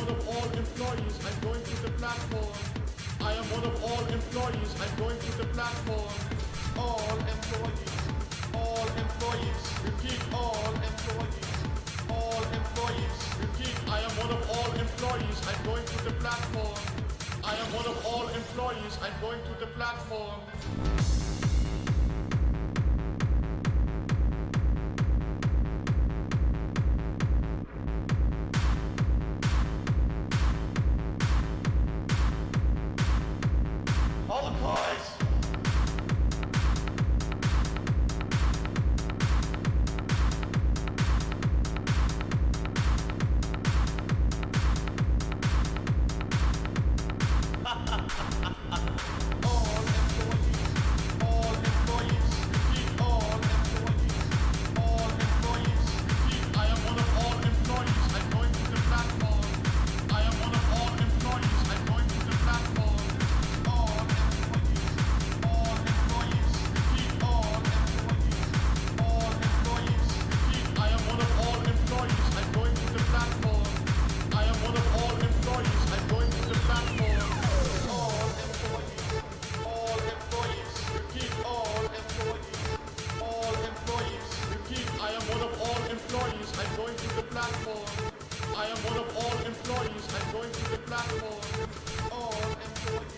one of all employees. I'm going to the platform. I am one of all employees. I'm going to the platform. All employees. All employees. Repeat. All employees. All employees. Repeat. I am one of all employees. I'm going to the platform. I am one of all employees. I'm going to the platform. All employees.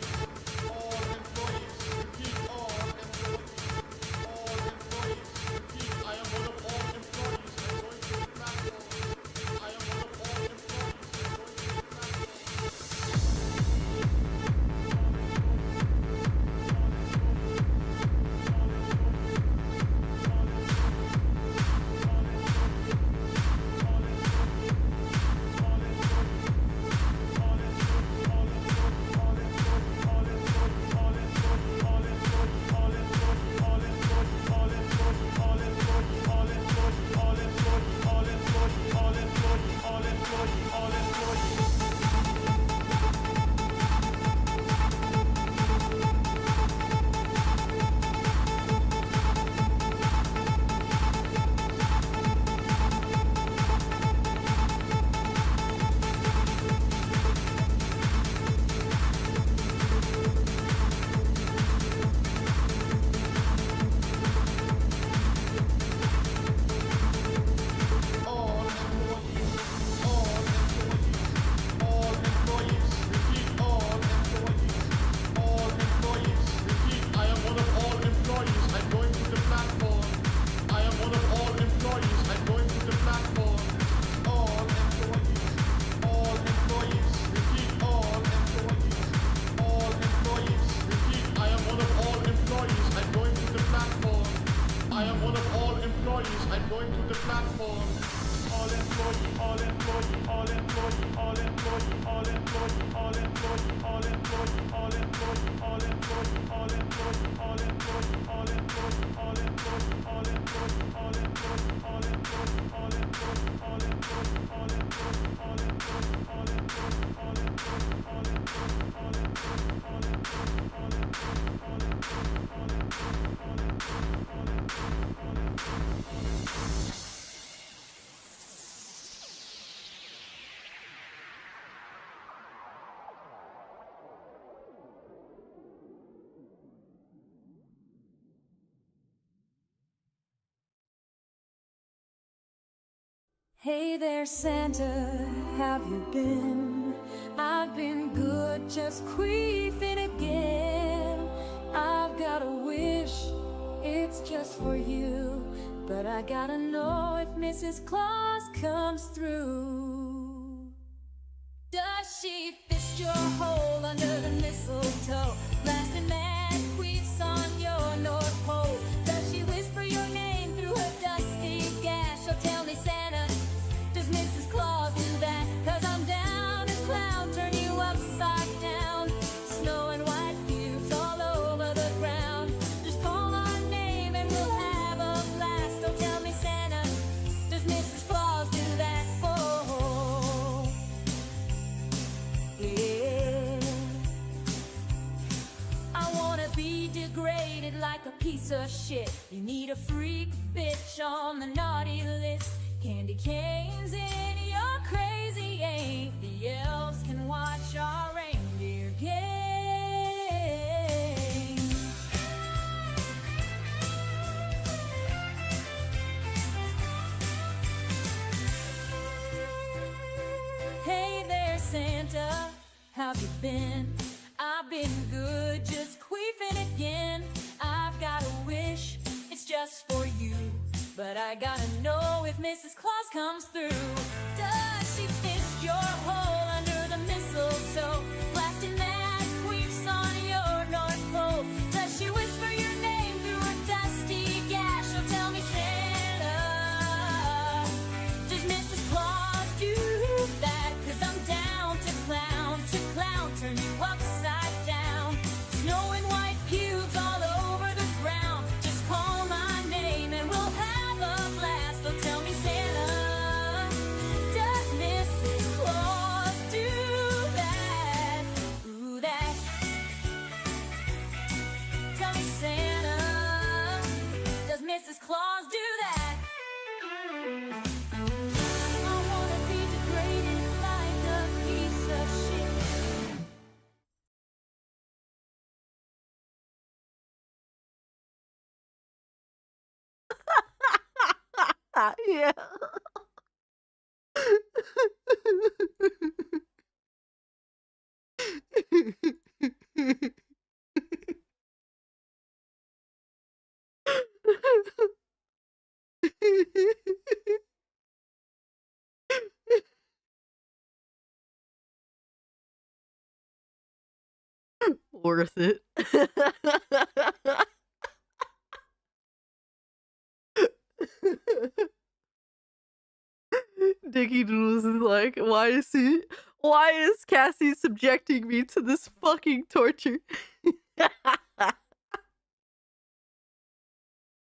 Hey there, Santa, have you been? I've been good, just creeping again. I've got a wish, it's just for you, but I gotta know if Mrs. Claus comes through. Does she fist your hole under the mistletoe, blasting mad queefs on your North Pole? Does she whisper your name through her dusty gash? She'll tell me, Santa, does Mrs. Claus do that? 'Cause I'm down and clown, turn you upside down. Snow and white cubes all over the ground. Just call our name and we'll have a blast. Don't tell me, Santa, does Mrs. Claus do that? Oh, yeah. I wanna be degraded like a piece of shit. You need a freak bitch on the naughty list. Candy canes in your crazy ain't. The elves can watch our reindeer game. Hey there, Santa, how've you been? I've been good, just queefing again. I've got a wish, it's just for you. But I gotta know if Mrs. Claus comes through. Does she fist your hole under the mistletoe, blasting mad queefs on your North Pole? Does she whisper your name through her dusty gash? She'll tell me, Santa, does Mrs. Claus do that? 'Cause I'm down to clown, turn you upside down. Snow and white cubes all over the ground. Just call my name and we'll have a blast. They'll tell me, Santa, does Mrs. Claus do that? Ooh, that. Tell me, Santa, does Mrs. Claus do that? I wanna be degraded like a piece of shit. Yeah. Worth it. Dicky Doodles is like, why is Cassie subjecting me to this fucking torture?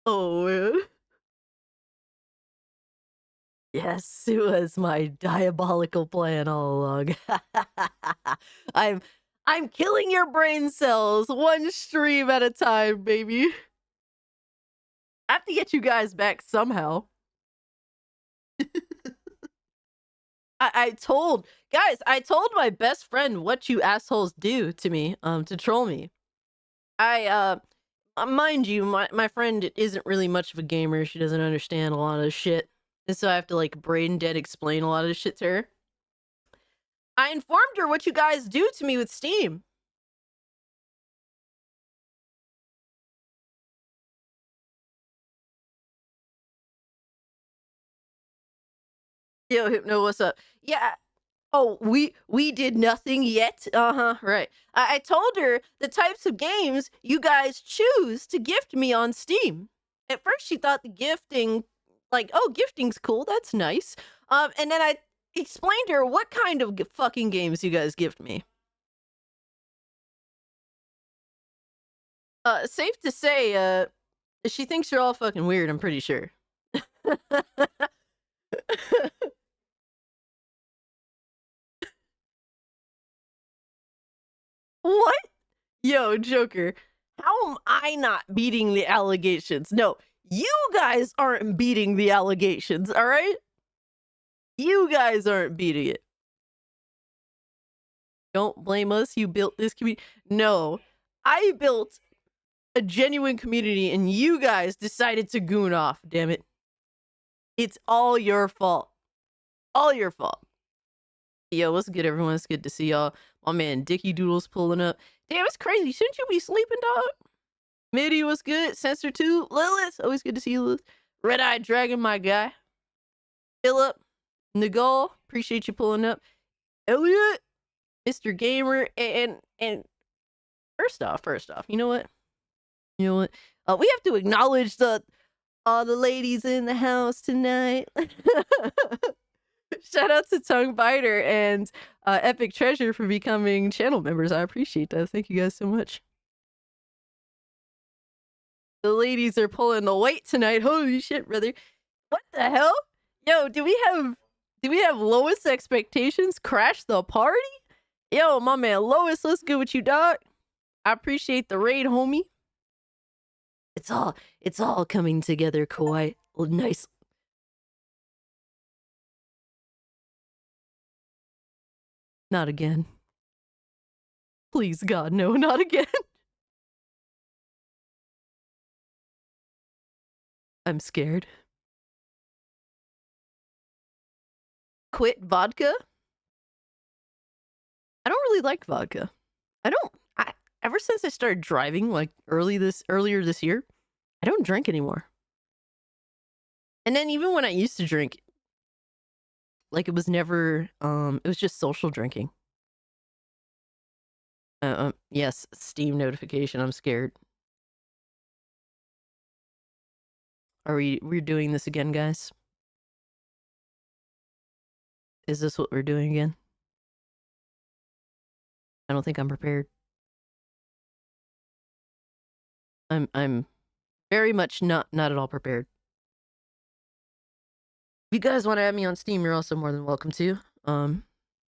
Oh man. Yes, it was my diabolical plan all along. I'm killing your brain cells one stream at a time, baby. I have to get you guys back somehow. I told my best friend what you assholes do to me, to troll me. Mind you, my friend isn't really much of a gamer. She doesn't understand a lot of shit. And so I have to, like, brain dead explain a lot of shit to her. I informed her what you guys do to me with Steam. Yo, Hypno, what's up? Yeah. Oh, we did nothing yet? Uh-huh, right. I told her the types of games you guys choose to gift me on Steam. At first, she thought the gifting, like, oh, gifting's cool, that's nice. And then I explained to her what kind of fucking games you guys gift me. Safe to say, she thinks you're all fucking weird, I'm pretty sure. What? Yo, Joker, how am I not beating the allegations? No, you guys aren't beating the allegations, all right? You guys aren't beating it. Don't blame us, you built this community. No, I built a genuine community and you guys decided to goon off, damn it. It's all your fault. All your fault. Yo, what's good, everyone? It's good to see y'all. My man Dicky Doodles pulling up. Damn, it's crazy. Shouldn't you be sleeping, dog? Midi, what's good? Censor 2. Lilith, always good to see you, Lilith. Red Eye Dragon, my guy. Philip. Nagol, appreciate you pulling up. Elliot. Mr. Gamer. And first off, you know what? We have to acknowledge all the ladies in the house tonight. Shout out to Tongue Biter and Epic Treasure for becoming channel members. I appreciate that. Thank you guys so much. The ladies are pulling the weight tonight. Holy shit, brother. What the hell? Yo, do we have lowest expectations crash the party? Yo, my man Lois, what's good with you, dog? I appreciate the raid, homie. It's all coming together quite nice. Not again. Please, God, no, not again. I'm scared. Quit vodka? I don't really like vodka. Ever since I started driving, like earlier this year, I don't drink anymore. And then even when I used to drink, like it was never, it was just social drinking. Yes, Steam notification. I'm scared. We're doing this again, guys? Is this what we're doing again? I don't think I'm prepared. I'm very much not at all prepared. If you guys want to add me on Steam, you're also more than welcome to.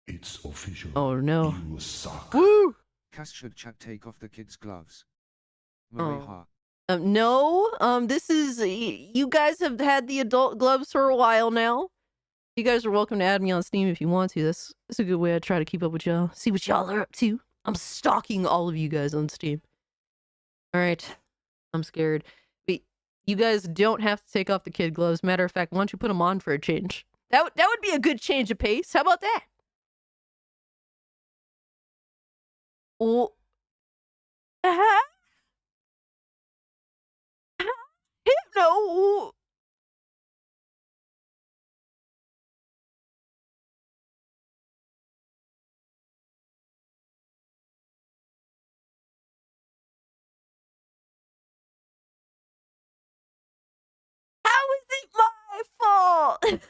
It's official. Oh no. You suck. Woo! Cass should Chad take off the kid's gloves. Marie Oh. Hart. No. This is you guys have had the adult gloves for a while now. You guys are welcome to add me on Steam if you want to. That's a good way I try to keep up with y'all. See what y'all are up to. I'm stalking all of you guys on Steam. All right. I'm scared. But you guys don't have to take off the kid gloves. Matter of fact, why don't you put them on for a change? That would be a good change of pace. How about that? Oh. Hypno. How is it my fault? What?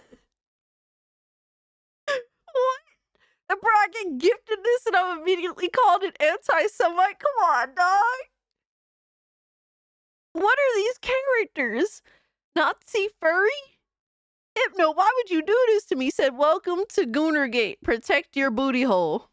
The bro, I get gifted this and I'm immediately called an anti-Semite? Come on, dog. What are these characters? Nazi furry? Hypno, why would you do this to me? He said, welcome to Goonergate. Protect your booty hole.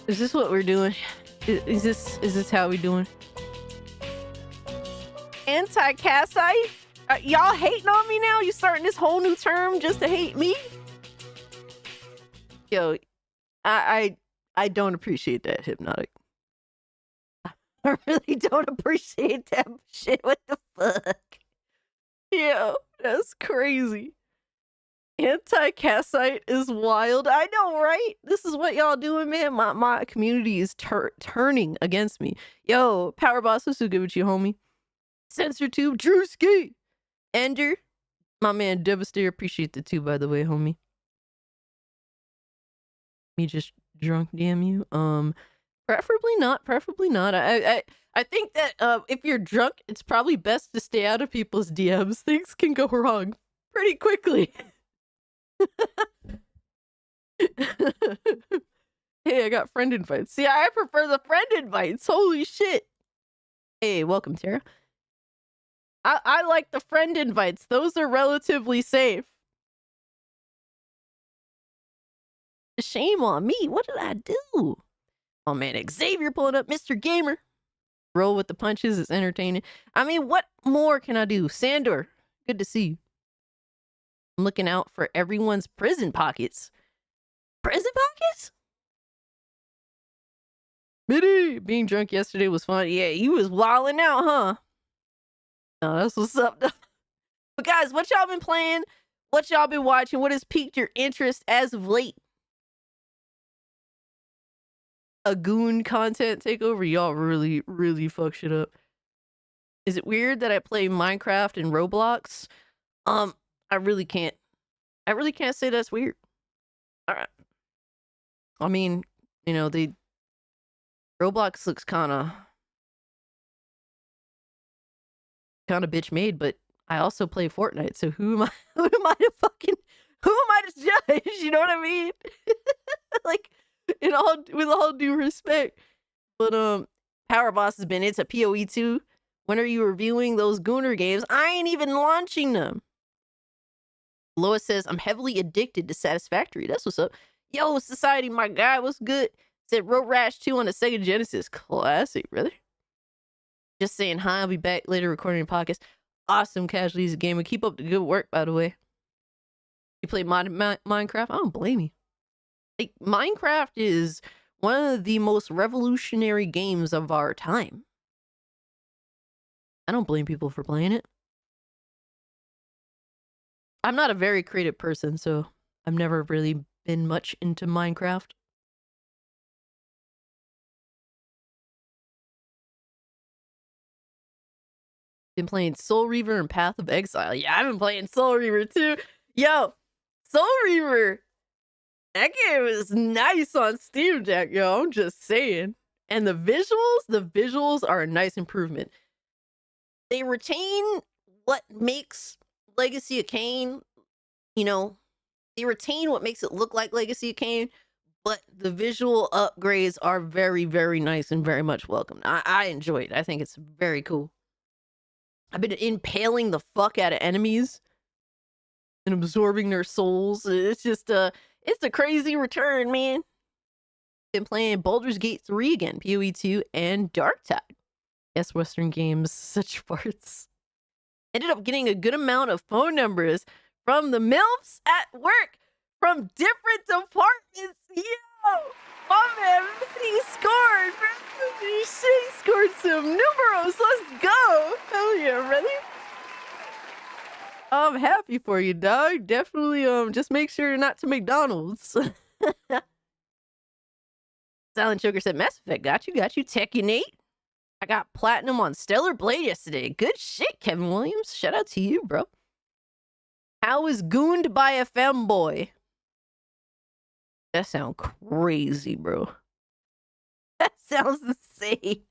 Is this what we're doing? Is this how we doing? Anti-Cassite? Y'all hating on me now? You starting this whole new term just to hate me? Yo, I don't appreciate that, Hypnotic. I really don't appreciate that shit. What the fuck? Yo, that's crazy. Anti-Cassite is wild. I know, right? This is what y'all doing, man. My community is turning against me. Yo, Power Boss, what's so good with you, homie? Censorship, Drewski, Ender, my man Devastator. Appreciate the two, by the way, homie. Me just drunk, damn you. Preferably not. Preferably not. I think that if you're drunk, it's probably best to stay out of people's DMs. Things can go wrong pretty quickly. Hey, I got friend invites. See, I prefer the friend invites. Holy shit. Hey, welcome, Tara. I like the friend invites. Those are relatively safe. Shame on me. What did I do? Oh man, Xavier pulling up. Mr. Gamer. Roll with the punches. It's entertaining. I mean, what more can I do? Sandor, good to see you. I'm looking out for everyone's prison pockets. Prison pockets? Mitty, being drunk yesterday was fun. Yeah, you was wilding out, huh? No, that's what's up, though. But guys, what y'all been playing? What y'all been watching? What has piqued your interest as of late? A goon content takeover? Y'all really fuck shit up. Is it weird that I play Minecraft and Roblox? I really can't say that's weird. All right. I mean, you know, the Roblox looks kind of bitch made, but I also play Fortnite. So who am I to judge? You know what I mean? Like, with all due respect. But Power Boss has been, it's a PoE 2. When are you reviewing those Gooner games? I ain't even launching them. Lois says, I'm heavily addicted to Satisfactory. That's what's up. Yo, Society, my guy, what's good? Said Road Rash 2 on the Sega Genesis. Classic, brother. Just saying hi. I'll be back later recording a podcast. Awesome Casualties Gamer. Keep up the good work, by the way. You play Minecraft? I don't blame you. Like, Minecraft is one of the most revolutionary games of our time. I don't blame people for playing it. I'm not a very creative person, so I've never really been much into Minecraft. Been playing Soul Reaver and Path of Exile. Yeah, I've been playing Soul Reaver too. Yo, Soul Reaver. That game is nice on Steam Deck, yo. I'm just saying. And the visuals are a nice improvement. They retain what makes Legacy of Kain, you know, they retain what makes it look like Legacy of Kain, but the visual upgrades are very, very nice and very much welcome. I enjoy it. I think it's very cool. I've been impaling the fuck out of enemies and absorbing their souls. It's just it's a crazy return, man. Been playing Baldur's Gate 3 again, PoE 2 and Darktide. Yes, Western games, such farts. Ended up getting a good amount of phone numbers from the MILFs at work from different departments. Yo, my man, he scored, bro. He scored some numeros. Let's go. Hell yeah, brother. I'm happy for you, dog. Definitely, just make sure not to McDonald's. Silent Joker said, Mass Effect, got you. Techie Nate. I got platinum on Stellar Blade yesterday. Good shit, Kevin Williams. Shout out to you, bro. How is Gooned by a Femboy? That sounds crazy, bro. That sounds insane.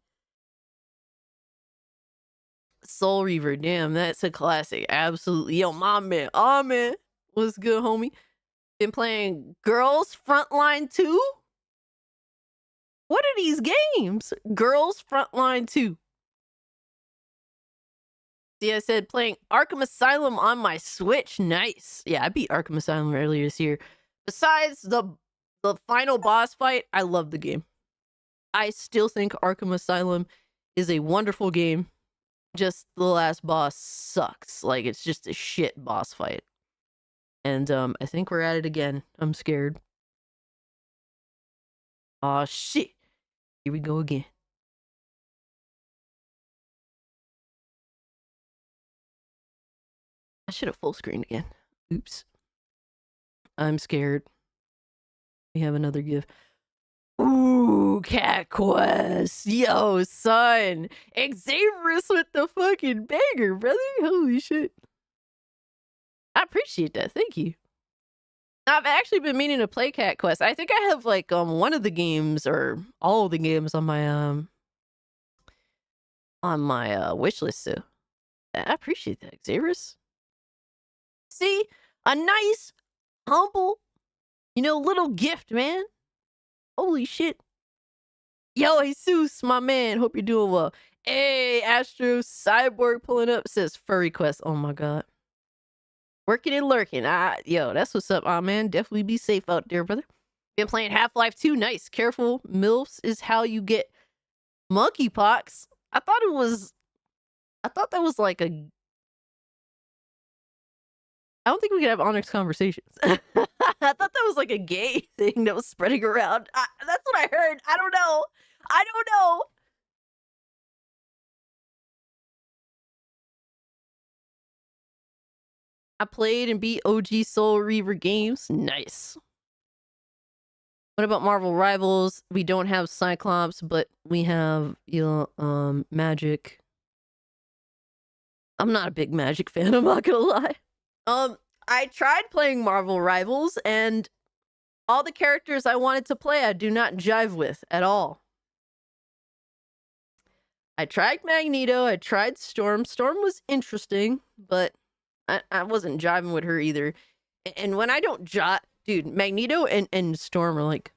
Soul Reaver, damn, that's a classic. Absolutely. Yo, my man. Oh, man. What's good, homie? Been playing Girls Frontline 2? What are these games? Girls Frontline 2. See, I said playing Arkham Asylum on my Switch. Nice. Yeah, I beat Arkham Asylum earlier this year. Besides the final boss fight, I love the game. I still think Arkham Asylum is a wonderful game. Just the last boss sucks. Like, it's just a shit boss fight. And I think we're at it again. I'm scared. Aw, shit. Here we go again. I should have full screened again. Oops. I'm scared. We have another give. Ooh, Cat Quest. Yo, son. Xavius with the fucking banger, brother. Holy shit. I appreciate that. Thank you. I've actually been meaning to play Cat Quest. I think I have like one of the games or all of the games on my wish list too. I appreciate that, Xavius. See, a nice, humble, little gift, man. Holy shit. Yo, Jesus, my man. Hope you're doing well. Hey, Astro Cyborg pulling up says Furry Quest. Oh my god. Working and lurking. Yo, that's what's up, man. Definitely be safe out there, brother. Been playing Half-Life 2. Nice. Careful. MILFs is how you get monkeypox. I thought that was like a... I don't think we could have honest conversations. I thought that was like a gay thing that was spreading around. That's what I heard. I don't know. I played and beat OG Soul Reaver games. Nice. What about Marvel Rivals? We don't have Cyclops, but we have Magic. I'm not a big Magic fan, I'm not gonna lie. I tried playing Marvel Rivals, and all the characters I wanted to play, I do not jive with at all. I tried Magneto, I tried Storm. Storm was interesting, but I wasn't jiving with her either. And when I don't jive... Dude, Magneto and Storm are like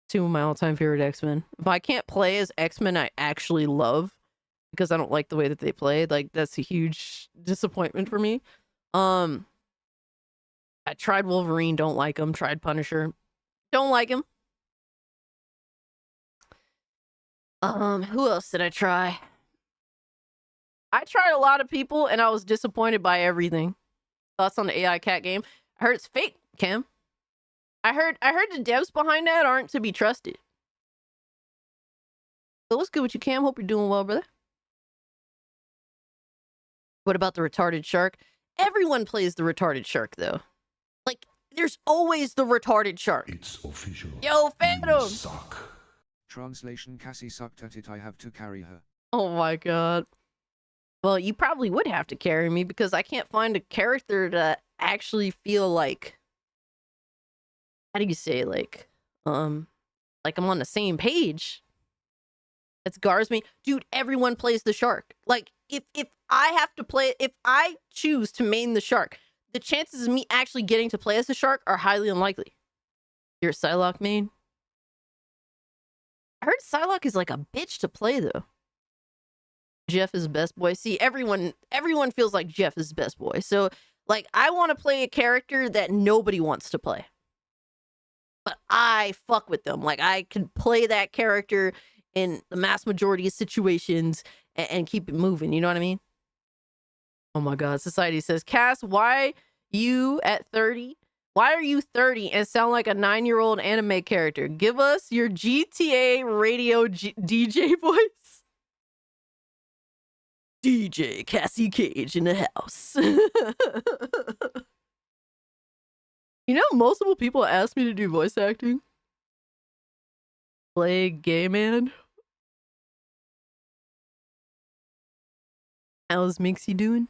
two of my all-time favorite X-Men. If I can't play as X-Men I actually love, because I don't like the way that they played, like, that's a huge disappointment for me. I tried Wolverine, don't like him. Tried Punisher, don't like him. Who else did I try? I tried a lot of people and I was disappointed by everything. Thoughts on the AI cat game? I heard it's fake, Cam. I heard the devs behind that aren't to be trusted. So what's good with you, Cam? Hope you're doing well, brother. What about the retarded shark? Everyone plays the retarded shark, though. Like, there's always the retarded shark. It's official. Yo, You Phantom! suck. Translation: Cassie sucked at it, I have to carry her. Oh my god. Well, you probably would have to carry me because I can't find a character to actually feel like... How do you say, like I'm on the same page. It scars me. Dude, everyone plays the shark. Like, if I have to play, if I choose to main the shark, the chances of me actually getting to play as a shark are highly unlikely. You're a Psylocke main? I heard Psylocke is like a bitch to play, though. Jeff is best boy. See, everyone feels like Jeff is best boy. So, like, I want to play a character that nobody wants to play. But I fuck with them. Like, I can play that character in the mass majority of situations and keep it moving. You know what I mean? Oh my god. Society says, Cass, why you at 30? Why are you 30 and sound like a 9-year-old anime character? Give us your GTA radio DJ voice. DJ Cassie Cage in the house. You know, multiple people asked me to do voice acting. Play gay man. How's Minxie doing?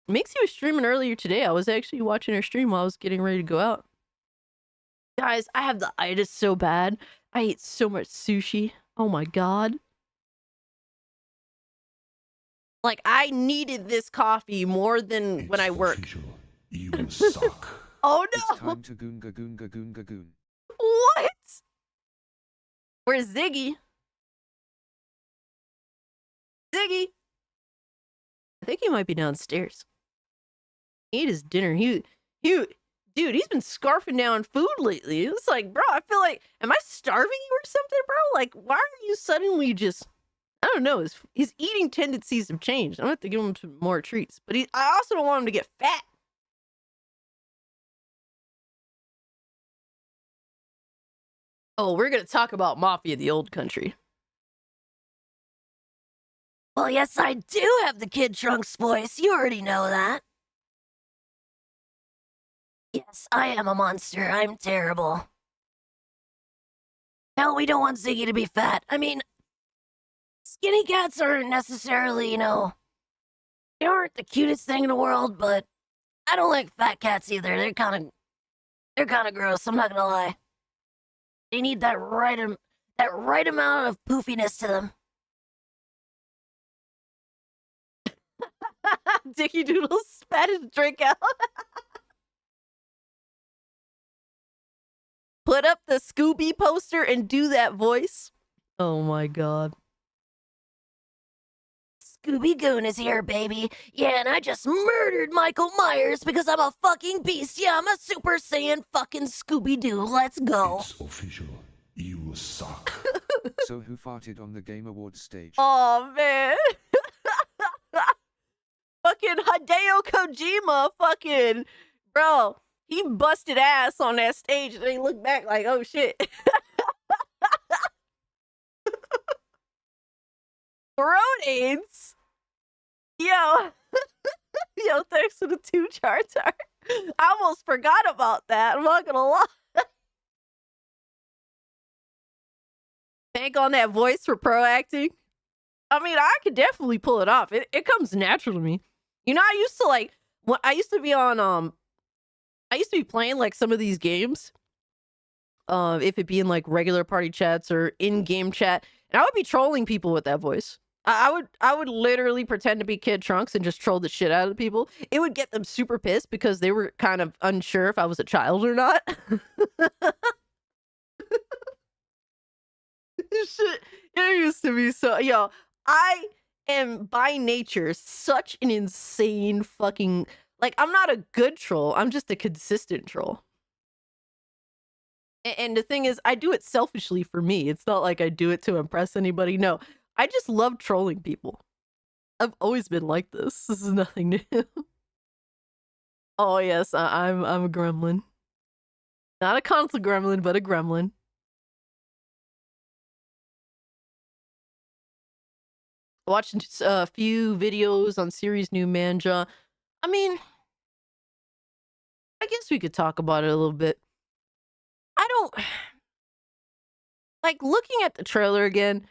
Minxie was streaming earlier today. I was actually watching her stream while I was getting ready to go out. Guys, I have the itis so bad. I ate so much sushi. Oh my god. Like, I needed this coffee more than It's when I work. official. You suck. Oh It's no! time to goonga goonga goonga goon. What? Where's Ziggy? Ziggy! I think he might be downstairs. He ate his dinner. Dude, he's been scarfing down food lately. It's like, bro, I feel like, am I starving you or something, bro? Like, why are you suddenly just, I don't know, his eating tendencies have changed. I'm gonna have to give him some more treats. But I also don't want him to get fat. Oh, we're gonna talk about Mafia the Old Country. Well, yes, I do have the Kid Trunks voice. You already know that. Yes, I am a monster. I'm terrible. Hell, we don't want Ziggy to be fat. I mean, skinny cats aren't necessarily, they aren't the cutest thing in the world, but I don't like fat cats either. They're kind of gross, I'm not gonna lie. They need that right amount of poofiness to them. Dicky Doodle spat his drink out. Put up the Scooby poster and do that voice. Oh my god. Scooby Goon is here, baby. Yeah, and I just murdered Michael Myers because I'm a fucking beast. Yeah, I'm a Super Saiyan fucking Scooby-Doo. Let's go. It's official. You suck. So who farted on the Game Awards stage? Oh man. Fucking Hideo Kojima, fucking bro, he busted ass on that stage and they look back like, oh shit. Road aids. Yo. Yo, thanks for the 2 charts. I almost forgot about that. I'm not gonna lie. Bank on that voice for pro acting. I mean, I could definitely pull it off. It comes natural to me. You know, I used to be on I used to be playing like some of these games. If it be in like regular party chats or in-game chat, and I would be trolling people with that voice. I would literally pretend to be Kid Trunks and just troll the shit out of the people. It would get them super pissed because they were kind of unsure if I was a child or not. Shit, it used to be so. Yo, I am by nature such an insane fucking, like, I'm not a good troll. I'm just a consistent troll. And the thing is, I do it selfishly for me. It's not like I do it to impress anybody. No, I just love trolling people. I've always been like this. This is nothing new. Oh yes, I'm a gremlin. Not a console gremlin, but a gremlin. Watched a few videos on series new manja. I mean, I guess we could talk about it a little bit. I don't like looking at the trailer again.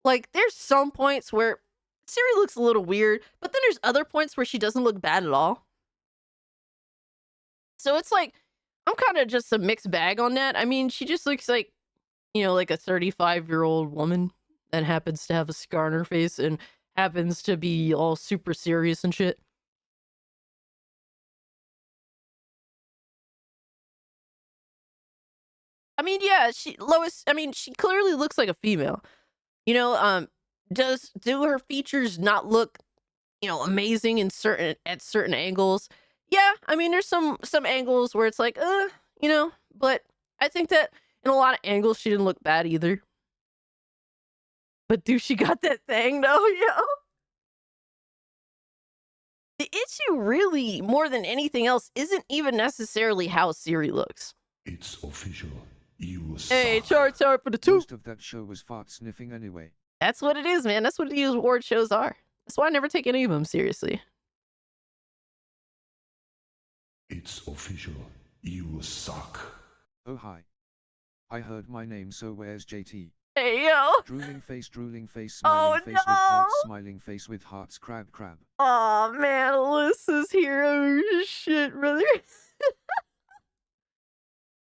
Like, there's some points where Siri looks a little weird, but then there's other points where she doesn't look bad at all. So it's like I'm kind of just a mixed bag on that. I mean, she just looks like, like a 35-year-old woman that happens to have a scar on her face and happens to be all super serious and shit. I mean, yeah, Lois, I mean, she clearly looks like a female. Do her features not look, amazing at certain angles? Yeah, I mean, there's some angles where it's like, but I think that in a lot of angles she didn't look bad either. But dude, she got that thing though, yo. The issue really, more than anything else, isn't even necessarily how Siri looks. It's official. You Hey, suck. chart for the two. Most of that show was fart sniffing anyway. That's what it is, man. That's what these award shows are. That's why I never take any of them seriously. It's official. You suck. Oh hi. I heard my name, so where's JT? Hey, yo. Drooling face, smiling face Oh, with hearts, no. smiling face with hearts, crab. Oh man, Alyssa's here. Oh shit, brother.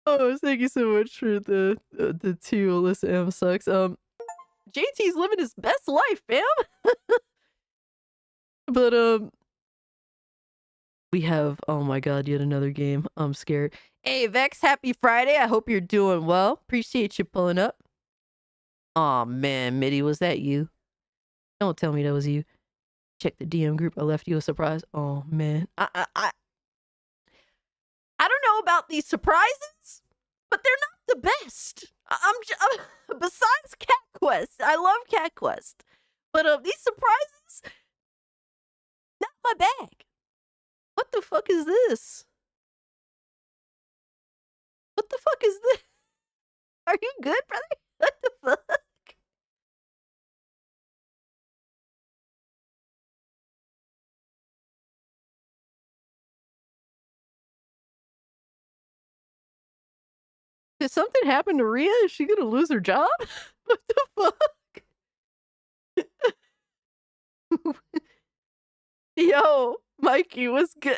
Oh, thank you so much for the two. Alyssa M sucks. JT's living his best life, fam. But we have, oh my god, yet another game. I'm scared. Hey Vex, happy Friday. I hope you're doing well. Appreciate you pulling up. Oh man, Mitty, was that you? Don't tell me that was you. Check the DM group. I left you a surprise. Oh man, I don't know about these surprises, but they're not the best. Besides Cat Quest, I love Cat Quest, but these surprises, not my bag. What the fuck is this? What the fuck is this? Are you good, brother? What the fuck? Did something happen to Rhea? Is she gonna lose her job? What the fuck? Yo, Mikey, what's good?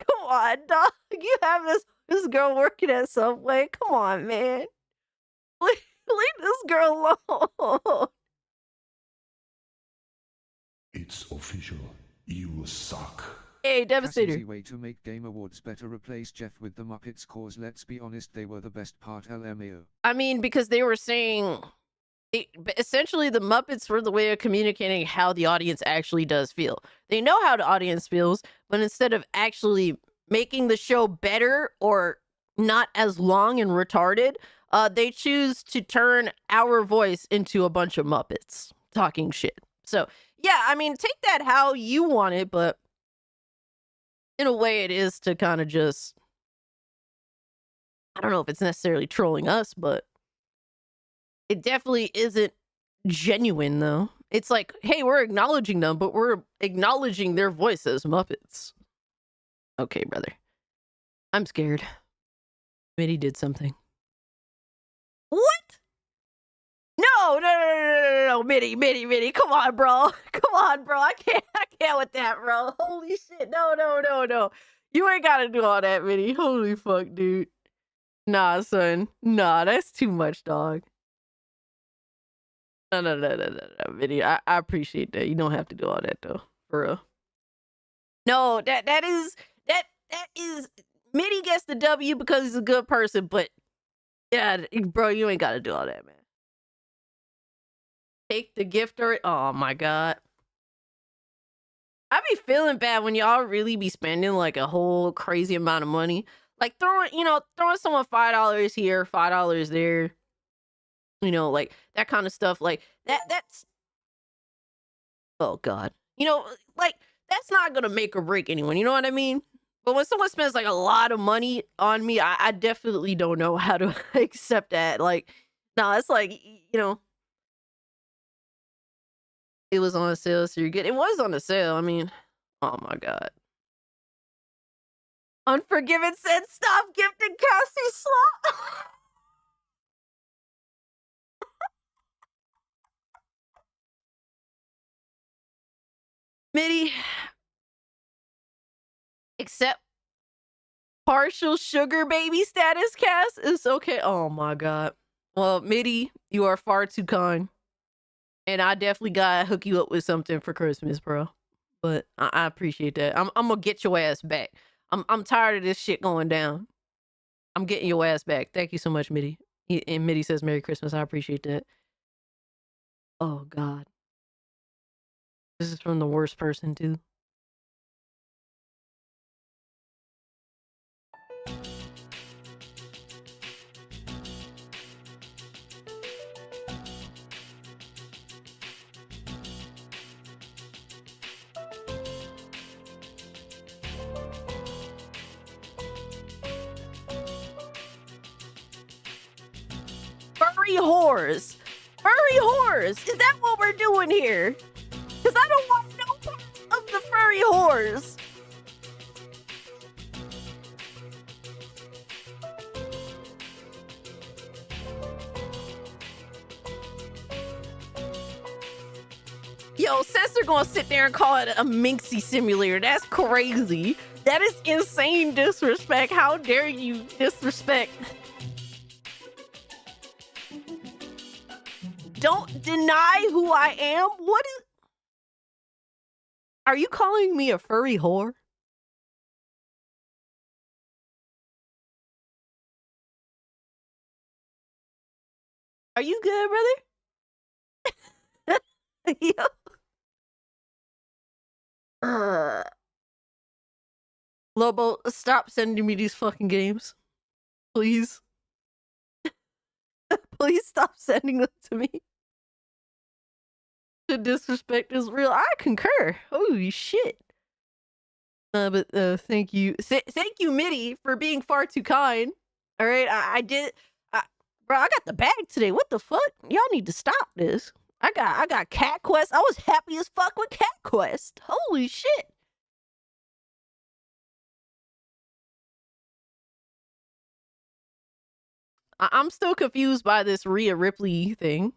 Come on, dog. You have this girl working at Subway. Come on, man. Leave this girl alone. It's official. You suck. Hey, That's Devastator. easy way to make Game Awards better. Replace Jeff with the Muppets, cause let's be honest, they were the best part. LMAO. I mean, because they were saying essentially the Muppets were the way of communicating how the audience actually does feel. They know how the audience feels, but instead of actually making the show better or not as long and retarded, they choose to turn our voice into a bunch of Muppets talking shit. So yeah, I mean, take that how you want it, but in a way it is to kind of just, I don't know if it's necessarily trolling us, but it definitely isn't genuine though. It's like, hey, we're acknowledging them, but we're acknowledging their voice as Muppets. Okay, brother. I'm scared. Mitty did something. What? No, Mitty. Come on, bro. Come on, bro. I can't with that, bro. Holy shit. No. You ain't gotta do all that, Mitty. Holy fuck, dude. Nah, son. Nah, that's too much, dog. No, Mitty. I appreciate that. You don't have to do all that though. For real. No, that is Mitty gets the W because he's a good person, but yeah, bro, you ain't gotta do all that, man. Take the gift or oh my god. I be feeling bad when y'all really be spending like a whole crazy amount of money. Like throwing someone $5 here, $5 there, like that kind of stuff. Like that's oh god. Like that's not gonna make or break anyone, you know what I mean? But when someone spends like a lot of money on me, I definitely don't know how to accept that. Like, no, it's like, it was on sale, so you're good. It was on a sale. I mean, oh my god. Unforgiven said, "Stop gifting Cassie slot." Mitty, accept partial sugar baby status, Cass. It's okay. Oh my god. Well, Mitty, you are far too kind. And I definitely gotta hook you up with something for Christmas, bro. But I appreciate that. I'm gonna get your ass back. I'm tired of this shit going down. I'm getting your ass back. Thank you so much, Mitty. And Mitty says Merry Christmas. I appreciate that. Oh god. This is from the worst person too. Furry whores. Furry whores. Is that what we're doing here? Because I don't want no part of the furry whores. Yo, Censor gonna sit there and call it a Minxie simulator. That's crazy. That is insane disrespect. How dare you disrespect? Don't deny who I am. What is... Are you calling me a furry whore? Are you good, brother? Yo. Lobo, stop sending me these fucking games. Please. Please stop sending them to me. The disrespect is real. I concur. Holy shit. But thank you. Thank you, Mitty, for being far too kind. All right, I did. Bro, I got the bag today. What the fuck? Y'all need to stop this. I got Cat Quest. I was happy as fuck with Cat Quest. Holy shit. I'm still confused by this Rhea Ripley thing.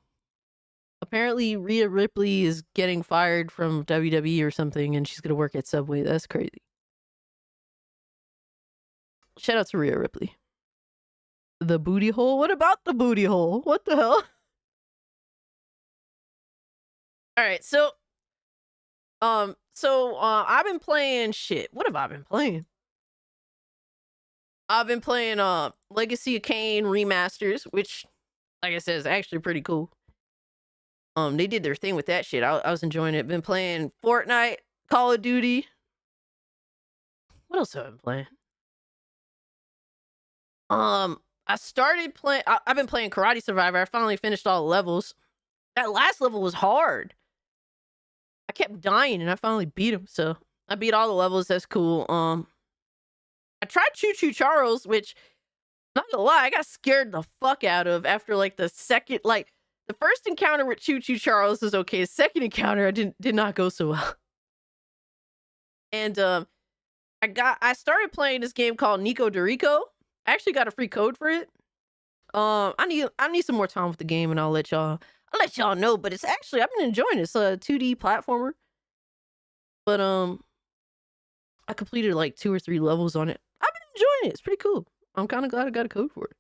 Apparently, Rhea Ripley is getting fired from WWE or something, and she's gonna work at Subway. That's crazy. Shout out to Rhea Ripley. The booty hole? What about the booty hole? What the hell? Alright, so I've been playing shit. What have I been playing? I've been playing Legacy of Kain remasters, which, like I said, is actually pretty cool. They did their thing with that shit. I was enjoying it. Been playing Fortnite, Call of Duty. What else have I been playing? I started playing. I've been playing Karate Survivor. I finally finished all the levels. That last level was hard. I kept dying, and I finally beat him. So I beat all the levels. That's cool. I tried Choo Choo Charles, which, not gonna lie, I got scared the fuck out of after like the second, like the first encounter with Choo Choo Charles was okay. The second encounter, I did not go so well. And I started playing this game called Nico Dorico. I actually got a free code for it. I need some more time with the game, and I'll let y'all know. But it's actually, I've been enjoying it. It's a 2D platformer. But I completed like 2 or 3 levels on it. I've been enjoying it. It's pretty cool. I'm kind of glad I got a code for it.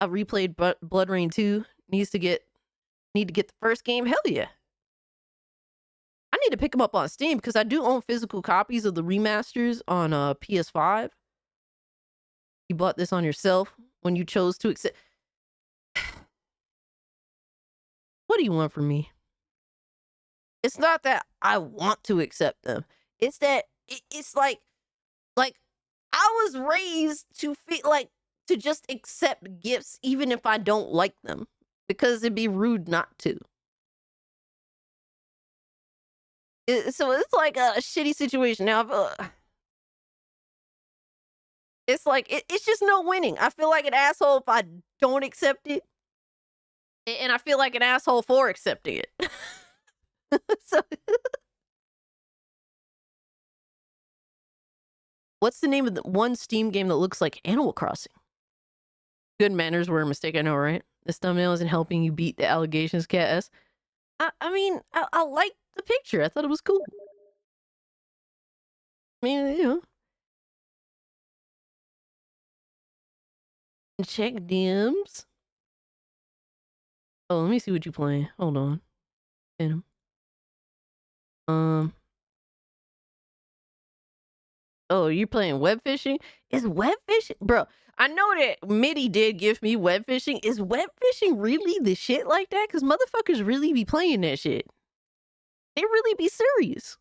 I replayed Blood Rain 2. Need to get the first game. Hell yeah. I need to pick them up on Steam because I do own physical copies of the remasters on PS5. You bought this on yourself when you chose to accept. What do you want from me? It's not that I want to accept them. It's that it's like I was raised to feel like to just accept gifts even if I don't like them because it'd be rude not to. So it's like a shitty situation. Now, it's like it's just no winning. I feel like an asshole if I don't accept it, and I feel like an asshole for accepting it. So, what's the name of the one Steam game that looks like Animal Crossing? Good manners were a mistake, I know, right? This thumbnail isn't helping you beat the allegations, Cat. I mean, I like the picture. I thought it was cool. I mean, you know. Check DMs. Oh, let me see what you playing. Hold on. Venom. Oh, you're playing web fishing? Is web fishing, bro? I know that Mitty did give me web fishing. Is web fishing really the shit like that? Because motherfuckers really be playing that shit. They really be serious.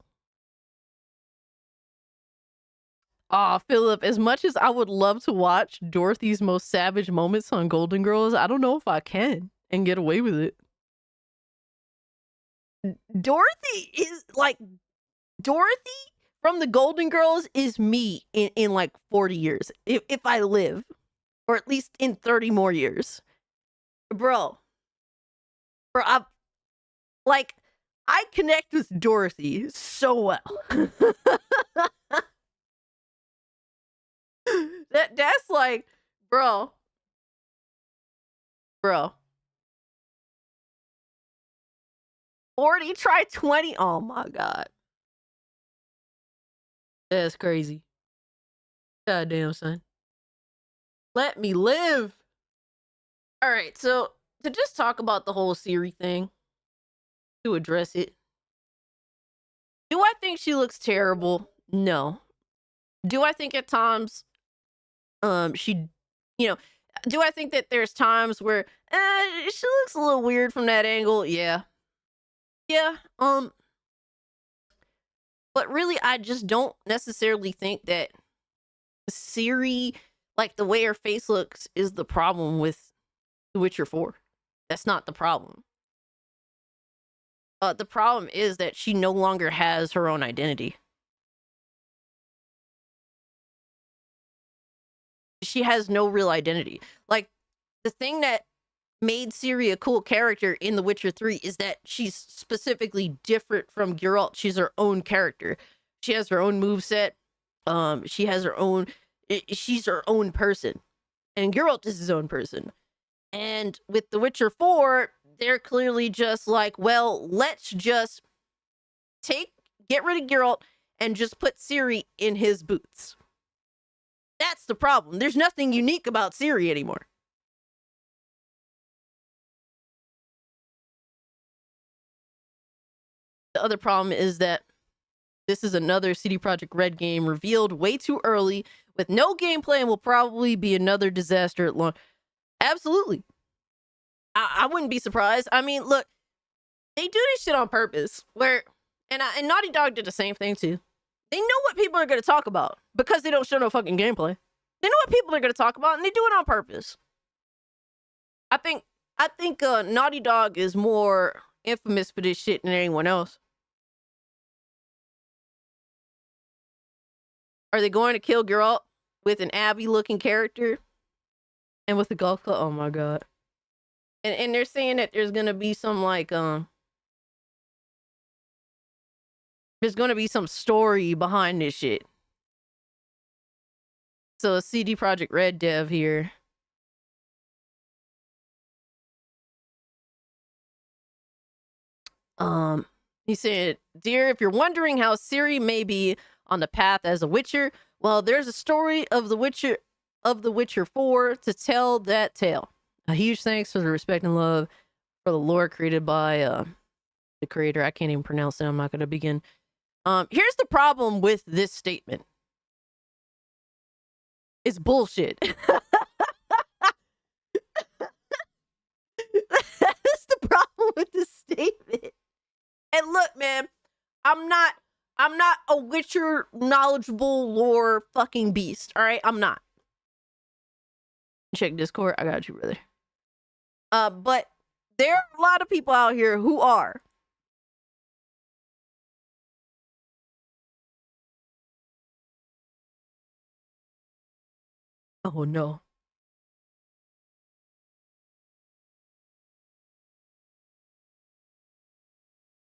Aw, Philip, as much as I would love to watch Dorothy's most savage moments on Golden Girls, I don't know if I can and get away with it. Dorothy is like Dorothy from the Golden Girls is me in like 40 years. If I live. Or at least in 30 more years. Bro, I connect with Dorothy so well. That's like, bro. 40, try 20. Oh my god. That's crazy. Goddamn, son. Let me live. All right, so to just talk about the whole Siri thing, to address it. Do I think she looks terrible? No. Do I think at times she, you know, do I think that there's times where she looks a little weird from that angle? Yeah. Yeah. But really I just don't necessarily think that Siri, like the way her face looks, is the problem with The Witcher 4. That's not the problem. The problem is that she no longer has her own identity. She has no real identity. Like, the thing that made Ciri a cool character in The Witcher 3 is that she's specifically different from Geralt. She's her own character. She has her own moveset. She has her own... She's her own person. And Geralt is his own person. And with The Witcher 4, they're clearly just like, well, let's just get rid of Geralt and just put Ciri in his boots. That's the problem. There's nothing unique about Ciri anymore. The other problem is that this is another CD Projekt Red game revealed way too early with no gameplay and will probably be another disaster at launch. Absolutely. I wouldn't be surprised. I mean, look, they do this shit on purpose. And Naughty Dog did the same thing too. They know what people are going to talk about because they don't show no fucking gameplay. They know what people are going to talk about, and they do it on purpose. I think Naughty Dog is more infamous for this shit than anyone else. Are they going to kill Geralt with an Abby-looking character and with a golf club? Oh my god! And they're saying that there's going to be some like there's going to be some story behind this shit. So a CD Projekt Red dev here. He said, "Dear, if you're wondering how Ciri may be on the path as a Witcher, well, there's a story of the Witcher 4 to tell that tale. A huge thanks for the respect and love for the lore created by the creator. I can't even pronounce it. I'm not going to begin. Here's the problem with this statement. It's bullshit. That's the problem with this statement. And look, man, I'm not I'm not a Witcher knowledgeable lore fucking beast. All right, I'm not. Check Discord. I got you, brother. But there are a lot of people out here who are. Oh no.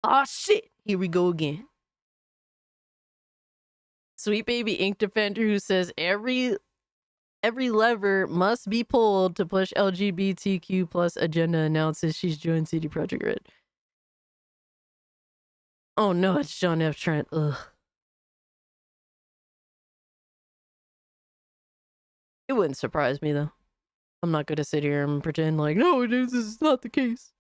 Oh shit. Here we go again. Sweet baby ink defender who says every lever must be pulled to push LGBTQ plus agenda announces she's joined CD Projekt Red. Oh no, it's John F. Trent. Ugh. It wouldn't surprise me though. I'm not gonna sit here and pretend like, no, this is not the case.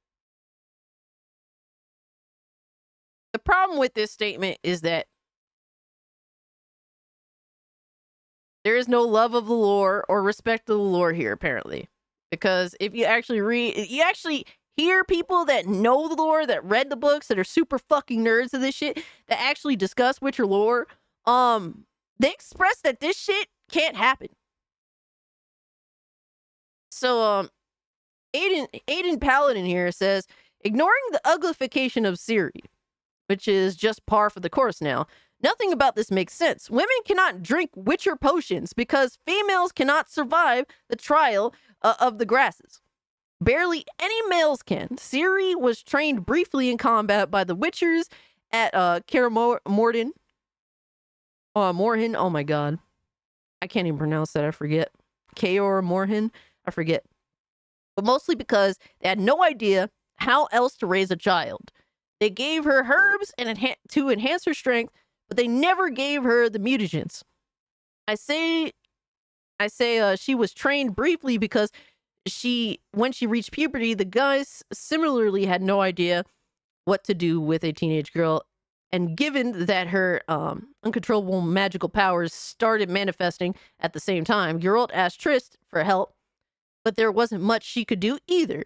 The problem with this statement is that there is no love of the lore or respect of the lore here, apparently. Because if you actually read, you actually hear people that know the lore, that read the books, that are super fucking nerds of this shit, that actually discuss Witcher lore, they express that this shit can't happen. So, Aiden Paladin here says, ignoring the uglification of Ciri, which is just par for the course now, nothing about this makes sense. Women cannot drink Witcher potions because females cannot survive the trial of the grasses. Barely any males can. Ciri was trained briefly in combat by the Witchers at Kaer Morhen. Morhen, oh my god. I can't even pronounce that, I forget. Kaer Morhen, I forget. But mostly because they had no idea how else to raise a child. They gave her herbs and to enhance her strength, but they never gave her the mutagens. I say she was trained briefly because when she reached puberty, the guys similarly had no idea what to do with a teenage girl. And given that her uncontrollable magical powers started manifesting at the same time, Geralt asked Trist for help, but there wasn't much she could do either.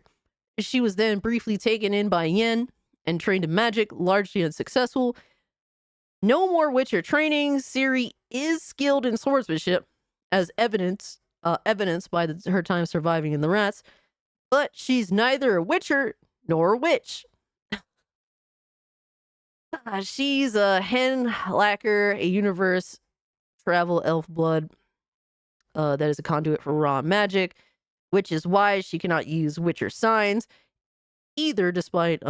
She was then briefly taken in by Yen and trained in magic, largely unsuccessful. No more Witcher training. Ciri is skilled in swordsmanship, as evidenced by her time surviving in the rats, but she's neither a Witcher nor a witch. She's a hen lacquer, a universe travel elf blood that is a conduit for raw magic, which is why she cannot use Witcher signs either, despite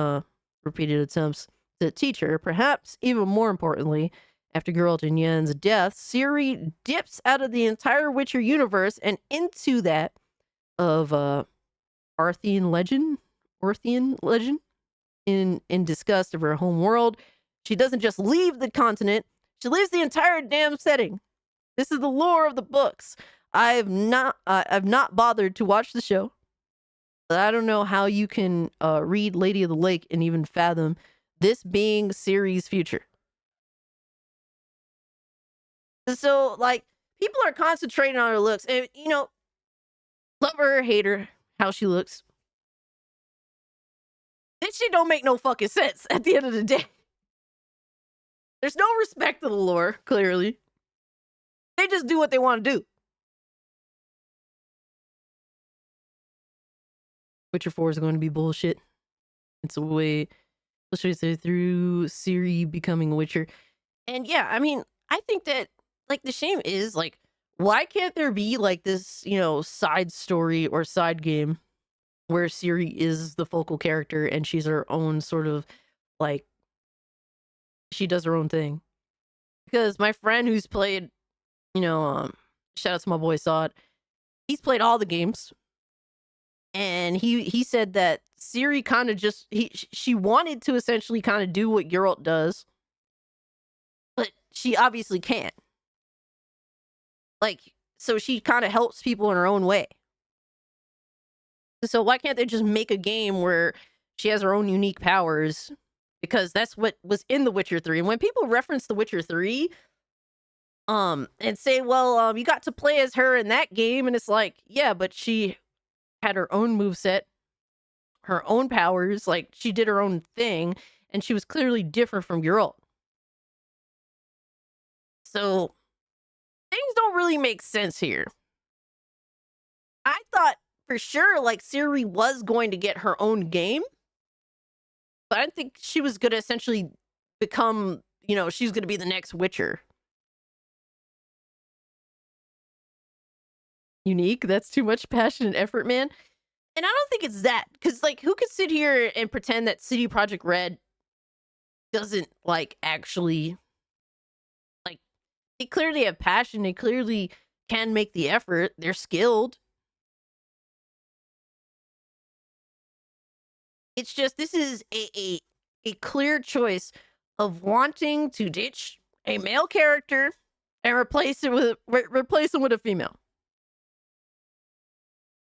repeated attempts to teach her. Perhaps even more importantly, after Geralt and Yen's death, Ciri dips out of the entire Witcher universe and into that of Arthian legend in disgust of her home world. She doesn't just leave the continent, she leaves the entire damn setting. This is the lore of the books. I've not bothered to watch the show. I don't know how you can read Lady of the Lake and even fathom this being Ciri's future. So, like, people are concentrating on her looks. And, you know, love her or hate her, how she looks. This shit don't make no fucking sense at the end of the day. There's no respect to the lore, clearly. They just do what they want to do. Witcher 4 is going to be bullshit. It's a way, let's just say, through Ciri becoming a Witcher. And yeah, I mean, I think that, like, the shame is, like, why can't there be, like, this, you know, side story or side game where Ciri is the focal character and she's her own sort of, like, she does her own thing? Because my friend who's played, you know, shout out to my boy Sod, he's played all the games. And he said that Ciri kind of just, she wanted to essentially kind of do what Geralt does, but she obviously can't. Like, so she kind of helps people in her own way. So why can't they just make a game where she has her own unique powers? Because that's what was in The Witcher 3. And when people reference The Witcher 3, and say, well, you got to play as her in that game, and it's like, yeah, but she had her own moveset, her own powers, like, she did her own thing, and she was clearly different from Geralt. So things don't really make sense here. I thought for sure like Siri was going to get her own game, but I didn't think she was going to essentially become, she's going to be the next Witcher. Unique. That's too much passion and effort, man. And I don't think it's that, because like, who could sit here and pretend that City Project Red doesn't like actually like? They clearly have passion. They clearly can make the effort. They're skilled. It's just this is a clear choice of wanting to ditch a male character and replace him with a female.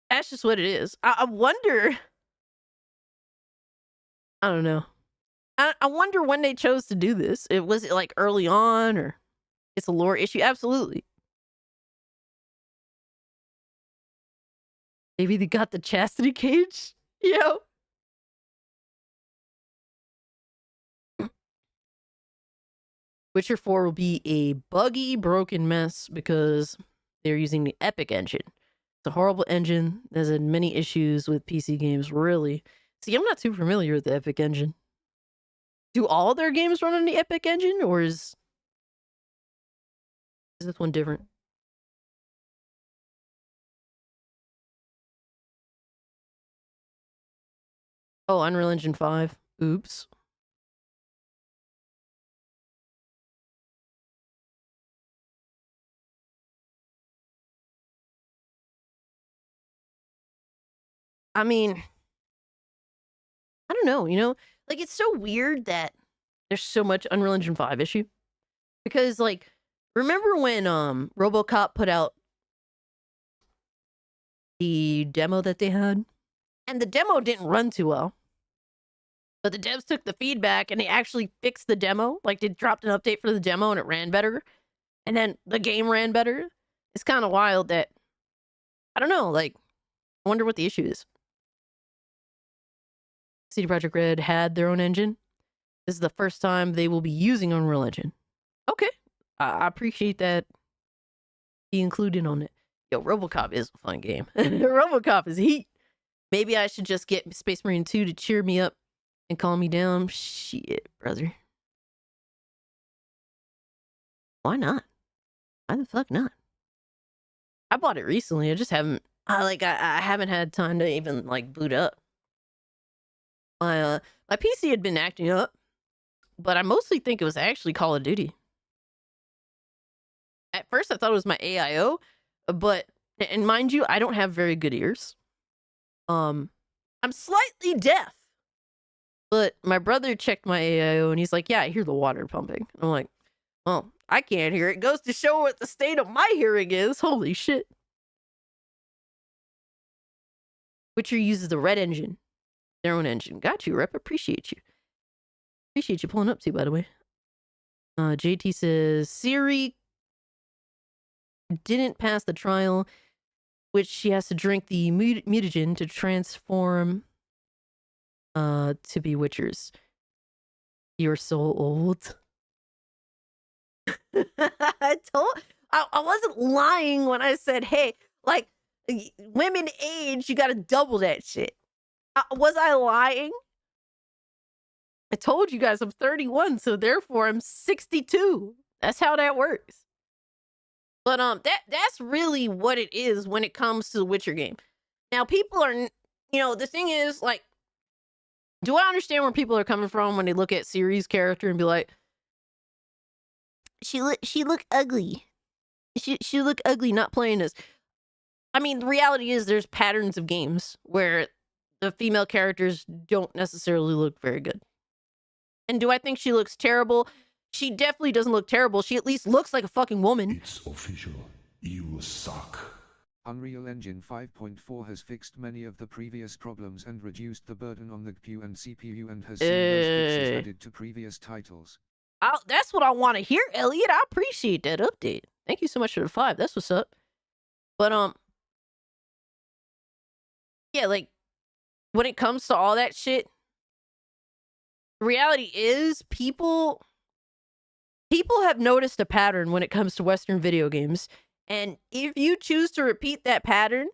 That's just what it is. I wonder. I don't know. I wonder when they chose to do this. Was it like early on, or it's a lore issue? Absolutely. Maybe they got the chastity cage. Yo. Witcher 4 will be a buggy, broken mess because they're using the Epic engine. It's a horrible engine. There's had many issues with PC games, really. See, I'm not too familiar with the Epic engine. Do all their games run on the Epic engine, or is this one different? Oh, Unreal Engine 5. Oops. I mean, I don't know, like it's so weird that there's so much Unreal Engine 5 issue. Because like, remember when RoboCop put out the demo that they had? And the demo didn't run too well. But the devs took the feedback and they actually fixed the demo. Like they dropped an update for the demo and it ran better. And then the game ran better. It's kind of wild that, I don't know, like, I wonder what the issue is. CD Projekt Red had their own engine. This is the first time they will be using Unreal Engine. Okay. I appreciate that he included on it. Yo, RoboCop is a fun game. RoboCop is heat. Maybe I should just get Space Marine 2 to cheer me up and calm me down. Shit, brother. Why not? Why the fuck not? I bought it recently. I just haven't I haven't had time to even like boot up. My PC had been acting up, but I mostly think it was actually Call of Duty. At first I thought it was my AIO, but and mind you, I don't have very good ears. I'm slightly deaf. But my brother checked my AIO and he's like, "Yeah, I hear the water pumping." I'm like, "Well, I can't hear it." Goes to show what the state of my hearing is. Holy shit. Witcher uses the Red engine. Their own engine. Got you, Rep. Appreciate you. Appreciate you pulling up too, by the way. JT says, Siri didn't pass the trial, which she has to drink the mutagen to transform to be Witchers. You're so old. I wasn't lying when I said, hey, like, women age, you gotta double that shit. Was I lying? I told you guys I'm 31, so therefore I'm 62. That's how that works. But that's really what it is when it comes to the Witcher game. Now people are, the thing is, like, do I understand where people are coming from when they look at Ciri's character and be like, she look ugly. She look ugly not playing this. I mean, the reality is there's patterns of games where the female characters don't necessarily look very good. And do I think she looks terrible? She definitely doesn't look terrible. She at least looks like a fucking woman. It's official. You suck. Unreal Engine 5.4 has fixed many of the previous problems and reduced the burden on the GPU and CPU and has seen those fixes added to previous titles. That's what I want to hear, Elliot. I appreciate that update. Thank you so much for the 5. That's what's up. But yeah, like, when it comes to all that shit, the reality is people People have noticed a pattern when it comes to Western video games, and if you choose to repeat that pattern,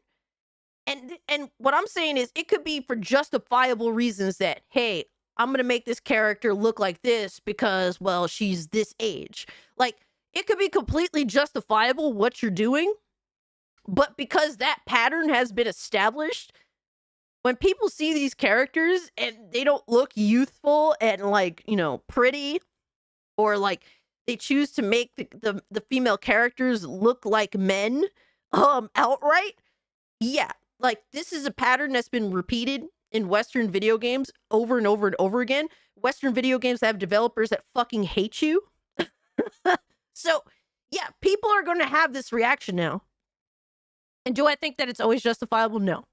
and what I'm saying is it could be for justifiable reasons that, hey, I'm gonna make this character look like this because, well, she's this age. Like, it could be completely justifiable what you're doing, but because that pattern has been established, when people see these characters and they don't look youthful and, like, you know, pretty, or like they choose to make the female characters look like men outright, yeah, like, this is a pattern that's been repeated in Western video games over and over and over again. Western video games have developers that fucking hate you. So, yeah, people are going to have this reaction now. And do I think that it's always justifiable? No.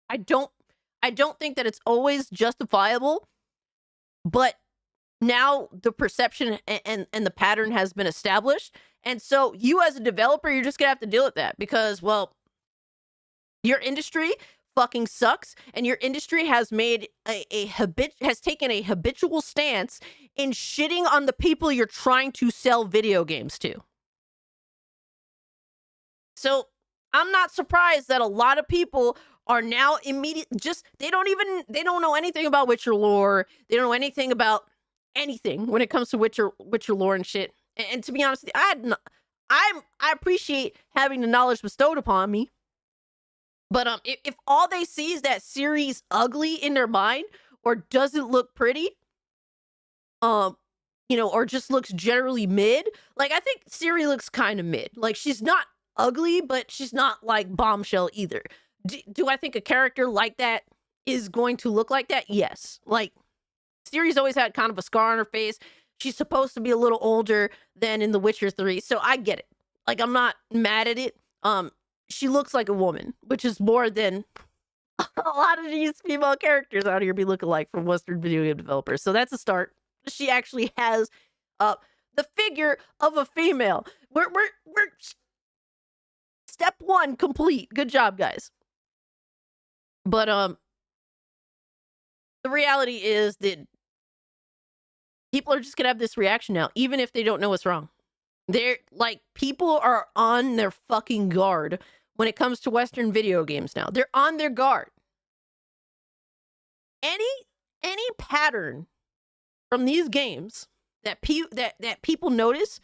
I don't think that it's always justifiable, but now the perception and the pattern has been established. And so you as a developer, you're just going to have to deal with that because, well, your industry fucking sucks, and your industry has made has taken a habitual stance in shitting on the people you're trying to sell video games to. So I'm not surprised that a lot of people are now they don't know anything about Witcher lore. They don't know anything about anything when it comes to Witcher lore and shit. And to be honest with you, I appreciate having the knowledge bestowed upon me. But if all they see is that Ciri's ugly in their mind or doesn't look pretty, you know, or just looks generally mid, like, I think Ciri looks kind of mid. Like, she's not ugly, but she's not like bombshell either. Do I think a character like that is going to look like that? Yes. Like, Ciri's always had kind of a scar on her face. She's supposed to be a little older than in The Witcher 3, so I get it. Like, I'm not mad at it. She looks like a woman, which is more than a lot of these female characters out here be looking like from Western video game developers. So that's a start. She actually has the figure of a female. We're step one complete. Good job, guys. But the reality is that people are just gonna have this reaction now, even if they don't know what's wrong. They're like, people are on their fucking guard when it comes to Western video games now. They're on their guard. Any pattern from these games that people notice,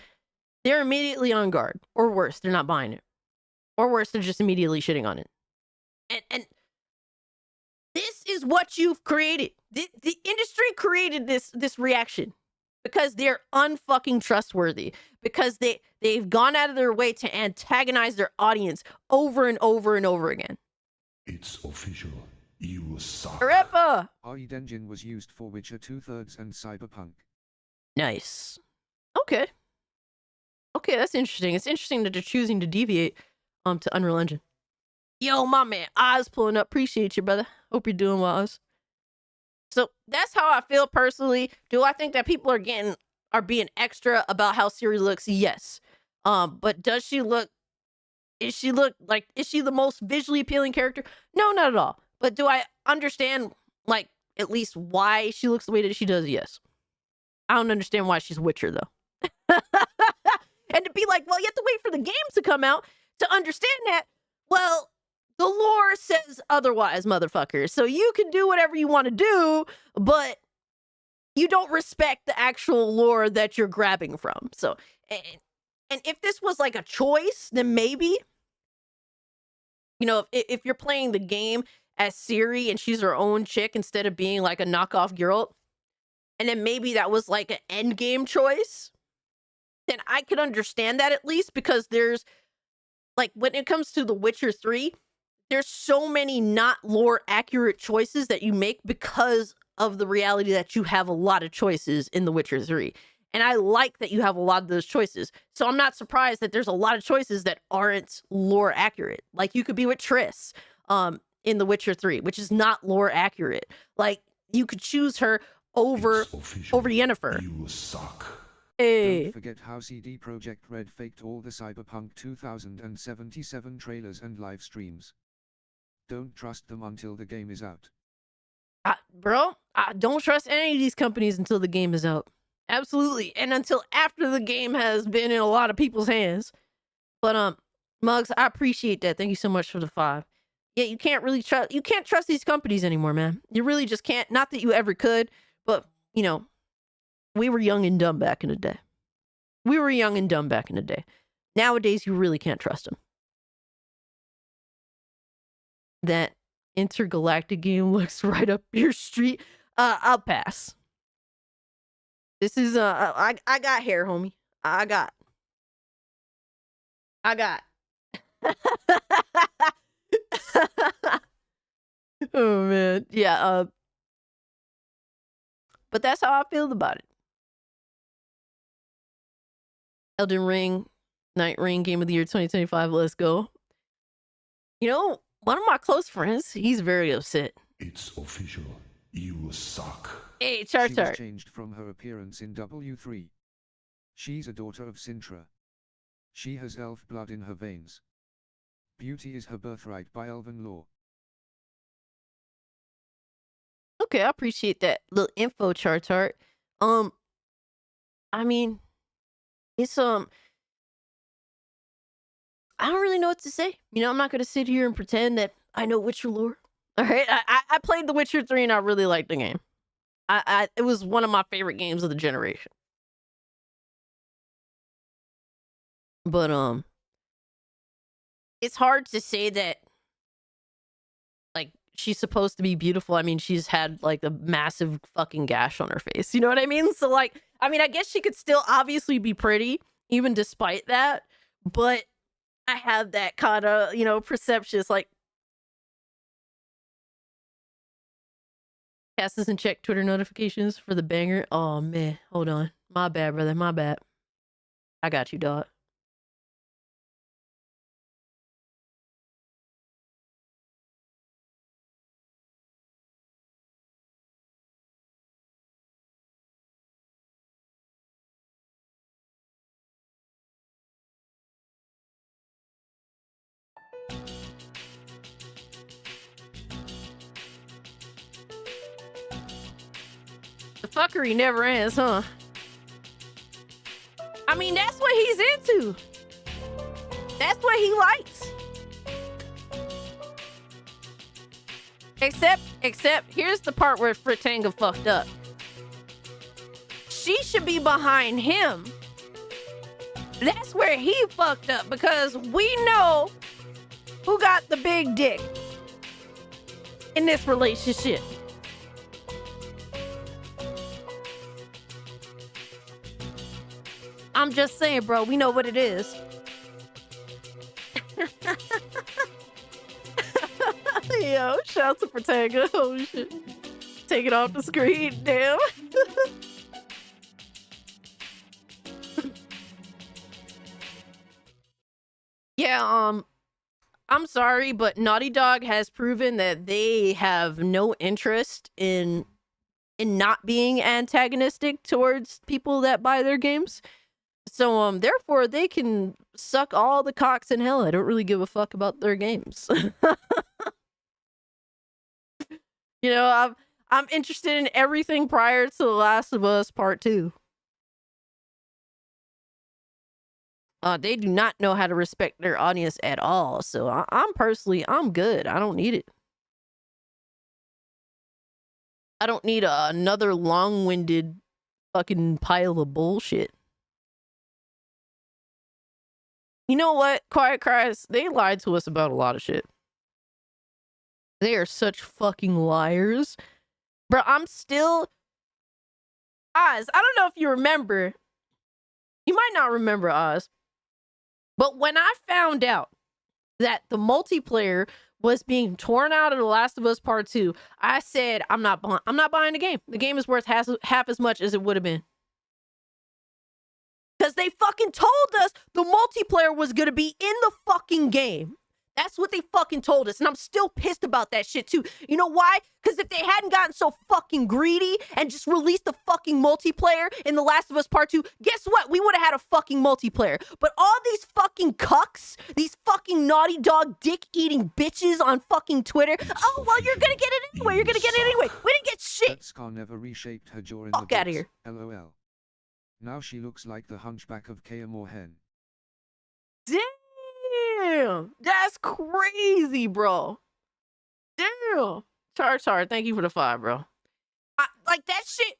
they're immediately on guard. Or worse, they're not buying it. Or worse, they're just immediately shitting on it. And this is what you've created. The industry created this reaction because they're unfucking trustworthy. Because they've gone out of their way to antagonize their audience over and over and over again. It's official. You suck. Arepa! RE engine was used for Witcher 2/3 and Cyberpunk. Nice. Okay. Okay, that's interesting. It's interesting that they're choosing to deviate to Unreal Engine. Yo, my man, Oz pulling up. Appreciate you, brother. Hope you're doing well, Oz. So that's how I feel personally. Do I think that people are being extra about how Ciri looks? Yes. But is she the most visually appealing character? No, not at all. But do I understand, like, at least why she looks the way that she does? Yes. I don't understand why she's Witcher, though. And to be like, well, you have to wait for the game to come out to understand that. Well, the lore says otherwise, motherfucker. So you can do whatever you want to do, but you don't respect the actual lore that you're grabbing from. So, and if this was like a choice, then maybe, you know, if you're playing the game as Ciri and she's her own chick instead of being like a knockoff Geralt, and then maybe that was like an end game choice, then I could understand that at least, because there's, like, when it comes to The Witcher 3, there's so many not lore accurate choices that you make because of the reality that you have a lot of choices in The Witcher 3. And I like that you have a lot of those choices. So I'm not surprised that there's a lot of choices that aren't lore accurate. Like, you could be with Triss in The Witcher 3, which is not lore accurate. Like, you could choose her over Yennefer. You suck. Hey. Don't forget how CD Projekt Red faked all the Cyberpunk 2077 trailers and live streams. Don't trust them until the game is out. Bro, I don't trust any of these companies until the game is out. Absolutely. And until after the game has been in a lot of people's hands. But Muggs, I appreciate that. Thank you so much for the 5. Yeah, you can't trust these companies anymore, man. You really just can't. Not that you ever could, but you know, we were young and dumb back in the day. Nowadays, you really can't trust them. That intergalactic game looks right up your street. I'll pass. This is I got hair, homie. I got. Oh man, yeah. But that's how I feel about it. Elden Ring, Night Ring, Game of the Year 2025. Let's go. You know, one of my close friends, he's very upset. It's official. You suck. Hey, She was Chart. changed from her appearance in W3. She's a daughter of Sintra. She has elf blood in her veins. Beauty is her birthright by elven law. Okay, I appreciate that little info, Chart. I mean, it's I don't really know what to say. You know, I'm not gonna sit here and pretend that I know Witcher lore. All right, I played The Witcher 3 and I really liked the game. It was one of my favorite games of the generation. But it's hard to say that like she's supposed to be beautiful. I mean, she's had like a massive fucking gash on her face. You know what I mean? So like, I mean, I guess she could still obviously be pretty even despite that, but I have that kind of, you know, perception. It's like Cass doesn't check Twitter notifications for the banger. Oh man, hold on. My bad, brother. My bad. I got you, dog. The fuckery never ends, huh? I mean, that's what he's into. That's what he likes. Except, here's the part where Fritanga fucked up. She should be behind him. That's where he fucked up because we know who got the big dick in this relationship. I'm just saying, bro, we know what it is. Yo, shout to Protanga. Oh shit. Take it off the screen, damn. Yeah, I'm sorry, but Naughty Dog has proven that they have no interest in not being antagonistic towards people that buy their games. So therefore they can suck all the cocks in hell. I don't really give a fuck about their games. You know, I'm interested in everything prior to The Last of Us Part 2. They do not know how to respect their audience at all. So I'm good. I don't need it. I don't need another long-winded fucking pile of bullshit. You know what? Quiet Cries, they lied to us about a lot of shit. They are such fucking liars. Bro, I'm still... Oz, I don't know if you remember. You might not remember, Oz. But when I found out that the multiplayer was being torn out of The Last of Us Part 2, I said, I'm not buying the game. The game is worth half as much as it would have been. Because they fucking told us the multiplayer was going to be in the fucking game. That's what they fucking told us. And I'm still pissed about that shit too. You know why? Because if they hadn't gotten so fucking greedy and just released the fucking multiplayer in The Last of Us Part 2, guess what? We would have had a fucking multiplayer. But all these fucking cucks, these fucking Naughty Dog dick-eating bitches on fucking Twitter, oh, well, you're gonna get it anyway. You're gonna get it anyway. We didn't get shit. That scar never reshaped her jaw in Fuck the outta books. here. LOL. Now she looks like the hunchback of Kayamore Hen. Damn, that's crazy, bro. Damn. Char, thank you for the 5, bro. Like that shit.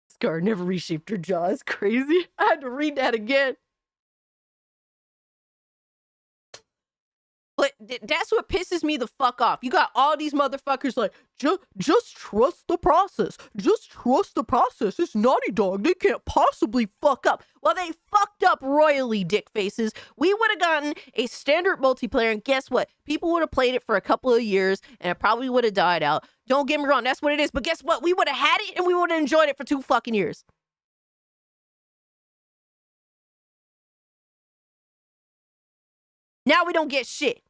Scar never reshaped her jaw. It's crazy. I had to read that again. But that's what pisses me the fuck off. You got all these motherfuckers like, just trust the process. Just trust the process. It's Naughty Dog. They can't possibly fuck up. Well, they fucked up royally, dick faces. We would have gotten a standard multiplayer, and guess what? People would have played it for a couple of years, and it probably would have died out. Don't get me wrong, that's what it is. But guess what? We would have had it, and we would have enjoyed it for 2 fucking years. Now we don't get shit.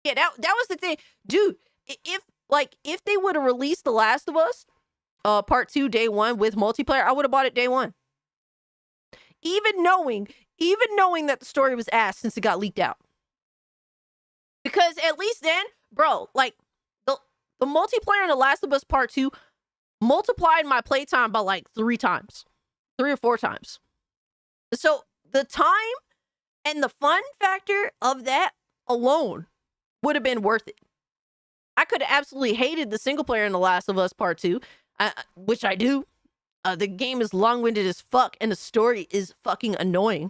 Yeah, that was the thing. Dude, if they would have released The Last of Us part 2 day 1 with multiplayer, I would have bought it day 1. Even knowing that the story was ass since it got leaked out. Because at least then, bro, like the multiplayer in The Last of Us part 2 multiplied my playtime by like 3 times. 3 or 4 times. So the time and the fun factor of that alone would have been worth it. I could have absolutely hated the single player in The Last of Us Part 2, which I do. The game is long-winded as fuck, and the story is fucking annoying.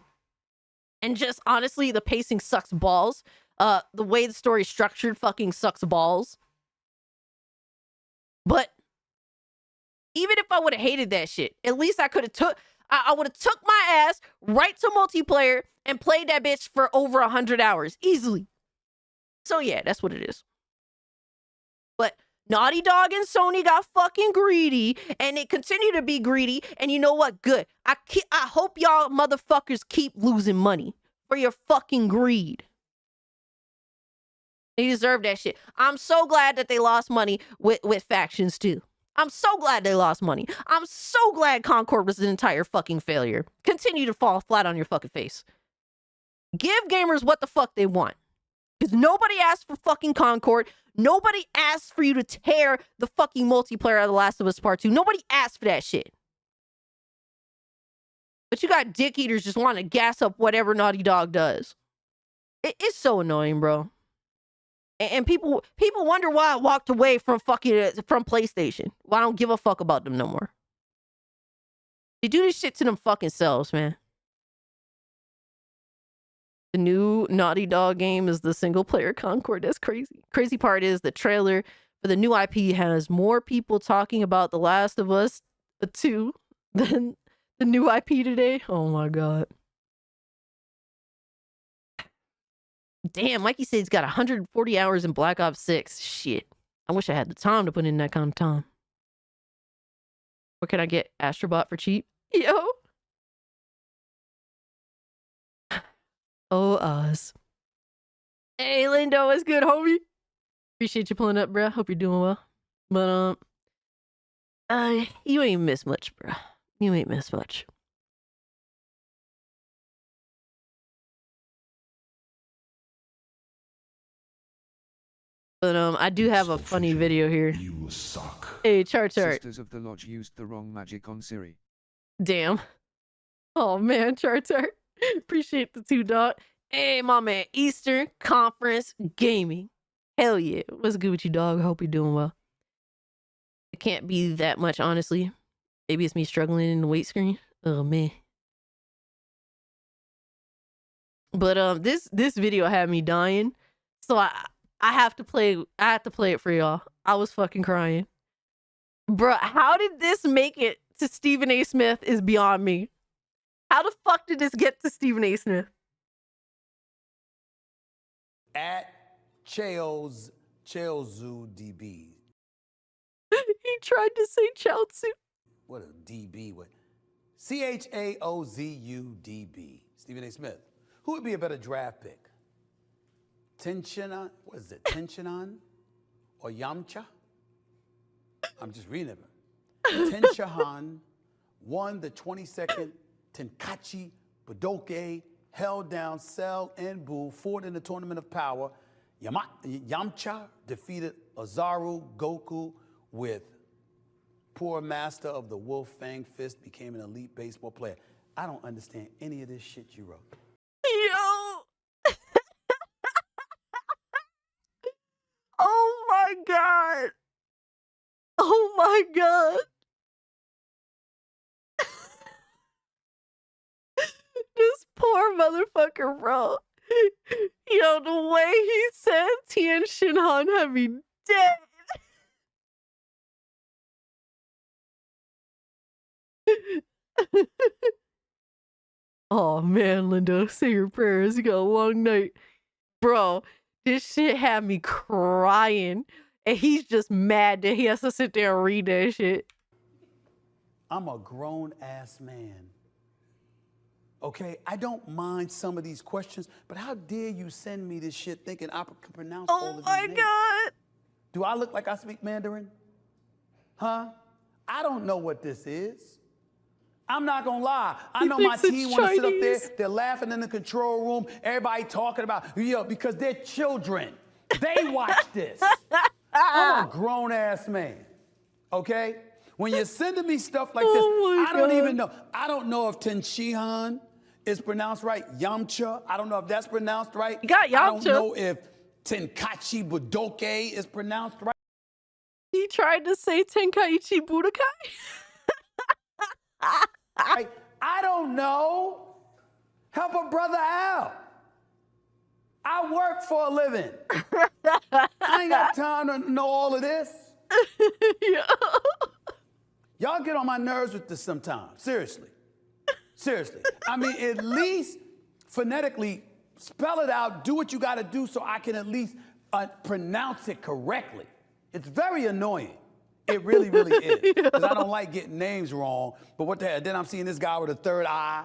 And just honestly, the pacing sucks balls. The way the story's structured fucking sucks balls. But even if I would have hated that shit, at least I could have I would have took my ass right to multiplayer and played that bitch for over 100 hours easily. So yeah, that's what it is. But Naughty Dog and Sony got fucking greedy, and they continue to be greedy. And you know what? Good. I hope y'all motherfuckers keep losing money for your fucking greed. They deserve that shit. I'm so glad that they lost money with factions too. I'm so glad they lost money. I'm so glad Concord was an entire fucking failure. Continue to fall flat on your fucking face. Give gamers what the fuck they want. Because nobody asked for fucking Concord. Nobody asked for you to tear the fucking multiplayer out of The Last of Us Part 2. Nobody asked for that shit. But you got dick eaters just wanting to gas up whatever Naughty Dog does. It's so annoying, bro. And people wonder why I walked away from PlayStation. Well, I don't give a fuck about them no more. They do this shit to them fucking selves, man. The new Naughty Dog game is the single player Concord. That's crazy. Crazy part is the trailer for the new IP has more people talking about The Last of Us 2 than the new IP today. Oh my god. Damn, Mikey said he's got 140 hours in Black Ops 6. Shit. I wish I had the time to put in that kind of time. Where can I get Astrobot for cheap? Yo. Oh, Oz. Hey, Lindo, what's good, homie? Appreciate you pulling up, bro. Hope you're doing well. But, you ain't missed much, bro. You ain't missed much. But, I do have a funny video here. You suck. Hey, Chart. Sisters of the Lodge used the wrong magic on Siri. Damn. Oh, man, Chart. Appreciate the 2 dot. Hey, my man, Eastern Conference Gaming. Hell yeah. What's good with you, dog? I hope you're doing well. It can't be that much, honestly. Maybe it's me struggling in the weight screen. Oh, man. But this video had me dying. So I have to play it for y'all. I was fucking crying. Bruh, how did this make it to Stephen A. Smith is beyond me. How the fuck did this get to Stephen A. Smith? At Chaozu DB. He tried to say Chaozu. What a DB? What? CHAOZUDB. Stephen A. Smith. Who would be a better draft pick? Tensionon? What is it? Tensionon? Or Yamcha? I'm just reading it. Tenshinhan won the 22nd Tenkaichi Budokai, held down Cell and Buu, fought in the Tournament of Power. Yamcha defeated Ozaru Goku with Poor master of the Wolf Fang Fist became an elite baseball player. I don't understand any of this shit you wrote. Yo. Oh my god. Oh my god. This poor motherfucker, bro. Yo, the way he said Tian Shinhan had me dead. Oh man, Linda, say your prayers. You got a long night. Bro, this shit had me crying. And he's just mad that he has to sit there and read that shit. I'm a grown-ass man. Okay? I don't mind some of these questions, but how dare you send me this shit thinking I can pronounce all of these names? Oh my god. Do I look like I speak Mandarin? Huh? I don't know what this is. I'm not gonna lie. I know my team want to sit up there. They're laughing in the control room. Everybody talking about, because they're children. They watch this. I'm a grown-ass man, okay? When you're sending me stuff like this, I don't even know. I don't know if Tenshihan is pronounced right. Yamcha, I don't know if that's pronounced right. You got Yamcha. I don't know if Tenkachi Budokai is pronounced right. He tried to say Tenkaichi Budokai? I don't know. Help a brother out. I work for a living. I ain't got time to know all of this. Yeah. Y'all get on my nerves with this sometimes. Seriously. Seriously. I mean, at least phonetically spell it out, do what you got to do so I can at least pronounce it correctly. It's very annoying. It really, really is. Because I don't like getting names wrong. But what the hell? Then I'm seeing this guy with a third eye.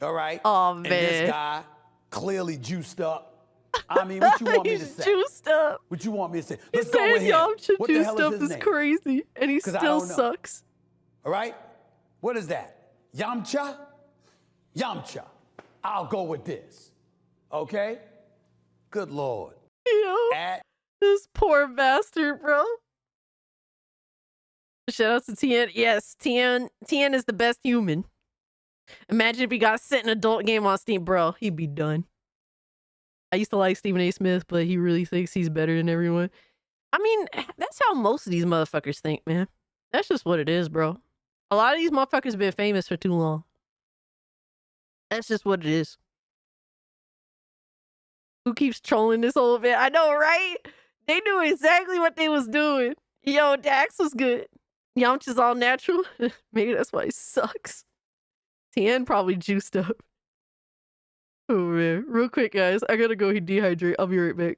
All right? Oh, man. And this guy clearly juiced up. I mean, what you want me to say? Juiced up. What you want me to say? He Let's go with him. Yamcha What the hell juiced up is his is name? crazy. And he 'Cause I still don't know. sucks. All right? What is that? Yamcha? Yamcha. I'll go with this. Okay? Good Lord. Yo, this poor bastard, bro. Shout out to Tien. Yes, Tien is the best human. Imagine if he got sent an adult game on Steam, bro. He'd be done. I used to like Stephen A. Smith, but he really thinks he's better than everyone. I mean, that's how most of these motherfuckers think, man. That's just what it is, bro. A lot of these motherfuckers been famous for too long. That's just what it is. Who keeps trolling this whole bit? I know, right? They knew exactly what they was doing. Yo, Dax was good. Yamcha's all natural. Maybe that's why he sucks. Tien probably juiced up. Oh man. Real quick, guys. I gotta go dehydrate. I'll be right back.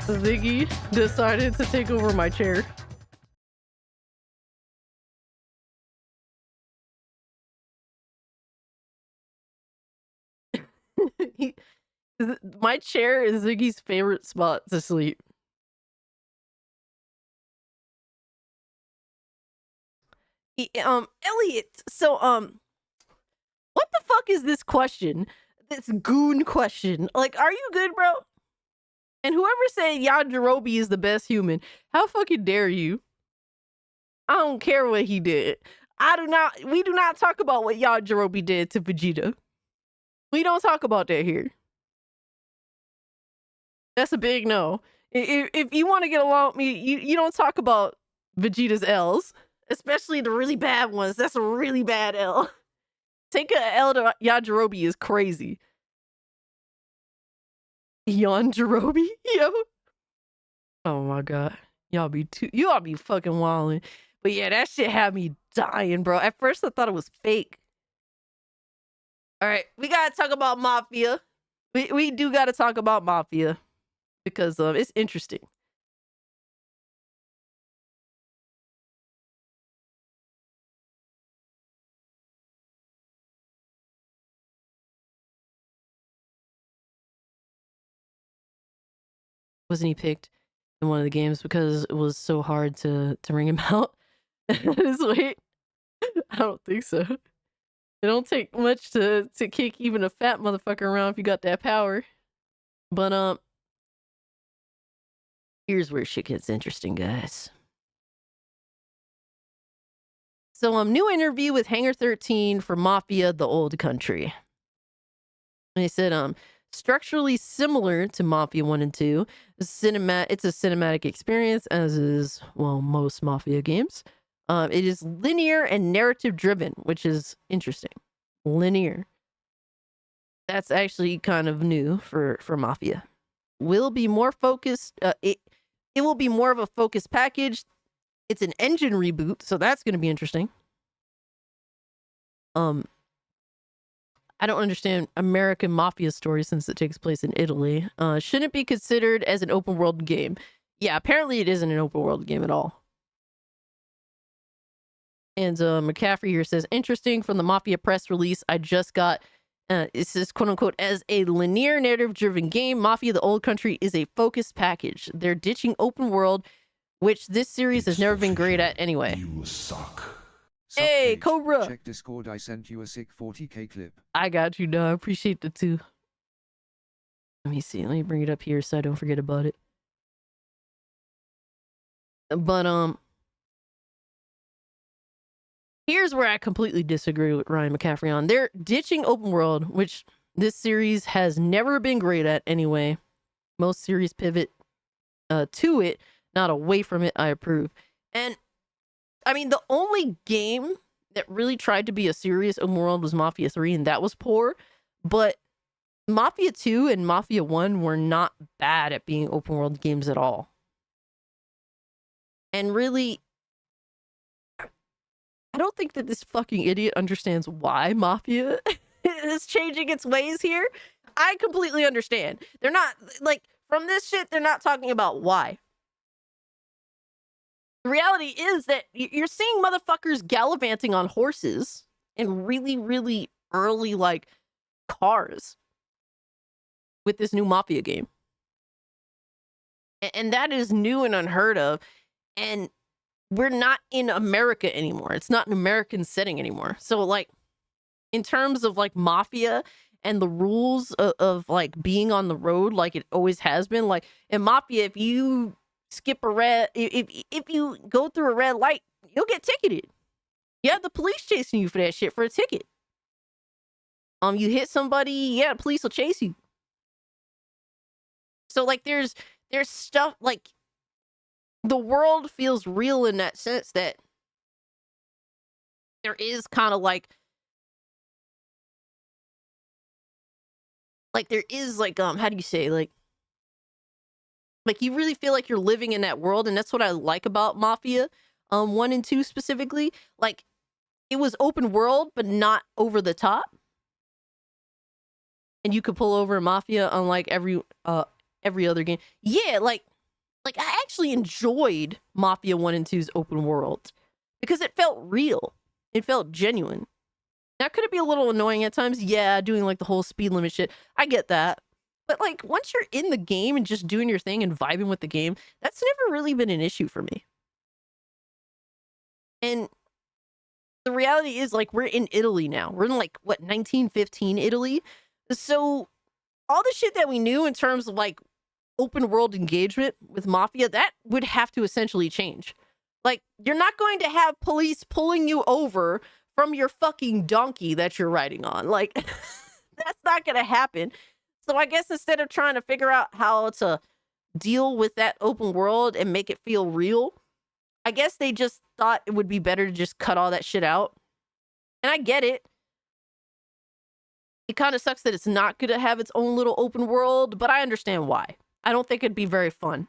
Ziggy decided to take over my chair. He, my chair is Ziggy's favorite spot to sleep. Elliot, so, what the fuck is this question? This goon question. Like, are you good, bro? And whoever said Yajirobe is the best human, how fucking dare you? I don't care what he did. We do not talk about what Yajirobe did to Vegeta. We don't talk about that here. That's a big no. If you want to get along with me, you don't talk about Vegeta's L's. Especially the really bad ones. That's a really bad L. Take a L to Yajirobe is crazy. Yajirobe? Yo. Oh my god. Y'all be fucking wildin'. But yeah, that shit had me dying, bro. At first I thought it was fake. Alright, we gotta talk about Mafia. We do gotta talk about Mafia. Because it's interesting. Wasn't he picked in one of the games because it was so hard to ring him out? Wait, I don't think so. It don't take much to kick even a fat motherfucker around if you got that power. But here's where shit gets interesting, guys. So new interview with Hangar 13 for Mafia: The Old Country. And they said structurally similar to Mafia 1 and 2. It's a cinematic experience, as is, well, most Mafia games. It is linear and narrative driven, which is interesting. Linear. That's actually kind of new for Mafia. Will be more focused. It will be more of a focused package. It's an engine reboot, so that's going to be interesting. I don't understand American Mafia story since it takes place in Italy. Shouldn't be considered as an open world game. Yeah, apparently it isn't an open world game at all. And McCaffrey here says, interesting from the Mafia press release I just got. It says, quote unquote, as a linear narrative driven game, Mafia: The Old Country is a focused package. They're ditching open world, which this series has never been great at anyway. You suck. Hey, Cobra! Check Discord, I sent you a sick 40k clip. I got you, dog. I appreciate the two. Let me see. Let me bring it up here so I don't forget about it. But, here's where I completely disagree with Ryan McCaffrey on. They're ditching open world, which this series has never been great at anyway. Most series pivot to it, not away from it. I approve. And I mean, the only game that really tried to be a serious open world was Mafia 3, and that was poor. But Mafia 2 and Mafia 1 were not bad at being open world games at all. And really, I don't think that this fucking idiot understands why Mafia is changing its ways here. I completely understand. They're not, like, from this shit, they're not talking about why. The reality is that you're seeing motherfuckers gallivanting on horses in really, really early, like, cars with this new Mafia game. And that is new and unheard of. And we're not in America anymore. It's not an American setting anymore. So, like, in terms of, like, Mafia and the rules of like, being on the road like it always has been, like, in Mafia, if you skip a red, if you go through a red light, you'll get ticketed. You have the police chasing you for that shit, for a ticket. You hit somebody, yeah, the police will chase you. So, like, there's stuff, like, the world feels real in that sense that there is kind of like there is like, how do you say, like you really feel like you're living in that world, and that's what I like about Mafia 1 and 2 specifically. Like, it was open world but not over the top, and you could pull over Mafia unlike every other game. Yeah, like, Like, I actually enjoyed Mafia 1 and 2's open world because it felt real. It felt genuine. Now, could it be a little annoying at times? Yeah, doing like the whole speed limit shit. I get that. But like, once you're in the game and just doing your thing and vibing with the game, that's never really been an issue for me. And the reality is, like, we're in Italy now. We're in like, what, 1915 Italy? So all the shit that we knew in terms of like open world engagement with Mafia, that would have to essentially change. Like, you're not going to have police pulling you over from your fucking donkey that you're riding on. Like, that's not going to happen. So I guess instead of trying to figure out how to deal with that open world and make it feel real, I guess they just thought it would be better to just cut all that shit out. And I get it. It kind of sucks that it's not going to have its own little open world, but I understand why. I don't think it'd be very fun.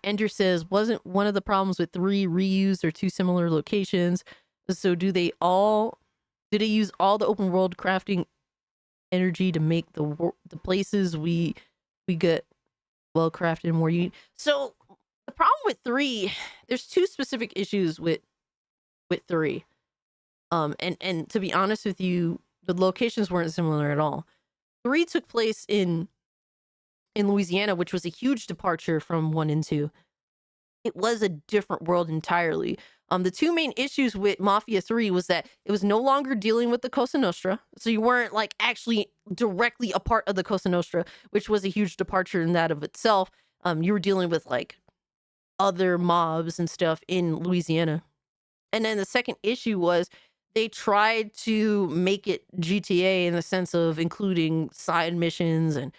Ender says, wasn't one of the problems with 3 reused or 2 similar locations? So do they use all the open world crafting energy to make the places we get well crafted and more unique? So the problem with 3, there's 2 specific issues with 3. And to be honest with you, the locations weren't similar at all. 3 took place in Louisiana, which was a huge departure from 1 and 2. It was a different world entirely. The 2 main issues with Mafia 3 was that it was no longer dealing with the Cosa Nostra. So you weren't like actually directly a part of the Cosa Nostra, which was a huge departure in that of itself. You were dealing with like other mobs and stuff in Louisiana. And then the second issue was they tried to make it GTA in the sense of including side missions and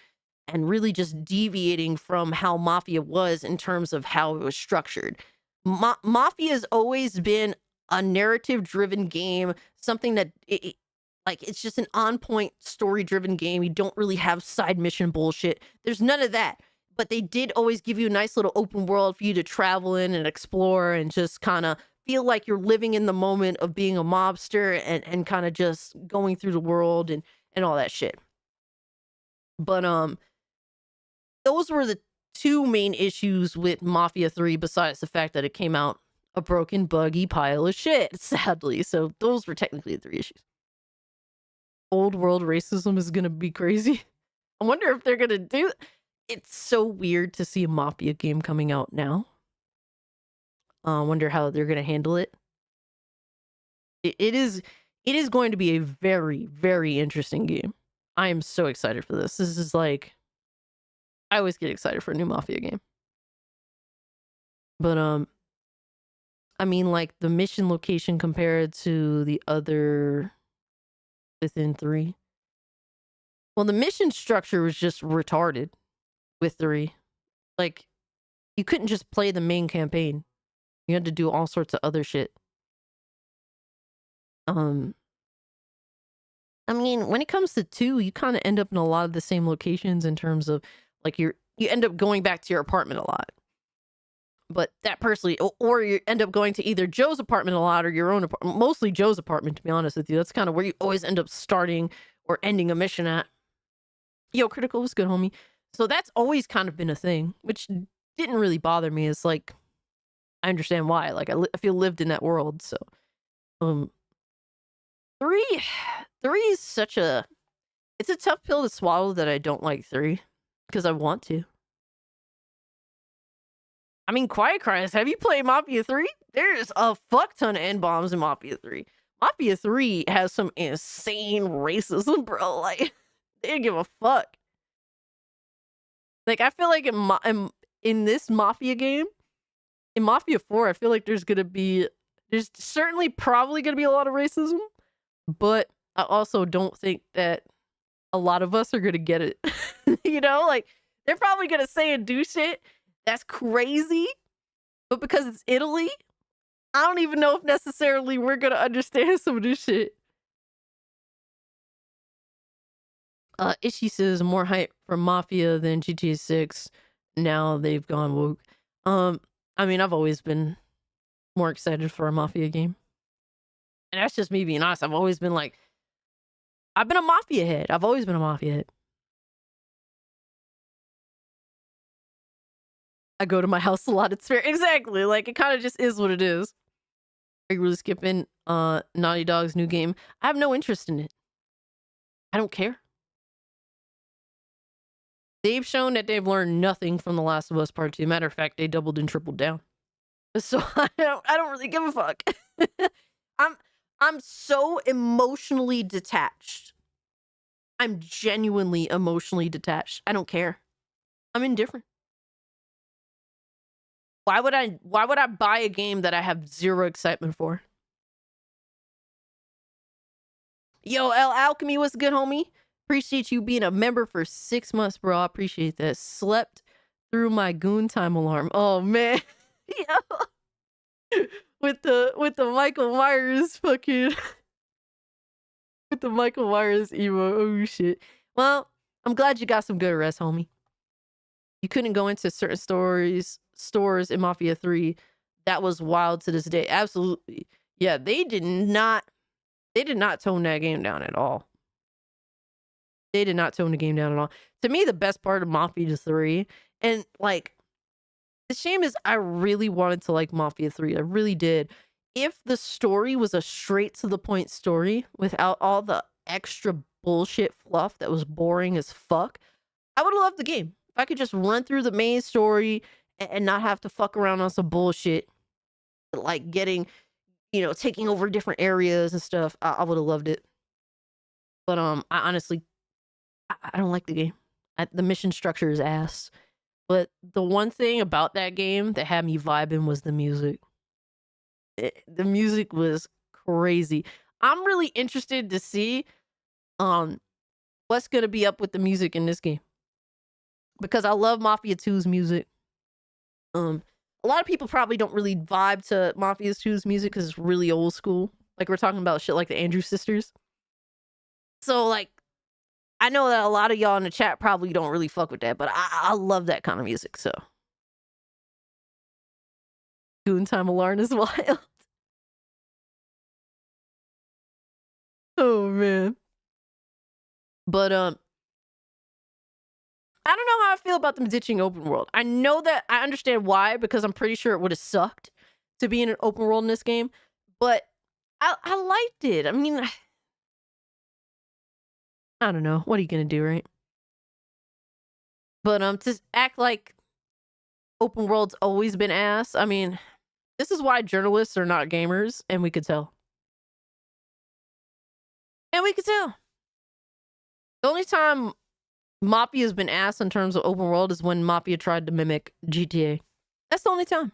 really just deviating from how Mafia was in terms of how it was structured. Mafia has always been a narrative-driven game, something that, it's just an on-point story-driven game. You don't really have side mission bullshit. There's none of that. But they did always give you a nice little open world for you to travel in and explore and just kind of feel like you're living in the moment of being a mobster and kind of just going through the world and all that shit. But, those were the 2 main issues with Mafia 3, besides the fact that it came out a broken, buggy pile of shit, sadly. So those were technically the 3 issues. Old world racism is going to be crazy. I wonder if they're going to do... It's so weird to see a Mafia game coming out now. I wonder how they're going to handle it. It is going to be a very, very interesting game. I am so excited for this. This is like... I always get excited for a new Mafia game. But, I mean, like, the mission location compared to the other within 3. Well, the mission structure was just retarded with 3. Like, you couldn't just play the main campaign. You had to do all sorts of other shit. I mean, when it comes to 2, you kind of end up in a lot of the same locations in terms of, like, you end up going back to your apartment a lot. But that personally, or you end up going to either Joe's apartment a lot or your own apartment. Mostly Joe's apartment, to be honest with you. That's kind of where you always end up starting or ending a mission at. Yo, Critical was good, homie. So that's always kind of been a thing, which didn't really bother me. It's like, I understand why. Like, I feel lived in that world, so. 3 is such a... It's a tough pill to swallow that I don't like 3. Because I want to. I mean, Quiet Cries, have you played Mafia 3? There's a fuck ton of N-bombs in Mafia 3. Mafia 3 has some insane racism, bro. Like, they don't give a fuck. Like, I feel like in this Mafia game, in Mafia 4, I feel like there's certainly probably gonna be a lot of racism, but I also don't think that a lot of us are gonna get it. You know, like, they're probably gonna say and do shit that's crazy, but because it's Italy, I don't even know if necessarily we're gonna understand some of this shit. Ishi says more hype for Mafia than GTA 6. Now they've gone woke. I mean, I've always been more excited for a Mafia game. And that's just me being honest. I've always been like, I've been a Mafia head. I've always been a Mafia head. I go to my house a lot. It's fair. Exactly. Like, it kind of just is what it is. Are you really skipping Naughty Dog's new game? I have no interest in it. I don't care. They've shown that they've learned nothing from The Last of Us Part 2. Matter of fact, they doubled and tripled down. So I don't really give a fuck. I'm so emotionally detached. I'm genuinely emotionally detached. I don't care. I'm indifferent. Why would I buy a game that I have zero excitement for? Yo, L Alchemy, what's good, homie? Appreciate you being a member for 6 months, bro. I appreciate that. Slept through my goon time alarm. Oh man. Yo. With the Michael Myers fucking with the Michael Myers emo. Oh shit. Well, I'm glad you got some good rest, homie. You couldn't go into certain stores in Mafia 3. That was wild to this day. Absolutely. Yeah, they did not tone that game down at all. They did not tone the game down at all. To me, the best part of Mafia 3, and like, the shame is I really wanted to like Mafia 3. I really did. If the story was a straight to the point story without all the extra bullshit fluff that was boring as fuck, I would have loved the game. If I could just run through the main story and not have to fuck around on some bullshit, like getting, taking over different areas and stuff, I would have loved it. But I honestly, I don't like the game. The mission structure is ass. But the one thing about that game that had me vibing was the music. The music was crazy. I'm really interested to see what's gonna be up with the music in this game, because I love Mafia 2's music. A lot of people probably don't really vibe to Mafia 2's music because it's really old school. Like, we're talking about shit like the Andrews Sisters. So like, I know that a lot of y'all in the chat probably don't really fuck with that, but I love that kind of music. So Goon Time Alarm is wild. Oh man. But I don't know how I feel about them ditching open world. I know that I understand why, because I'm pretty sure it would have sucked to be in an open world in this game. But I liked it. I mean, I don't know. What are you gonna do, right? But to act like open world's always been ass. I mean, this is why journalists are not gamers, and we could tell. And we could tell. The only time Mafia's been ass in terms of open world is when Mafia tried to mimic GTA. That's the only time.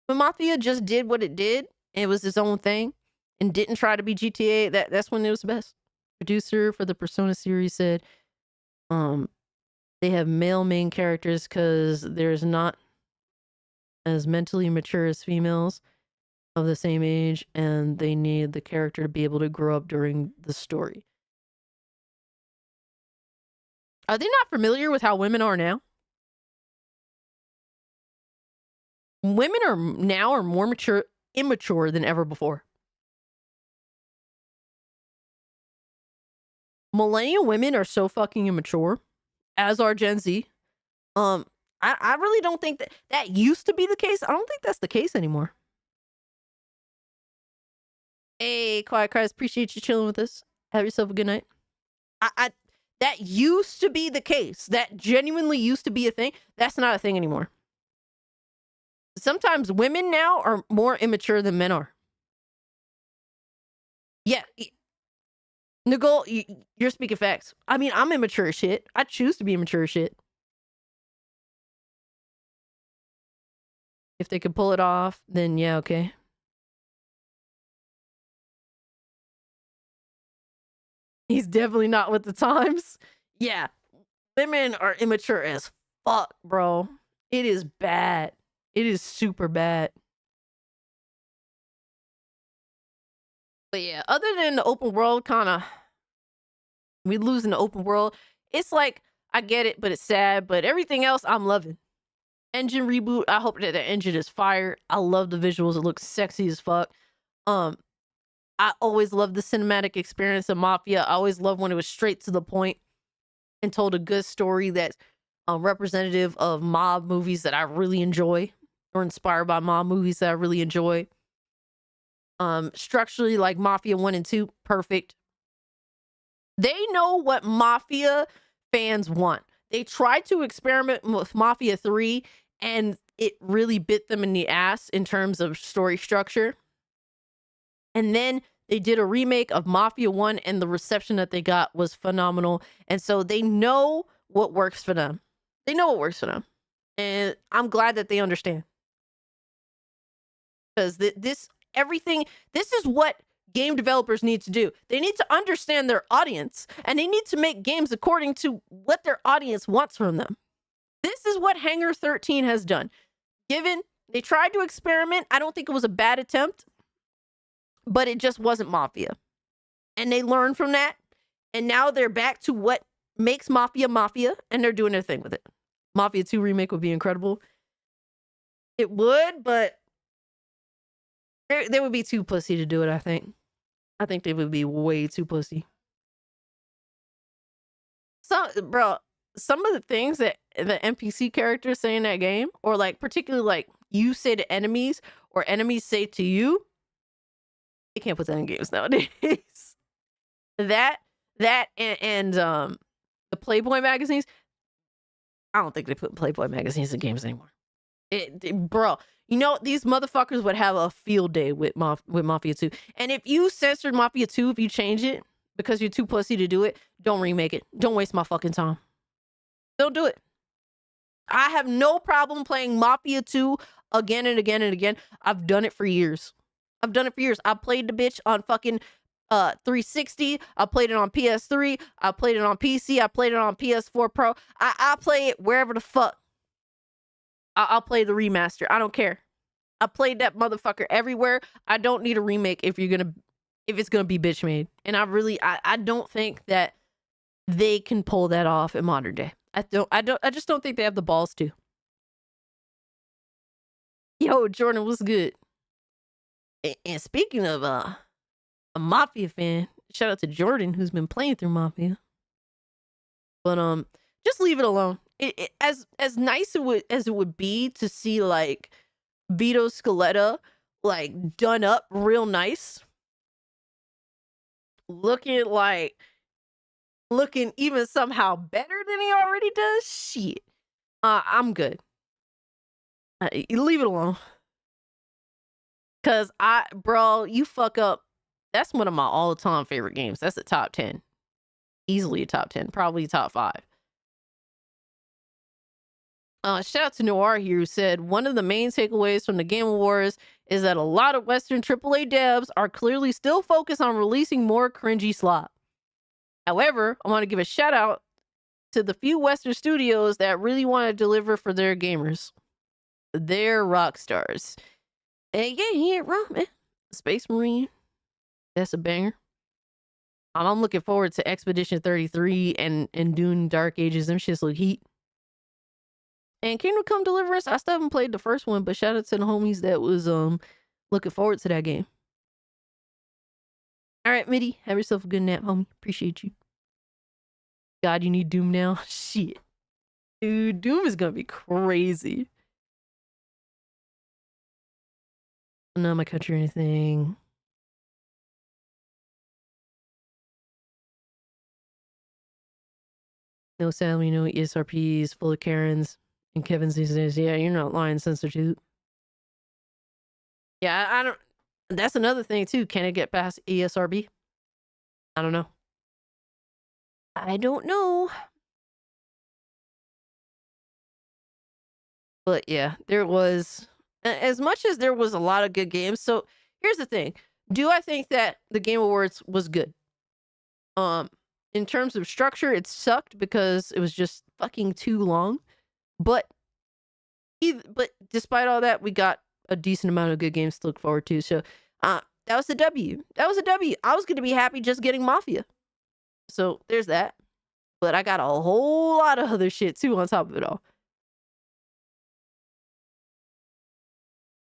When Mafia just did what it did, and it was its own thing, and didn't try to be GTA, that's when it was best. Producer for the Persona series said, they have male main characters because there's not as mentally mature as females of the same age, and they need the character to be able to grow up during the story. Are they not familiar with how women are now? Women are more immature than ever before. Millennial women are so fucking immature, as are Gen Z. I really don't think that used to be the case. I don't think that's the case anymore. Hey, Quiet Cries, appreciate you chilling with us. Have yourself a good night. That used to be the case. That genuinely used to be a thing. That's not a thing anymore. Sometimes women now are more immature than men are. Yeah. Nicole, you're speaking facts. I mean, I'm immature as shit. I choose to be immature as shit. If they could pull it off, then yeah, okay. He's definitely not with the times. Yeah. Women are immature as fuck, bro. It is bad. It is super bad. But yeah, other than the open world, we lose in the open world. It's like, I get it, but it's sad. But everything else, I'm loving. Engine reboot. I hope that the engine is fire. I love the visuals. It looks sexy as fuck. I always loved the cinematic experience of Mafia. I always loved when it was straight to the point and told a good story that representative of mob movies that I really enjoy, or inspired by mob movies that I really enjoy. Structurally, like Mafia 1 and 2, perfect. They know what Mafia fans want. They tried to experiment with Mafia 3, and it really bit them in the ass in terms of story structure. And then they did a remake of Mafia 1, and the reception that they got was phenomenal. And so they know what works for them. They know what works for them. And I'm glad that they understand. Because this is what game developers need to do. They need to understand their audience, and they need to make games according to what their audience wants from them. This is what Hangar 13 has done. They tried to experiment. I don't think it was a bad attempt, but it just wasn't Mafia. And they learned from that, and now they're back to what makes Mafia Mafia, and they're doing their thing with it. Mafia 2 remake would be incredible. It would, but they would be too pussy to do it, I think. I think they would be way too pussy. So, bro, some of the things that the NPC characters say in that game, or like particularly like you say to enemies or enemies say to you, they can't put that in games nowadays. that and the Playboy magazines, I don't think they put Playboy magazines in games anymore. Bro, you know, these motherfuckers would have a field day with Mafia 2. And if you censored Mafia 2, if you change it because you're too pussy to do it, don't remake it. Don't waste my fucking time. Don't do it. I have no problem playing Mafia 2 again and again and again. I've done it for years. I played the bitch on fucking 360. I played it on PS3. I played it on PC. I played it on PS4 Pro. I play it wherever the fuck. I'll play the remaster. I don't care. I played that motherfucker everywhere. I don't need a remake if it's gonna be bitch made. And I don't think that they can pull that off in modern day. I just don't think they have the balls to. Yo, Jordan, what's good? And speaking of a Mafia fan, shout out to Jordan who's been playing through Mafia. But just leave it alone. As nice as it would be to see like Vito Scaletta like done up real nice, looking even somehow better than he already does. Shit, I'm good. You leave it alone, cause bro, you fuck up. That's one of my all-time favorite games. That's a top 10, easily a top 10, probably top 5. Shout out to Noir here, who said one of the main takeaways from the Game Awards is that a lot of Western AAA devs are clearly still focused on releasing more cringy slop. However, I want to give a shout out to the few Western studios that really want to deliver for their gamers. They're rock stars. And yeah, wrong, man. Space Marine, that's a banger. I'm looking forward to Expedition 33 and Dune Dark Ages. Them shits look heat. And Kingdom Come Deliverance, I still haven't played the first one, but shout out to the homies that was looking forward to that game. All right, Mitty, have yourself a good nap, homie. Appreciate you. God, you need Doom now? Shit. Dude, Doom is gonna be crazy. Not my country or anything. No salary, no ESRPs, full of Karens. And Kevin says, yeah, you're not lying, Censorship. Yeah, I don't. That's another thing, too. Can it get past ESRB? I don't know. I don't know. But yeah, there was. As much as there was a lot of good games. So here's the thing. Do I think that the Game Awards was good? In terms of structure, it sucked because it was just fucking too long. But despite all that, we got a decent amount of good games to look forward to. So that was a W. That was a W. I was going to be happy just getting Mafia. So there's that. But I got a whole lot of other shit too on top of it all.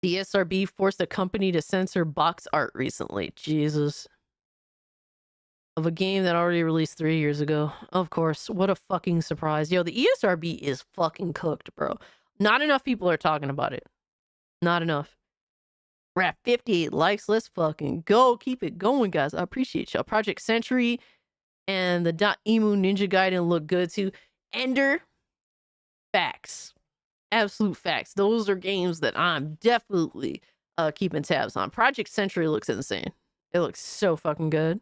The SRB forced a company to censor box art recently. Jesus. of a game that already released 3 years ago. Of course, what a fucking surprise. Yo, the ESRB is fucking cooked, bro. Not enough people are talking about it. Not enough. We're at 58 likes. Let's fucking go. Keep it going, guys. I appreciate y'all. Project Century and the .emu Ninja Gaiden look good too. Ender, facts. Absolute facts. Those are games that I'm definitely keeping tabs on. Project Century looks insane. It looks so fucking good.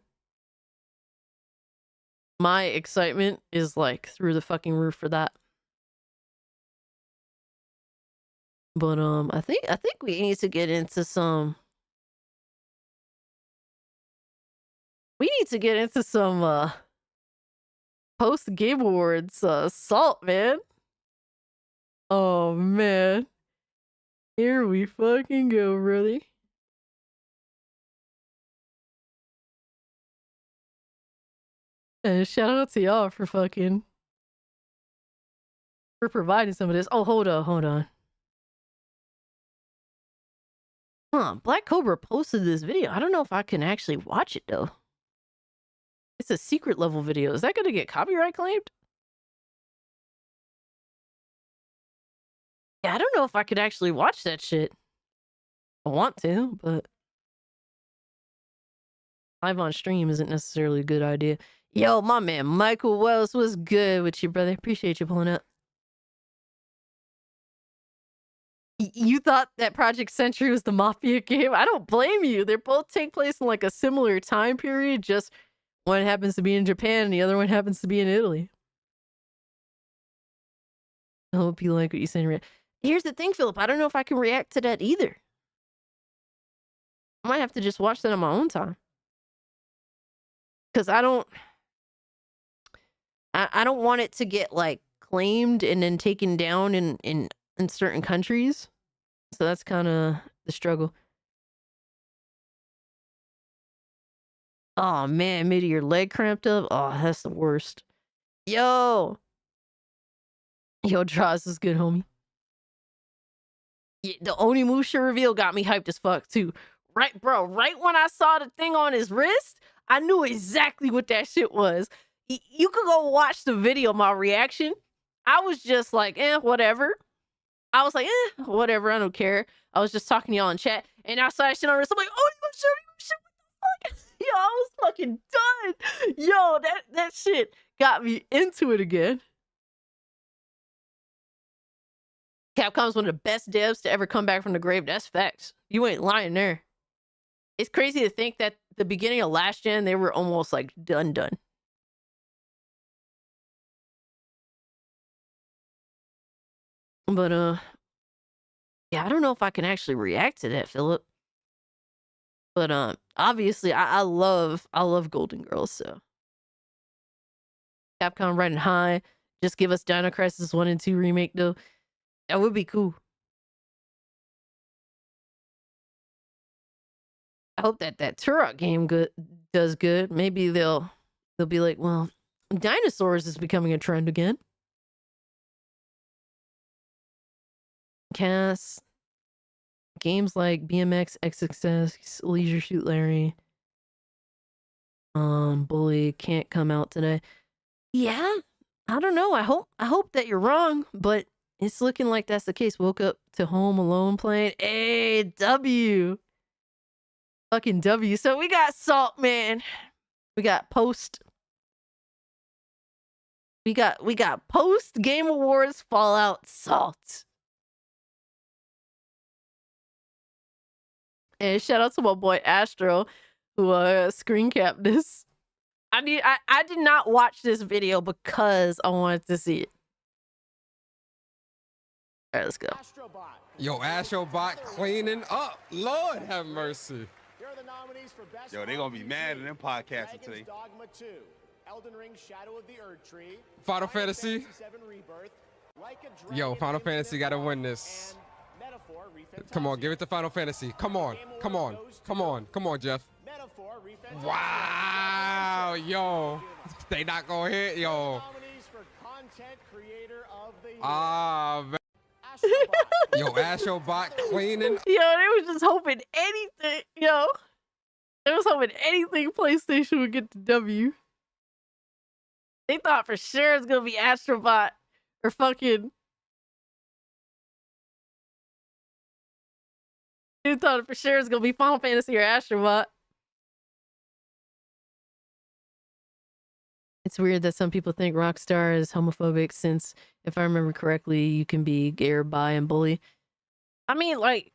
My excitement is like through the fucking roof for that. But I think we need to get into some. We need to get into some post Game Awards salt, man. Oh man. Here we fucking go, brother. And shout out to y'all for providing some of this. Oh, hold on. Huh, Black Cobra posted this video. I don't know if I can actually watch it though. It's a secret level video. Is that gonna get copyright claimed? Yeah, I don't know if I could actually watch that shit. I want to, but live on stream isn't necessarily a good idea. Yo, my man Michael Wells, was good with you, brother? Appreciate you pulling up. You thought that Project Century was the Mafia game? I don't blame you. They both take place in like a similar time period, just one happens to be in Japan and the other one happens to be in Italy. I hope you like what you saying. Here's the thing, Philip. I don't know if I can react to that either. I might have to just watch that on my own time. Because I don't want it to get like claimed and then taken down in certain countries. So that's kind of the struggle. Oh man, maybe your leg cramped up. Oh, that's the worst. Yo, Droz is good, homie. Yeah, the Onimusha reveal got me hyped as fuck too. Right, bro. Right when I saw the thing on his wrist, I knew exactly what that shit was. You could go watch the video, my reaction. I was just like, whatever. I was like, whatever, I don't care. I was just talking to y'all in chat, and I saw that shit on wrist. I'm like, oh, shit, what the fuck? Yo, I was fucking done. Yo, that shit got me into it again. Capcom's one of the best devs to ever come back from the grave. That's facts. You ain't lying there. It's crazy to think that the beginning of last gen, they were almost like done. But yeah, I don't know if I can actually react to that, Philip. But obviously I love Golden Girls, so Capcom riding high. Just give us Dino Crisis 1 and 2 remake though. That would be cool. I hope that Turok game does good. Maybe they'll be like, well, dinosaurs is becoming a trend again. Cass, games like BMX, XXX, Leisure Suit Larry, Bully can't come out today. Yeah, I don't know. I hope that you're wrong, but it's looking like that's the case. Woke up to Home Alone playing. Hey, W. Fucking W. So we got Salt, man. We got post. We got post Game Awards Fallout Salt. And shout out to my boy Astro who screen capped this. I did not watch this video because I wanted to see it. All right, let's go. Yo, Astrobot cleaning up. Lord have mercy. Yo, they gonna be mad in them podcasting today. Final Fantasy. Yo, Final Fantasy gotta win this. Come on, give it to Final Fantasy. Come on, Jeff. Wow, yo. They not gonna hit, yo. Ah, man. Yo, Astrobot cleaning. Yo, they was just hoping anything, yo. They was hoping anything PlayStation would get the W. They thought for sure it's gonna be Astrobot or fucking. They thought for sure it's gonna be Final Fantasy or Astrobot. It's weird that some people think Rockstar is homophobic since, if I remember correctly, you can be gay or bi and bully. I mean, like,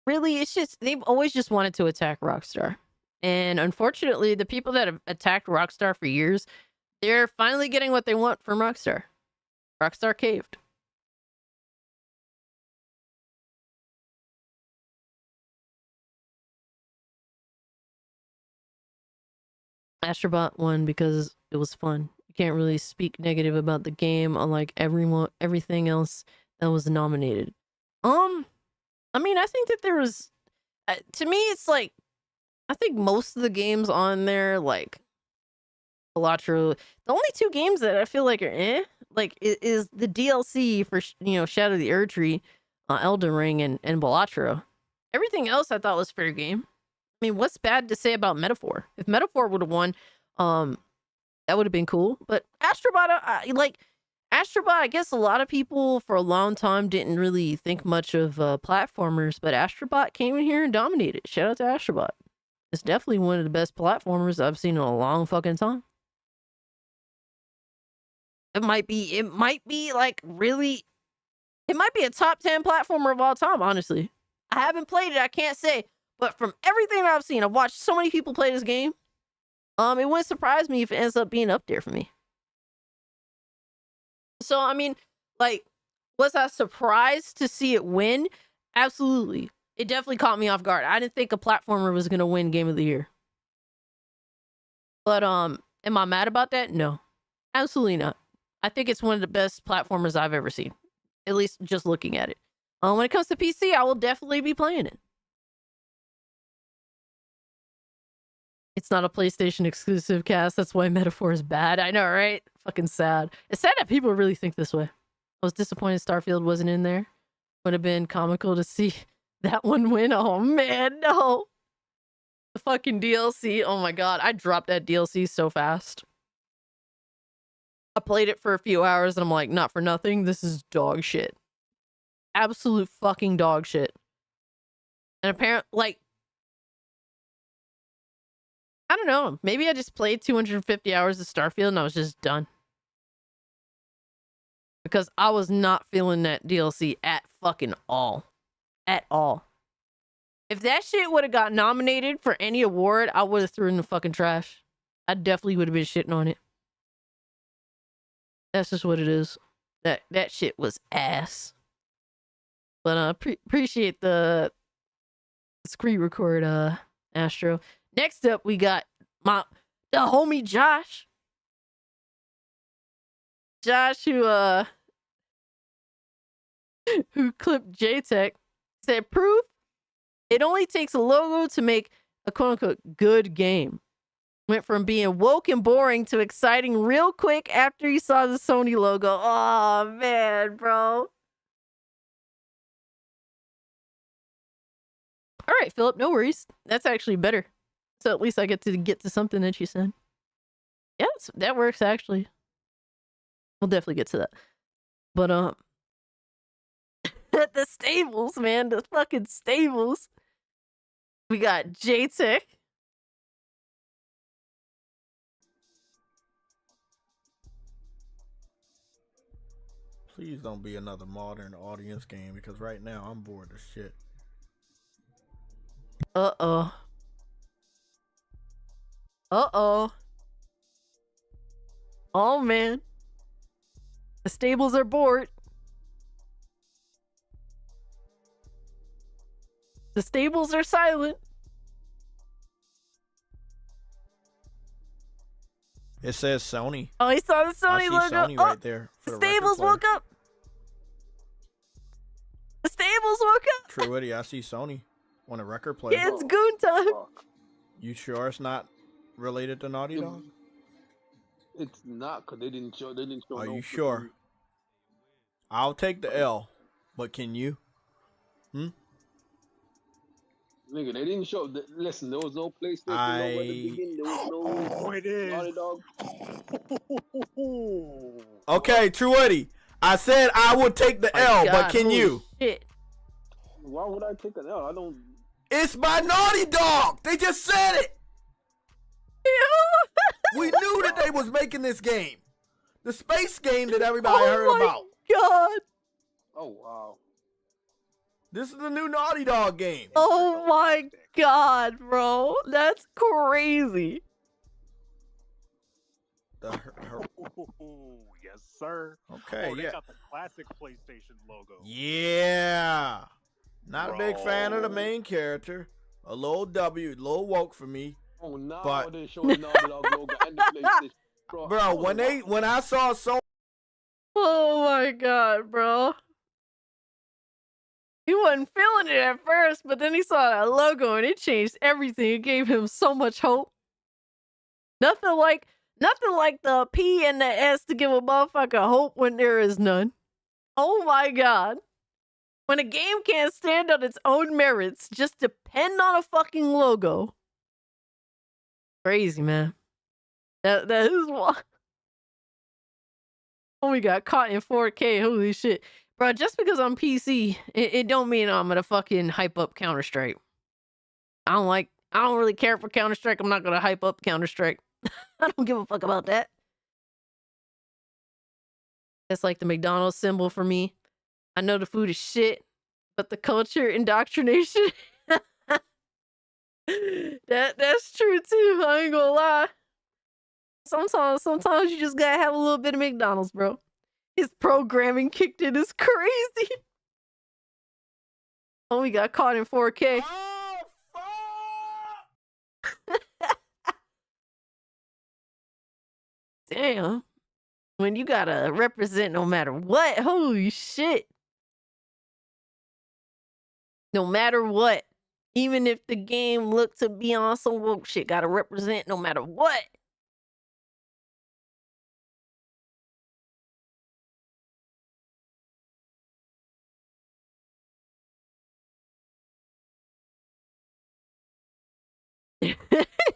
really, it's just, they've always just wanted to attack Rockstar. And unfortunately, the people that have attacked Rockstar for years, they're finally getting what they want from Rockstar. Rockstar caved. Astrobot won because it was fun. You can't really speak negative about the game, unlike everything else that was nominated. I mean, I think that there was, to me, it's like, I think most of the games on there, like Balatro, the only two games that I feel like are like is the DLC for Shadow of the Erdtree, Elden Ring, and Balatro. Everything else I thought was fair game. I mean, what's bad to say about Metaphor? If Metaphor would have won, that would have been cool. But Astrobot, Astrobot, I guess a lot of people for a long time didn't really think much of platformers, but Astrobot came in here and dominated. Shout out to Astrobot. It's definitely one of the best platformers I've seen in a long fucking time. It might be like really, it might be a top 10 platformer of all time, honestly. I haven't played it, I can't say. But from everything I've seen, I've watched so many people play this game. It wouldn't surprise me if it ends up being up there for me. So, I mean, like, was I surprised to see it win? Absolutely. It definitely caught me off guard. I didn't think a platformer was going to win Game of the Year. But, am I mad about that? No. Absolutely not. I think it's one of the best platformers I've ever seen. At least just looking at it. When it comes to PC, I will definitely be playing it. It's not a PlayStation exclusive cast. That's why Metaphor is bad. I know, right? Fucking sad. It's sad that people really think this way. I was disappointed Starfield wasn't in there. Would have been comical to see that one win. Oh man, no. The fucking DLC. Oh my god. I dropped that DLC so fast. I played it for a few hours and I'm like, not for nothing. This is dog shit. Absolute fucking dog shit. And apparently, like, I don't know. Maybe I just played 250 hours of Starfield and I was just done. Because I was not feeling that DLC at fucking all. At all. If that shit would have got nominated for any award, I would have threw it in the fucking trash. I definitely would have been shitting on it. That's just what it is. That shit was ass. But I appreciate the screen record, Astro. Next up, we got the homie Josh. Josh, who clipped JTech, said, proof it only takes a logo to make a quote-unquote good game. Went from being woke and boring to exciting real quick after he saw the Sony logo. Oh, man, bro. All right, Philip, no worries. That's actually better. So at least I get to something that you said. Yeah, that works, actually. We'll definitely get to that. But, the stables, man. The fucking stables. We got JTech. Please don't be another modern audience game because right now I'm bored as shit. Uh-oh. Uh-oh. Oh, man. The stables are bored. The stables are silent. It says Sony. Oh, he saw the Sony I see logo. Sony right there. The stables woke up. The stables woke up. Truity, I see Sony on a record player. Yeah, it's goon time. You sure it's not related to Naughty Dog? It's not, because they didn't show. Are you sure? I'll take the L, but can you? Nigga, they didn't show. Listen, there was no PlayStation logo at the I beginning. There was no Oh, it is. Naughty Dog. okay, True Eddie. I said I would take the My L, God, but can holy you? Shit. Why would I take an L? I don't. It's by Naughty Dog. They just said it. We knew that they was making this game, the space game that everybody heard about. God. Oh wow. This is the new Naughty Dog game. Oh my God, bro. That's crazy. Yes, sir. Okay, They yeah. got the classic PlayStation logo. Yeah. Not a big fan of the main character. A little W, a little woke for me. Oh, now But- they show the Naughty Dog logo and the PlayStation. Bro, when I saw so Oh my God, bro. He wasn't feeling it at first, but then he saw that logo and it changed everything. It gave him so much hope. Nothing like the P and the S to give a motherfucker hope when there is none. Oh my God. When a game can't stand on its own merits, just depend on a fucking logo. Crazy, man. That is why. Oh, we got caught in 4K. Holy shit. Bro, just because I'm PC, it don't mean I'm gonna fucking hype up Counter-Strike. I don't really care for Counter-Strike. I'm not gonna hype up Counter-Strike. I don't give a fuck about that. That's like the McDonald's symbol for me. I know the food is shit, but the culture indoctrination. That's true too. I ain't gonna lie. Sometimes you just gotta have a little bit of McDonald's, bro. His programming kicked in is crazy. Oh, we got caught in 4K. Damn. When you gotta represent no matter what. Holy shit. No matter what. Even if the game looked to be on some woke shit, gotta represent no matter what.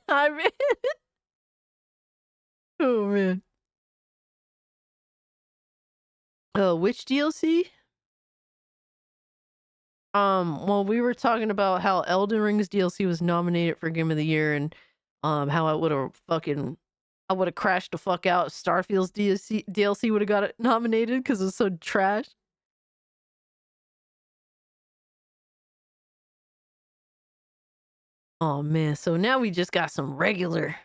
I mean, oh man. Which DLC? Well, we were talking about how Elden Ring's DLC was nominated for Game of the Year, and how I would have crashed the fuck out if Starfield's DLC would have got it nominated because it's so trash. Oh man, so now we just got some regular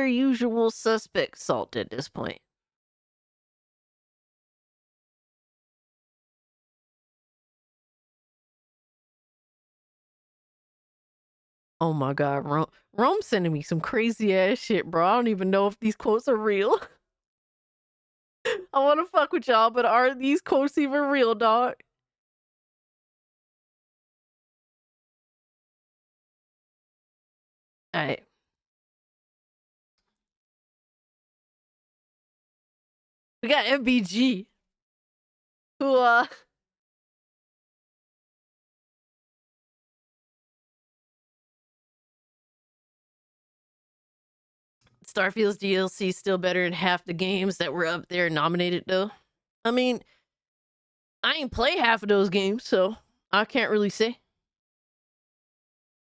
usual suspect salt at this point. Oh my God, Rome's sending me some crazy ass shit, bro. I don't even know if these quotes are real. I want to fuck with y'all, but are these quotes even real, dog? All right. We got MBG, who Starfield's DLC is still better than half the games that were up there nominated, though. I mean, I ain't play half of those games, so I can't really say.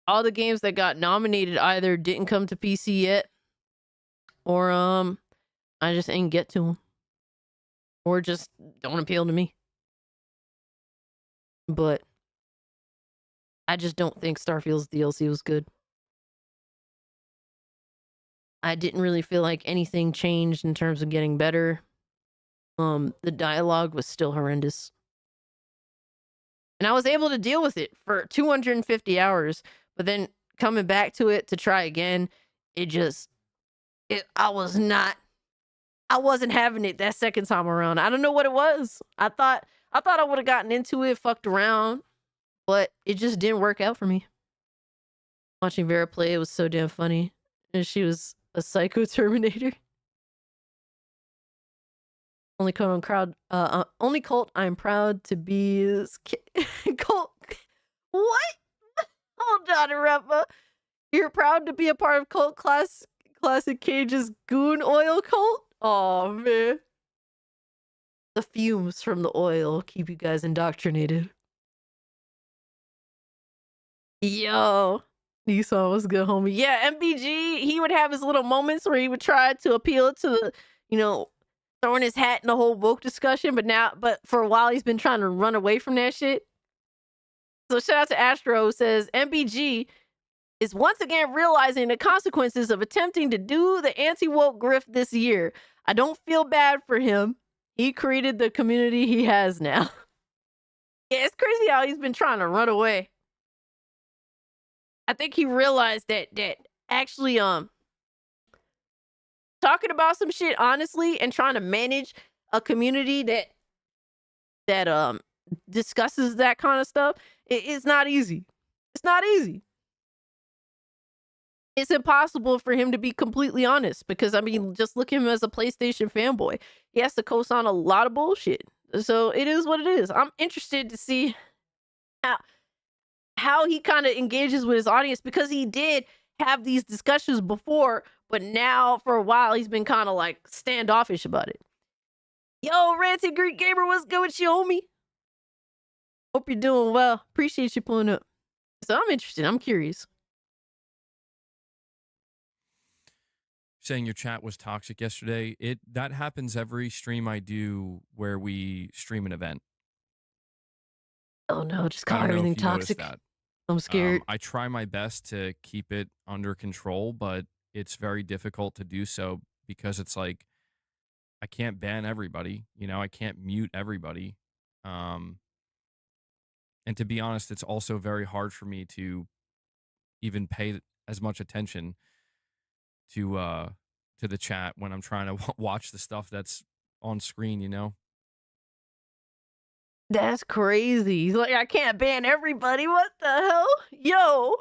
All the games that got nominated either didn't come to PC yet, or I just ain't get to them, or just don't appeal to me. But I just don't think Starfield's DLC was good. I didn't really feel like anything changed in terms of getting better. The dialogue was still horrendous. And I was able to deal with it for 250 hours, but then coming back to it to try again, I wasn't having it that second time around. I don't know what it was. I thought I would have gotten into it, fucked around, but it just didn't work out for me. Watching Vera play, it was so damn funny. And she was a psycho Terminator. Only cult I'm proud to be is Colt. What? Hold on, Repa. You're proud to be a part of Classic Cage's goon oil cult? Oh, man. The fumes from the oil keep you guys indoctrinated. Yo. Esau was good, homie. Yeah, MBG, he would have his little moments where he would try to appeal to the, throwing his hat in the whole woke discussion, but for a while he's been trying to run away from that shit. So shout out to Astro, who says MBG is once again realizing the consequences of attempting to do the anti-woke grift this year. I don't feel bad for him. He created the community he has now. Yeah, it's crazy how he's been trying to run away. I think he realized that actually talking about some shit honestly and trying to manage a community that discusses that kind of stuff, it's not easy. It's not easy. It's impossible for him to be completely honest because, I mean, just look at him as a PlayStation fanboy. He has to co-sign a lot of bullshit. So it is what it is. I'm interested to see how he kind of engages with his audience because he did have these discussions before, but now for a while he's been kind of like standoffish about it. Yo, Ranty Greek Gamer, what's good with you, homie? Hope you're doing well. Appreciate you pulling up. So I'm interested. I'm curious. Saying your chat was toxic yesterday. That happens every stream I do where we stream an event. Oh no, just call everything toxic. I'm scared. I try my best to keep it under control, but it's very difficult to do so because it's like I can't ban everybody, I can't mute everybody. And to be honest, it's also very hard for me to even pay as much attention to the chat when I'm trying to watch the stuff that's on screen, That's crazy. He's like, I can't ban everybody. What the hell? Yo.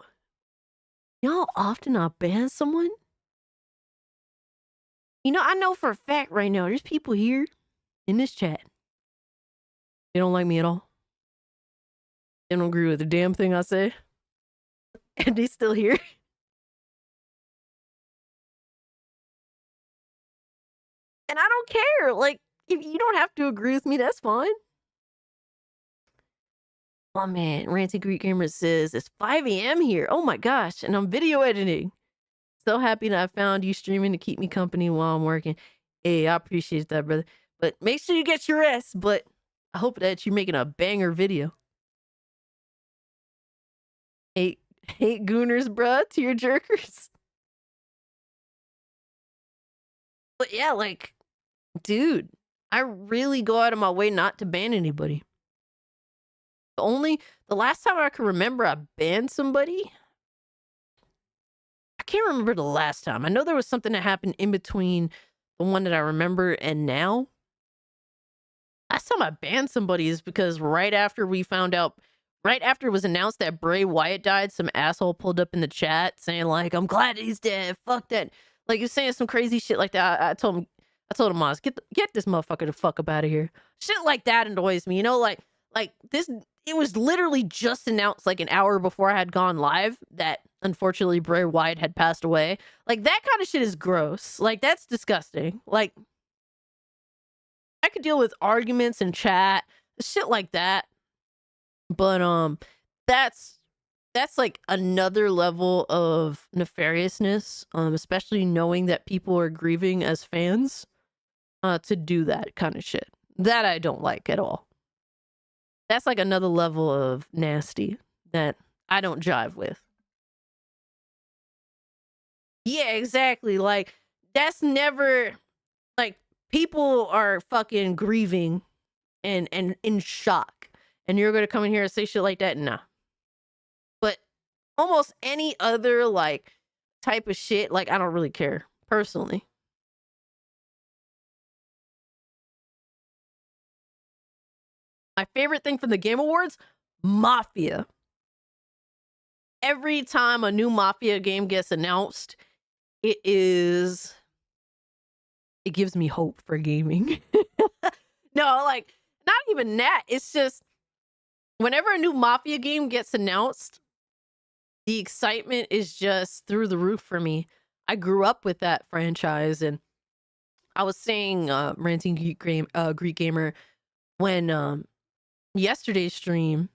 Y'all often not ban someone? I know for a fact right now, there's people here in this chat. They don't like me at all. They don't agree with the damn thing I say. And they still here. And I don't care. Like, if you don't have to agree with me, that's fine. Oh man, Ranty Greek Gamer says it's 5 a.m. here. Oh my gosh, and I'm video editing. So happy that I found you streaming to keep me company while I'm working. Hey, I appreciate that, brother. But make sure you get your rest. But I hope that you're making a banger video. Hate gooners, bruh, tear jerkers. But yeah, like, dude, I really go out of my way not to ban anybody. The last time I can remember I banned somebody, I can't remember the last time. I know there was something that happened in between the one that I remember and now. Last time I banned somebody is because right after it was announced that Bray Wyatt died, some asshole pulled up in the chat saying like, I'm glad he's dead. Fuck that. Like, he was saying some crazy shit like that. I told him, Oz, get this motherfucker the fuck up out of here. Shit like that annoys me. Like this, it was literally just announced like an hour before I had gone live that unfortunately Bray Wyatt had passed away. Like, that kind of shit is gross. Like, that's disgusting. Like, I could deal with arguments and chat, shit like that. But that's like another level of nefariousness, especially knowing that people are grieving as fans, to do that kind of shit. That I don't like at all. That's like another level of nasty that I don't jive with. Yeah, exactly. Like, that's never, like, people are fucking grieving and in shock. And you're going to come in here and say shit like that? Nah. But almost any other, like, type of shit, like, I don't really care, personally. My favorite thing from the Game Awards? Mafia. Every time a new Mafia game gets announced, it gives me hope for gaming. No, like, not even that. It's just, whenever a new Mafia game gets announced, the excitement is just through the roof for me. I grew up with that franchise, and I was saying, ranting Greek gamer, when yesterday's stream,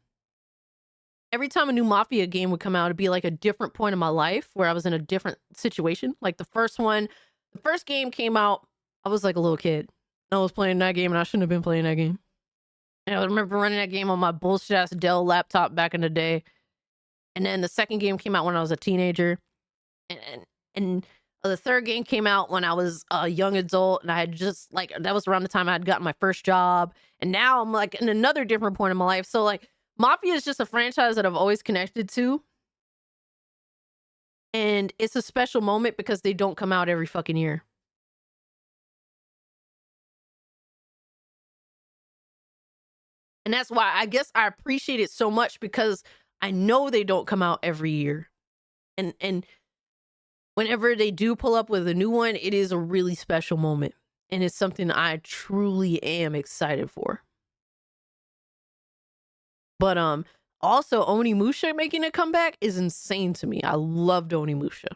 every time a new Mafia game would come out, it'd be like a different point in my life where I was in a different situation. Like the first game came out, I was like a little kid. I was playing that game and I shouldn't have been playing that game. And I remember running that game on my bullshit ass Dell laptop back in the day. And then the second game came out when I was a teenager. And the third game came out when I was a young adult, and I had just like, that was around the time I had gotten my first job. And now I'm like in another different point in my life. So like Mafia is just a franchise that I've always connected to. And it's a special moment because they don't come out every fucking year. And that's why I guess I appreciate it so much, because I know they don't come out every year. And whenever they do pull up with a new one, it is a really special moment. And it's something I truly am excited for. But also Onimusha making a comeback is insane to me. I loved Onimusha.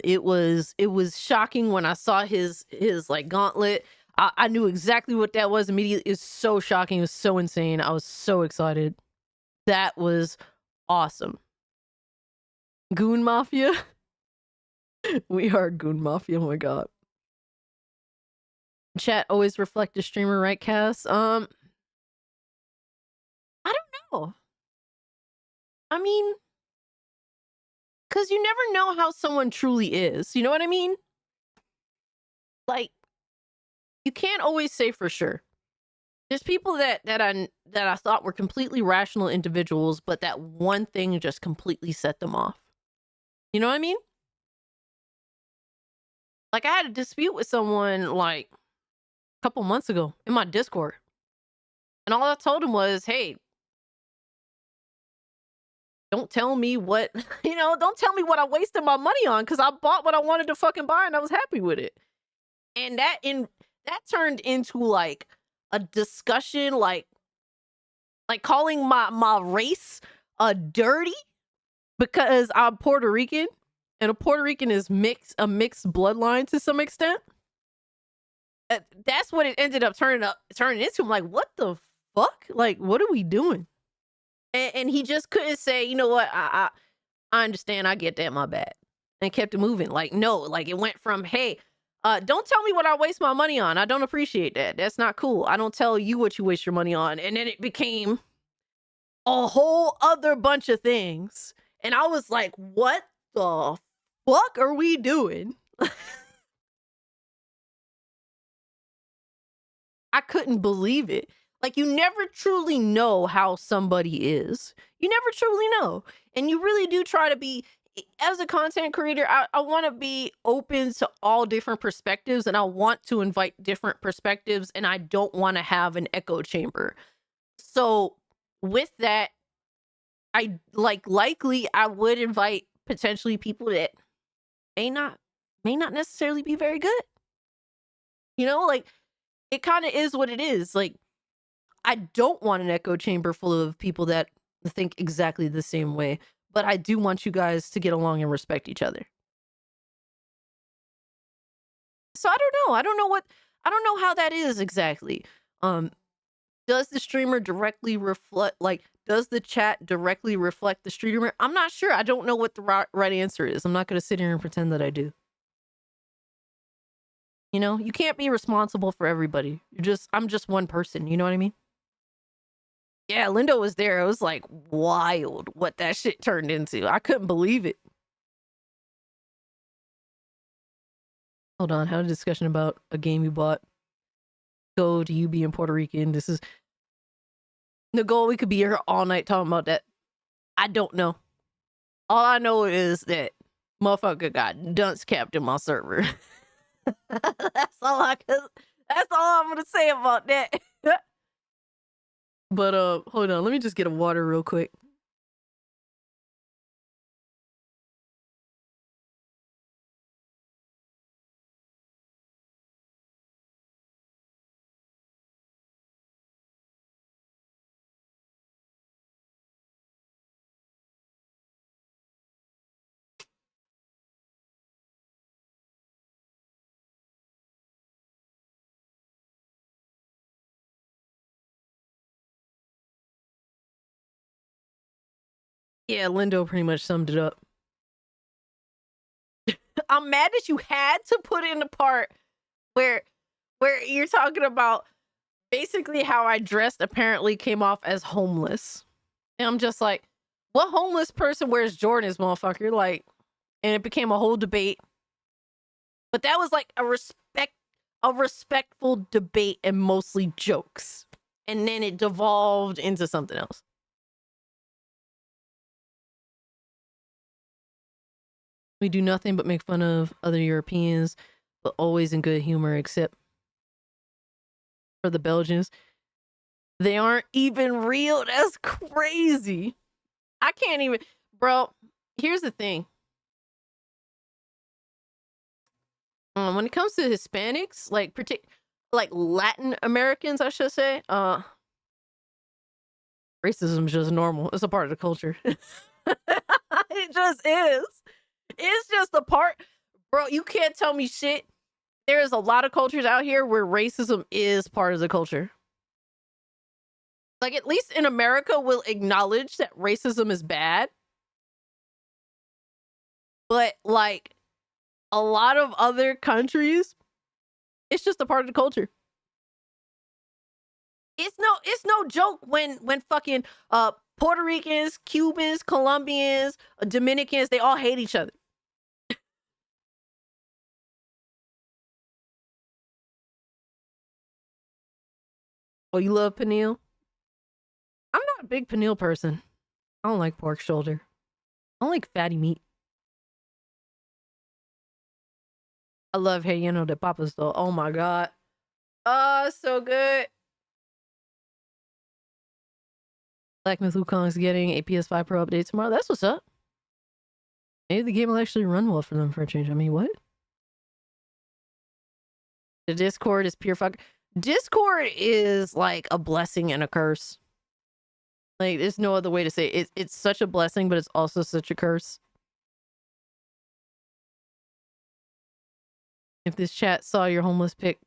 It was shocking when I saw his like gauntlet. I knew exactly what that was immediately. It's so shocking. It was so insane. I was so excited. That was awesome. Goon Mafia. We are Goon Mafia. Oh my god. Chat always reflect the streamer, right, Cass? I don't know. I mean, because you never know how someone truly is. You know what I mean? Like, you can't always say for sure. There's people that I thought were completely rational individuals, but that one thing just completely set them off. You know what I mean? Like, I had a dispute with someone like a couple months ago in my Discord. And all I told him was, hey, don't tell me what, don't tell me what I wasted my money on, because I bought what I wanted to fucking buy and I was happy with it. And that turned into like a discussion, like calling my race dirty because I'm Puerto Rican, and a Puerto Rican is a mixed bloodline to some extent. That's what it ended up turning into. I'm like, what the fuck? Like, what are we doing? And he just couldn't say, you know what, I understand, I get that, my bad, and kept it moving. Like, no, like it went from, hey, don't tell me what I waste my money on. I don't appreciate that. That's not cool. I don't tell you what you waste your money on. And then it became a whole other bunch of things. And I was like, what the fuck are we doing? I couldn't believe it. Like, you never truly know how somebody is. You never truly know. And you really do try to be, as a content creator, I want to be open to all different perspectives, and I want to invite different perspectives, and I don't want to have an echo chamber. So with that, I likely I would invite potentially people that may not necessarily be very good. Like, it kind of is what it is. Like, I don't want an echo chamber full of people that think exactly the same way, but I do want you guys to get along and respect each other. So I don't know. I don't know how that is exactly. Does the streamer directly reflect, does the chat directly reflect the streamer? I'm not sure. I don't know what the right answer is. I'm not going to sit here and pretend that I do. You can't be responsible for everybody. I'm just one person. You know what I mean? Yeah, Lindo was there. It was like wild what that shit turned into. I couldn't believe it. Hold on, had a discussion about a game you bought. Go to you being Puerto Rican. This is Nicole. We could be here all night talking about that. I don't know. All I know is that motherfucker got dunce capped in my server. That's all I'm gonna say about that. But hold on, let me just get a water real quick. Yeah, Lindo pretty much summed it up. I'm mad that you had to put in the part where you're talking about basically how I dressed apparently came off as homeless. And I'm just like, what homeless person wears Jordans, motherfucker? Like, and it became a whole debate. But that was like a respectful debate and mostly jokes. And then it devolved into something else. We do nothing but make fun of other Europeans, but always in good humor, except for the Belgians. They aren't even real. That's crazy. I can't even, bro. Here's the thing. When it comes to Hispanics, like Latin Americans, I should say, racism is just normal. It's a part of the culture. It just is. It's just a part, bro. You can't tell me shit. There's a lot of cultures out here where racism is part of the culture. Like, at least in America, we'll acknowledge that racism is bad. But like a lot of other countries, it's just a part of the culture. It's no joke when fucking Puerto Ricans, Cubans, Colombians, Dominicans, they all hate each other. Oh, you love pernil? I'm not a big pernil person. I don't like pork shoulder. I don't like fatty meat. I love relleno de papas though. Oh my god. Oh, so good. Black Myth Wukong's getting a PS5 Pro update tomorrow. That's what's up. Maybe the game will actually run well for them for a change. I mean, what? The Discord is pure fuck. Discord is like a blessing and a curse. Like, there's no other way to say it. It's such a blessing, but it's also such a curse. If this chat saw your homeless pic,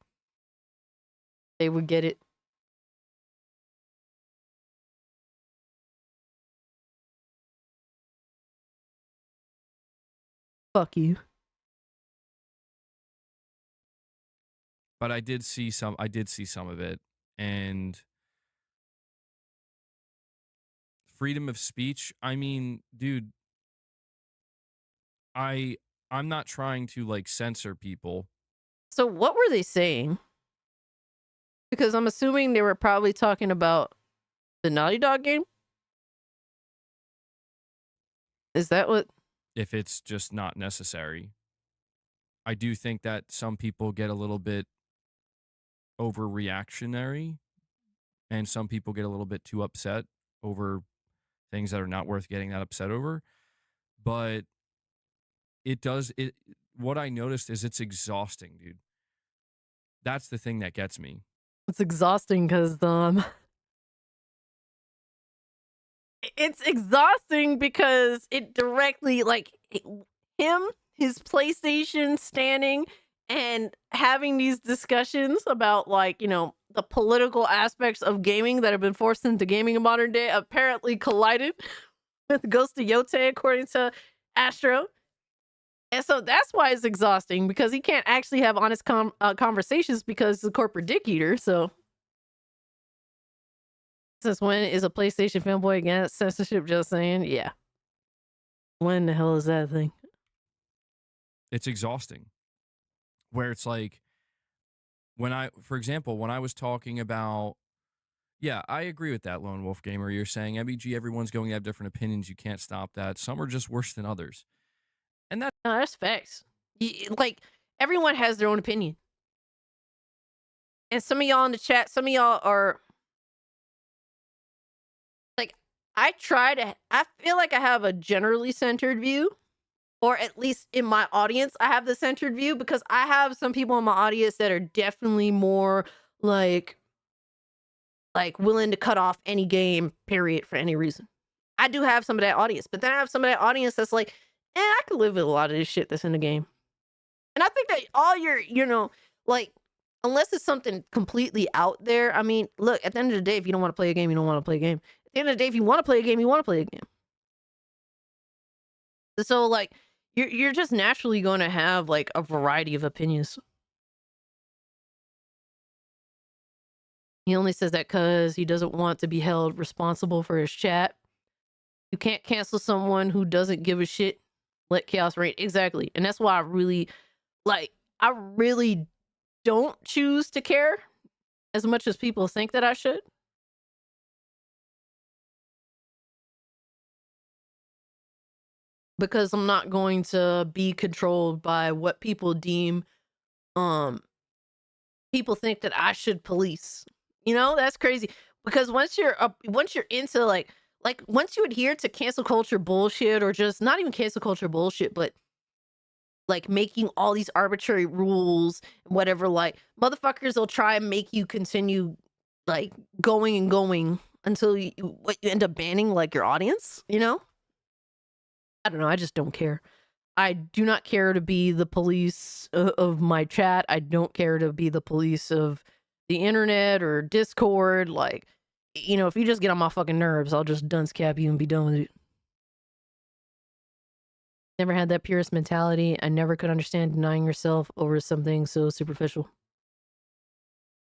they would get it. Fuck you. But I did see some of it, and freedom of speech, I mean, dude, I'm not trying to like censor people. So what were they saying? Because I'm assuming they were probably talking about the Naughty Dog game. Is that what? If it's just not necessary. I do think that some people get a little bit overreactionary, and some people get a little bit too upset over things that are not worth getting that upset over. But what I noticed is it's exhausting, dude. That's the thing that gets me. It's exhausting because it's exhausting because it directly, like, his PlayStation standing and having these discussions about, like, you know, the political aspects of gaming that have been forced into gaming in modern day apparently collided with Ghost of Yote, according to Astro. And so that's why it's exhausting, because he can't actually have honest conversations because he's a corporate dick eater. So since when is a PlayStation fanboy against censorship? Just saying. Yeah. When the hell is that thing? It's exhausting. Where it's like, for example, when I was talking about, yeah, I agree with that, Lone Wolf Gamer. You're saying, MEG, everyone's going to have different opinions. You can't stop that. Some are just worse than others. And that's facts. Like, everyone has their own opinion. And some of y'all in the chat, some of y'all are like, I feel like I have a generally centered view, or at least in my audience, I have the centered view, because I have some people in my audience that are definitely more like willing to cut off any game, period, for any reason. I do have some of that audience, but then I have some of that audience that's like, I could live with a lot of this shit that's in the game. And I think that all your, like, unless it's something completely out there, I mean, look, at the end of the day, if you don't want to play a game, you don't want to play a game. At the end of the day, if you want to play a game, you want to play a game. So like you're just naturally going to have like a variety of opinions. He only says that because he doesn't want to be held responsible for his chat. You can't cancel someone who doesn't give a shit. Let chaos reign. Exactly. And that's why I really don't choose to care as much as people think that I should. Because I'm not going to be controlled by what people deem people think that I should police. You know, that's crazy. Because once you're into like once you adhere to cancel culture bullshit, or just not even cancel culture bullshit, but like making all these arbitrary rules and whatever, like motherfuckers will try and make you continue like going and going until you end up banning like your audience, you know? I don't know, I just don't care. I do not care to be the police of my chat. I don't care to be the police of the internet or Discord. Like, you know, if you just get on my fucking nerves, I'll just dunce cap you and be done with it. Never had that purist mentality. I never could understand denying yourself over something so superficial.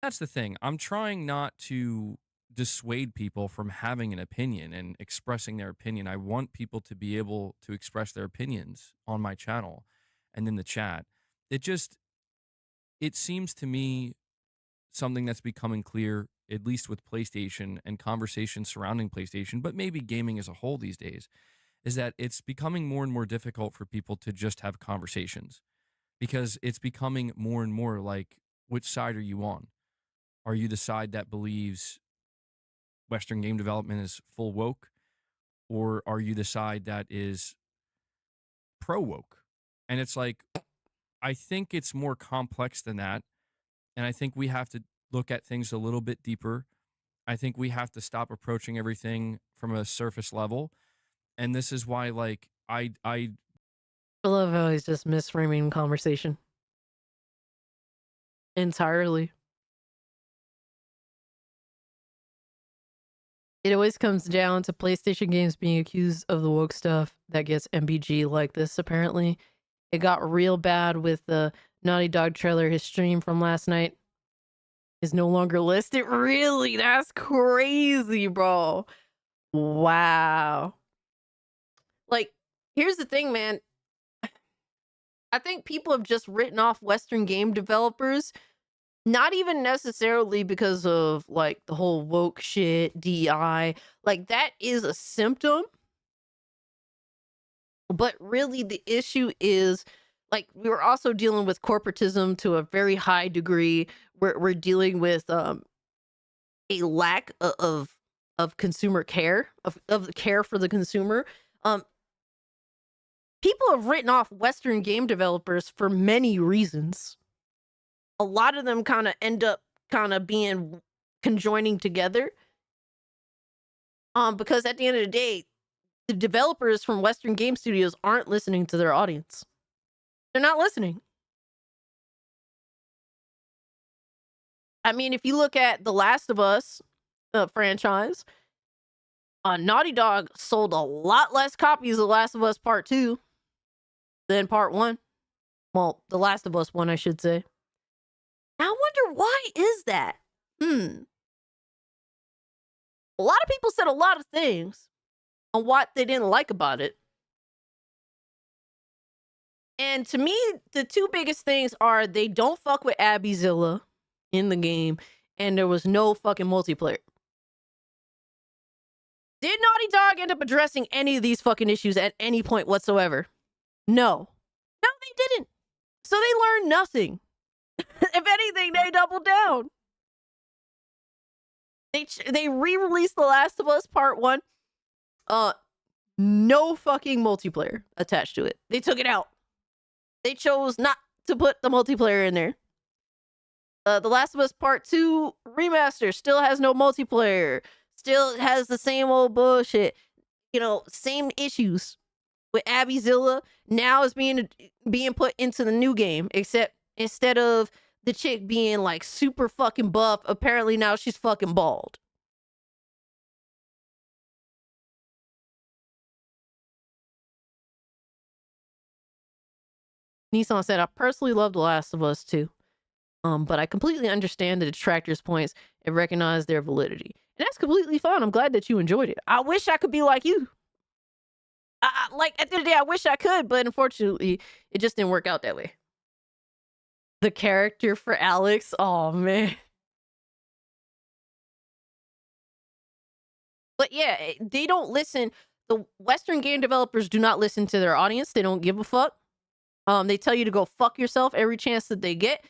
That's the thing. I'm trying not to dissuade people from having an opinion and expressing their opinion. I want people to be able to express their opinions on my channel and in the chat. It seems to me something that's becoming clear, at least with PlayStation and conversations surrounding PlayStation, but maybe gaming as a whole these days, is that it's becoming more and more difficult for people to just have conversations, because it's becoming more and more like, which side are you on? Are you the side that believes Western game development is full woke, or are you the side that is pro woke? And it's like, I think it's more complex than that. And I think we have to look at things a little bit deeper. I think we have to stop approaching everything from a surface level. And this is why, like, I love how he's just misframing conversation entirely. It always comes down to PlayStation games being accused of the woke stuff that gets MBG like this, apparently. It got real bad with the Naughty Dog trailer. His stream from last night is no longer listed. Really? That's crazy, bro. Wow. Like, here's the thing, man. I think people have just written off Western game developers, not even necessarily because of like the whole woke shit, DI. Like, that is a symptom. But really the issue is, like, we were also dealing with corporatism to a very high degree. We're dealing with a lack of consumer care, of care for the consumer. People have written off Western game developers for many reasons. A lot of them kind of end up being conjoining together. Because at the end of the day, the developers from Western game studios aren't listening to their audience. They're not listening. I mean, if you look at The Last of Us franchise, Naughty Dog sold a lot less copies of The Last of Us Part 2 than Part 1. Well, The Last of Us 1, I should say. I wonder, why is that? A lot of people said a lot of things on what they didn't like about it. And to me, the two biggest things are they don't fuck with Abby Zilla in the game, and there was no fucking multiplayer. Did Naughty Dog end up addressing any of these fucking issues at any point whatsoever? No. No, they didn't. So they learned nothing. If anything, they doubled down. They re-released The Last of Us Part 1. No fucking multiplayer attached to it. They took it out. They chose not to put the multiplayer in there. The Last of Us Part 2 remaster still has no multiplayer. Still has the same old bullshit. You know, same issues with Abby Zilla. Now is being put into the new game, except instead of the chick being like super fucking buff, apparently now she's fucking bald. Nissan said, I personally love The Last of Us too. But I completely understand the detractors' points and recognize their validity. And that's completely fine. I'm glad that you enjoyed it. I wish I could be like you. Like, at the end of the day, I wish I could, but unfortunately, it just didn't work out that way. The character for Alex, oh man. But yeah, they don't listen. The Western game developers do not listen to their audience. They don't give a fuck. They tell you to go fuck yourself every chance that they get.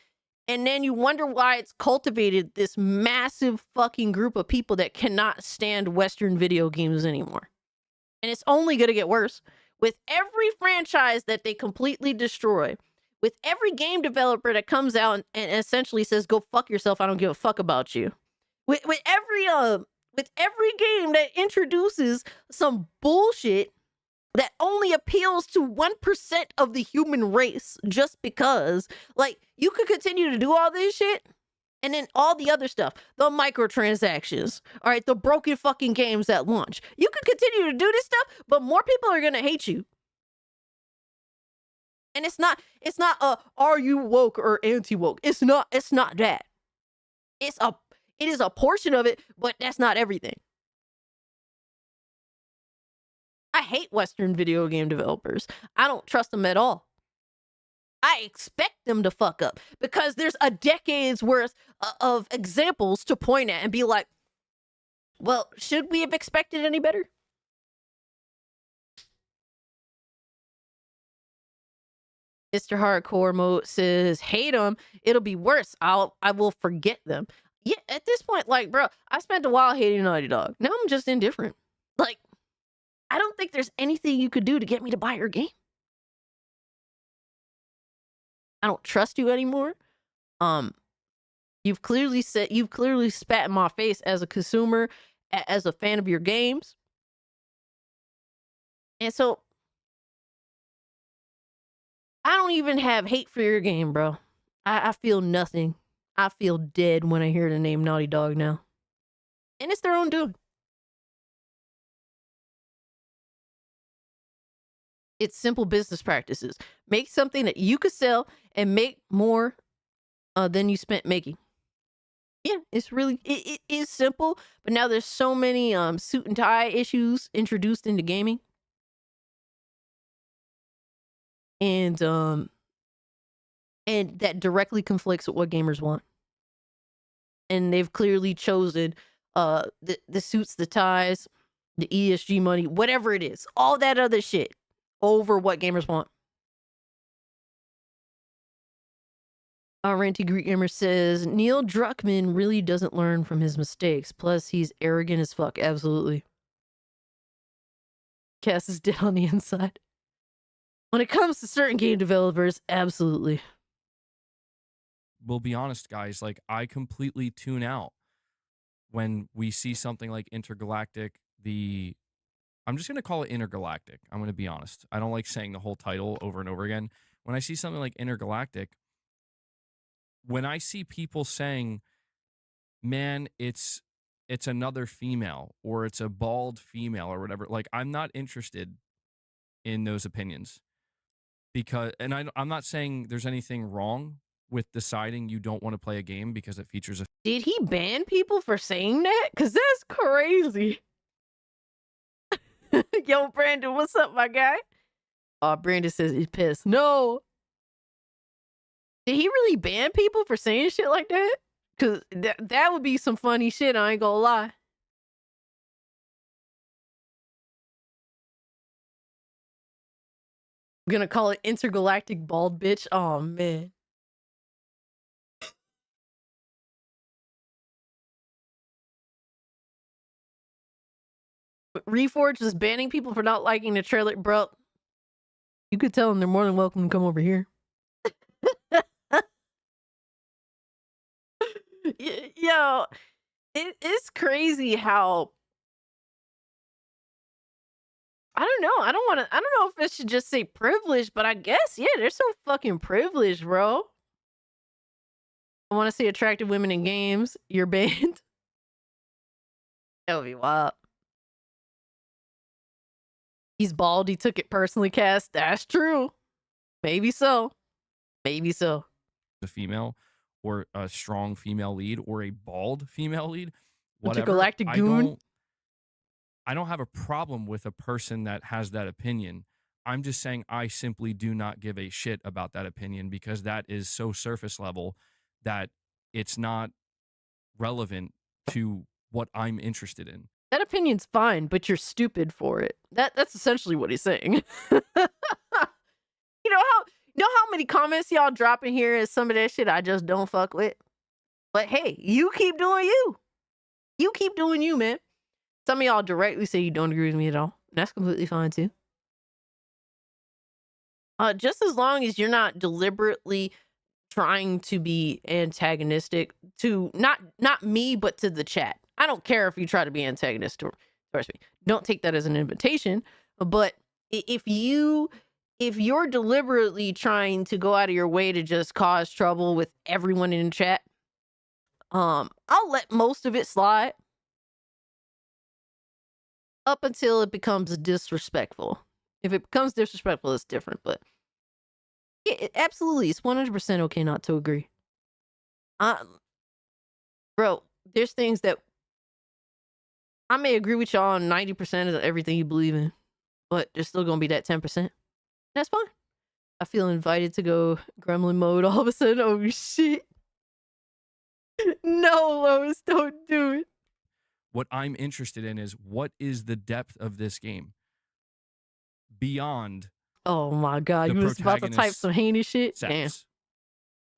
And then you wonder why it's cultivated this massive fucking group of people that cannot stand Western video games anymore. And it's only going to get worse. With every franchise that they completely destroy, with every game developer that comes out and essentially says, go fuck yourself, I don't give a fuck about you. With every game that introduces some bullshit that only appeals to 1% of the human race just because, like, you could continue to do all this shit and then all the other stuff, the microtransactions, all right, the broken fucking games at launch. You could continue to do this stuff, but more people are going to hate you. And it's not are you woke or anti-woke? It's not that. It is a portion of it, but that's not everything. I hate Western video game developers. I don't trust them at all. I expect them to fuck up because there's a decade's worth of examples to point at and be like, well, should we have expected any better? Mr. Hardcore Mode says, hate them. It'll be worse. I will forget them. Yeah, at this point, like, bro, I spent a while hating Naughty Dog. Now I'm just indifferent. Like, I don't think there's anything you could do to get me to buy your game. I don't trust you anymore. You've clearly spat in my face as a consumer, as a fan of your games. And so I don't even have hate for your game, bro. I feel nothing. I feel dead when I hear the name Naughty Dog now. And it's their own doing. It's simple business practices. Make something that you could sell and make more than you spent making. Yeah, it's really, it is simple, but now there's so many suit and tie issues introduced into gaming. And that directly conflicts with what gamers want. And they've clearly chosen the suits, the ties, the ESG money, whatever it is, all that other shit over what gamers want. Ranty Greek Gamer says, Neil Druckmann really doesn't learn from his mistakes. Plus, he's arrogant as fuck. Absolutely. Cass is dead on the inside. When it comes to certain game developers, absolutely. We'll be honest, guys. Like, I completely tune out when we see something like Intergalactic. I'm just going to call it Intergalactic. I'm going to be honest. I don't like saying the whole title over and over again. When I see something like Intergalactic, when I see people saying, man, it's another female or it's a bald female or whatever, like, I'm not interested in those opinions. Because, and I'm not saying there's anything wrong with deciding you don't want to play a game because it features a... Did he ban people for saying that? Because that's crazy. Yo, Brandon, what's up, my guy? Brandon says he's pissed. No. Did he really ban people for saying shit like that? Because that would be some funny shit, I ain't gonna lie. I'm gonna call it Intergalactic Bald Bitch. Oh, man. Reforged is banning people for not liking the trailer. Bro, you could tell them they're more than welcome to come over here. Yo, it's crazy how... I don't know. I don't know if it should just say privileged, but I guess, yeah, they're so fucking privileged, bro. I want to see attractive women in games. You're banned. That would be wild. He's bald. He took it personally, Cass. That's true. Maybe so. Maybe so. A female or a strong female lead or a bald female lead, whatever. Intergalactic goon. I don't have a problem with a person that has that opinion. I'm just saying I simply do not give a shit about that opinion because that is so surface level that it's not relevant to what I'm interested in. That opinion's fine, but you're stupid for it. That's essentially what he's saying. You know how many comments y'all drop in here is some of that shit I just don't fuck with? But hey, you keep doing you. You keep doing you, man. Some of y'all directly say you don't agree with me at all. That's completely fine too. Just as long as you're not deliberately trying to be antagonistic to not me, but to the chat. I don't care if you try to be antagonistic towards me. Don't take that as an invitation. But if you're deliberately trying to go out of your way to just cause trouble with everyone in the chat, I'll let most of it slide up until it becomes disrespectful. If it becomes disrespectful, it's different. But absolutely, it's 100% okay not to agree. Bro, there's things that I may agree with y'all on 90% of everything you believe in, but there's still gonna be that 10%. That's fine. I feel invited to go gremlin mode all of a sudden. Oh shit. No, Lois, don't do it. What I'm interested in is what is the depth of this game beyond. Oh my god, you was about to type some heinous shit? Damn.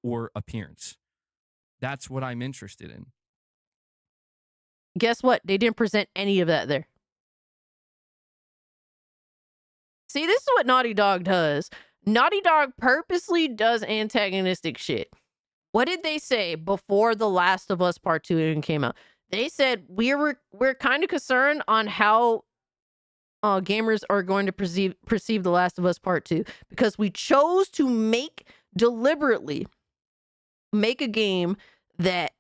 Or appearance. That's what I'm interested in. Guess what? They didn't present any of that there. See, this is what Naughty Dog does. Naughty Dog purposely does antagonistic shit. What did they say before The Last of Us Part 2 even came out? They said we're kind of concerned on how gamers are going to perceive The Last of Us Part 2 because we chose to deliberately make a game that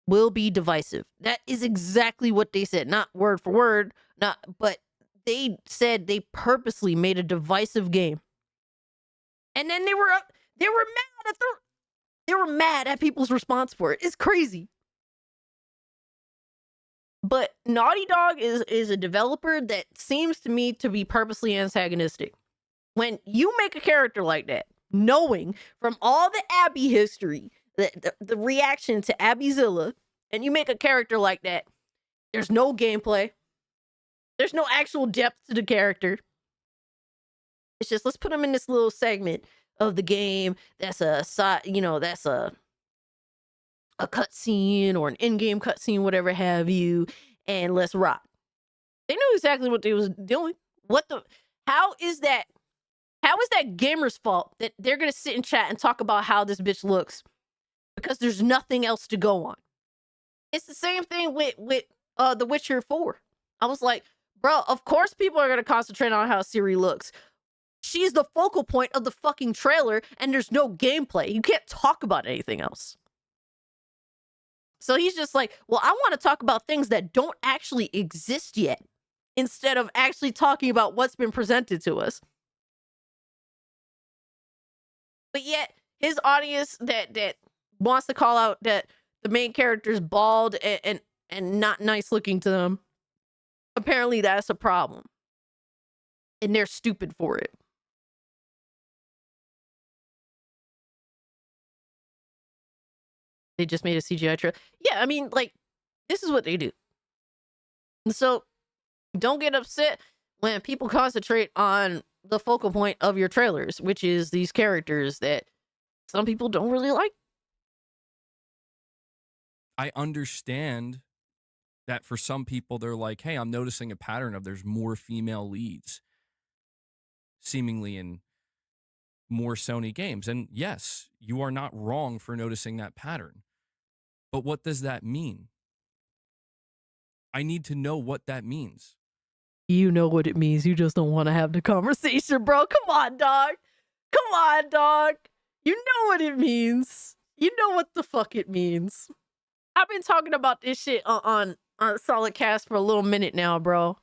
will be divisive. That is exactly what they said. Not word for word, but they said they purposely made a divisive game. And then they were mad at people's response for it. It's crazy. But Naughty Dog is a developer that seems to me to be purposely antagonistic. When you make a character like that, knowing from all the Abby history, the reaction to Abbyzilla, and you make a character like that, there's no gameplay. There's no actual depth to the character. It's just, let's put him in this little segment of the game that's a side, that's a cutscene or an in-game cutscene, whatever have you, and let's rock. They knew exactly what they was doing. How is that gamers' fault that they're gonna sit in chat and talk about how this bitch looks? Because there's nothing else to go on. It's the same thing with The Witcher 4. I was like, bro, of course people are gonna concentrate on how Ciri looks. She's the focal point of the fucking trailer, and there's no gameplay. You can't talk about anything else. So he's just like, well, I want to talk about things that don't actually exist yet, instead of actually talking about what's been presented to us. But yet, his audience that wants to call out that the main character's bald and not nice looking to them, apparently that's a problem. And they're stupid for it. They just made a CGI trailer. Yeah, I mean, like, this is what they do. And so, don't get upset when people concentrate on the focal point of your trailers, which is these characters that some people don't really like. I understand that for some people, they're like, hey, I'm noticing a pattern of there's more female leads seemingly in more Sony games. And yes, you are not wrong for noticing that pattern. But what does that mean? I need to know what that means. You know what it means. You just don't want to have the conversation, bro. Come on, dog. Come on, dog. You know what it means. You know what the fuck it means. I've been talking about this shit on Solid Cast for a little minute now, bro.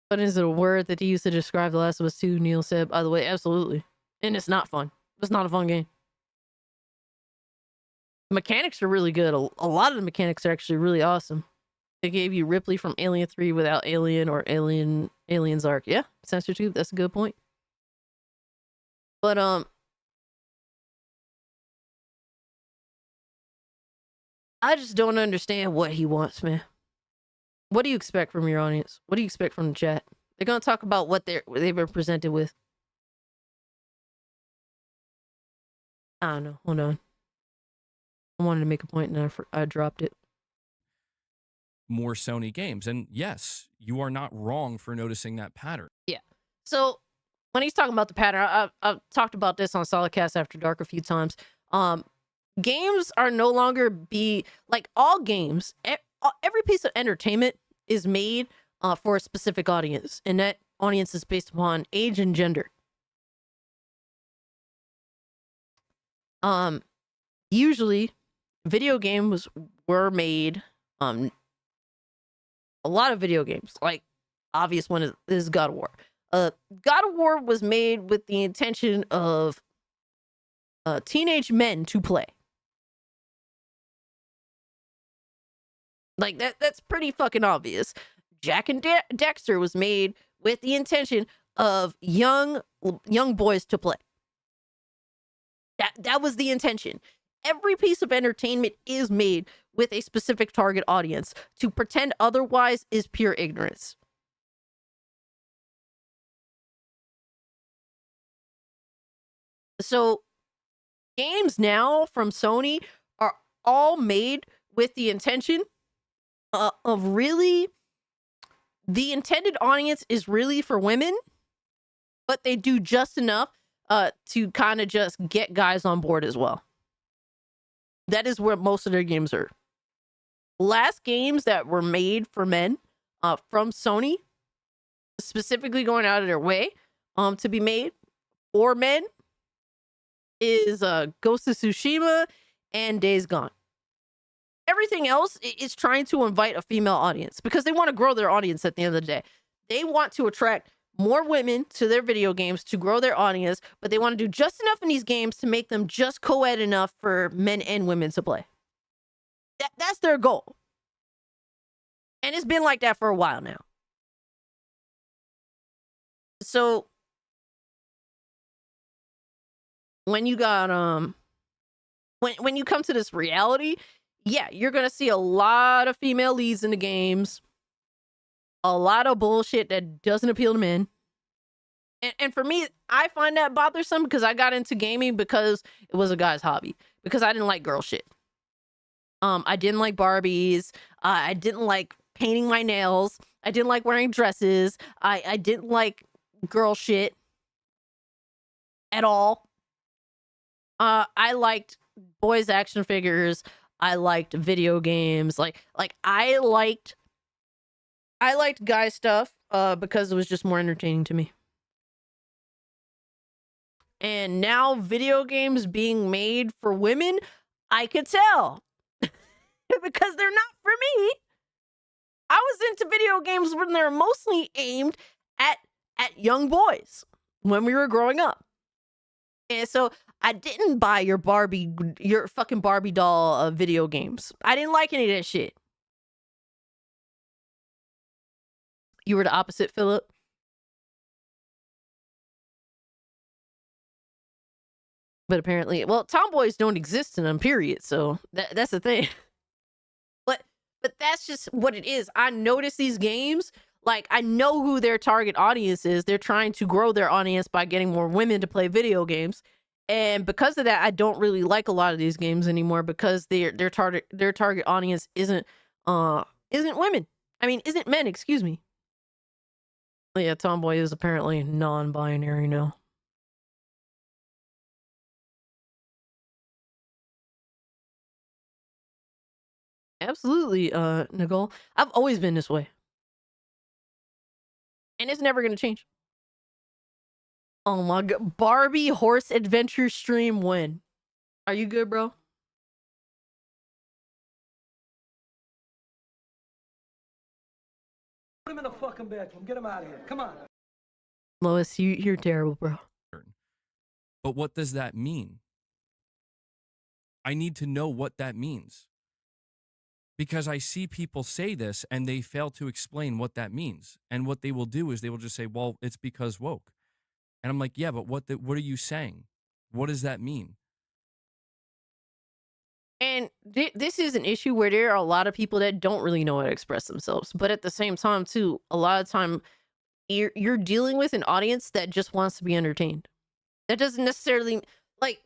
But is it a word that he used to describe The Last of Us 2, Neil said, by the way, absolutely. And it's not fun. It's not a fun game. The mechanics are really good. A lot of the mechanics are actually really awesome. They gave you Ripley from Alien 3 without Alien or Alien's Arc. Yeah, Censorship, that's a good point. But I just don't understand what he wants, man. What do you expect from your audience? What do you expect from the chat? They're gonna talk about what they've been presented with. I don't know. Hold on. I wanted to make a point and I dropped it. More Sony games. And yes, you are not wrong for noticing that pattern. Yeah. So when he's talking about the pattern, I've talked about this on Solidcast After Dark a few times. Games are no longer like all games. Every piece of entertainment is made for a specific audience, and that audience is based upon age and gender. Usually, video games were made. A lot of video games, like obvious one is God of War. God of War was made with the intention of teenage men to play. Like that's pretty fucking obvious. Jack and Dexter was made with the intention of young boys to play. That was the intention. Every piece of entertainment is made with a specific target audience. To pretend otherwise is pure ignorance. So games now from Sony are all made with the intention of really, the intended audience is really for women, but they do just enough to kind of just get guys on board as well. That is where most of their games are. Last games that were made for men from Sony, specifically going out of their way to be made for men, is Ghost of Tsushima and Days Gone. Everything else is trying to invite a female audience because they want to grow their audience at the end of the day. They want to attract more women to their video games to grow their audience, but they want to do just enough in these games to make them just co-ed enough for men and women to play. That's their goal. And it's been like that for a while now. So when you got when you come to this reality, yeah, you're gonna see a lot of female leads in the games, a lot of bullshit that doesn't appeal to men. And for me, I find that bothersome because I got into gaming because it was a guy's hobby, because I didn't like girl shit. I didn't like Barbies. I didn't like painting my nails. I didn't like wearing dresses. I didn't like girl shit at all. I liked boys action figures. I liked video games. Like I liked guy stuff because it was just more entertaining to me. And now video games being made for women, I could tell because they're not for me. I was into video games when they're mostly aimed at young boys when we were growing up. And so I didn't buy your fucking Barbie doll video games. I didn't like any of that shit. You were the opposite, Philip. But apparently, well, tomboys don't exist in them, period. So that's the thing. But that's just what it is. I notice these games, like I know who their target audience is. They're trying to grow their audience by getting more women to play video games. And because of that, I don't really like a lot of these games anymore because their target audience isn't women. I mean, isn't men, excuse me. Yeah, tomboy is apparently non-binary now. Absolutely, Nicole. I've always been this way. And it's never going to change. Oh my god. Barbie horse adventure stream win. Are you good, bro? Put him in the fucking bedroom. Get him out of here. Come on. Lois, you're terrible, bro. But what does that mean? I need to know what that means. Because I see people say this and they fail to explain what that means. And what they will do is they will just say, well, it's because woke. And I'm like, yeah, but what are you saying? What does that mean? And this is an issue where there are a lot of people that don't really know how to express themselves. But at the same time, too, a lot of time you're dealing with an audience that just wants to be entertained. That doesn't necessarily, like,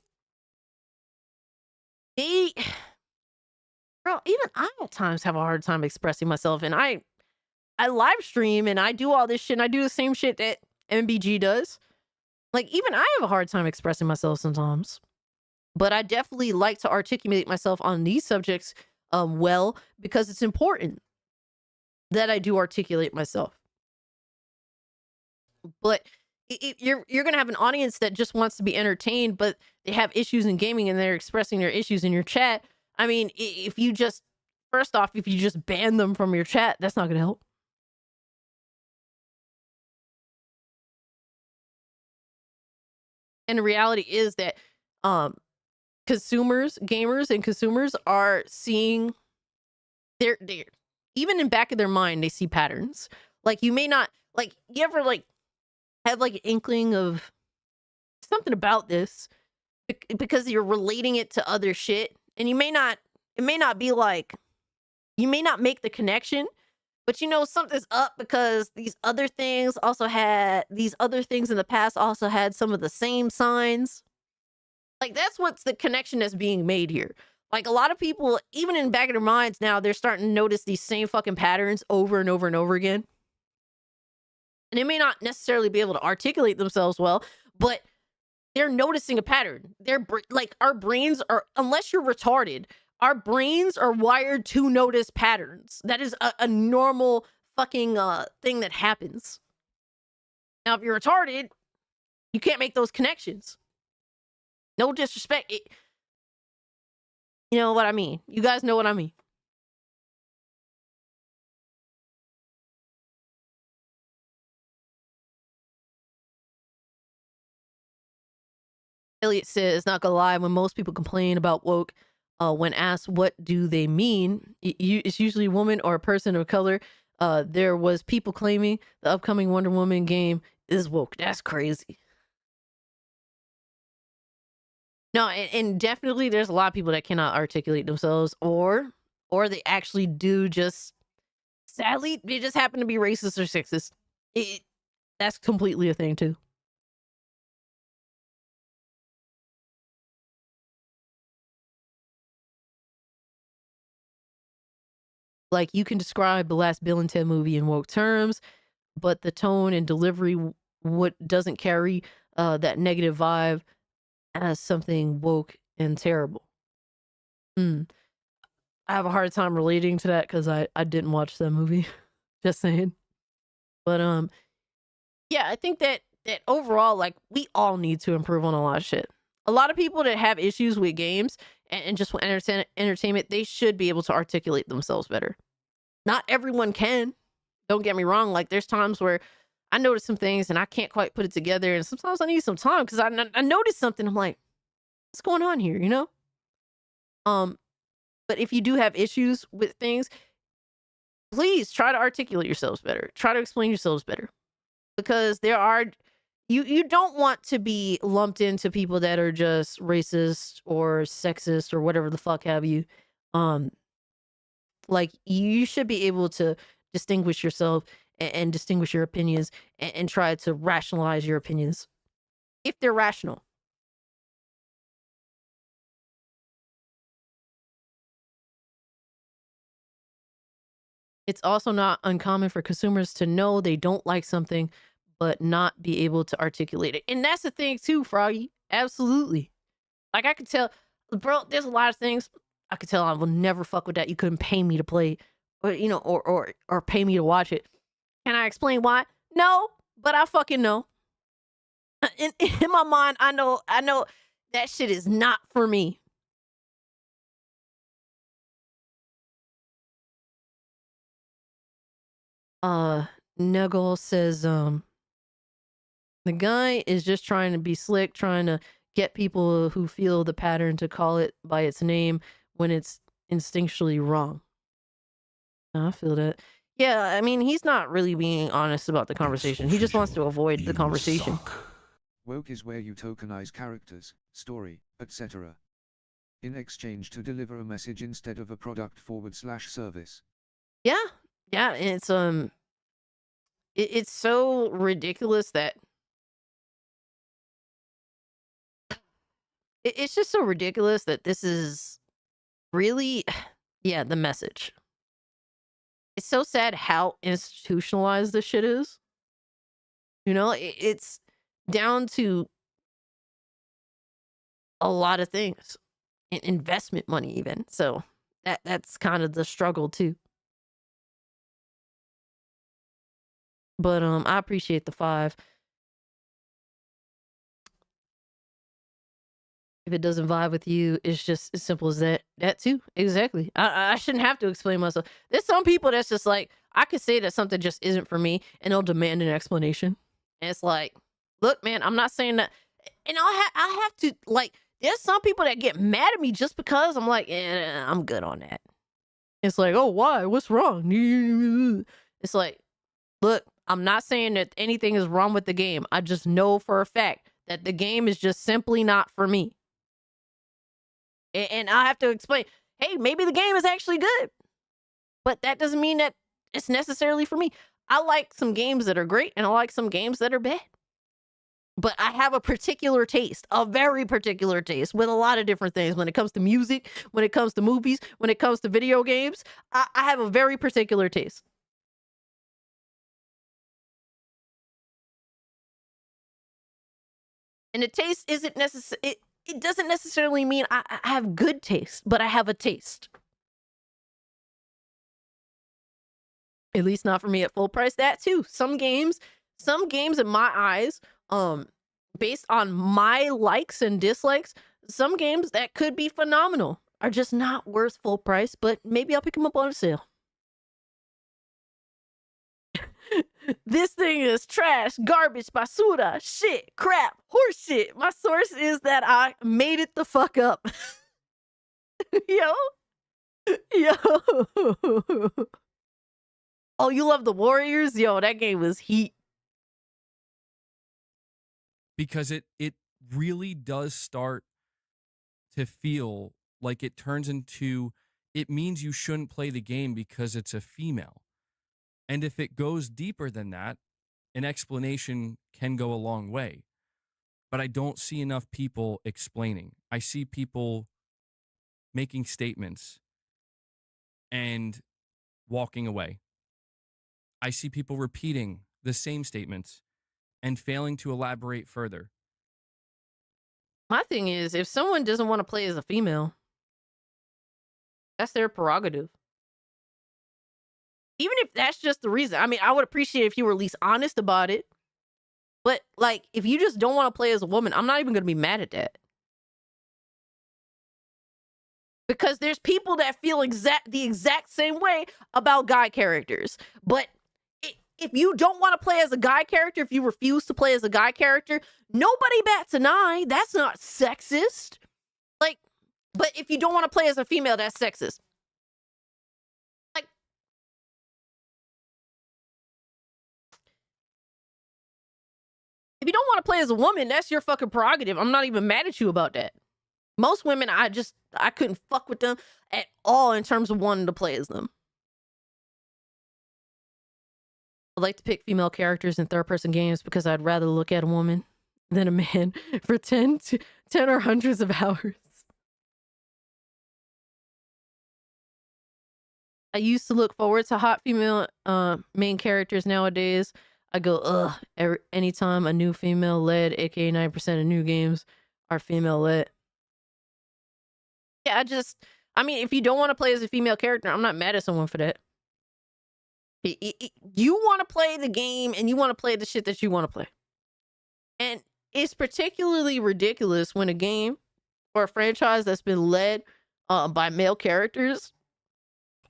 bro, even I at times have a hard time expressing myself. And I live stream and I do all this shit and I do the same shit that MBG does. Like, even I have a hard time expressing myself sometimes. But I definitely like to articulate myself on these subjects well, because it's important that I do articulate myself. But you're going to have an audience that just wants to be entertained, but they have issues in gaming and they're expressing their issues in your chat. I mean, if you just ban them from your chat, that's not going to help. And the reality is that gamers and consumers are seeing they're even in back of their mind, they see patterns. Like, you may not, like, you ever like have like an inkling of something about this because you're relating it to other shit, and it may not be like, you may not make the connection, but you know something's up because these other things in the past also had some of the same signs. Like, that's what's the connection that's being made here. Like, a lot of people, even in the back of their minds now, they're starting to notice these same fucking patterns over and over and over again. And they may not necessarily be able to articulate themselves well, but they're noticing a pattern. They're like, our brains are, unless you're retarded, our brains are wired to notice patterns. That is a normal fucking thing that happens. Now, if you're retarded, you can't make those connections. No disrespect. You know what I mean. You guys know what I mean. Elliot says, not gonna lie, when most people complain about woke, when asked what do they mean, it's usually a woman or a person of color. There was people claiming the upcoming Wonder Woman game is woke. That's crazy. No, and definitely there's a lot of people that cannot articulate themselves, or they actually do just, sadly, they just happen to be racist or sexist. That's completely a thing too. Like, you can describe the last Bill and Ted movie in woke terms, but the tone and delivery doesn't carry that negative vibe as something woke and terrible. I have a hard time relating to that because I didn't watch that movie. Just saying. But yeah, I think that overall, like, we all need to improve on a lot of shit. A lot of people that have issues with games and just want entertainment, they should be able to articulate themselves better. Not everyone can. Don't get me wrong. Like, there's times where I notice some things and I can't quite put it together, and sometimes I need some time because I noticed something. I'm like, what's going on here? You know? But if you do have issues with things, please try to articulate yourselves better. Try to explain yourselves better, because there are, you don't want to be lumped into people that are just racist or sexist or whatever the fuck have you. Like, you should be able to distinguish yourself and distinguish your opinions and try to rationalize your opinions if they're rational. It's also not uncommon for consumers to know they don't like something, but not be able to articulate it. And that's the thing too, Froggy. Absolutely. Like, I could tell, bro, there's a lot of things I could tell I will never fuck with that. You couldn't pay me to play, or, you know, or pay me to watch it. Can I explain why? No, but I fucking know. In my mind, I know that shit is not for me. Nuggle says, the guy is just trying to be slick, trying to get people who feel the pattern to call it by its name when it's instinctually wrong. I feel that. Yeah, I mean, he's not really being honest about the conversation. He just wants to avoid the conversation. Woke is where you tokenize characters, story, etc. in exchange to deliver a message instead of a product /service. Yeah, yeah, it's it's so ridiculous that it's just so ridiculous that this is really, yeah, the message. It's so sad how institutionalized this shit is. You know, it's down to a lot of things, investment money even. So that's kind of the struggle too. But I appreciate the 5. If it doesn't vibe with you, it's just as simple as that. That too, exactly. I shouldn't have to explain myself. There's some people that's just like, I could say that something just isn't for me, and they'll demand an explanation. And it's like, look, man, I'm not saying that. And I have to, like, there's some people that get mad at me just because I'm like, I'm good on that. It's like, oh, why? What's wrong? It's like, look, I'm not saying that anything is wrong with the game. I just know for a fact that the game is just simply not for me. And I have to explain, hey, maybe the game is actually good, but that doesn't mean that it's necessarily for me. I like some games that are great, and I like some games that are bad. But I have a particular taste, a very particular taste with a lot of different things. When it comes to music, when it comes to movies, when it comes to video games, I have a very particular taste. And the taste isn't necessary. It doesn't necessarily mean I have good taste, but I have a taste. At least not for me at full price. That too. Some games in my eyes, based on my likes and dislikes, some games that could be phenomenal are just not worth full price, but maybe I'll pick them up on a sale. This thing is trash, garbage, basura, shit, crap, horse shit. My source is that I made it the fuck up. Yo. Oh, you love the Warriors? Yo, that game was heat. Because it really does start to feel like it turns into, it means you shouldn't play the game because it's a female. And if it goes deeper than that, an explanation can go a long way. But I don't see enough people explaining. I see people making statements and walking away. I see people repeating the same statements and failing to elaborate further. My thing is, if someone doesn't want to play as a female, that's their prerogative. Even if that's just the reason. I mean, I would appreciate if you were at least honest about it. But, like, if you just don't want to play as a woman, I'm not even going to be mad at that. Because there's people that feel the exact same way about guy characters. But if you don't want to play as a guy character, if you refuse to play as a guy character, nobody bats an eye. That's not sexist. Like, but if you don't want to play as a female, that's sexist. Like, if you don't want to play as a woman, that's your fucking prerogative. I'm not even mad at you about that. Most women, I couldn't fuck with them at all in terms of wanting to play as them. I like to pick female characters in third-person games because I'd rather look at a woman than a man for 10 or hundreds of hours. I used to look forward to hot female main characters. Nowadays, I go, ugh, anytime a new female led, aka 9% of new games are female led. Yeah, I mean, if you don't want to play as a female character, I'm not mad at someone for that. You want to play the game and you want to play the shit that you want to play. And it's particularly ridiculous when a game or a franchise that's been led by male characters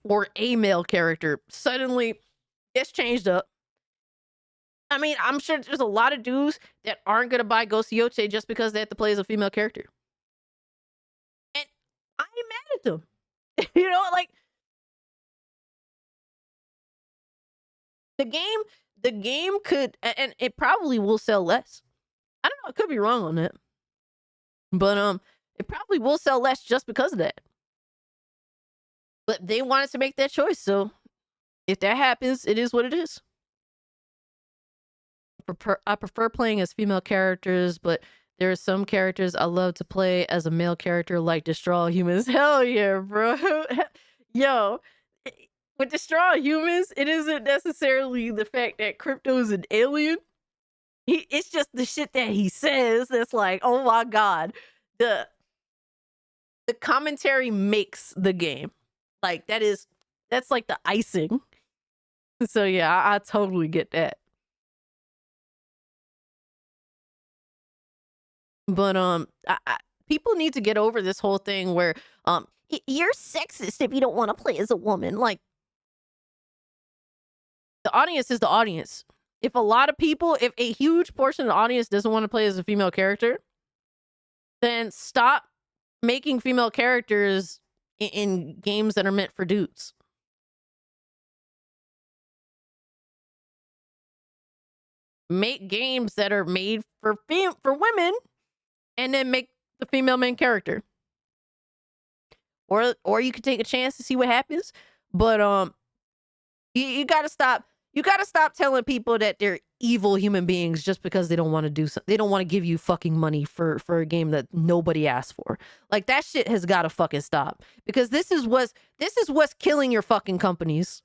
or a male character suddenly gets changed up I mean, I'm sure there's a lot of dudes that aren't gonna buy Ghost of Yoche just because they have to play as a female character. And I ain't mad at them. You know, like the game could, and it probably will sell less. I don't know, I could be wrong on that. But it probably will sell less just because of that. But they wanted to make that choice, so if that happens, it is what it is. I prefer playing as female characters, but there are some characters I love to play as a male character, like Destroy All Humans. Hell yeah, bro. Yo, with Destroy All Humans, it isn't necessarily the fact that Crypto is an alien. It's just the shit that he says that's like, oh my god. The commentary makes the game. Like, that's like the icing. So yeah, I totally get that. But people need to get over this whole thing where you're sexist if you don't want to play as a woman. Like, the audience is the audience. If a huge portion of the audience doesn't want to play as a female character, then stop making female characters in games that are meant for dudes. Make games that are made for women, and then make the female main character. Or you could take a chance to see what happens. But you gotta stop. You gotta stop telling people that they're evil human beings just because they don't want to do something. They don't want to give you fucking money for a game that nobody asked for. Like, that shit has got to fucking stop, because this is what's killing your fucking companies.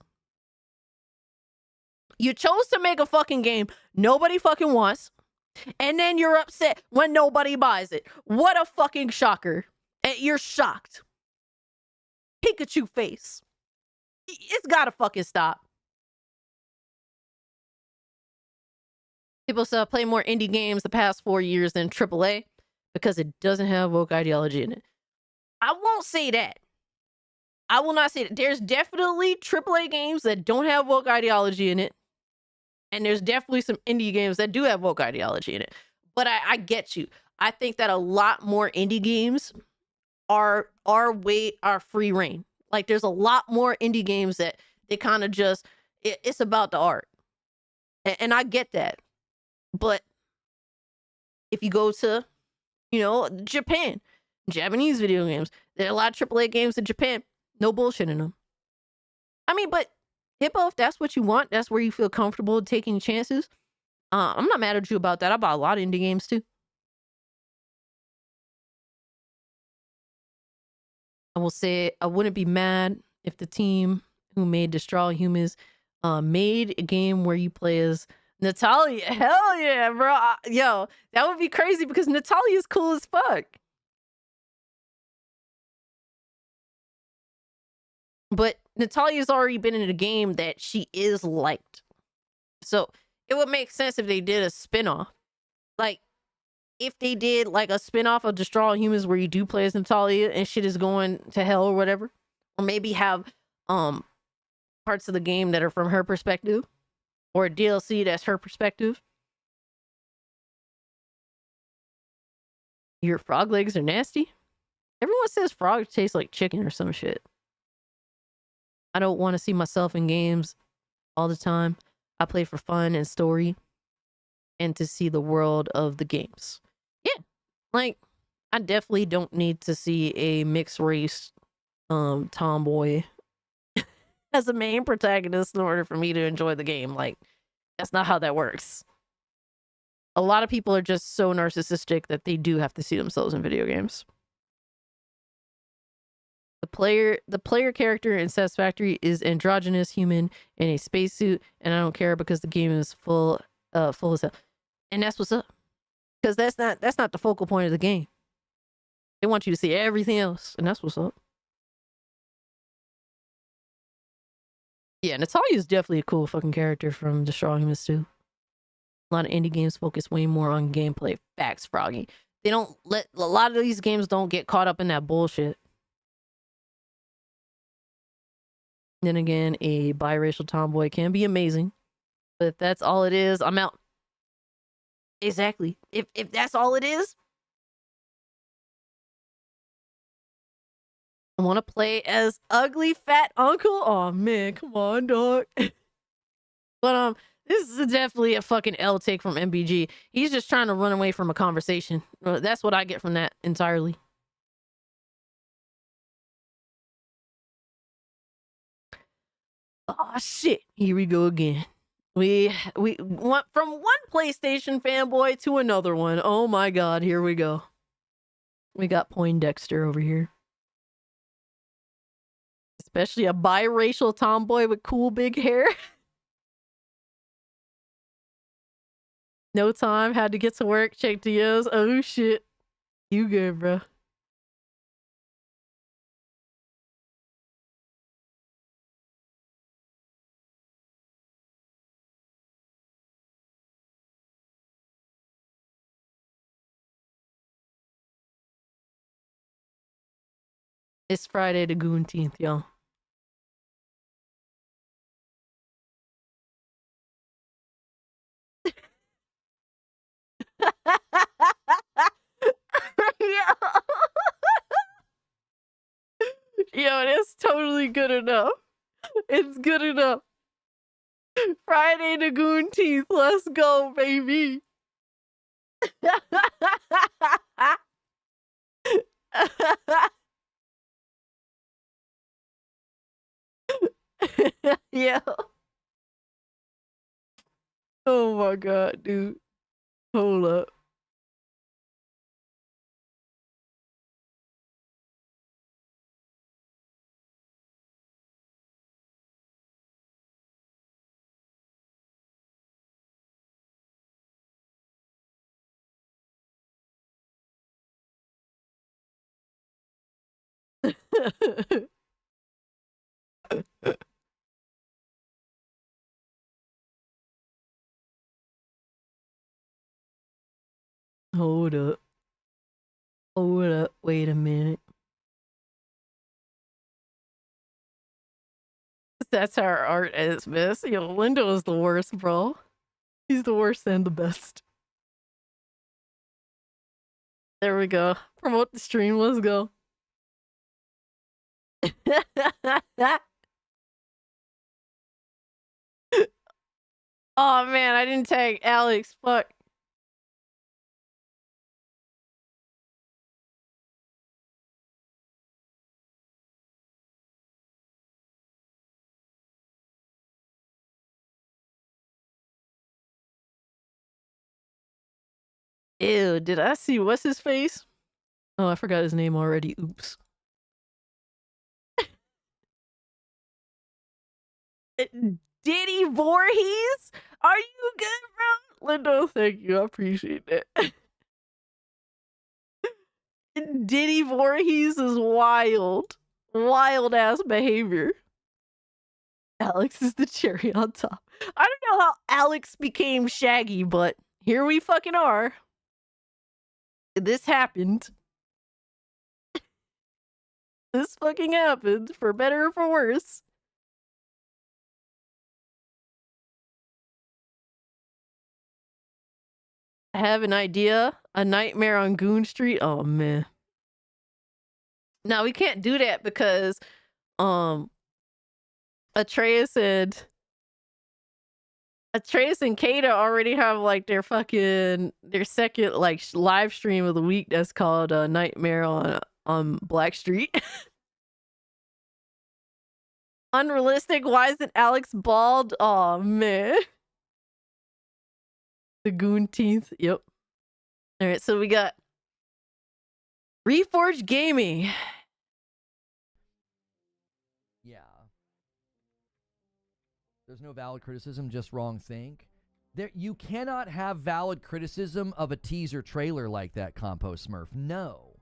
You chose to make a fucking game nobody fucking wants, and then you're upset when nobody buys it. What a fucking shocker. And you're shocked. Pikachu face. It's gotta fucking stop. People still play more indie games the past 4 years than AAA because it doesn't have woke ideology in it. I won't say that. I will not say that. There's definitely AAA games that don't have woke ideology in it. And there's definitely some indie games that do have woke ideology in it. But I get you. I think that a lot more indie games are free reign. Like, there's a lot more indie games that they kind of just, it's about the art. And I get that. But if you go to, Japan, Japanese video games, there are a lot of AAA games in Japan. No bullshit in them. I mean, but Hippo, if that's what you want, that's where you feel comfortable taking chances. I'm not mad at you about that. I bought a lot of indie games too. I will say I wouldn't be mad if the team who made Destroy All Humans made a game where you play as Natalia. Hell yeah, bro. Yo, that would be crazy because Natalia is cool as fuck. But Natalia's already been in a game that she is liked. So it would make sense if they did a spinoff. Like, if they did like a spinoff of Destroy All Humans where you do play as Natalia and shit is going to hell or whatever. Or maybe have parts of the game that are from her perspective. Or a DLC that's her perspective. Your frog legs are nasty? Everyone says frogs taste like chicken or some shit. I don't want to see myself in games all the time. I play for fun and story and to see the world of the games. Yeah, like, I definitely don't need to see a mixed race tomboy as a main protagonist in order for me to enjoy the game. Like, that's not how that works. A lot of people are just so narcissistic that they do have to see themselves in video games. The player character in Satisfactory is androgynous human in a spacesuit, and I don't care because the game is full as hell. And that's what's up. Because that's not the focal point of the game. They want you to see everything else, and that's what's up. Yeah, Natalia is definitely a cool fucking character from Destroy All Humans 2. A lot of indie games focus way more on gameplay. Facts, Froggy. They don't let a lot of these games don't get caught up in that bullshit. Then again, a biracial tomboy can be amazing. But if that's all it is, I'm out. Exactly. If that's all it is, I want to play as ugly fat uncle. Oh man, come on, dog. But this is definitely a fucking L take from MBG. He's just trying to run away from a conversation. That's what I get from that entirely. Oh shit, here we go again. We went from one PlayStation fanboy to another one. Oh my god, here we go. We got Poindexter over here. Especially a biracial tomboy with cool big hair. No time, had to get to work, check DMs. Oh shit. You good, bro. It's Friday the Goonteenth, y'all. Yo, that's totally good enough. It's good enough. Friday the Goonteenth, let's go, baby. Yeah. Oh my god, dude. Hold up. Hold up. Hold up. Wait a minute. That's how our art is, miss. Yo, Lindo is the worst, bro. He's the worst and the best. There we go. Promote the stream. Let's go. Oh man, I didn't tag Alex. Fuck. Ew, did I see what's his face? Oh, I forgot his name already. Oops. Diddy Voorhees? Are you good, bro? Lindo, thank you. I appreciate that. Diddy Voorhees is wild. Wild ass behavior. Alex is the cherry on top. I don't know how Alex became Shaggy, but here we fucking are. This happened. This fucking happened, for better or for worse. I have an idea. A Nightmare on Goon Street. Oh man. Now we can't do that because Atreus and Kata already have like their second like live stream of the week that's called Nightmare on Black Street. Unrealistic. Why isn't Alex bald? Oh man. The Goonteenth. Yep. All right, so we got Reforged Gaming. Yeah. There's no valid criticism, just wrong think. You cannot have valid criticism of a teaser trailer like that, Compo Smurf. No.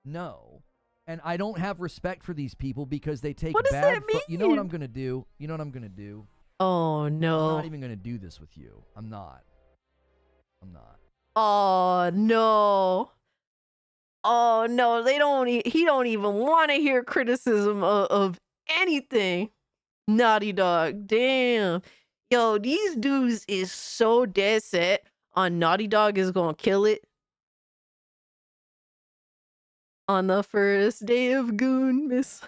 No. And I don't have respect for these people because they take what does bad... that mean? You know what I'm going to do? You know what I'm going to do? Oh, no. I'm not even going to do this with you. I'm not. Oh, no. Oh, no. He don't even want to hear criticism of anything. Naughty Dog. Damn. Yo, these dudes is so dead set on Naughty Dog is gonna kill it on the first day of Goon, miss.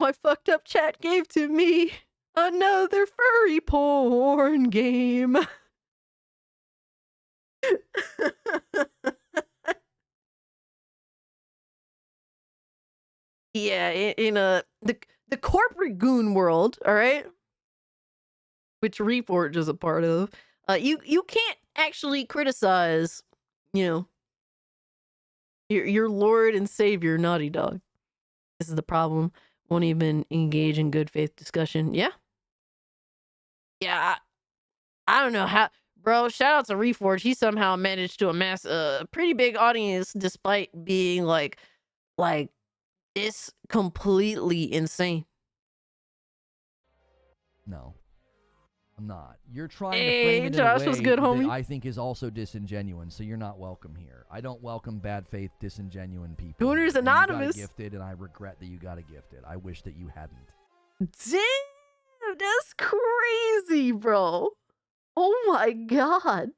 My fucked up chat gave to me another furry porn game. Yeah, in the corporate Goon world, all right, which Reforge is a part of, you can't actually criticize, you know, your Lord and Savior Naughty Dog. This is the problem. Won't even engage in good faith discussion. Yeah. Yeah. I don't know how, bro. Shout out to Reforge. He somehow managed to amass a pretty big audience despite being like this completely insane. No, I'm not. You're trying to frame it Josh in a was way good, that homie. I think is also disingenuous, so you're not welcome here. I don't welcome bad faith, disingenuous people. Gooners And you got Anonymous. a gifted, and I regret that you got a gifted. I wish that you hadn't. Damn, that's crazy, bro. Oh my god.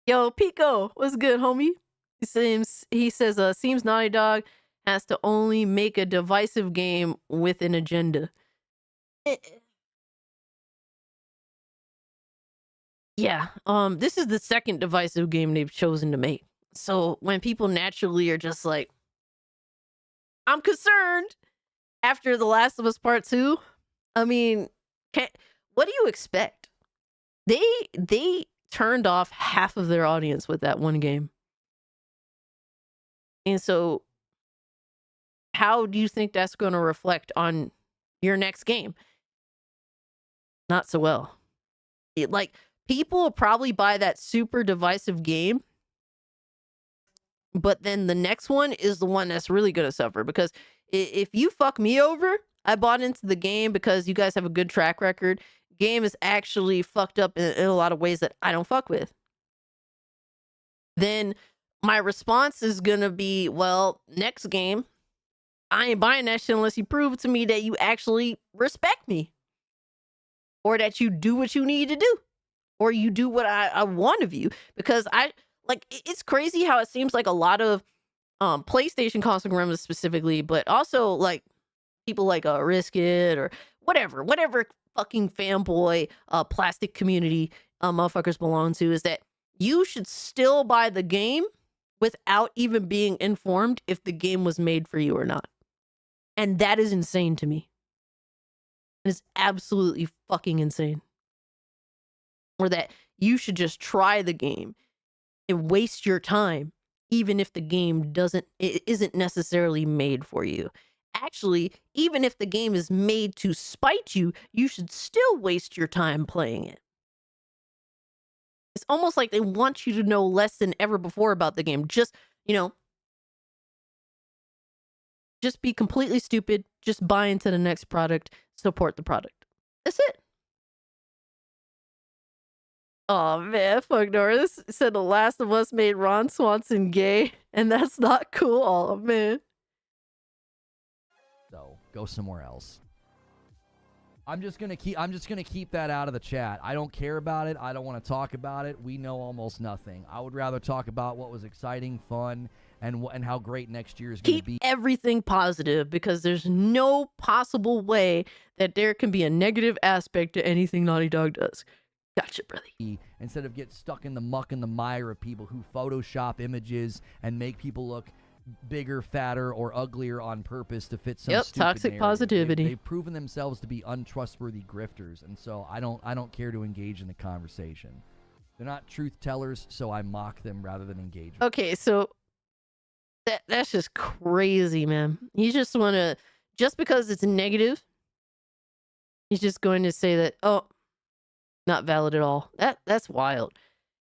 Yo, Pico, what's good, homie? He says, seems Naughty Dog has to only make a divisive game with an agenda. Yeah, this is the second divisive game they've chosen to make. So when people naturally are just like, I'm concerned after The Last of Us Part 2, I mean, what do you expect? They turned off half of their audience with that one game. And so how do you think that's going to reflect on your next game? Not so well. People will probably buy that super divisive game, but then the next one is the one that's really going to suffer, because if you fuck me over, I bought into the game because you guys have a good track record. Game is actually fucked up in a lot of ways that I don't fuck with. Then my response is going to be, well, next game, I ain't buying that shit unless you prove to me that you actually respect me, or that you do what you need to do, or you do what I want of you. Because it's crazy how it seems like a lot of PlayStation console gamers specifically, but also like people like Risk It or whatever fucking fanboy plastic community motherfuckers belong to, is that you should still buy the game without even being informed if the game was made for you or not. And that is insane to me. It's absolutely fucking insane. Or that you should just try the game and waste your time, even if the game isn't necessarily made for you. Actually, even if the game is made to spite you, you should still waste your time playing it. It's almost like they want you to know less than ever before about the game. Just be completely stupid. Just buy into the next product. Support the product. That's it. Oh man, fuck Norris said The Last of Us made Ron Swanson gay, and that's not cool. Oh man. So go somewhere else. I'm just gonna keep that out of the chat. I don't care about it. I don't want to talk about it. We know almost nothing. I would rather talk about what was exciting, fun, and how great next year is going to be. Keep everything positive, because there's no possible way that there can be a negative aspect to anything Naughty Dog does. Gotcha, brother. Instead of get stuck in the muck and the mire of people who Photoshop images and make people look bigger, fatter, or uglier on purpose to fit some stupid toxic narrative. positivity. They've proven themselves to be untrustworthy grifters, and so I don't care to engage in the conversation. They're not truth tellers, so I mock them rather than engage with them. Okay, so that's just crazy, man. You just want to, just because it's negative, he's just going to say that, oh, not valid at all. That's wild.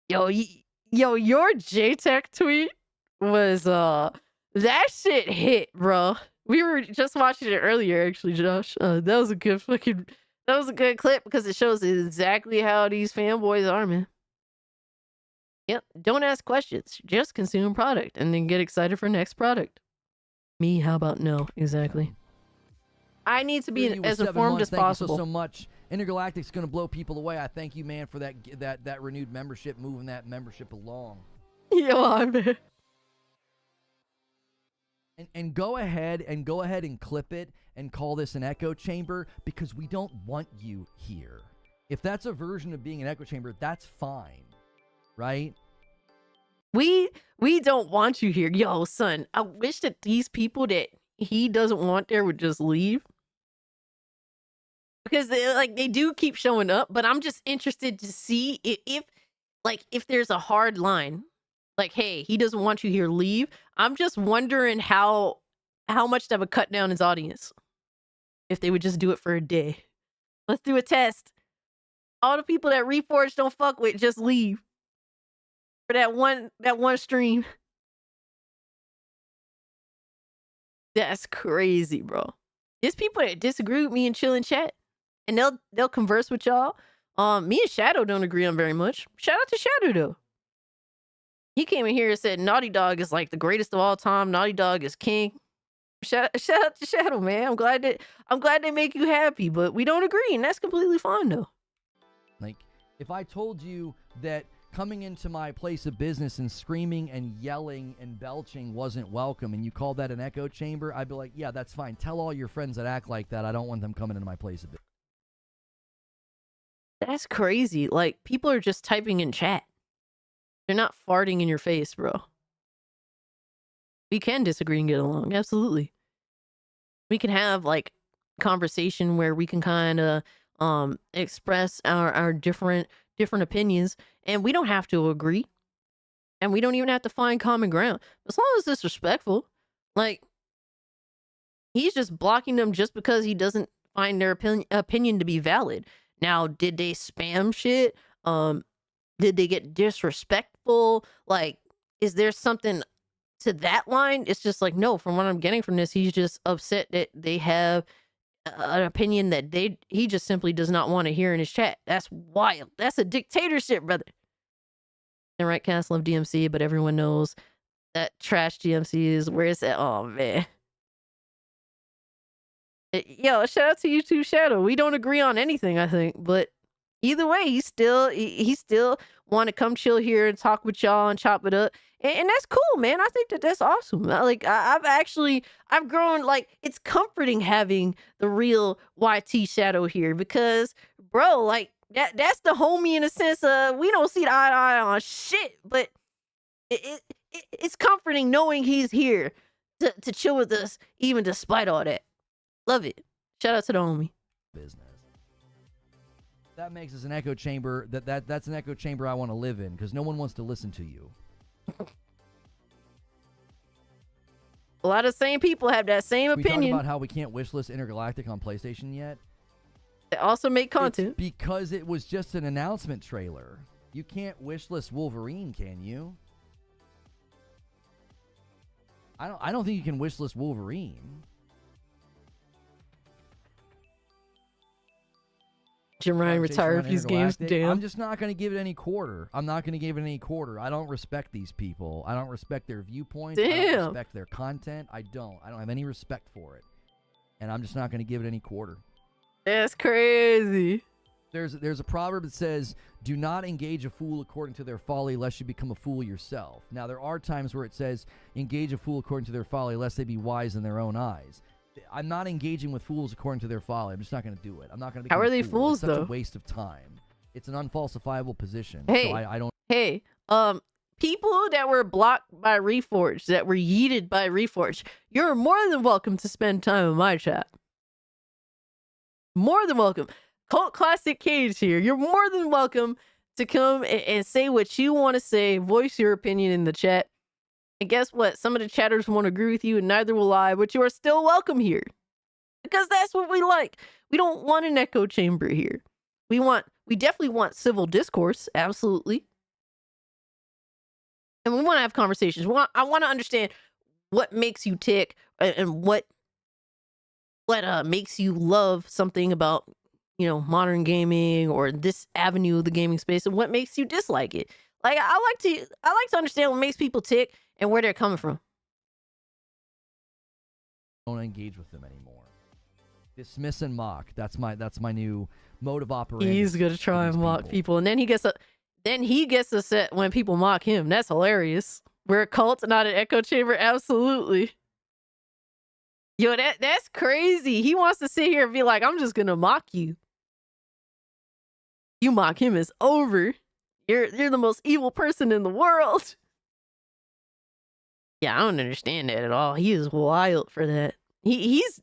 Yo, your JTech tweet was that shit hit, bro. We were just watching it earlier, actually, Josh. That was a good clip, because it shows exactly how these fanboys are, man. Yep. Don't ask questions. Just consume product and then get excited for next product. Me, how about no? Exactly. I need to be as informed as possible. Thank you so much. Intergalactic's going to blow people away. I thank you, man, for that renewed membership, moving that membership along. Yo, I bet. And go ahead and clip it and call this an echo chamber, because we don't want you here. If that's a version of being an echo chamber, that's fine, right? We don't want you here. Yo, son, I wish that these people that he doesn't want there would just leave. Because they do keep showing up, but I'm just interested to see if there's a hard line. Like, hey, he doesn't want you here, leave. I'm just wondering how much that would cut down his audience if they would just do it for a day. Let's do a test. All the people that Reforged don't fuck with, just leave for that one stream. That's crazy, bro. There's people that disagree with me and chill in chat, and they'll converse with y'all. Me and Shadow don't agree on very much. Shout out to Shadow though. He came in here and said Naughty Dog is like the greatest of all time. Naughty Dog is king. Shout out to Shadow, man. I'm glad they make you happy, but we don't agree, and that's completely fine though. Like, if I told you that coming into my place of business and screaming and yelling and belching wasn't welcome, and you called that an echo chamber, I'd be like, yeah, that's fine. Tell all your friends that act like that I don't want them coming into my place of business. That's crazy. Like, people are just typing in chat. They're not farting in your face, bro. We can disagree and get along. Absolutely. We can have like conversation where we can kind of express our different opinions, and we don't have to agree, and we don't even have to find common ground as long as it's respectful. Like, he's just blocking them just because he doesn't find their opinion to be valid. Now, did they spam shit? Did they get disrespectful? Like, is there something to that line? It's just like, no, from what I'm getting from this, he's just upset that they have an opinion that he just simply does not want to hear in his chat. That's wild. That's a dictatorship, brother. And right, Castle of DMC, but everyone knows that trash DMC is where it's at. Oh, man. Yo, shout out to you too, Shadow. We don't agree on anything, I think, but either way, he still want to come chill here and talk with y'all and chop it up, and that's cool, man. I think that's awesome. Like, I've grown. Like, it's comforting having the real YT Shadow here, because, bro, like that's the homie in a sense. We don't see eye to eye on shit, but it's comforting knowing he's here to chill with us, even despite all that. Love it. Shout out to the homie. Business. That makes us an echo chamber. That's an echo chamber I want to live in, because no one wants to listen to you. A lot of same people have that same opinion. We talked about how we can't wishlist Intergalactic on PlayStation yet. They also make content. It's because it was just an announcement trailer. You can't wishlist Wolverine, can you? I don't think you can wishlist Wolverine. Jim Ryan retired these games. Damn. I'm just not going to give it any quarter. I'm not going to give it any quarter. I don't respect these people. I don't respect their viewpoints. Damn. I don't respect their content. I don't have any respect for it. And I'm just not going to give it any quarter. That's crazy. There's a proverb that says, do not engage a fool according to their folly, lest you become a fool yourself. Now, there are times where it says, engage a fool according to their folly, lest they be wise in their own eyes. I'm not engaging with fools according to their folly. I'm just not going to do it. I'm not going to. How are they fool. fools, it's such though? a waste of time. It's an unfalsifiable position. Hey, so I don't. Hey, people that were blocked by Reforged, that were yeeted by Reforged, you're more than welcome to spend time in my chat. More than welcome. Cult Classic Cage here. You're more than welcome to come and say what you want to say. Voice your opinion in the chat. And guess what? Some of the chatters won't agree with you, and neither will I, but you are still welcome here. Because that's what we like. We don't want an echo chamber here. We definitely want civil discourse, absolutely. And we want to have conversations. I want to understand what makes you tick and what makes you love something about, modern gaming or this avenue of the gaming space, and what makes you dislike it. Like, I like to understand what makes people tick and where they're coming from. Don't engage with them anymore. Dismiss and mock. That's my new mode of operation. He's gonna try and mock people, and then he gets upset when people mock him. That's hilarious. We're a cult, not an echo chamber. Absolutely. Yo, that's crazy. He wants to sit here and be like, I'm just gonna mock you. You mock him, it's over. You're the most evil person in the world. Yeah, I don't understand that at all. He is wild for that. He's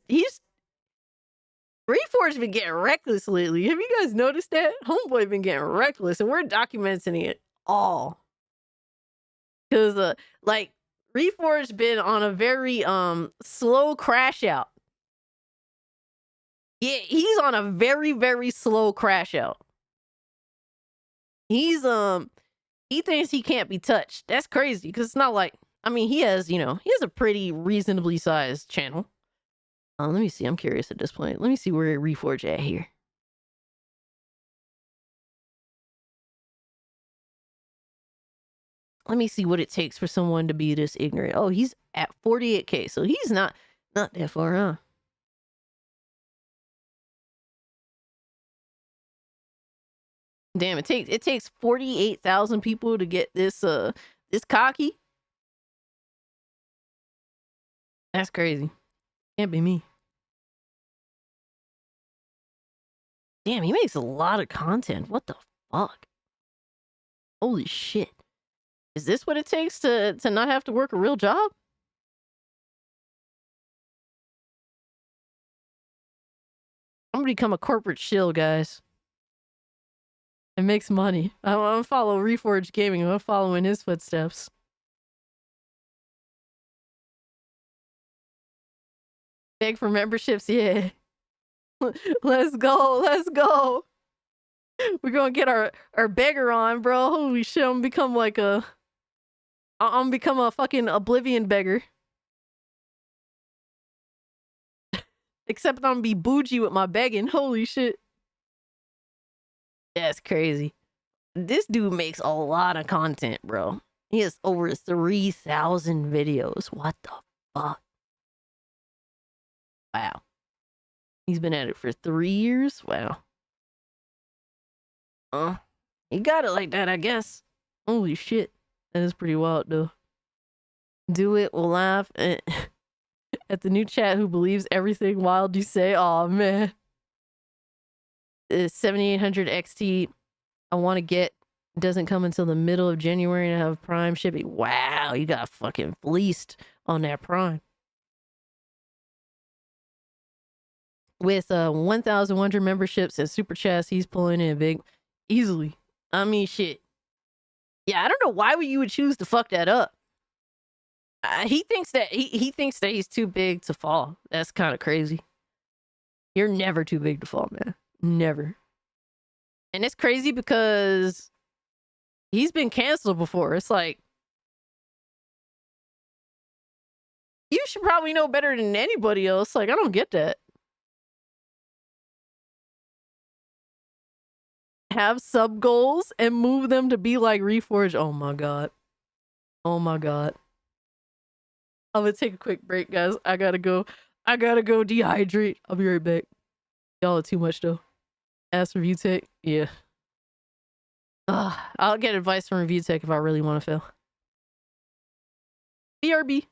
Reforged been getting reckless lately. Have you guys noticed that? Homeboy been getting reckless, and we're documenting it all. Cause like Reforged been on a very slow crash out. Yeah, he's on a very, very slow crash out. He's he thinks he can't be touched. That's crazy, because it's not like, I mean, he has a pretty reasonably sized channel. Let me see. I'm curious at this point. Let me see where Reforged at here. Let me see what it takes for someone to be this ignorant. Oh, he's at 48K, so he's not that far, huh? Damn, it takes 48,000 people to get this cocky. That's crazy. Can't be me. Damn, he makes a lot of content. What the fuck? Holy shit. Is this what it takes to not have to work a real job? I'm gonna become a corporate shill, guys. It makes money. I'm gonna follow Reforged Gaming. I'm gonna follow in his footsteps. Beg for memberships, yeah. Let's go, let's go. We're gonna get our beggar on, bro. Holy shit, I'm gonna become a fucking Oblivion beggar. Except I'm gonna be bougie with my begging. Holy shit. That's crazy. This dude makes a lot of content, bro. He has over 3,000 videos. What the fuck? Wow. He's been at it for 3 years? Wow. He got it like that, I guess. Holy shit. That is pretty wild, though. Do it, we'll laugh at the new chat who believes everything wild you say. Aw, man. 7800 XT I want to get doesn't come until the middle of January and I have Prime shipping. Wow, you got fucking fleeced on that Prime. With 1,100 memberships and super chats, he's pulling in big easily. I mean, shit. Yeah, I don't know why you would choose to fuck that up. He thinks that he thinks that he's too big to fall. That's kind of crazy. You're never too big to fall, man. Never. And it's crazy because he's been canceled before. It's like, you should probably know better than anybody else. Like, I don't get that. Have sub goals and move them to be like Reforged. Oh my god. Oh my god. I'm gonna take a quick break, guys. I gotta go dehydrate. I'll be right back. Y'all are too much though. Ask Review Tech. Yeah. I'll get advice from Review Tech if I really want to fail. BRB.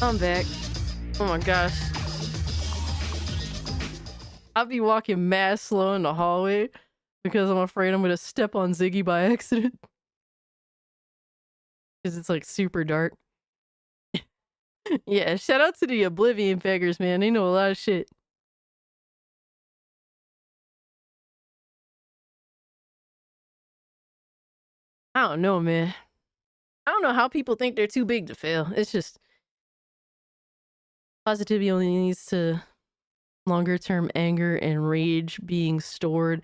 I'm back. Oh my gosh. I'll be walking mad slow in the hallway because I'm afraid I'm gonna step on Ziggy by accident. Because it's like super dark. Yeah, shout out to the Oblivion beggars, man. They know a lot of shit. I don't know, man. I don't know how people think they're too big to fail. It's just positivity only leads to longer term anger and rage being stored,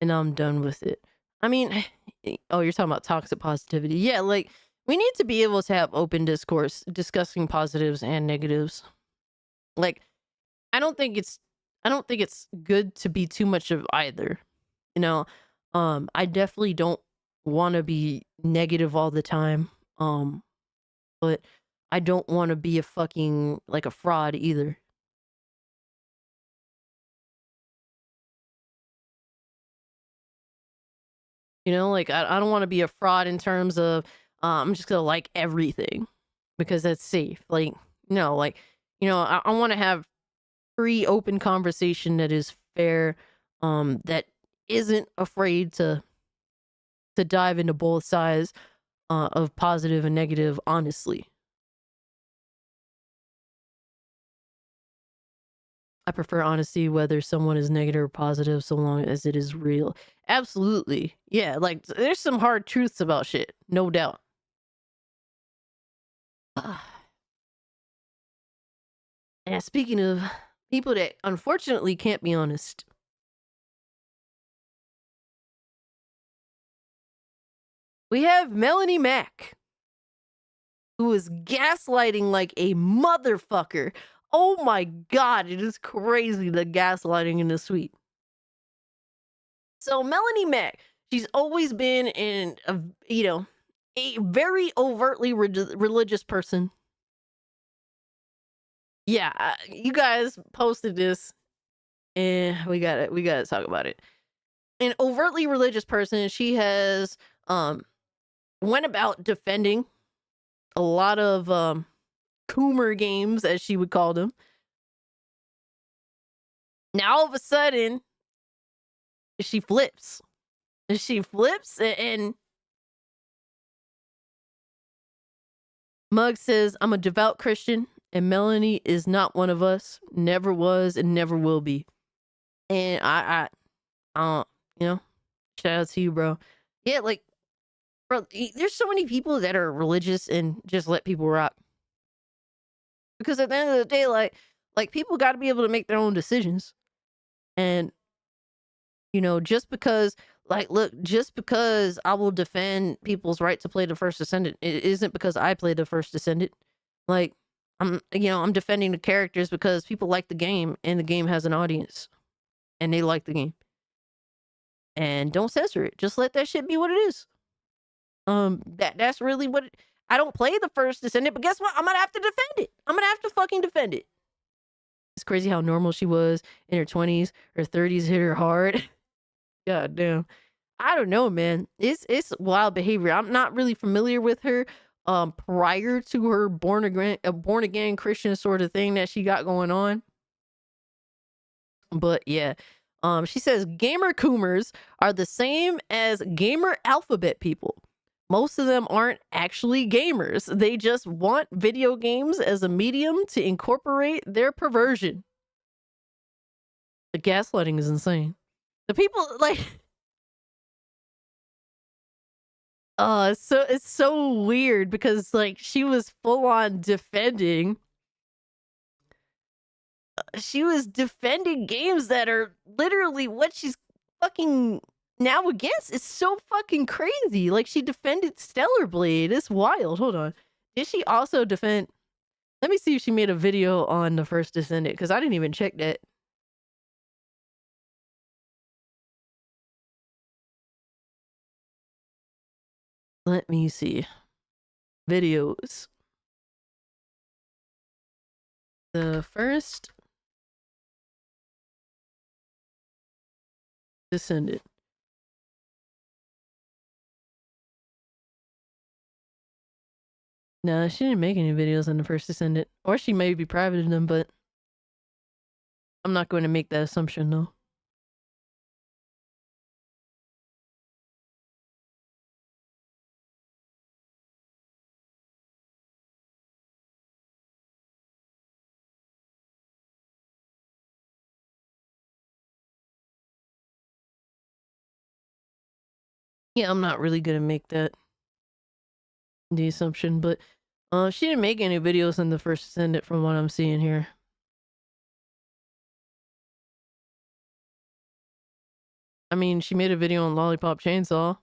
and I'm done with it. I mean, oh, you're talking about toxic positivity. Yeah, like we need to be able to have open discourse discussing positives and negatives. Like I don't think it's good to be too much of either. You know, I definitely don't want to be negative all the time. But I don't want to be a fucking like a fraud either. You know, like I don't want to be a fraud in terms of I'm just gonna like everything because that's safe. Like no, like I want to have free, open conversation that is fair, that isn't afraid to dive into both sides of positive and negative honestly. I prefer honesty whether someone is negative or positive so long as it is real. Absolutely. Yeah, like there's some hard truths about shit, no doubt. And speaking of people that unfortunately can't be honest, we have Melanie Mack, who is gaslighting like a motherfucker. Oh my god, it is crazy the gaslighting in the suite. So Melanie Mack, she's always been in a very overtly religious person. Yeah, you guys posted this, and we got to talk about it. An overtly religious person, she has went about defending a lot of Coomer games, as she would call them. Now all of a sudden, she flips. She flips, and Mug says, "I'm a devout Christian, and Melanie is not one of us. Never was, and never will be." And I shout out to you, bro. Yeah, like, bro, there's so many people that are religious and just let people rock. Because at the end of the day, like people got to be able to make their own decisions. And just because, just because I will defend people's right to play the first descendant, it isn't because I played the first descendant. Like, I'm defending the characters because people like the game and the game has an audience and they like the game. And don't censor it. Just let that shit be what it is. That's really what I don't play the first descendant, but guess what? I'm gonna have to defend it. I'm gonna have to fucking defend it. It's crazy how normal she was in her 20s. Her 30s hit her hard. God damn. I don't know, man. It's wild behavior. I'm not really familiar with her prior to her born again Christian sort of thing that she got going on. But yeah. She says gamer coomers are the same as gamer alphabet people. Most of them aren't actually gamers. They just want video games as a medium to incorporate their perversion. The gaslighting is insane. The people it's so weird because like she was full on defending. She was defending games that are literally what she's fucking now against. It's so fucking crazy. Like she defended Stellar Blade. It's wild. Hold on. Did she also defend? Let me see if she made a video on the first Descendant because I didn't even check that. Let me see. Videos. The first Descendant. No, she didn't make any videos on the first Descendant. Or she may be private in them, but I'm not going to make that assumption, though. Yeah, I'm not really gonna make that the assumption, but she didn't make any videos in the first Descendant from what I'm seeing here. I mean, she made a video on Lollipop Chainsaw.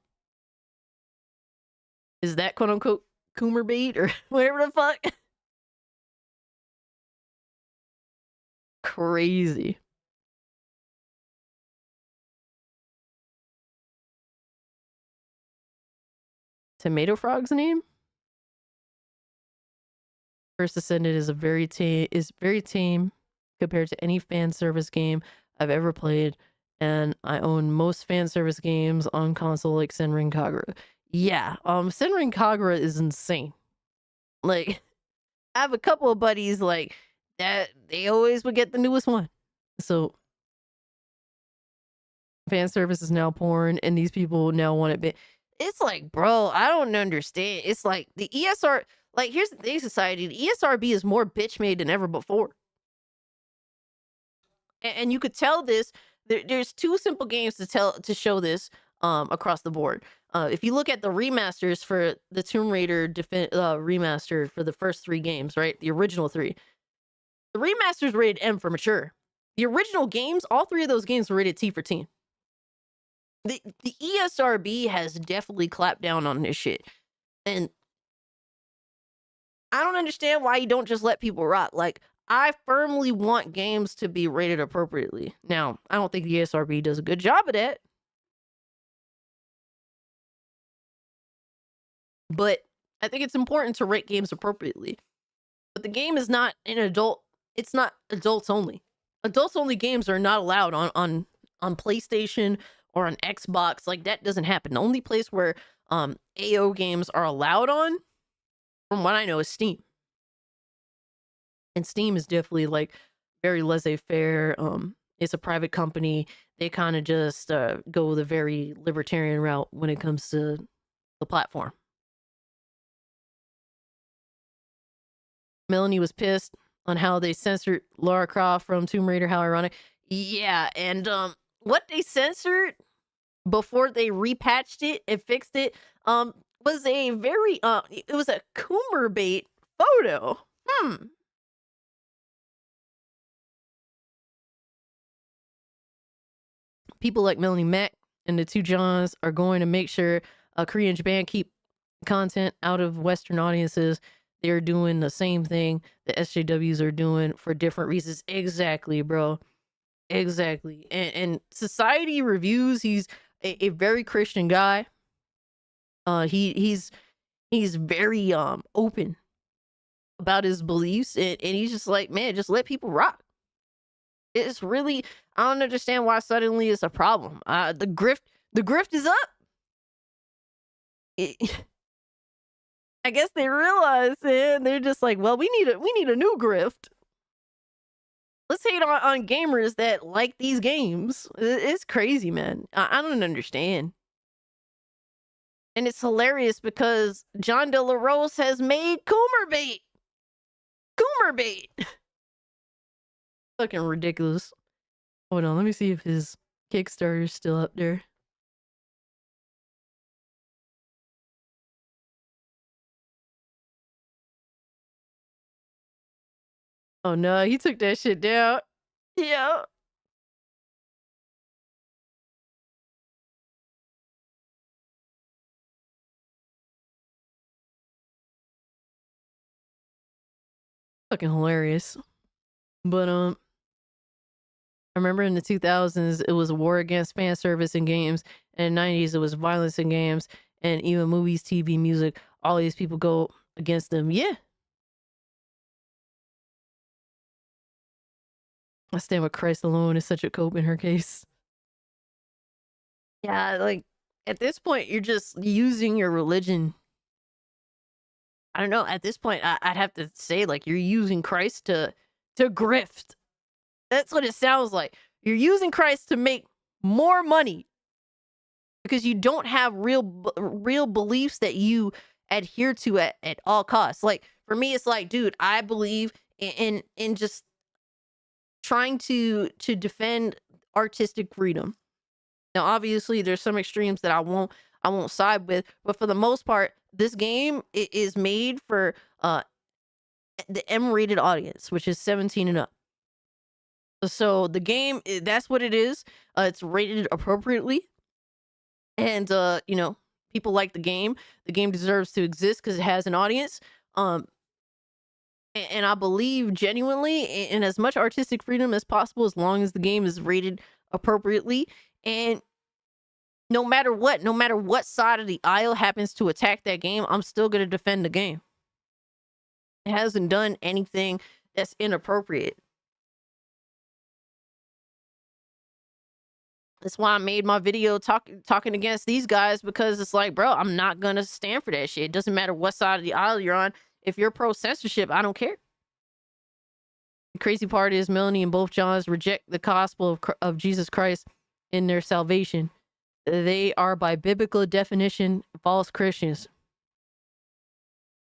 Is that quote unquote Coomer bait or whatever the fuck? Crazy. Tomato Frog's name? First Descendant is very tame compared to any fan service game I've ever played, and I own most fan service games on console like Senran Kagura. Yeah, Senran Kagura is insane. Like, I have a couple of buddies like that, they always would get the newest one. So fan service is now porn, and these people now want it. It's like, bro, I don't understand. It's like the ESR. Like, here's the thing, society. The ESRB is more bitch made than ever before, and you could tell this. There's two simple games to show this across the board. If you look at the remasters for the Tomb Raider remaster for the first 3 games, right, the original 3, the remasters rated M for mature. The original games, all 3 of those games were rated T for teen. The ESRB has definitely clapped down on this shit. And I don't understand why you don't just let people rock. Like, I firmly want games to be rated appropriately. Now, I don't think the ESRB does a good job of that. But I think it's important to rate games appropriately. But the game is not it's not adults only. Adults only games are not allowed on PlayStation or on Xbox. Like, that doesn't happen. The only place where AO games are allowed on, from what I know, is Steam. And Steam is definitely like very laissez-faire. It's a private company. They kind of just go the very libertarian route when it comes to the platform. Melanie was pissed on how they censored Lara Croft from Tomb Raider. How ironic. Yeah, and what they censored before they repatched it and fixed it was a very it was a Coomer bait photo. People like Melanie Mack and the 2 Johns are going to make sure Korea and Japan keep content out of Western audiences. They're doing the same thing the SJWs are doing for different reasons. Exactly, bro. Exactly. And Society Reviews, he's a very Christian guy. He's very open about his beliefs, and he's just like, man, just let people rock. It's really, I don't understand why suddenly it's a problem. The grift is up. I guess they realize it, and they're just like, well, we need a new grift. Let's hate on gamers that like these games. It's crazy, man. I don't understand. And it's hilarious because John De La Rose has made Coomer bait. Coomer bait. Fucking ridiculous. Hold on, let me see if his Kickstarter is still up there. Oh no, he took that shit down. Yeah. Fucking hilarious. But I remember in the 2000s it was a war against fan service in games, and in the 90s it was violence in games, and even movies, TV, music, all these people go against them. Yeah. I stand with Christ alone is such a cope in her case. Yeah, like at this point you're just using your religion. I don't know. At this point, I'd have to say like you're using Christ to grift. That's what it sounds like. You're using Christ to make more money because you don't have real beliefs that you adhere to at all costs. Like for me, it's like, dude, I believe in just trying to defend artistic freedom. Now, obviously, there's some extremes that I won't side with, but for the most part, this game is made for the M-rated audience, which is 17 and up. So the game, that's what it is. It's rated appropriately, and you know, people like the game. The game deserves to exist because it has an audience. And I believe genuinely in as much artistic freedom as possible, as long as the game is rated appropriately. And no matter what side of the aisle happens to attack that game, I'm still going to defend the game. It hasn't done anything that's inappropriate. That's why I made my video talking against these guys, because it's like, bro, I'm not going to stand for that shit. It doesn't matter what side of the aisle you're on. If you're pro censorship, I don't care. The crazy part is Melanie and both Johns reject the gospel of Jesus Christ in their salvation. They are, by biblical definition, false Christians.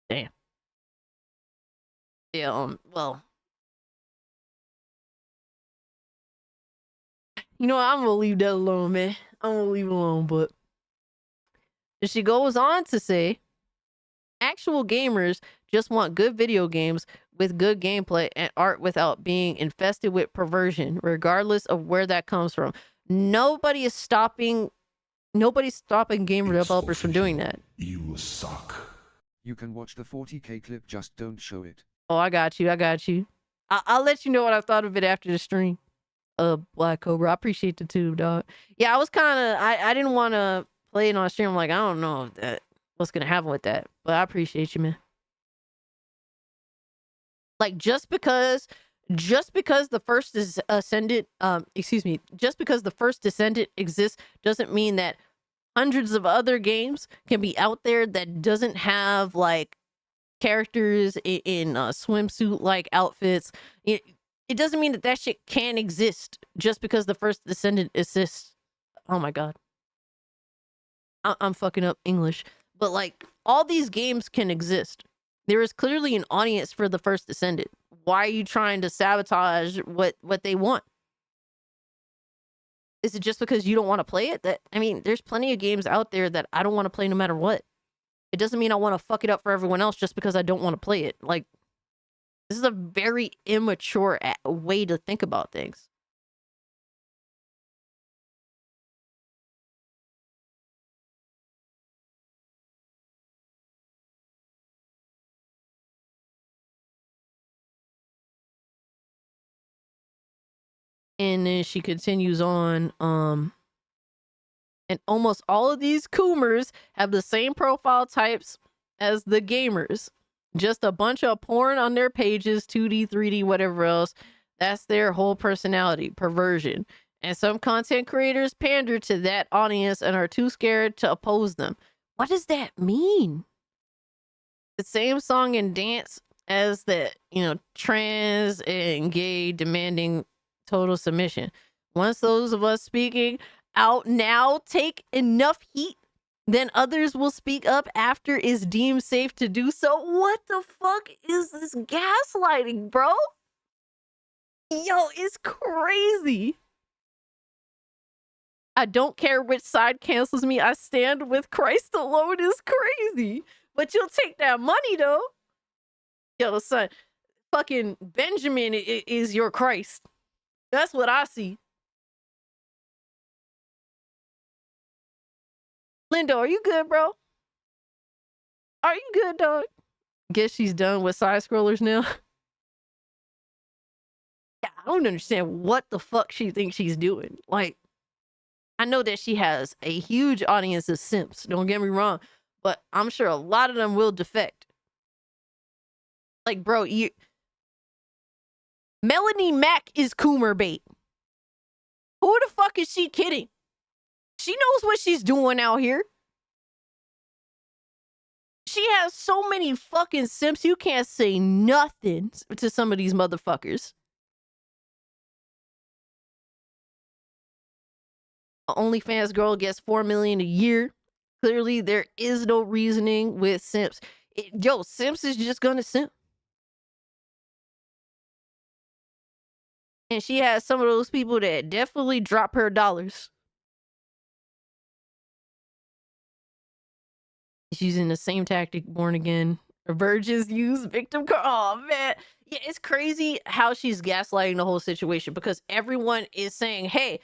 Damn. Yeah, well. You know what? I'm going to leave that alone, man. I'm going to leave it alone, but she goes on to say, actual gamers just want good video games with good gameplay and art without being infested with perversion, regardless of where that comes from. Nobody's stopping game developers from doing that. You suck. You can watch the 40K clip, just don't show it. Oh, I got you. I'll let you know what I thought of it after the stream. Black Cobra, I appreciate the tube, dog. Yeah, I was kind of, I didn't want to play it on stream. I'm like, I don't know what's gonna happen with that, but I appreciate you, man. Like, just because the first Descendant exists doesn't mean that hundreds of other games can be out there that doesn't have like characters in swimsuit like outfits. It doesn't mean that shit can exist just because the first Descendant exists. Oh my god, I'm fucking up English, but like all these games can exist. There is clearly an audience for the first Descendant. Why are you trying to sabotage what they want? Is it just because you don't want to play it? There's plenty of games out there that I don't want to play no matter what. It doesn't mean I want to fuck it up for everyone else just because I don't want to play it. Like, this is a very immature way to think about things. And then she continues on, and almost all of these coomers have the same profile types as the gamers. Just a bunch of porn on their pages, 2D, 3D, whatever else. That's their whole personality, perversion. And some content creators pander to that audience and are too scared to oppose them. What does that mean? The same song and dance as the, trans and gay demanding total submission. Once those of us speaking out now take enough heat, then others will speak up after it's deemed safe to do so. What the fuck is this gaslighting, bro? Yo, it's crazy. I don't care which side cancels me. I stand with Christ alone is crazy. But you'll take that money, though. Yo, son, fucking Benjamin is your Christ. That's what I see. Lindo, are you good, bro? Are you good, dog? Guess she's done with side scrollers now. Yeah, I don't understand what the fuck she thinks she's doing. Like, I know that she has a huge audience of simps, don't get me wrong, but I'm sure a lot of them will defect. Like, bro, Melanie Mac is Coomer bait. Who the fuck is she kidding? She knows what she's doing out here. She have so many fucking simps, you can't say nothing to some of these motherfuckers. OnlyFans girl gets $4 million a year. Clearly, there is no reasoning with simps. Simps is just gonna simp. And she has some of those people that definitely drop her dollars. She's using the same tactic Born Again virgins use, victim card. Oh man. Yeah, it's crazy how she's gaslighting the whole situation because everyone is saying, hey,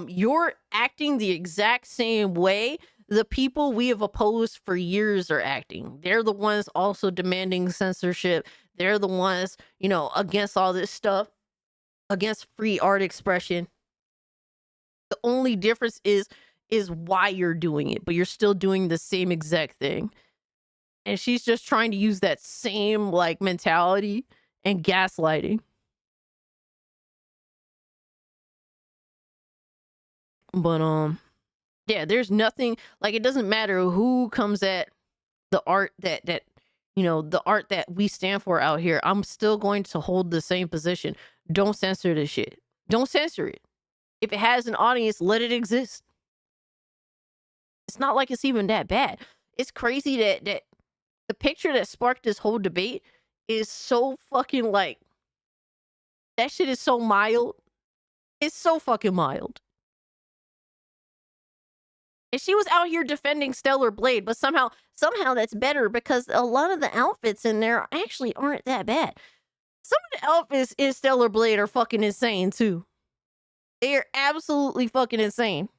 you're acting the exact same way the people we have opposed for years are acting. They're the ones also demanding censorship. They're the ones, against all this stuff, against free art expression. The only difference is why you're doing it, but you're still doing the same exact thing. And she's just trying to use that same mentality and gaslighting. But yeah, there's nothing it doesn't matter who comes at the art that the art that we stand for out here. I'm still going to hold the same position. Don't censor this shit. Don't censor it. If it has an audience, let it exist. It's not like it's even that bad. It's crazy that the picture that sparked this whole debate is so fucking that shit is so mild. It's so fucking mild. And she was out here defending Stellar Blade, but somehow that's better because a lot of the outfits in there actually aren't that bad. Some of the outfits in Stellar Blade are fucking insane too. They are absolutely fucking insane.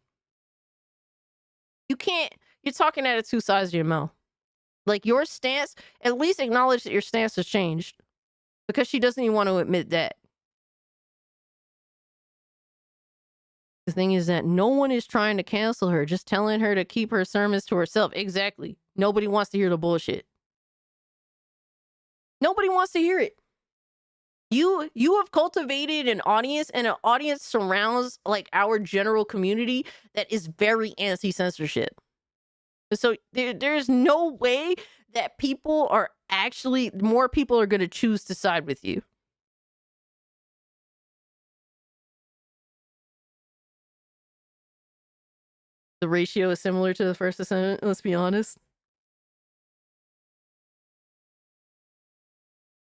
You're talking out of two sides of your mouth. Your stance, at least acknowledge that your stance has changed. Because she doesn't even want to admit that. The thing is that no one is trying to cancel her, just telling her to keep her sermons to herself. Exactly. Nobody wants to hear the bullshit. Nobody wants to hear it. You have cultivated an audience, and an audience surrounds our general community that is very anti-censorship. So there's no way that more people are going to choose to side with you. The ratio is similar to the First Amendment, let's be honest.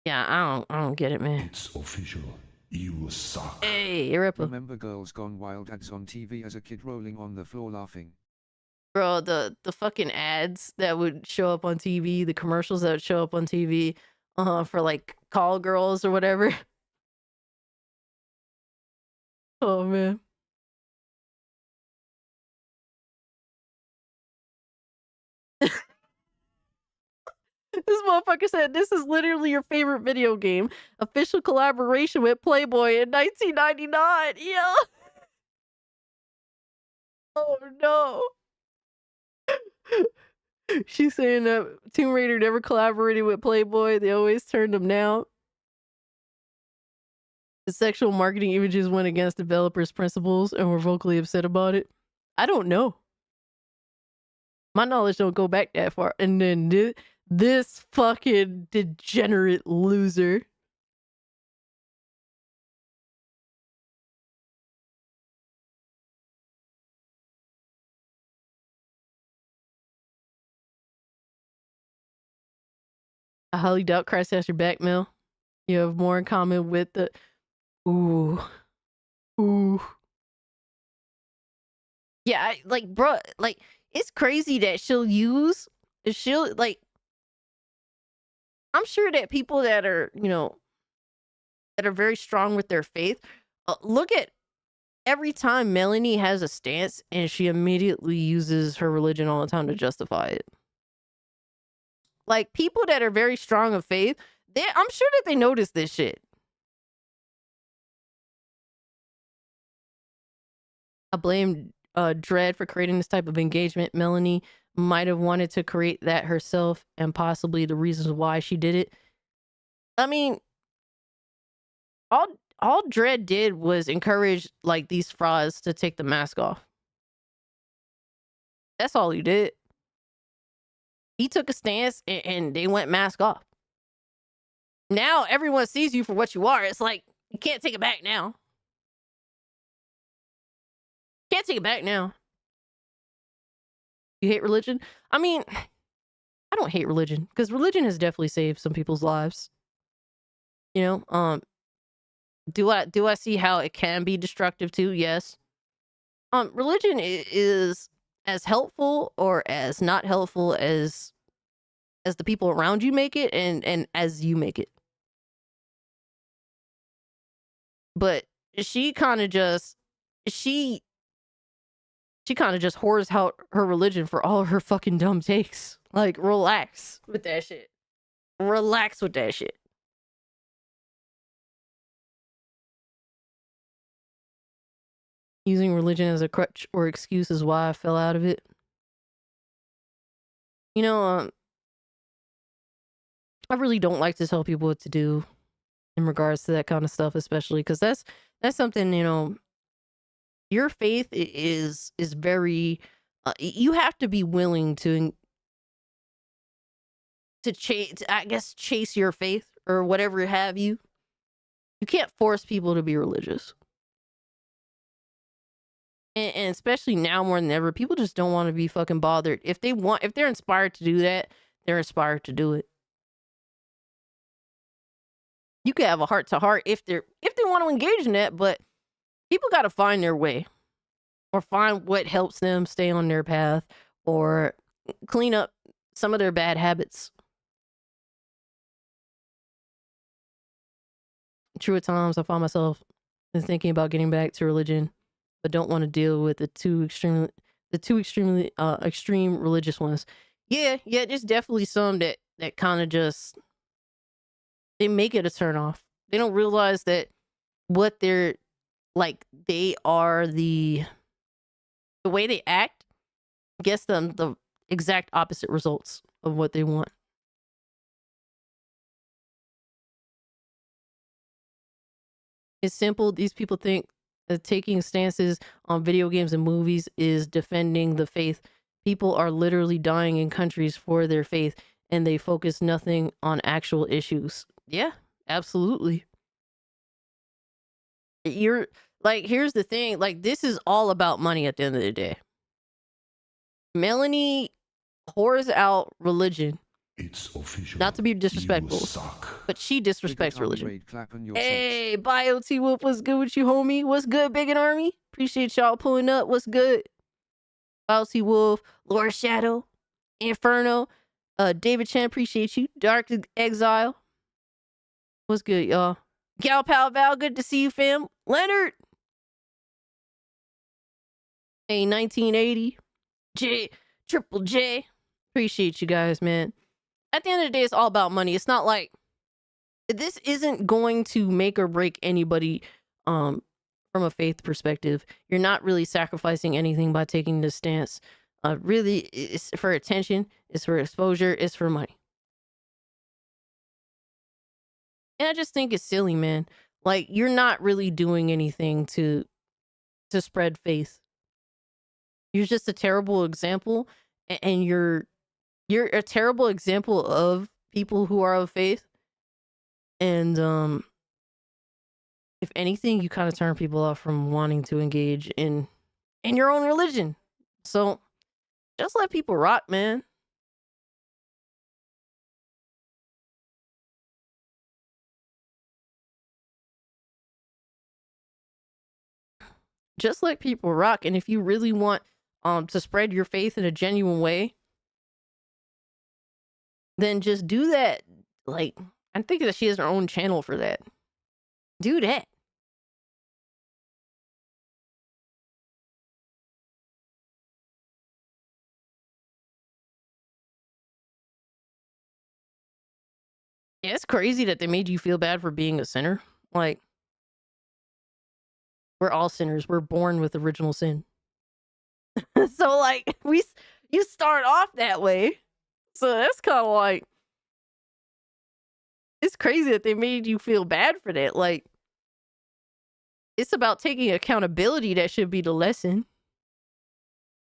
Yeah, I don't get it, man. It's official. You suck. Hey, Ripple. Remember Girls Gone Wild ads on TV as a kid rolling on the floor laughing? Bro, the fucking ads that would show up on TV, the commercials that would show up on TV, for call girls or whatever. Oh man. This motherfucker said, this is literally your favorite video game. Official collaboration with Playboy in 1999. Yeah. Oh no. She's saying that Tomb Raider never collaborated with Playboy. They always turned them down. The sexual marketing images went against developers' principles and were vocally upset about it. I don't know. My knowledge don't go back that far. And then this fucking degenerate loser. I highly doubt Christ has your back, Mel. You have more in common with the... Ooh. Yeah, bro, it's crazy that she'll, I'm sure that people that are, that are very strong with their faith, look at every time Melanie has a stance and she immediately uses her religion all the time to justify it. People that are very strong of faith, I'm sure that they notice this shit. I blame Dread for creating this type of engagement. Melanie might have wanted to create that herself and possibly the reasons why she did it. I mean, all Dread did was encourage these frauds to take the mask off. That's all he did. He took a stance and they went mask off. Now everyone sees you for what you are. It's like, you can't take it back now. Can't take it back now. You hate religion? I mean, I don't hate religion because religion has definitely saved some people's lives. You know, do I see how it can be destructive too? Yes. Religion is as helpful or as not helpful as the people around you make it and as you make it. But she kind of just whores out her religion for all her fucking dumb takes. Like, relax with that shit. Relax with that shit. Using religion as a crutch or excuse is why I fell out of it. You know, I really don't like to tell people what to do in regards to that kind of stuff, especially because that's something, you know, your faith is very, you have to be willing to chase your faith or whatever have you. You can't force people to be religious. And especially now more than ever, people just don't want to be fucking bothered. If they're inspired to do that, they're inspired to do it. You can have a heart to heart if they want to engage in that, but people got to find their way or find what helps them stay on their path or clean up some of their bad habits. True, at times I find myself thinking about getting back to religion, but don't want to deal with the two extremely extreme religious ones. Yeah, there's definitely some that kind of just, they make it a turn off. They don't realize that what they're like, they are the way they act gets them the exact opposite results of what they want. It's simple. These people think that taking stances on video games and movies is defending the faith. People are literally dying in countries for their faith, and they focus nothing on actual issues. Yeah, absolutely. You're like, here's the thing, like, this is all about money at the end of the day. Melanie whores out religion. It's official. Not to be disrespectful, but she disrespects religion. Hey, Bio T Whoop, what's good with you, homie? What's good, Big and Army? Appreciate y'all pulling up. What's good? Bio T Wolf, Lord Shadow, Inferno, David Chan, appreciate you. Dark Exile. What's good, y'all? Gal Pal Val, good to see you, fam. Leonard. Hey, 1980. Triple J. Appreciate you guys, man. At the end of the day, it's all about money. It's not like, this isn't going to make or break anybody from a faith perspective. You're not really sacrificing anything by taking this stance. Really, it's for attention, it's for exposure, it's for money. And I just think it's silly, man. Like, you're not really doing anything to spread faith. You're just a terrible example, and you're a terrible example of people who are of faith. And if anything, you kind of turn people off from wanting to engage in your own religion. So just let people rock, man. Just let people rock. And if you really want to spread your faith in a genuine way, then just do that. Like, I'm thinking that she has her own channel for that. Do that. Yeah, it's crazy that they made you feel bad for being a sinner. Like, we're all sinners. We're born with original sin. So, like, you start off that way. So that's kind of like, it's crazy that they made you feel bad for that. Like, it's about taking accountability that should be the lesson.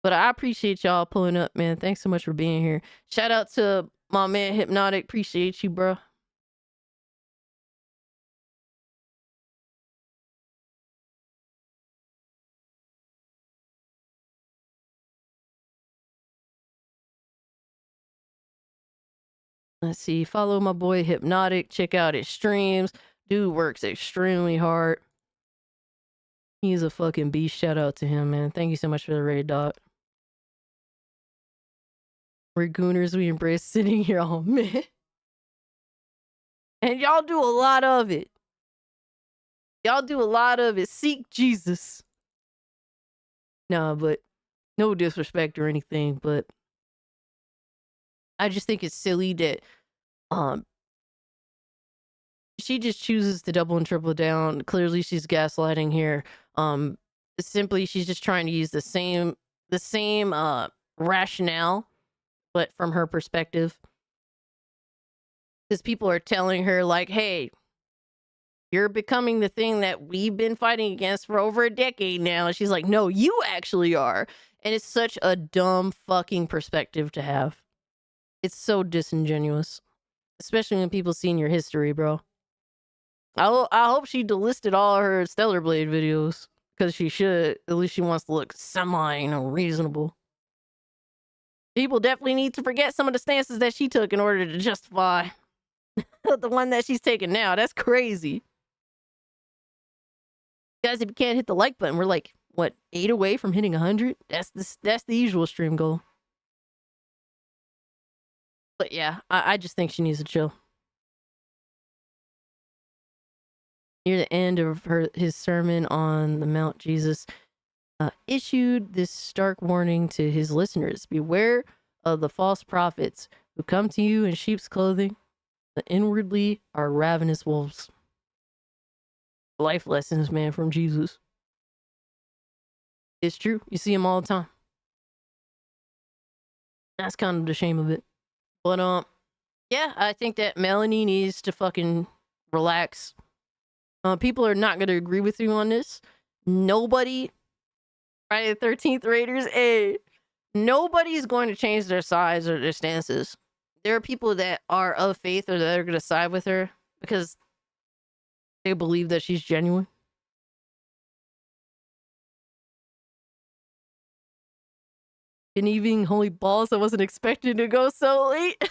But I appreciate y'all pulling up, man. Thanks so much for being here. Shout out to my man Hypnotic. Appreciate you, bro. Let's see. Follow my boy Hypnotic. Check out his streams. Dude works extremely hard. He's a fucking beast. Shout out to him, man. Thank you so much for the raid, dog. We're gooners. We embrace sitting here all man. And y'all do a lot of it. Y'all do a lot of it. Seek Jesus. Nah, but no disrespect or anything, but I just think it's silly that she just chooses to double and triple down. Clearly she's gaslighting here. Simply she's just trying to use the same rationale, but from her perspective. Because people are telling her like, hey, you're becoming the thing that we've been fighting against for over a decade now. And she's like, no, you actually are. And it's such a dumb fucking perspective to have. It's so disingenuous. Especially when people seen your history, bro. I hope she delisted all her Stellar Blade videos. Because she should. At least she wants to look reasonable. People definitely need to forget some of the stances that she took in order to justify the one that she's taking now. That's crazy. Guys, if you can't hit the like button, we're like, what, 8 away from hitting 100? That's the usual stream goal. But yeah, I just think she needs to chill. Near the end of his sermon on the Mount, Jesus issued this stark warning to his listeners. Beware of the false prophets who come to you in sheep's clothing, but inwardly are ravenous wolves. Life lessons, man, from Jesus. It's true. You see them all the time. That's kind of the shame of it. But, yeah, I think that Melanie needs to fucking relax. People are not going to agree with you on this. Nobody, Friday the 13th Raiders, nobody's going to change their sides or their stances. There are people that are of faith or that are going to side with her because they believe that she's genuine. And even holy balls, I wasn't expecting to go so late.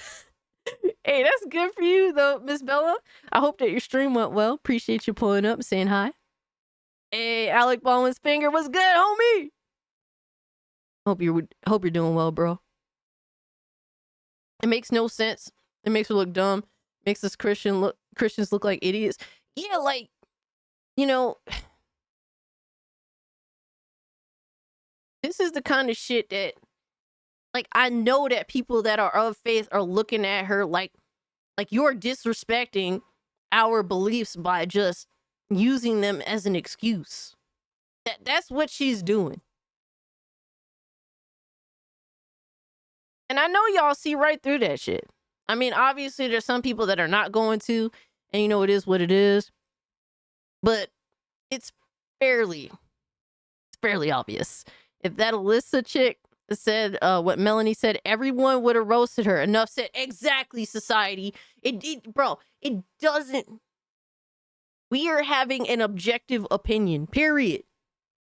Hey, that's good for you though, Miss Bella. I hope that your stream went well. Appreciate you pulling up and saying hi. Hey, Alec Baldwin's finger was good, homie. Hope you're doing well, bro. It makes no sense. It makes her look dumb. Makes us Christians look like idiots. Yeah, like, you know, this is the kind of shit that, like, I know that people that are of faith are looking at her like you're disrespecting our beliefs by just using them as an excuse. That's what she's doing. And I know y'all see right through that shit. I mean, obviously there's some people that are not going to, and you know it is what it is. But it's fairly obvious. If that Alyssa chick said what Melanie said, everyone would have roasted her. Enough said. Exactly, society. Bro, it doesn't. We are having an objective opinion, period.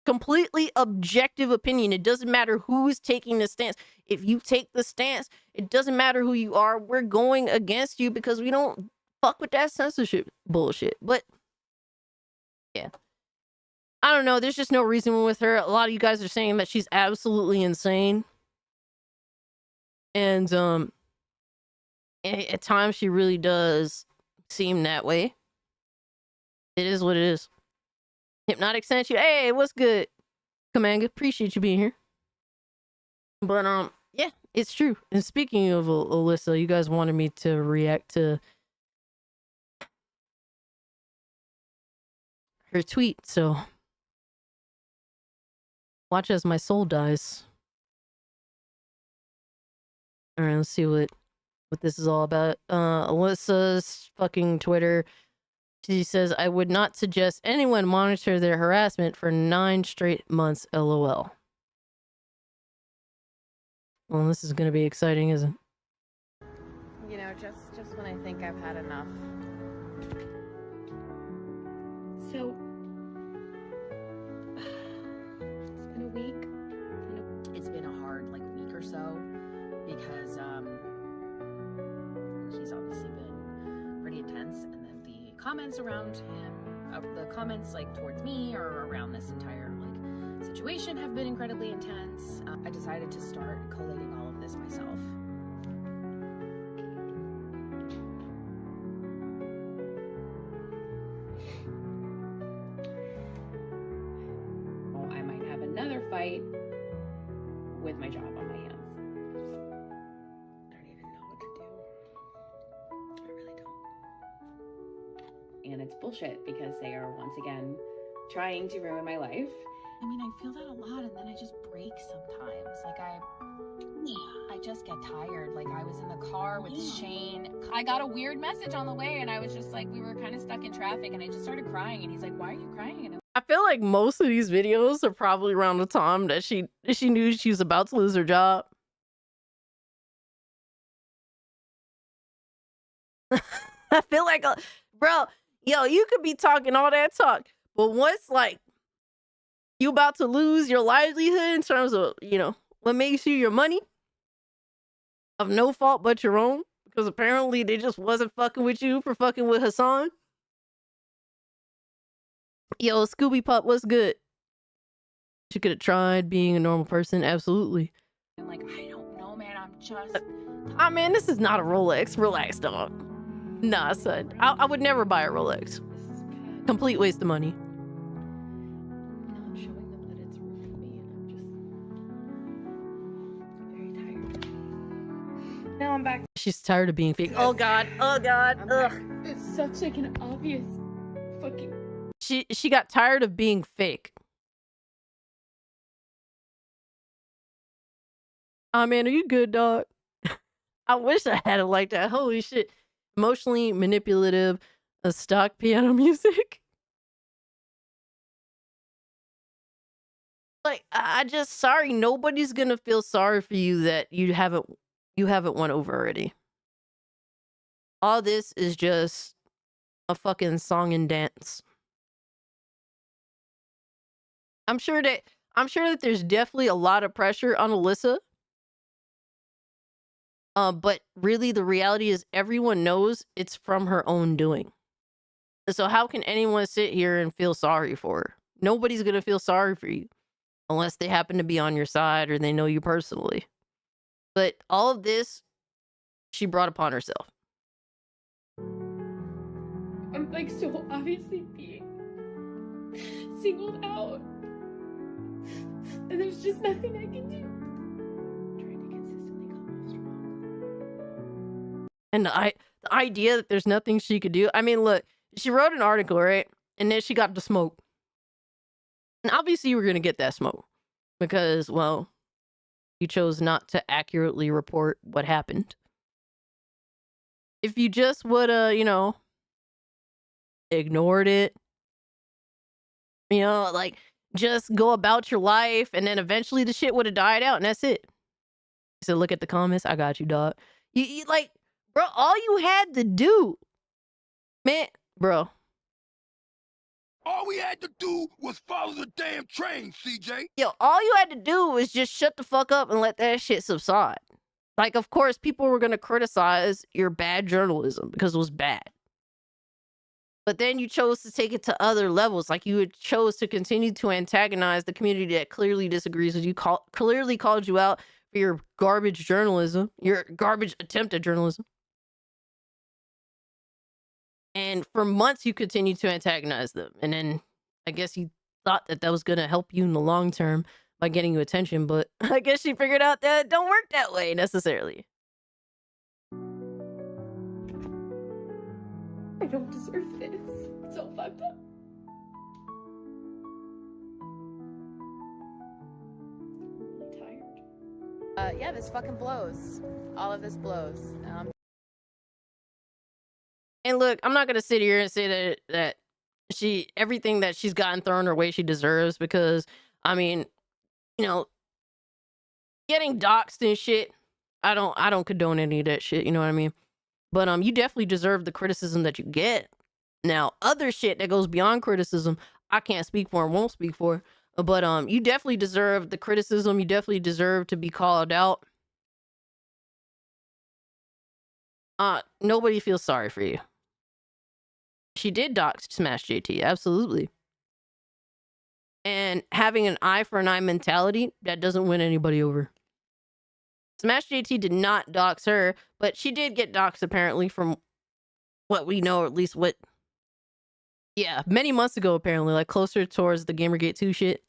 Completely objective opinion. It doesn't matter who is taking the stance. If you take the stance, it doesn't matter who you are. We're going against you because we don't fuck with that censorship bullshit. But yeah, I don't know. There's just no reason with her. A lot of you guys are saying that she's absolutely insane. And at times she really does seem that way. It is what it is. Hypnotic sent you. Hey, what's good? Kamanga, appreciate you being here. But yeah, it's true. And speaking of Alyssa, you guys wanted me to react to her tweet, so watch as my soul dies. All right, let's see what this is all about. Alyssa's fucking Twitter. She says, I would not suggest anyone monitor their harassment for 9 straight months, LOL. Well, this is gonna be exciting, isn't it? You know, just when I think I've had enough. So, it's been a week. It's been a hard, week or so because, he's obviously been pretty intense, and then the comments around him, the comments, towards me or around this entire, situation have been incredibly intense. I decided to start collating all of this myself. Oh, I might have another fight with my job on my hands. I don't even know what to do. I really don't. And it's bullshit because they are once again trying to ruin my life. I mean, I feel that a lot, and then I just break sometimes. I just get tired. I was in the car with Shane. I got a weird message on the way, and I was just we were kind of stuck in traffic, and I just started crying, and he's like, "Why are you crying?" And I feel like most of these videos are probably around the time that she knew she was about to lose her job. I feel like, bro, you could be talking all that talk, but once you about to lose your livelihood in terms of, what makes you your money of no fault but your own, because apparently they just wasn't fucking with you for fucking with Hassan. Yo, Scooby Pup, what's good? She could have tried being a normal person, absolutely. I'm I don't know, man, I'm just... man, this is not a Rolex. Relax, dog. Nah, son. I would never buy a Rolex. Complete waste of money. Now I'm back. She's tired of being fake. Oh god. Oh god. Ugh. It's such an obvious fucking... She got tired of being fake. Oh man, are you good, dog? I wish I had it like that. Holy shit. Emotionally manipulative, stock piano music. Sorry, nobody's gonna feel sorry for you that you haven't won over already. All this is just a fucking song and dance. I'm sure that there's definitely a lot of pressure on Alyssa. But really the reality is everyone knows it's from her own doing. So how can anyone sit here and feel sorry for her? Nobody's gonna feel sorry for you unless they happen to be on your side or they know you personally. But all of this, she brought upon herself. I'm so obviously being singled out. And there's just nothing I can do. I'm trying to consistently come off strong. And the idea that there's nothing she could do. I mean, look, she wrote an article, right? And then she got the smoke. And obviously you were going to get that smoke because, well, you chose not to accurately report what happened. If you just would have, ignored it, just go about your life, and then eventually the shit would have died out, and that's it. So look at the comments. I got you, dog. You bro, all you had to do, man, bro. All we had to do was follow the damn train, CJ. Yo, all you had to do was just shut the fuck up and let that shit subside. Of course, people were going to criticize your bad journalism because it was bad. But then you chose to take it to other levels. You chose to continue to antagonize the community that clearly disagrees with you, clearly called you out for your garbage journalism, your garbage attempt at journalism. And for months, you continued to antagonize them. And then I guess you thought that was going to help you in the long term by getting you attention. But I guess she figured out that it don't work that way necessarily. I don't deserve this. It's all fucked up. I'm really tired. Yeah, this fucking blows. All of this blows. And look, I'm not gonna sit here and say that everything that she's gotten thrown her way she deserves, because I mean, getting doxxed and shit, I don't condone any of that shit, you know what I mean? But you definitely deserve the criticism that you get. Now, other shit that goes beyond criticism, I can't speak for and won't speak for. But you definitely deserve the criticism. You definitely deserve to be called out. Nobody feels sorry for you. She did dox Smash JT, absolutely. And having an eye for an eye mentality, that doesn't win anybody over. Smash JT did not dox her, but she did get doxed apparently from what we know, or at least what... Yeah, many months ago apparently, like closer towards the Gamergate 2 shit.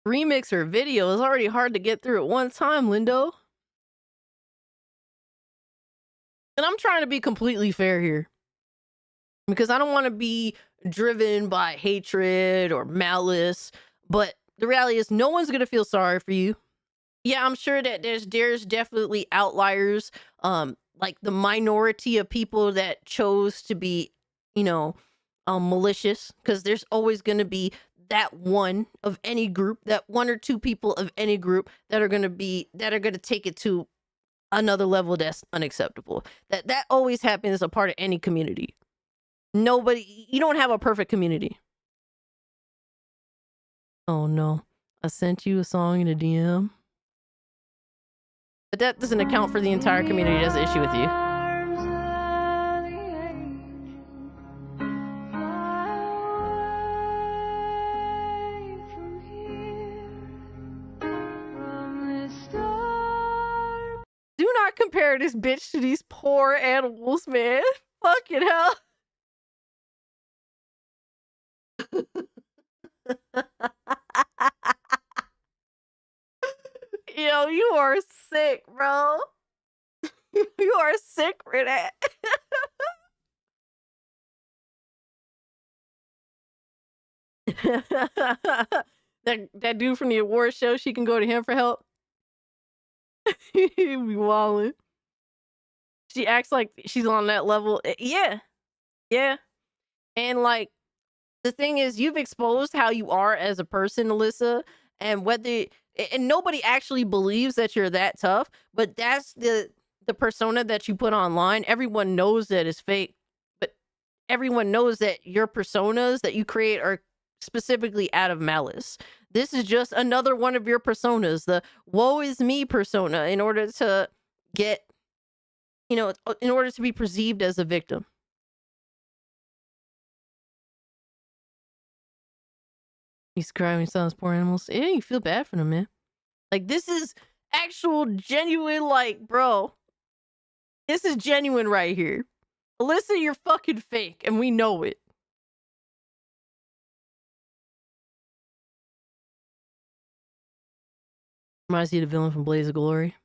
Remix her video is already hard to get through at one time, Lindo. And I'm trying to be completely fair here. Because I don't want to be driven by hatred or malice. But the reality is no one's going to feel sorry for you. Yeah, I'm sure that there's definitely outliers. Like the minority of people that chose to be, you know, malicious. Because there's always going to be that one of any group, that one or two people of any group that are going to take it to another level that's unacceptable. That always happens as a part of any community. You don't have a perfect community. Oh no, I sent you a song in a DM. But that doesn't account for the entire community that's an issue with you. Do not compare this bitch to these poor animals, man. Fucking hell. Yo, you are sick, bro. You are sick for that. that dude from the award show, she can go to him for help. He'd be wildin'. She acts like she's on that level. Yeah. Yeah. And like, the thing is, you've exposed how you are as a person, Alyssa, and nobody actually believes that you're that tough, but that's the persona that you put online. Everyone knows that it's fake, but everyone knows that your personas that you create are specifically out of malice. This is just another one of your personas, the woe is me persona, in order to get, in order to be perceived as a victim. He's crying when he saw his poor animals. Yeah, you feel bad for them, man. Like, this is actual, genuine, like, bro. This is genuine right here. Alyssa, you're fucking fake, and we know it. Reminds you of the villain from Blaze of Glory.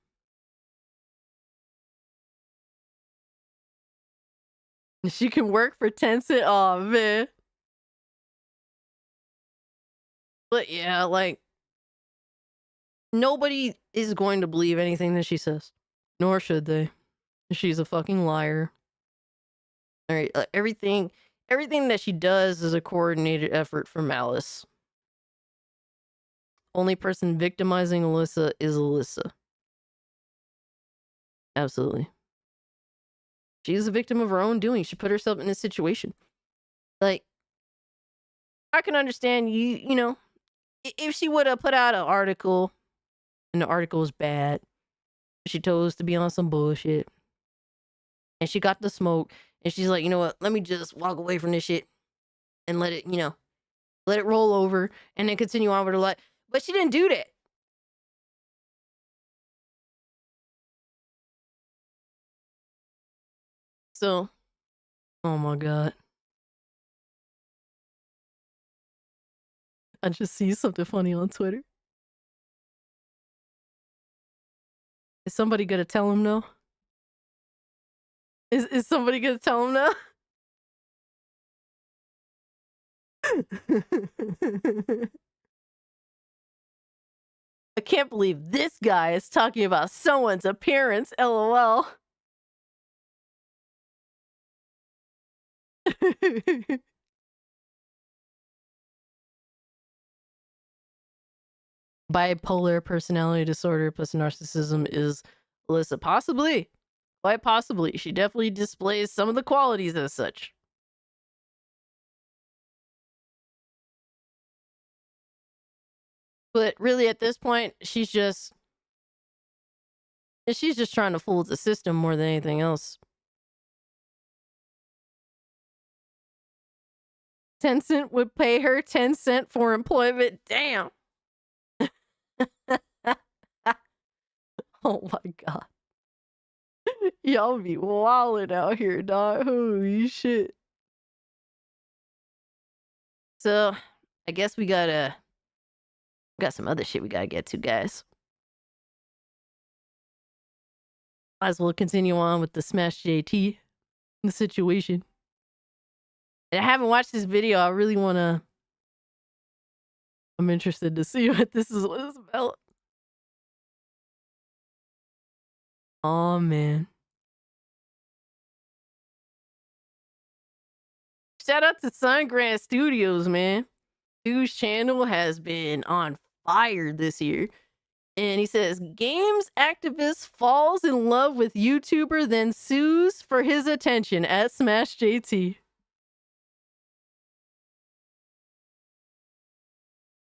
She can work for Tencent. Oh, man. But yeah, like, nobody is going to believe anything that she says. Nor should they. She's a fucking liar. All right, everything that she does is a coordinated effort for malice. Only person victimizing Alyssa is Alyssa. Absolutely. She's a victim of her own doing. She put herself in this situation. Like, I can understand you know, if she would have put out an article and the article was bad, she chose to be on some bullshit, and she got the smoke, and she's like, you know what, let me just walk away from this shit and let it, let it roll over and then continue on with her life. But she didn't do that. So, oh my God. I just see something funny on Twitter. Is somebody gonna tell him no? Is somebody gonna tell him no? I can't believe this guy is talking about someone's appearance, LOL. bipolar personality disorder plus narcissism is Alyssa. Possibly. Quite possibly. She definitely displays some of the qualities as such. But really, at this point, she's just trying to fool the system more than anything else. Tencent would pay her 10 cents for employment. Damn. Oh my god. Y'all be wildin' out here, dog. Holy shit. So, I guess we got some other shit we gotta get to, guys. Might as well continue on with the Smash JT, the situation. And I haven't watched this video. I really wanna. I'm interested to see what this is about. Oh man. Shout out to Sungrand Studios, man. Dude's channel has been on fire this year. And he says, games activist falls in love with YouTuber, then sues for his attention at Smash JT.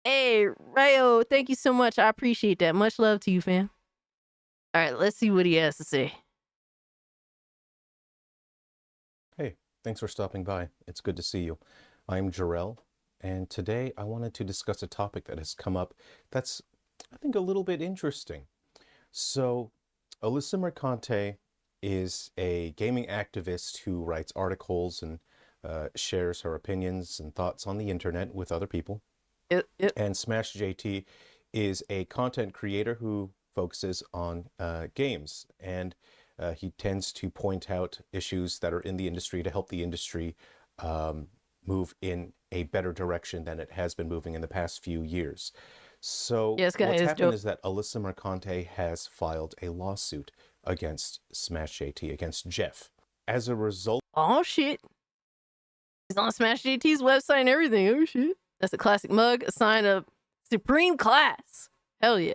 Hey, Rayo, thank you so much. I appreciate that. Much love to you, fam. All right, let's see what he has to say. Hey, thanks for stopping by. It's good to see you. I'm Jarrell, and today I wanted to discuss a topic that has come up that's, I think, a little bit interesting. So, Alyssa Mercante is a gaming activist who writes articles and shares her opinions and thoughts on the internet with other people. And Smash JT is a content creator who focuses on games, and he tends to point out issues that are in the industry to help the industry move in a better direction than it has been moving in the past few years. So what's happened is that Alyssa Mercante has filed a lawsuit against Smash JT, against Jeff. As a result... Oh, shit. He's on Smash JT's website and everything. Oh, shit. That's a classic mug, a sign of supreme class. Hell yeah.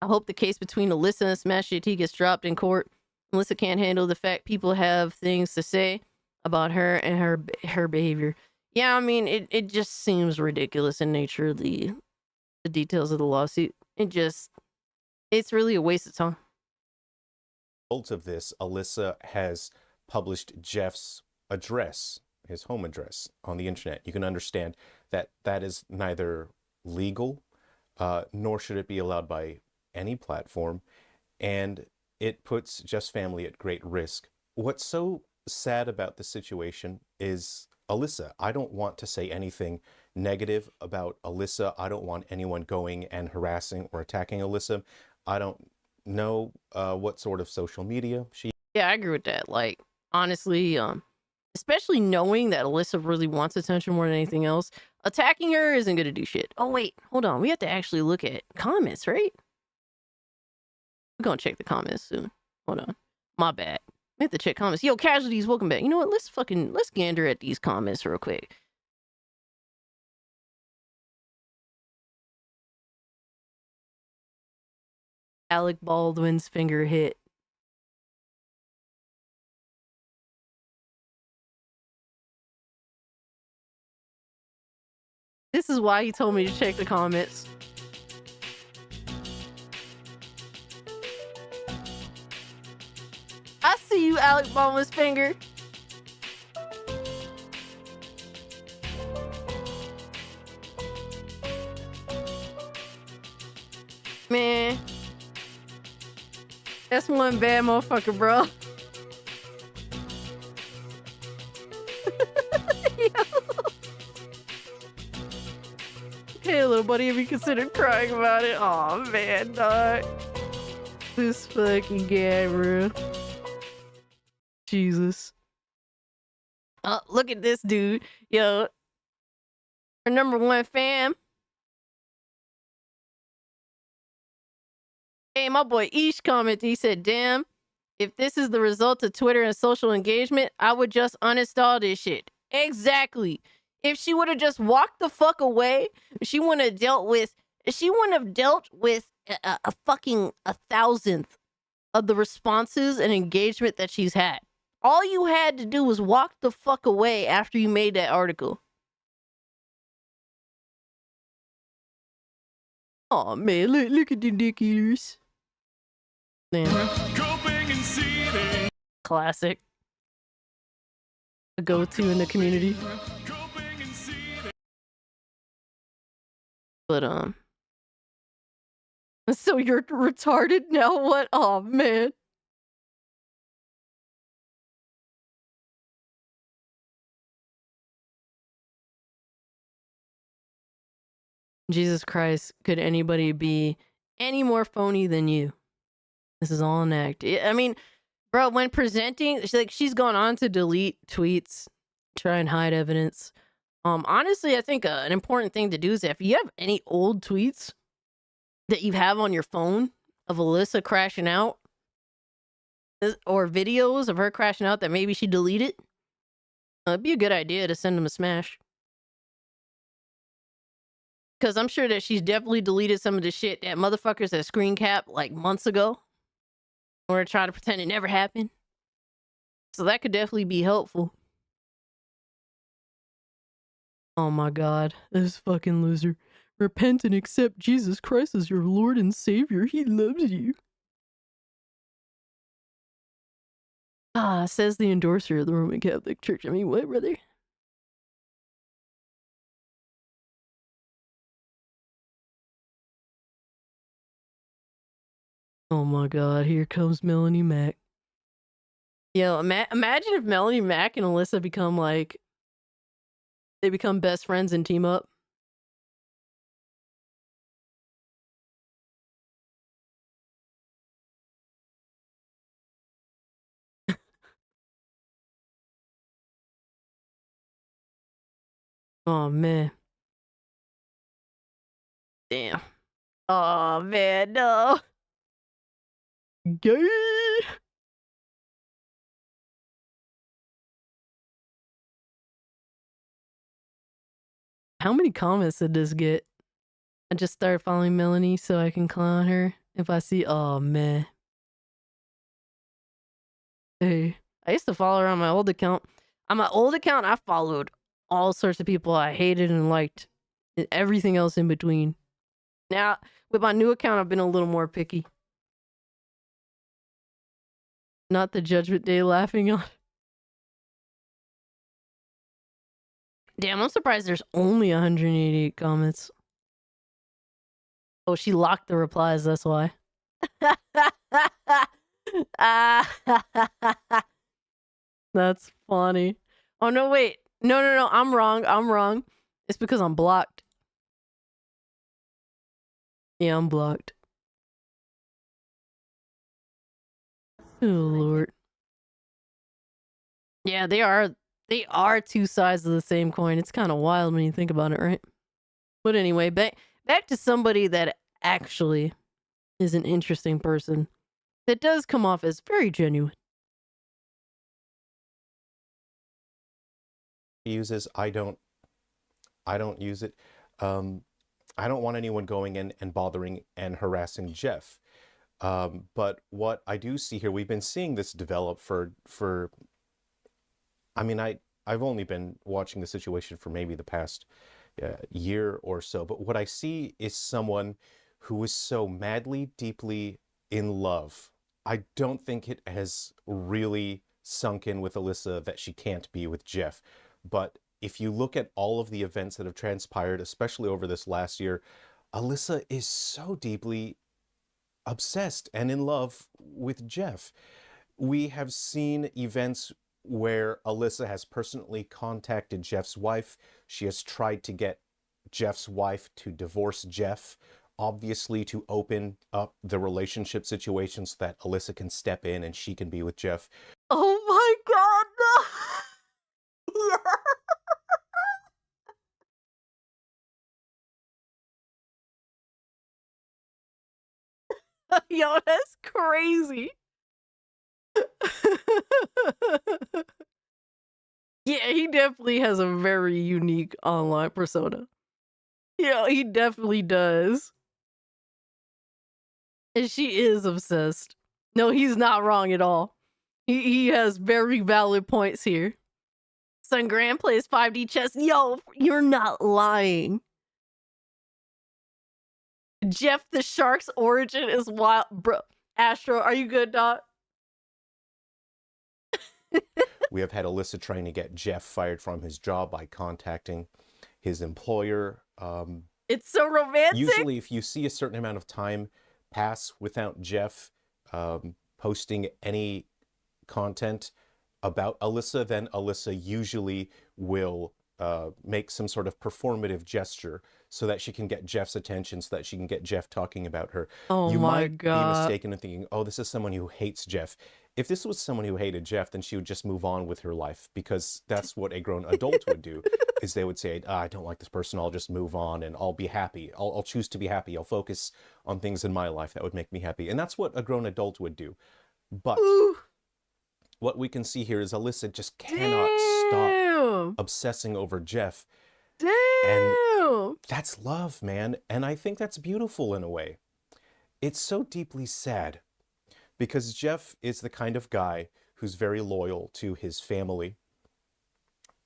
I hope the case between Alyssa and Smash JT gets dropped in court. Alyssa can't handle the fact people have things to say about her and her behavior. Yeah, I mean, it just seems ridiculous in nature, the details of the lawsuit. It's really a waste of time. Result of this, Alyssa has published Jeff's address, his home address, on the internet. You can understand that that is neither legal, nor should it be allowed by any platform, and it puts Jeff's family at great risk. What's so sad about the situation is Alyssa. I don't want to say anything negative about Alyssa. I don't want anyone going and harassing or attacking Alyssa. I don't know what sort of social media she... Yeah, I agree with that. Like, honestly, especially knowing that Alyssa really wants attention more than anything else, attacking her isn't going to do shit. Oh, wait, hold on. We have to actually look at comments, right? We're going to check the comments soon. Hold on. My bad. We have to check comments. Yo, Casualties, welcome back. You know what? Let's gander at these comments real quick. Alec Baldwin's finger hit. This is why he told me to check the comments. I see you, Alec Baldwin's finger. Man. That's one bad motherfucker, bro. Hey, little buddy, have you considered crying about it? Aw, man, dog. This fucking guy, bro. Jesus. Look at this dude. Yo. Our #1 fam. Hey, my boy Ish commented. He said, damn, if this is the result of Twitter and social engagement, I would just uninstall this shit. Exactly. If she would have just walked the fuck away, she wouldn't have dealt with a fucking 1,000th of the responses and engagement that she's had. All you had to do was walk the fuck away after you made that article. Oh man, look at the dick eaters. Damn. Classic. A go-to in the community. But so you're retarded now? What? Oh man. Jesus Christ, could anybody be any more phony than you? This is all an act. I mean, bro, when presenting, she's gone on to delete tweets, try and hide evidence. Honestly, I think an important thing to do is if you have any old tweets that you have on your phone of Alyssa crashing out, or videos of her crashing out that maybe she deleted, it'd be a good idea to send them a smash. Because I'm sure that she's definitely deleted some of the shit that motherfuckers that screen cap like months ago, or try to pretend it never happened. So that could definitely be helpful. Oh my god, this fucking loser. Repent and accept Jesus Christ as your Lord and Savior. He loves you. Ah, says the endorser of the Roman Catholic Church. I mean, what, brother? Oh my god, here comes Melanie Mac. Yo, imagine if Melanie Mac and Alyssa become like, they become best friends and team up. Oh man. Damn. Oh man, no. Gay. How many comments did this get? I just started following Melanie so I can clown her if I see. Oh man. Hey, I used to follow her on my old account. On my old account, I followed all sorts of people I hated and liked, and everything else in between. Now, with my new account, I've been a little more picky. Not the Judgment Day laughing on. Damn, I'm surprised there's only 188 comments. Oh, she locked the replies, that's why. That's funny. Oh, no, wait. No, I'm wrong. It's because I'm blocked. Yeah, I'm blocked. Oh, Lord. Yeah, they are two sides of the same coin. It's kind of wild when you think about it, right? But anyway, back to somebody that actually is an interesting person that does come off as very genuine. Uses I don't use it. I don't want anyone going in and bothering and harassing Jeff. But what I do see here, we've been seeing this develop for I mean, I've only been watching the situation for maybe the past year or so, but what I see is someone who is so madly, deeply in love. I don't think it has really sunk in with Alyssa that she can't be with Jeff. But if you look at all of the events that have transpired, especially over this last year, Alyssa is so deeply obsessed and in love with Jeff. We have seen events where Alyssa has personally contacted Jeff's wife. She has tried to get Jeff's wife to divorce Jeff, obviously to open up the relationship situation so that Alyssa can step in and she can be with Jeff. Oh my god, no! Yo, that's crazy. Yeah, he definitely has a very unique online persona. Yeah, he definitely does. And she is obsessed. No, he's not wrong at all. He has very valid points here. Son Grand plays 5D chess. Yo, you're not lying. Jeff the Shark's origin is wild. Bro, Astro, are you good, Dot? We have had Alyssa trying to get Jeff fired from his job by contacting his employer. It's so romantic. Usually, if you see a certain amount of time pass without Jeff posting any content about Alyssa, then Alyssa usually will make some sort of performative gesture so that she can get Jeff's attention, so that she can get Jeff talking about her. Oh you my might God. be mistaken in thinking, oh, this is someone who hates Jeff. If this was someone who hated Jeff, then she would just move on with her life, because that's what a grown adult would do, is they would say, I don't like this person, I'll just move on and I'll be happy. I'll choose to be happy. I'll focus on things in my life that would make me happy. And that's what a grown adult would do. But what we can see here is Alyssa just cannot stop obsessing over Jeff. And that's love, man. And I think that's beautiful in a way. It's so deeply sad, because Jeff is the kind of guy who's very loyal to his family,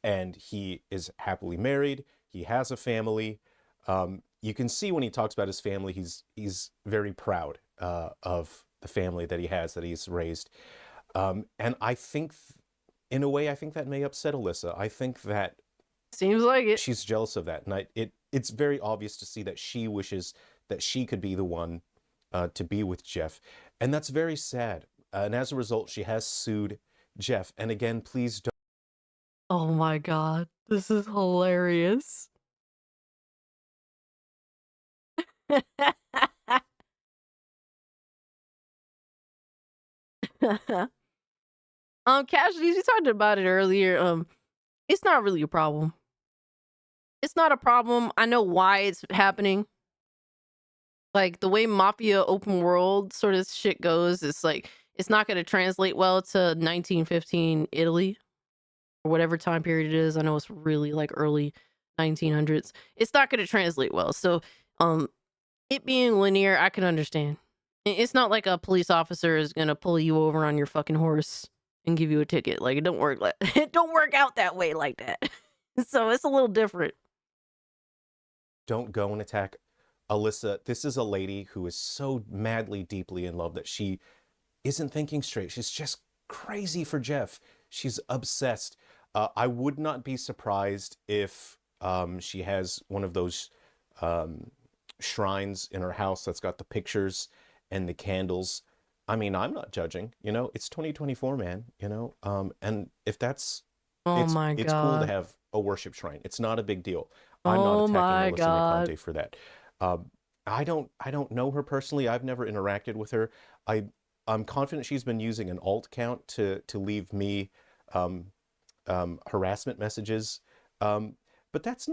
and he is happily married. He has a family. You can see when he talks about his family, he's very proud of the family that he has, that he's raised. And I think, in a way, I think that may upset Alyssa. I think that seems like it. She's jealous of that, and it's very obvious to see that she wishes that she could be the one to be with Jeff. And that's very sad. And as a result, she has sued Jeff. And again, please don't. Oh my God, this is hilarious. Casualties, we talked about it earlier. It's not really a problem. It's not a problem. I know why it's happening. Like, the way Mafia open world sort of shit goes, it's like, it's not going to translate well to 1915 Italy, or whatever time period it is. I know it's really like early 1900s. It's not going to translate well. So, it being linear, I can understand. It's not like a police officer is going to pull you over on your fucking horse and give you a ticket. Like, it don't work it don't work out that way like that. So it's a little different. Don't go and attack Alyssa. This is a lady who is so madly, deeply in love that she isn't thinking straight. She's just crazy for Jeff. She's obsessed. I would not be surprised if she has one of those shrines in her house that's got the pictures and the candles. I mean, I'm not judging, you know, it's 2024, man, you know, and if that's, it's cool to have a worship shrine. It's not a big deal. I'm not attacking Alyssa Mercante for that. I don't know her personally. I've never interacted with her. I'm confident she's been using an alt account to leave me harassment messages. But that's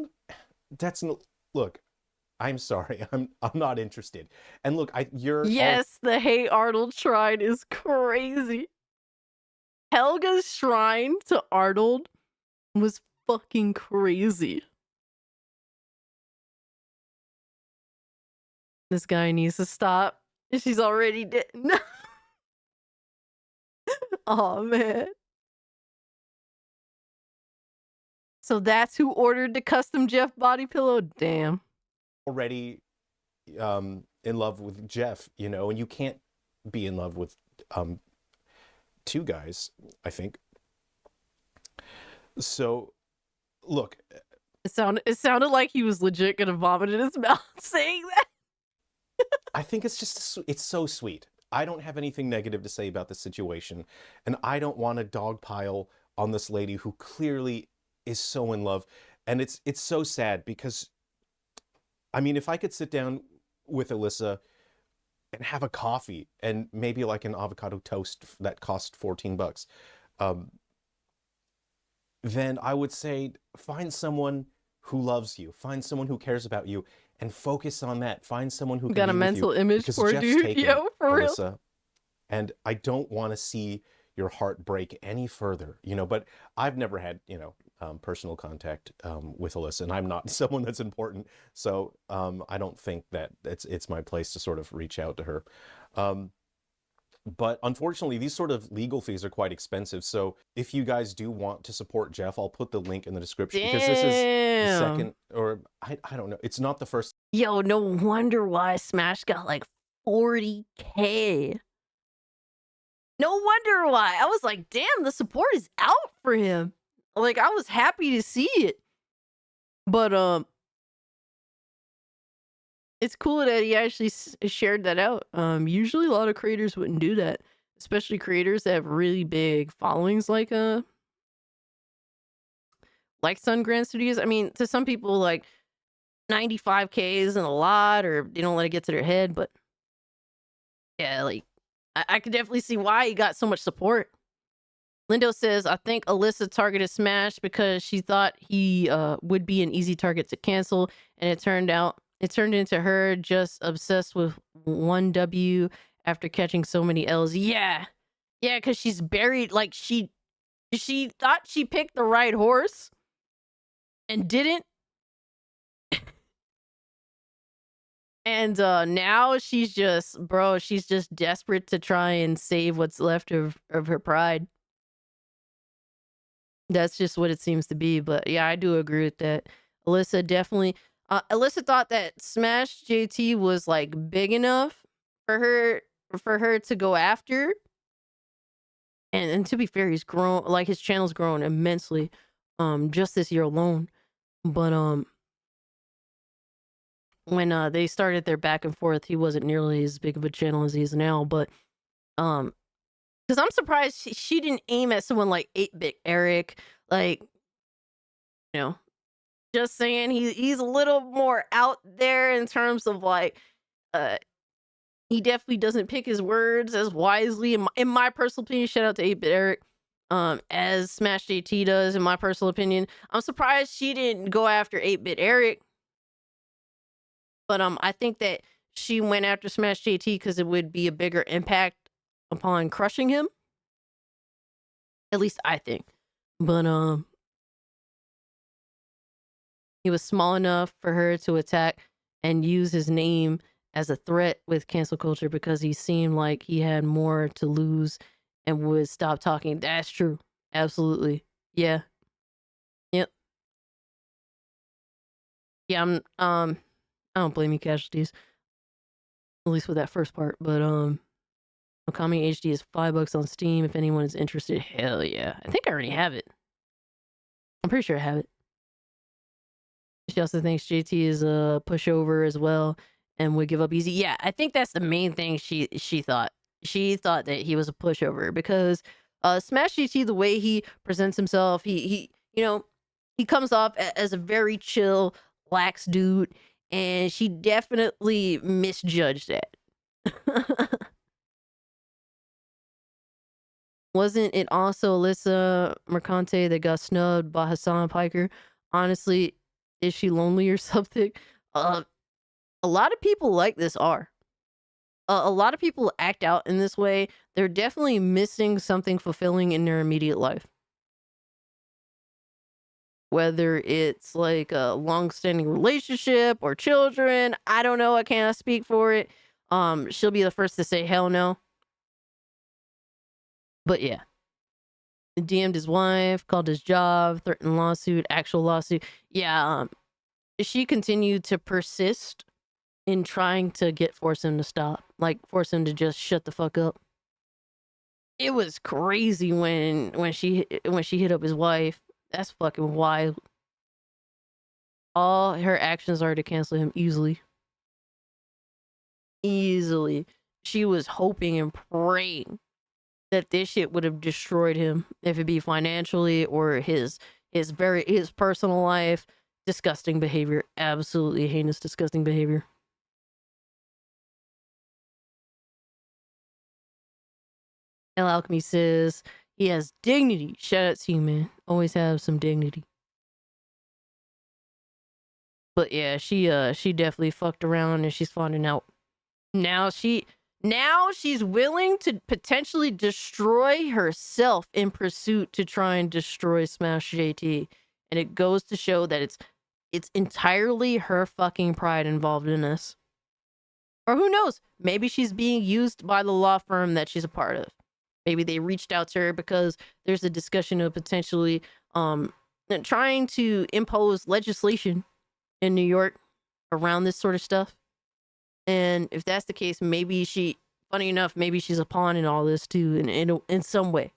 look, I'm sorry. I'm not interested. And look, the Hey Arnold shrine is crazy. Helga's shrine to Arnold was fucking crazy. This guy needs to stop. She's already dead. No. Oh man. So that's who ordered the custom Jeff body pillow? Damn. Already in love with Jeff, you know, and you can't be in love with two guys, I think. So look, it sounded like he was legit gonna vomit in his mouth saying that. I think it's just, it's so sweet. I don't have anything negative to say about this situation, and I don't want to dogpile on this lady who clearly is so in love. And it's so sad because, I mean, if I could sit down with Alyssa and have a coffee and maybe like an avocado toast that cost $14, then I would say, find someone who loves you, find someone who cares about you, and focus on that. Find someone who can got a mental image for Jeff's dude, taken yo, for Alyssa, real. and I don't want to see your heart break any further, you know. But I've never had, you know, personal contact with Alyssa, and I'm not someone that's important, so I don't think that it's my place to sort of reach out to her. But unfortunately, these sort of legal fees are quite expensive. So if you guys do want to support Jeff, I'll put the link in the description, because this is the second, or I don't know, it's not the first. Yo, no wonder why Smash got like 40K. No wonder why. I was like, damn, the support is out for him. Like, I was happy to see it. But it's cool that he actually shared that out. Usually a lot of creators wouldn't do that, especially creators that have really big followings like Sun Grand Studios. I mean, to some people, like 95K isn't a lot, or they don't let it get to their head. But yeah, like I could definitely see why he got so much support. Lindo says, I think Alyssa targeted Smash because she thought he would be an easy target to cancel, and it turned into her just obsessed with 1W after catching so many L's. Yeah, because she's buried. Like she thought she picked the right horse and didn't. And now she's just desperate to try and save what's left of her pride. That's just what it seems to be. But yeah, I do agree with that. Alyssa definitely. Alyssa thought that Smash JT was like big enough for her to go after. And to be fair, he's grown, like his channel's grown immensely, just this year alone. But when they started their back and forth, he wasn't nearly as big of a channel as he is now. But because I'm surprised she didn't aim at someone like 8-Bit Eric. Like, you know, just saying, he's a little more out there in terms of like, he definitely doesn't pick his words as wisely. In my personal opinion, shout out to 8-Bit Eric, as Smash JT does. In my personal opinion, I'm surprised she didn't go after 8-Bit Eric. But I think that she went after Smash JT because it would be a bigger impact upon crushing him. At least I think. But he was small enough for her to attack and use his name as a threat with cancel culture because he seemed like he had more to lose and would stop talking. That's true. Absolutely. Yeah. Yep. Yeah, I don't blame you, casualties. At least with that first part. But Okami HD is $5 on Steam if anyone is interested. Hell yeah. I think I already have it. I'm pretty sure I have it. She also thinks JT is a pushover as well and would give up easy. Yeah, I think that's the main thing she thought. She thought that he was a pushover because Smash JT, the way he presents himself, he you know, he comes off as a very chill, lax dude, and she definitely misjudged that. Wasn't it also Alyssa Mercante that got snubbed by Hassan Piker? Honestly, is she lonely or something? A lot of people like this are. A lot of people act out in this way. They're definitely missing something fulfilling in their immediate life. Whether it's like a long-standing relationship or children, I don't know. I can't speak for it. She'll be the first to say hell no. But yeah, DM'd his wife, called his job, threatened lawsuit, actual lawsuit. Yeah, she continued to persist in trying to force him to stop, like force him to just shut the fuck up. It was crazy when she hit up his wife. That's fucking wild. All her actions are to cancel him easily. Easily. She was hoping and praying that this shit would have destroyed him, if it be financially or his personal life. Disgusting behavior. Absolutely heinous, disgusting behavior. El Alchemy says he has dignity. Shout out to you, man. Always have some dignity. But yeah, she definitely fucked around and she's finding out. Now she Now she's willing to potentially destroy herself in pursuit to try and destroy Smash JT. And it goes to show that it's entirely her fucking pride involved in this. Or who knows? Maybe she's being used by the law firm that she's a part of. Maybe they reached out to her because there's a discussion of potentially trying to impose legislation in New York around this sort of stuff. And if that's the case, maybe funny enough, maybe she's a pawn in all this too, in some way.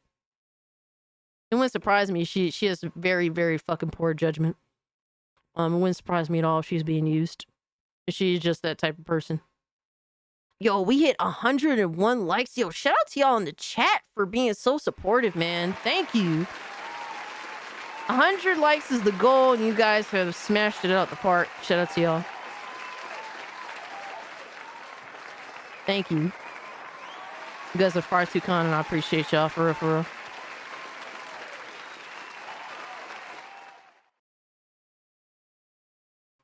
It wouldn't surprise me. She has very, very fucking poor judgment. It wouldn't surprise me at all if she's being used. She's just that type of person. Yo, we hit 101 likes. Yo, shout out to y'all in the chat for being so supportive, man. Thank you. 100 likes is the goal, and you guys have smashed it out the park. Shout out to y'all. Thank you. You guys are far too kind, and I appreciate y'all for real, for real.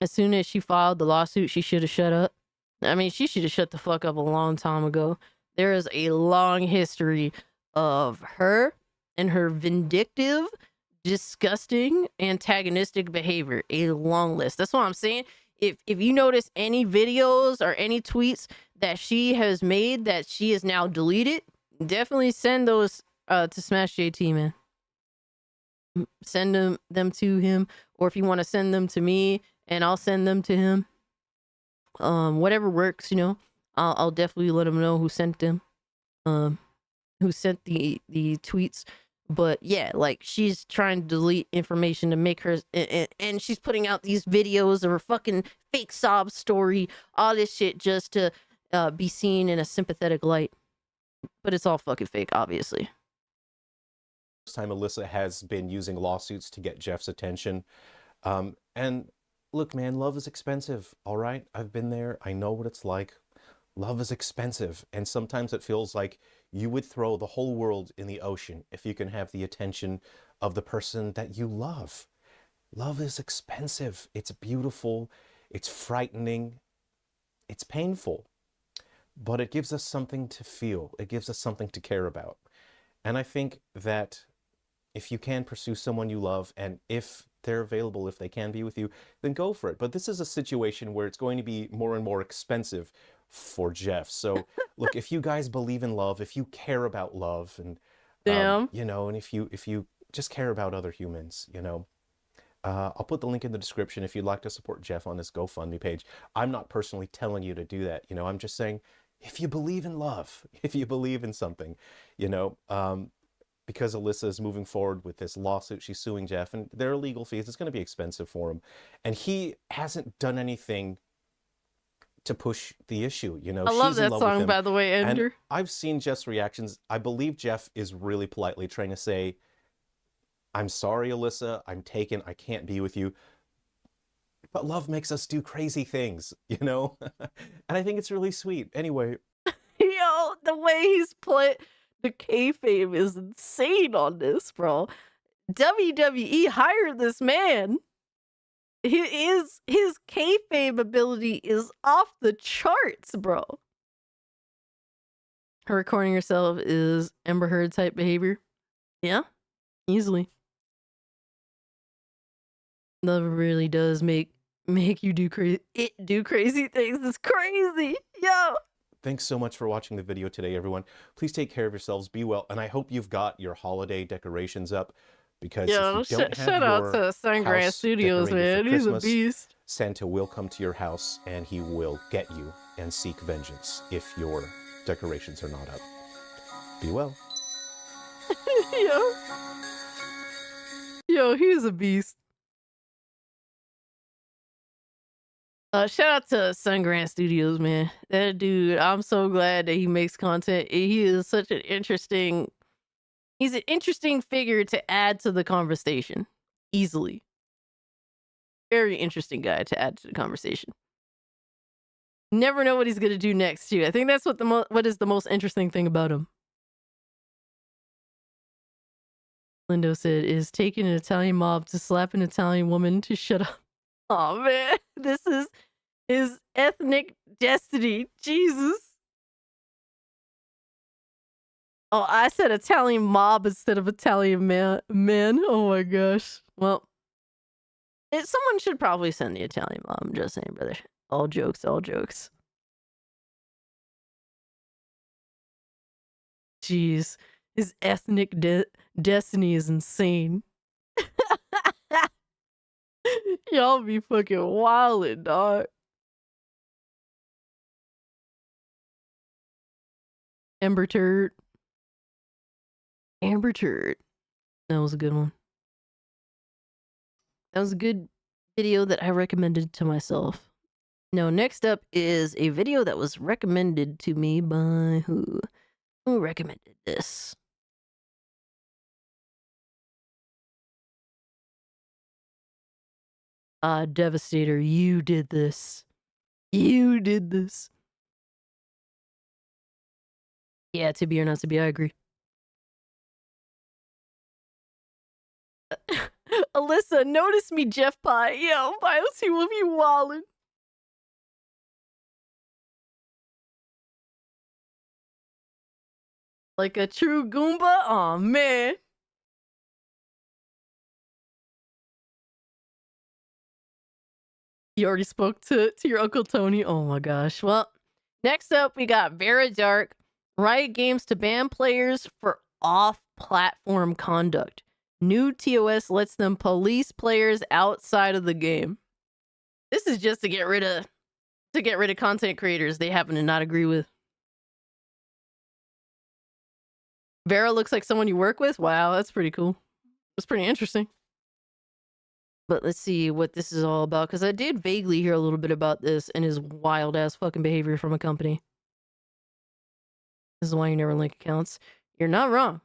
As soon as she filed the lawsuit, she should have shut up. I mean, she should have shut the fuck up a long time ago. There is a long history of her and her vindictive, disgusting, antagonistic behavior. A long list. That's what I'm saying. If you notice any videos or any tweets that she has made that she has now deleted, definitely send those to Smash JT, man. Send them to him, or if you want to send them to me, and I'll send them to him. Whatever works, you know. I'll definitely let him know who sent them, who sent the tweets. But yeah, like, she's trying to delete information to make her, and she's putting out these videos of her fucking fake sob story, all this shit just to be seen in a sympathetic light. But it's all fucking fake, obviously. This time Alyssa has been using lawsuits to get Jeff's attention. And look, man, love is expensive, all right? I've been there. I know what it's like. Love is expensive. And sometimes it feels like you would throw the whole world in the ocean if you can have the attention of the person that you love. Love is expensive. It's beautiful. It's frightening. It's painful. But it gives us something to feel. It gives us something to care about. And I think that if you can pursue someone you love, and if they're available, if they can be with you, then go for it. But this is a situation where it's going to be more and more expensive for Jeff. So look, if you guys believe in love, if you care about love, and you know, and if you just care about other humans, you know, I'll put the link in the description if you'd like to support Jeff on this GoFundMe page. I'm not personally telling you to do that, you know. I'm just saying, if you believe in love, if you believe in something, you know, because Alyssa is moving forward with this lawsuit, she's suing Jeff, and there are legal fees. It's going to be expensive for him, and he hasn't done anything to push the issue, you know. I love that song, by the way, Ender. And I've seen Jeff's reactions. I believe Jeff is really politely trying to say, I'm sorry, Alyssa, I'm taken, I can't be with you. But love makes us do crazy things, you know? And I think it's really sweet. Anyway. Yo, the way he's played the kayfabe is insane on this, bro. WWE hired this man. His kayfabe ability is off the charts, bro. Her recording herself is Amber Heard type behavior. Yeah, easily. Love really does make you do crazy. Do crazy things. It's crazy, yo. Thanks so much for watching the video today, everyone. Please take care of yourselves. Be well, and I hope you've got your holiday decorations up. Because yo, if you don't have shout out to Sunglass Studios, man. He's a beast. Santa will come to your house and he will get you and seek vengeance if your decorations are not up. Be well. Yo, he's a beast. Shout out to Sunglass Studios, man. That dude, I'm so glad that he makes content. He is such an interesting... He's an interesting figure to add to the conversation. Easily. Very interesting guy to add to the conversation. Never know what he's going to do next, too. I think that's what is the most interesting thing about him. Lindo said, is taking an Italian mob to slap an Italian woman to shut up. Oh, man. This is his ethnic destiny. Jesus. Oh, I said Italian mob instead of Italian men. Oh my gosh. Well, someone should probably send the Italian mob. I'm just saying, brother. All jokes, all jokes. Jeez, his ethnic destiny is insane. Y'all be fucking wildin', dog. Amber Turd. Amber Turd. That was a good one. That was a good video that I recommended to myself. No, next up is a video that was recommended to me by who? Who recommended this? Devastator, you did this. You did this. Yeah, to be or not to be, I agree. Alyssa, notice me, Jeff Pie. Yo, Biosy will be wallin'. Like a true Goomba? Aw, man. You already spoke to your Uncle Tony? Oh my gosh. Well, next up, we got Vera Dark. Riot Games to ban players for off-platform conduct. New TOS lets them police players outside of the game. This is just to get rid of content creators they happen to not agree with. Vera looks like someone you work with? Wow, that's pretty cool. That's pretty interesting. But let's see what this is all about, because I did vaguely hear a little bit about this and his wild-ass fucking behavior from a company. This is why you never link accounts. You're not wrong.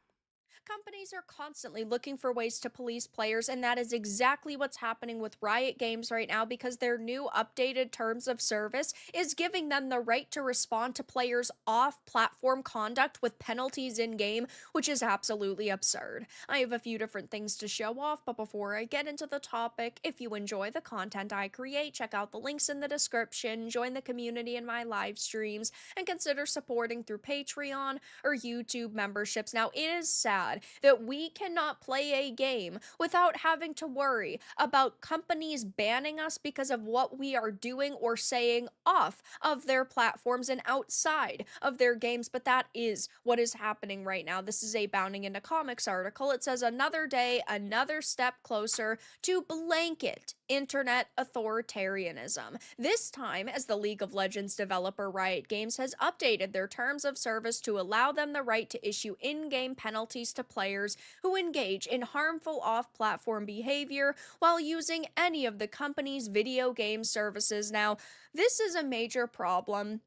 Companies are constantly looking for ways to police players, and that is exactly what's happening with Riot Games right now, because their new updated terms of service is giving them the right to respond to players' off-platform conduct with penalties in-game, which is absolutely absurd. I have a few different things to show off, but before I get into the topic, if you enjoy the content I create, check out the links in the description, join the community in my live streams, and consider supporting through Patreon or YouTube memberships. Now, it is sad that we cannot play a game without having to worry about companies banning us because of what we are doing or saying off of their platforms and outside of their games, but that is what is happening right now. This is a Bounding into Comics article. It says, another day, another step closer to blanket internet authoritarianism. This time, as the League of Legends developer Riot Games has updated their terms of service to allow them the right to issue in-game penalties to players who engage in harmful off-platform behavior while using any of the company's video game services. Now, this is a major problem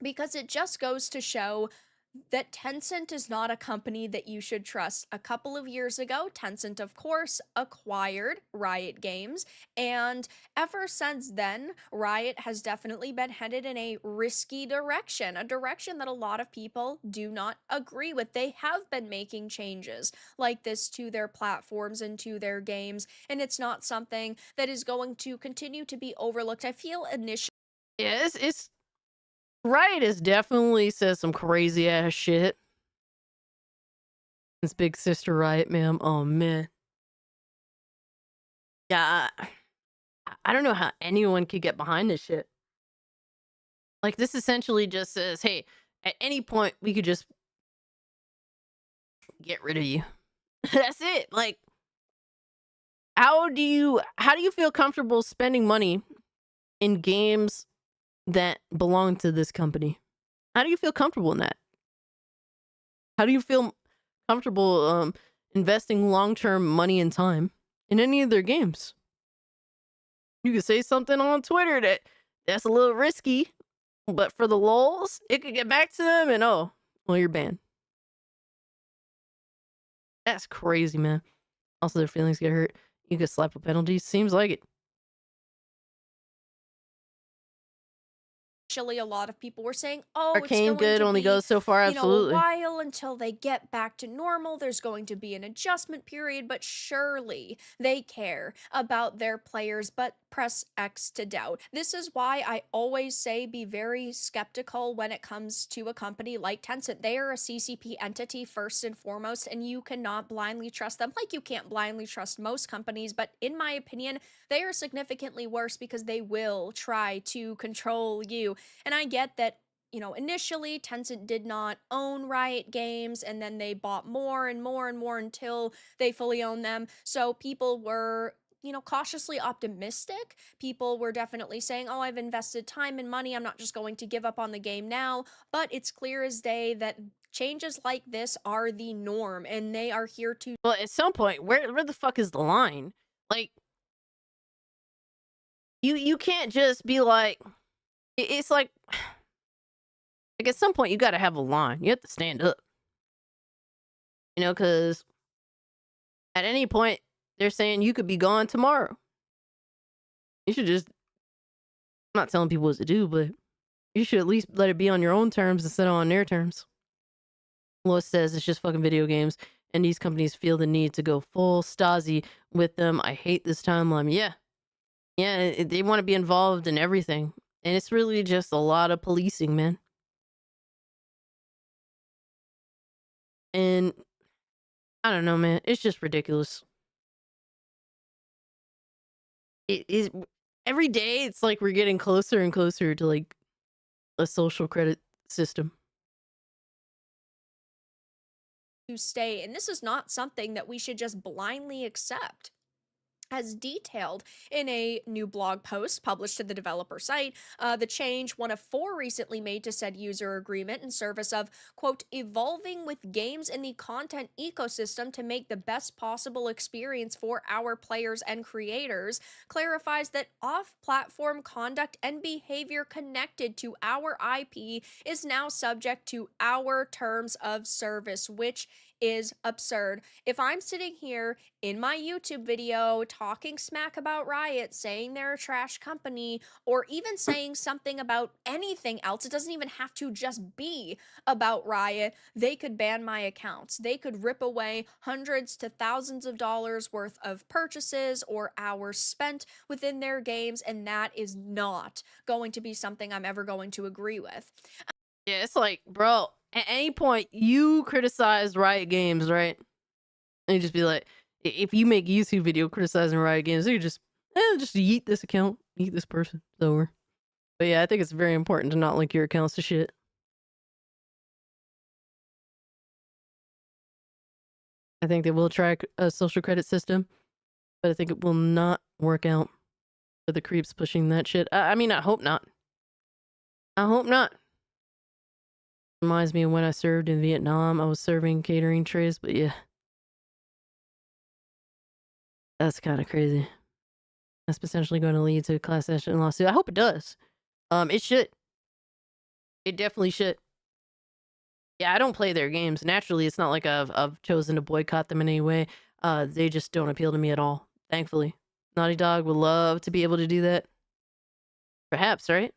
because it just goes to show that Tencent is not a company that you should trust. A couple of years ago, Tencent, of course, acquired Riot Games, and ever since then, Riot has definitely been headed in a risky direction, a direction that a lot of people do not agree with. They have been making changes like this to their platforms and to their games, and it's not something that is going to continue to be overlooked. I feel initially... Yeah, it's Riot has definitely said some crazy ass shit. It's Big Sister Riot, ma'am. Oh man. Yeah, I don't know how anyone could get behind this shit. Like, this essentially just says, hey, at any point we could just get rid of you. That's it. Like, how do you feel comfortable spending money in games that belong to this company? How do you feel comfortable in that? How do you feel comfortable investing long-term money and time in any of their games? You could say something on Twitter that's a little risky, but for the lulz, it could get back to them and oh, well, you're banned. That's crazy, man. Also, their feelings get hurt. You could slap with penalties. Seems like it. Actually, a lot of people were saying, oh, it's Arcane going good to only be, goes so far, you know, a absolutely. while until they get back to normal. There's going to be an adjustment period, but surely they care about their players, but press X to doubt. This is why I always say be very skeptical when it comes to a company like Tencent. They are a CCP entity first and foremost, and you cannot blindly trust them like you can't blindly trust most companies, but in my opinion, they are significantly worse because they will try to control you. And I get that, you know, initially Tencent did not own Riot Games, and then they bought more and more and more until they fully owned them. So people were, you know, cautiously optimistic. People were definitely saying, oh, I've invested time and money. I'm not just going to give up on the game now. But it's clear as day that changes like this are the norm, and they are here to. Well, at some point, where the fuck is the line? Like, you can't just be like, it's like at some point you got to have a line. You have to stand up, you know, because at any point they're saying you could be gone tomorrow. You should just, I'm not telling people what to do, but you should at least let it be on your own terms instead of on their terms. Lois says it's just fucking video games, and these companies feel the need to go full Stasi with them. I hate this timeline. Yeah, they want to be involved in everything, and it's really just a lot of policing, man. And I don't know, man. It's just ridiculous. It is every day. It's like we're getting closer and closer to like a social credit system. To stay, and this is not something that we should just blindly accept. As detailed in a new blog post published to the developer site, the change, one of 4 recently made to said user agreement in service of, quote, evolving with games in the content ecosystem to make the best possible experience for our players and creators, clarifies that off-platform conduct and behavior connected to our IP is now subject to our terms of service, which is absurd. If I'm sitting here in my YouTube video talking smack about Riot, saying they're a trash company, or even saying something about anything else, it doesn't even have to just be about Riot, they could ban my accounts. They could rip away hundreds to thousands of dollars worth of purchases or hours spent within their games, and that is not going to be something I'm ever going to agree with. Yeah, it's like, bro, at any point you criticize Riot Games, right? And you just be like, if you make a YouTube video criticizing Riot Games, you just yeet this account, yeet this person. It's over. But yeah, I think it's very important to not link your accounts to shit. I think they will try a social credit system, but I think it will not work out for the creeps pushing that shit. I mean, I hope not. I hope not. Reminds me of when I served in Vietnam. I was serving catering trays, but yeah. That's kind of crazy. That's potentially going to lead to a class action lawsuit. I hope it does. It should. It definitely should. Yeah, I don't play their games. Naturally, it's not like I've chosen to boycott them in any way. They just don't appeal to me at all, thankfully. Naughty Dog would love to be able to do that. Perhaps, right?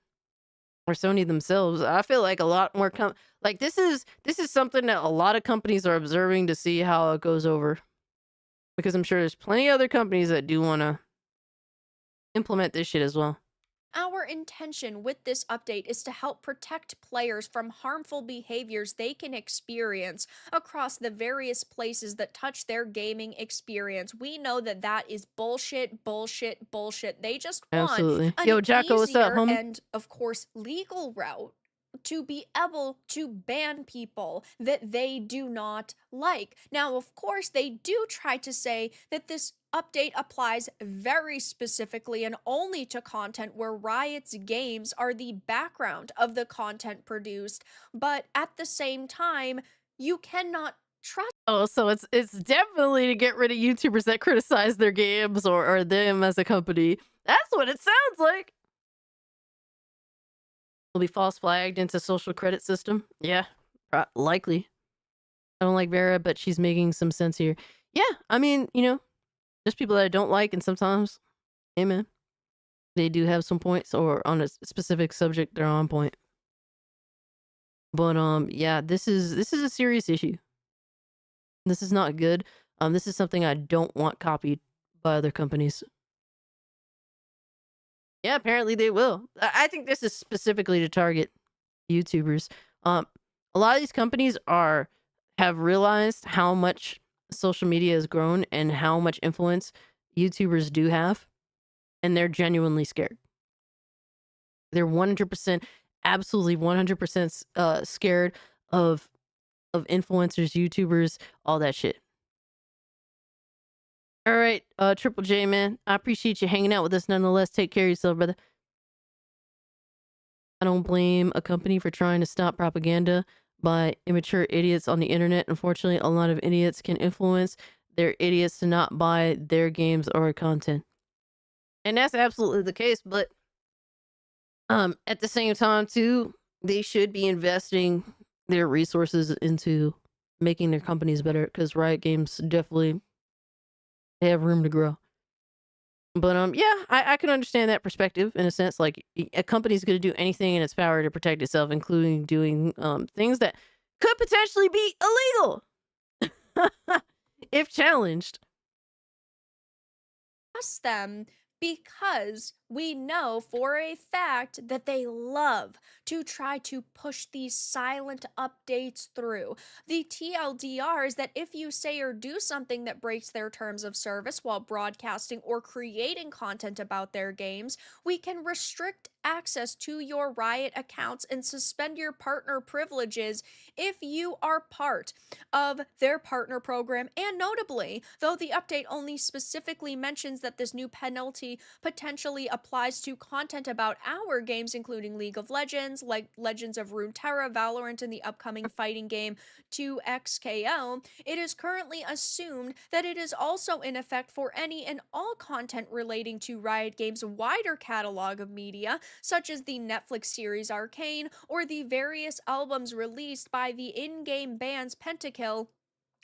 Or Sony themselves. I feel like a lot more like this is something that a lot of companies are observing to see how it goes over. Because I'm sure there's plenty of other companies that do want to implement this shit as well. Our intention with this update is to help protect players from harmful behaviors they can experience across the various places that touch their gaming experience. We know that that is bullshit, bullshit, bullshit. They just want Absolutely. an Yo, Jocko, what's up, easier homie? and, of course, legal route to be able to ban people that they do not like. Now, of course, they do try to say that this update applies very specifically and only to content where Riot's games are the background of the content produced, but at the same time, you cannot trust. Oh, so it's definitely to get rid of YouTubers that criticize their games or them as a company. That's what it sounds like. Will be false flagged into social credit system. Yeah, likely. I don't like Vera, but she's making some sense here. Yeah, I mean, you know, just people that I don't like, and sometimes, hey man, they do have some points, or on a specific subject, they're on point. But yeah, this is a serious issue. This is not good. This is something I don't want copied by other companies. Yeah, apparently they will. I think this is specifically to target YouTubers. A lot of these companies have realized how much social media has grown and how much influence YouTubers do have, and they're genuinely scared. They're 100%, absolutely 100% scared of influencers, YouTubers, all that shit. All right, Triple J, man, I appreciate you hanging out with us nonetheless. Take care of yourself, brother. I don't blame a company for trying to stop propaganda by immature idiots on the internet. Unfortunately, a lot of idiots can influence their idiots to not buy their games or content. And that's absolutely the case, but at the same time too, they should be investing their resources into making their companies better, because Riot Games definitely, they have room to grow. But yeah, I can understand that perspective in a sense. Like, a company's going to do anything in its power to protect itself, including doing things that could potentially be illegal if challenged. Trust them because we know for a fact that they love to try to push these silent updates through. The TLDR is that if you say or do something that breaks their terms of service while broadcasting or creating content about their games, we can restrict access to your Riot accounts and suspend your partner privileges if you are part of their partner program. And notably, though the update only specifically mentions that this new penalty potentially applies to content about our games, including League of Legends, like Legends of Runeterra, Valorant, and the upcoming fighting game 2XKO, it is currently assumed that it is also in effect for any and all content relating to Riot Games' wider catalog of media, such as the Netflix series Arcane or the various albums released by the in-game bands Pentakill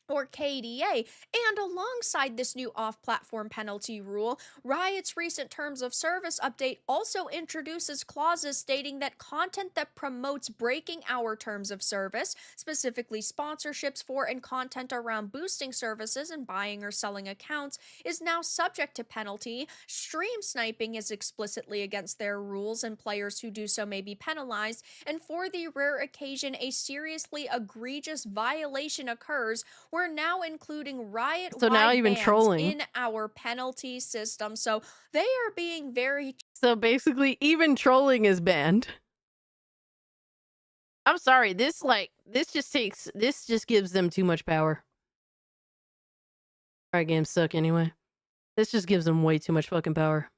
or KDA. And alongside this new off-platform penalty rule, Riot's recent Terms of Service update also introduces clauses stating that content that promotes breaking our Terms of Service, specifically sponsorships for and content around boosting services and buying or selling accounts, is now subject to penalty. Stream sniping is explicitly against their rules, and players who do so may be penalized. And for the rare occasion a seriously egregious violation occurs, we're now including Riot-wide So now even bans trolling. in our penalty system. So they are being very... So basically, even trolling is banned. I'm sorry, this just gives them too much power. Riot Games suck anyway. This just gives them way too much fucking power.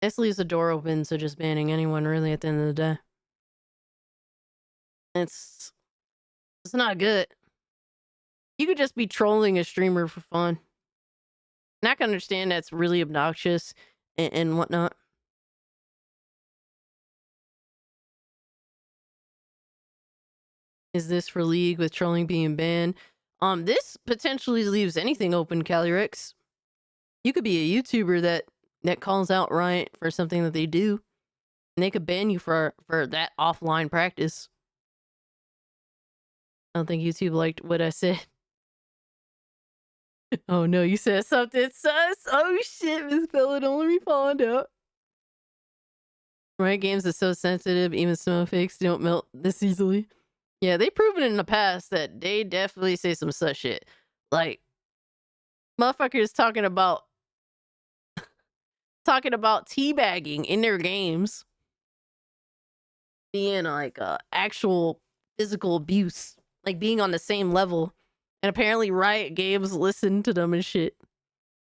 This leaves the door open to just banning anyone, really, at the end of the day. It's not good. You could just be trolling a streamer for fun. And I can understand that's really obnoxious and whatnot. Is this for League with trolling being banned? This potentially leaves anything open, Calyrex. You could be a YouTuber that calls out Riot for something that they do, and they could ban you for that offline practice. I don't think YouTube liked what I said. Oh no, you said something sus. Oh shit, Miss Bella, don't let me find out. Riot Games is so sensitive, even snowflakes don't melt this easily. Yeah, they've proven in the past that they definitely say some such shit. Like, motherfuckers talking about teabagging in their games being like actual physical abuse, like being on the same level. And apparently Riot Games listened to them and shit.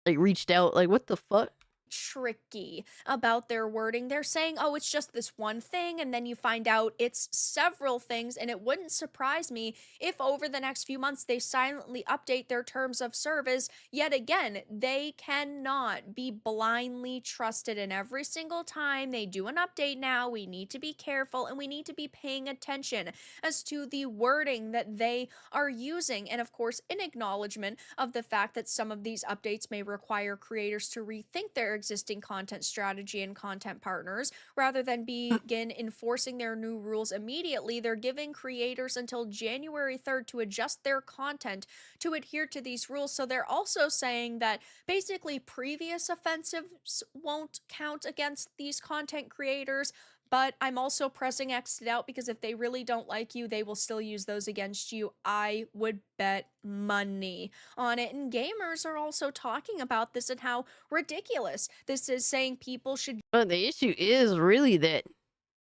Like, reached out. Like, what the fuck? tricky about their wording. They're saying, oh, it's just this one thing, and then you find out it's several things, and it wouldn't surprise me if over the next few months they silently update their terms of service. Yet again, they cannot be blindly trusted, and every single time they do an update now, we need to be careful, and we need to be paying attention as to the wording that they are using. And of course, in acknowledgement of the fact that some of these updates may require creators to rethink their existing content strategy and content partners rather than begin enforcing their new rules immediately, they're giving creators until January 3rd to adjust their content to adhere to these rules. So they're also saying that basically previous offensives won't count against these content creators. But I'm also pressing X'd out because if they really don't like you, they will still use those against you. I would bet money on it. And gamers are also talking about this and how ridiculous this is, saying people should. But the issue is really that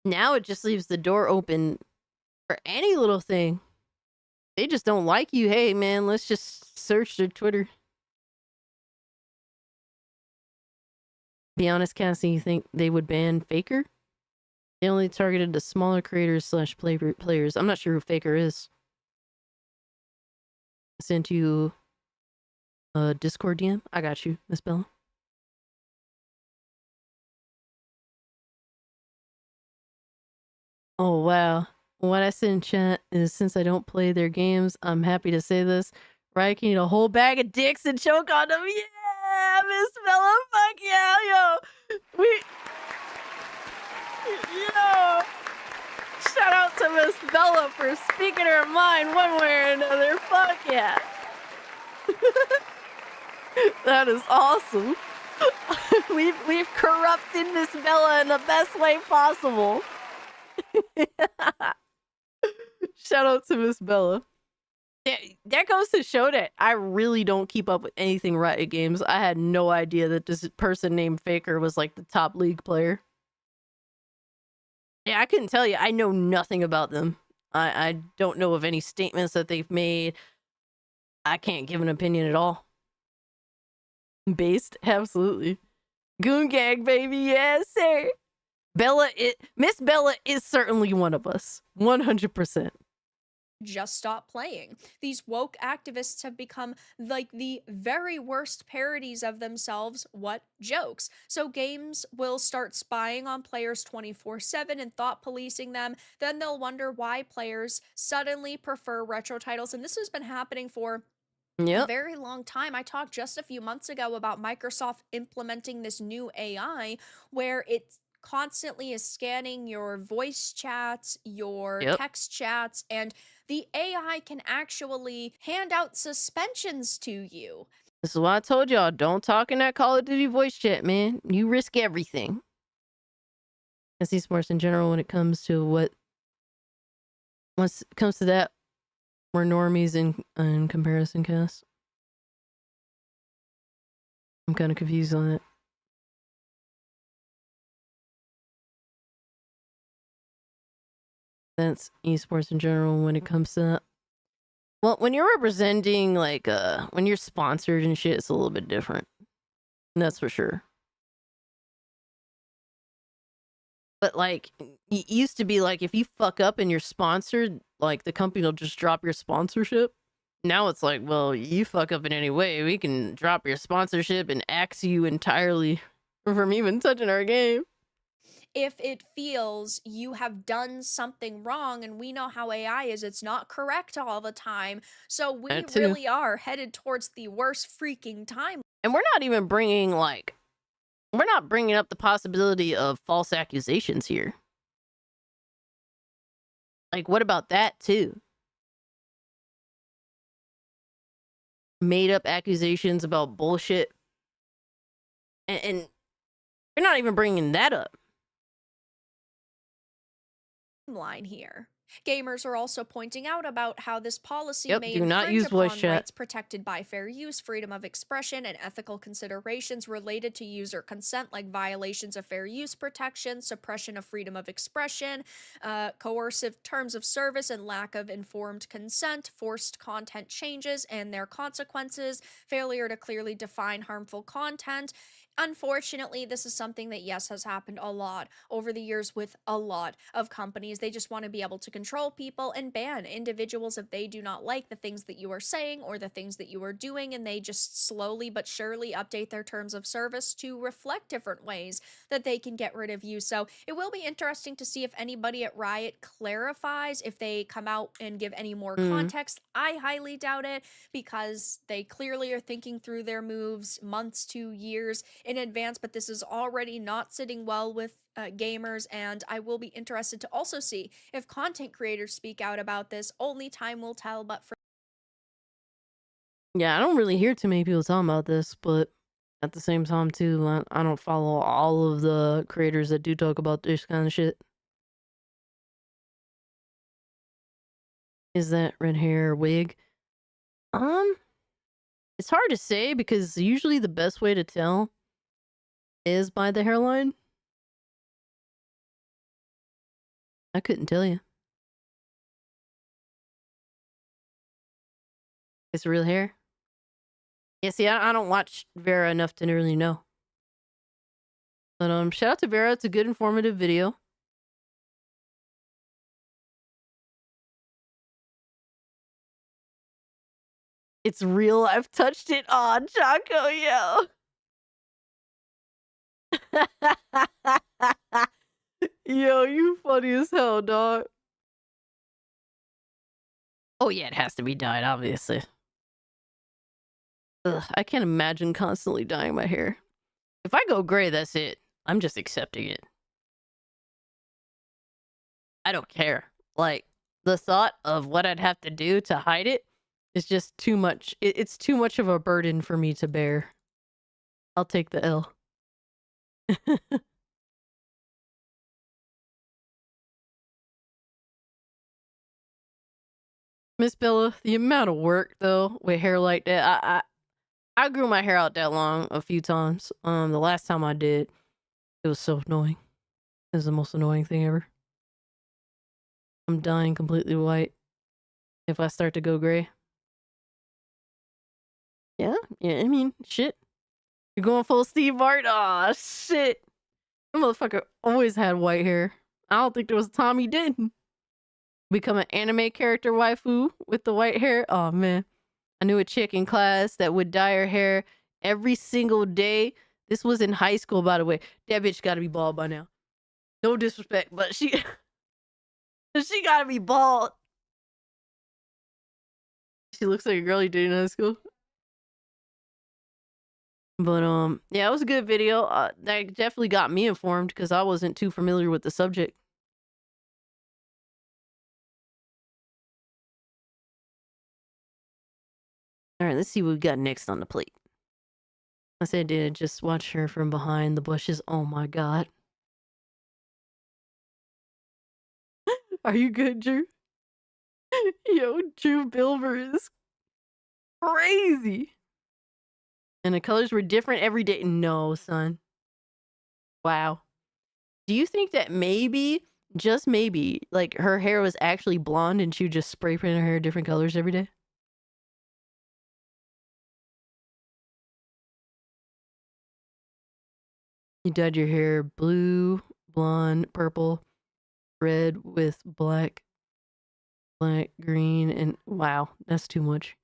now it just leaves the door open for any little thing. They just don't like you. Hey, man, let's just search their Twitter. Be honest, Cassie, you think they would ban Faker? They only targeted the smaller creators / players. I'm not sure who Faker is. I sent you a Discord DM. I got you, Miss Bella. Oh, wow. What I said in chat is, since I don't play their games, I'm happy to say this. Riot can eat a whole bag of dicks and choke on them. Yeah, Miss Bella. Fuck yeah, yo. Yo. Shout out to Miss Bella for speaking her mind one way or another. Fuck yeah. That is awesome. We've corrupted Miss Bella in the best way possible. Shout out to Miss Bella. Yeah, that goes to show that I really don't keep up with anything Riot Games. I had no idea that this person named Faker was like the top League player. Yeah, I couldn't tell you. I know nothing about them. I don't know of any statements that they've made. I can't give an opinion at all. Based? Absolutely. Goon Gang, baby. Yes, sir. Miss Bella is certainly one of us. 100%. Just stop playing. These woke activists have become like the very worst parodies of themselves. What jokes? So games will start spying on players 24/7 and thought policing them. Then they'll wonder why players suddenly prefer retro titles. And this has been happening for a very long time. I talked just a few months ago about Microsoft implementing this new AI where it's constantly is scanning your voice chats, your text chats, and the AI can actually hand out suspensions to you. This is why I told y'all, don't talk in that Call of Duty voice chat, man. You risk everything. I see sports in general when it comes to once it comes to that, we're normies in comparison, Cass. I'm kind of confused on it. That's esports in general when it comes to that. Well, when you're representing, like, when you're sponsored and shit, it's a little bit different. That's for sure. But, like, it used to be, like, if you fuck up and you're sponsored, like, the company will just drop your sponsorship. Now it's like, well, you fuck up in any way, we can drop your sponsorship and axe you entirely from even touching our game. If it feels you have done something wrong, and we know how AI is, it's not correct all the time. So we really are headed towards the worst freaking time. And we're not even bringing, like, we're not bringing up the possibility of false accusations here. Like, what about that too? Made up accusations about bullshit. And we're not even bringing that up. Line here. Gamers are also pointing out about how this policy may do not infringe use voice upon chat. rights protected by fair use, freedom of expression, and ethical considerations related to user consent, like violations of fair use protection, suppression of freedom of expression, coercive terms of service, and lack of informed consent, forced content changes and their consequences, failure to clearly define harmful content. Unfortunately, this is something that, yes, has happened a lot over the years with a lot of companies. They just want to be able to control people and ban individuals if they do not like the things that you are saying or the things that you are doing, and they just slowly but surely update their terms of service to reflect different ways that they can get rid of you. So it will be interesting to see if anybody at Riot clarifies, if they come out and give any more context. I highly doubt it, because they clearly are thinking through their moves months to years in advance, but this is already not sitting well with gamers, and I will be interested to also see if content creators speak out about this. Only time will tell, but for Yeah, I don't really hear too many people talking about this, but at the same time, too, I don't follow all of the creators that do talk about this kind of shit. Is that red hair wig? It's hard to say, because usually the best way to tell is by the hairline. I couldn't tell you. It's real hair. Yeah, see, I don't watch Vera enough to really know. But shout out to Vera. It's a good informative video. It's real. I've touched it on Choco, yo. Yo, you funny as hell, dog. Oh yeah, it has to be dyed, obviously. Ugh, I can't imagine constantly dyeing my hair. If I go gray, that's it. I'm just accepting it. I don't care. Like, the thought of what I'd have to do to hide it is just too much. It's too much of a burden for me to bear. I'll take the L. Miss Bella, the amount of work though with hair like that, I grew my hair out that long a few times. The last time I did, it was so annoying. It was the most annoying thing ever. I'm dyeing completely white if I start to go gray. Yeah, I mean, shit. You're going full Steve Martin? Aw, shit. The motherfucker always had white hair. I don't think there was a time he didn't. Become an anime character waifu with the white hair? Oh, man. I knew a chick in class that would dye her hair every single day. This was in high school, by the way. That bitch gotta be bald by now. No disrespect, but she gotta be bald. She looks like a girl you did in high school. But yeah, it was a good video. That definitely got me informed, because I wasn't too familiar with the subject. All right, let's see what we got next on the plate. I said I did just watch her from behind the bushes. Oh my god. Are you good, Drew? Yo, Drew Bilber is crazy. And the colors were different every day. No, son. Wow. Do you think that maybe, just maybe, like her hair was actually blonde and she would just spray paint her hair different colors every day? You dyed your hair blue, blonde, purple, red with black, green, and wow, that's too much.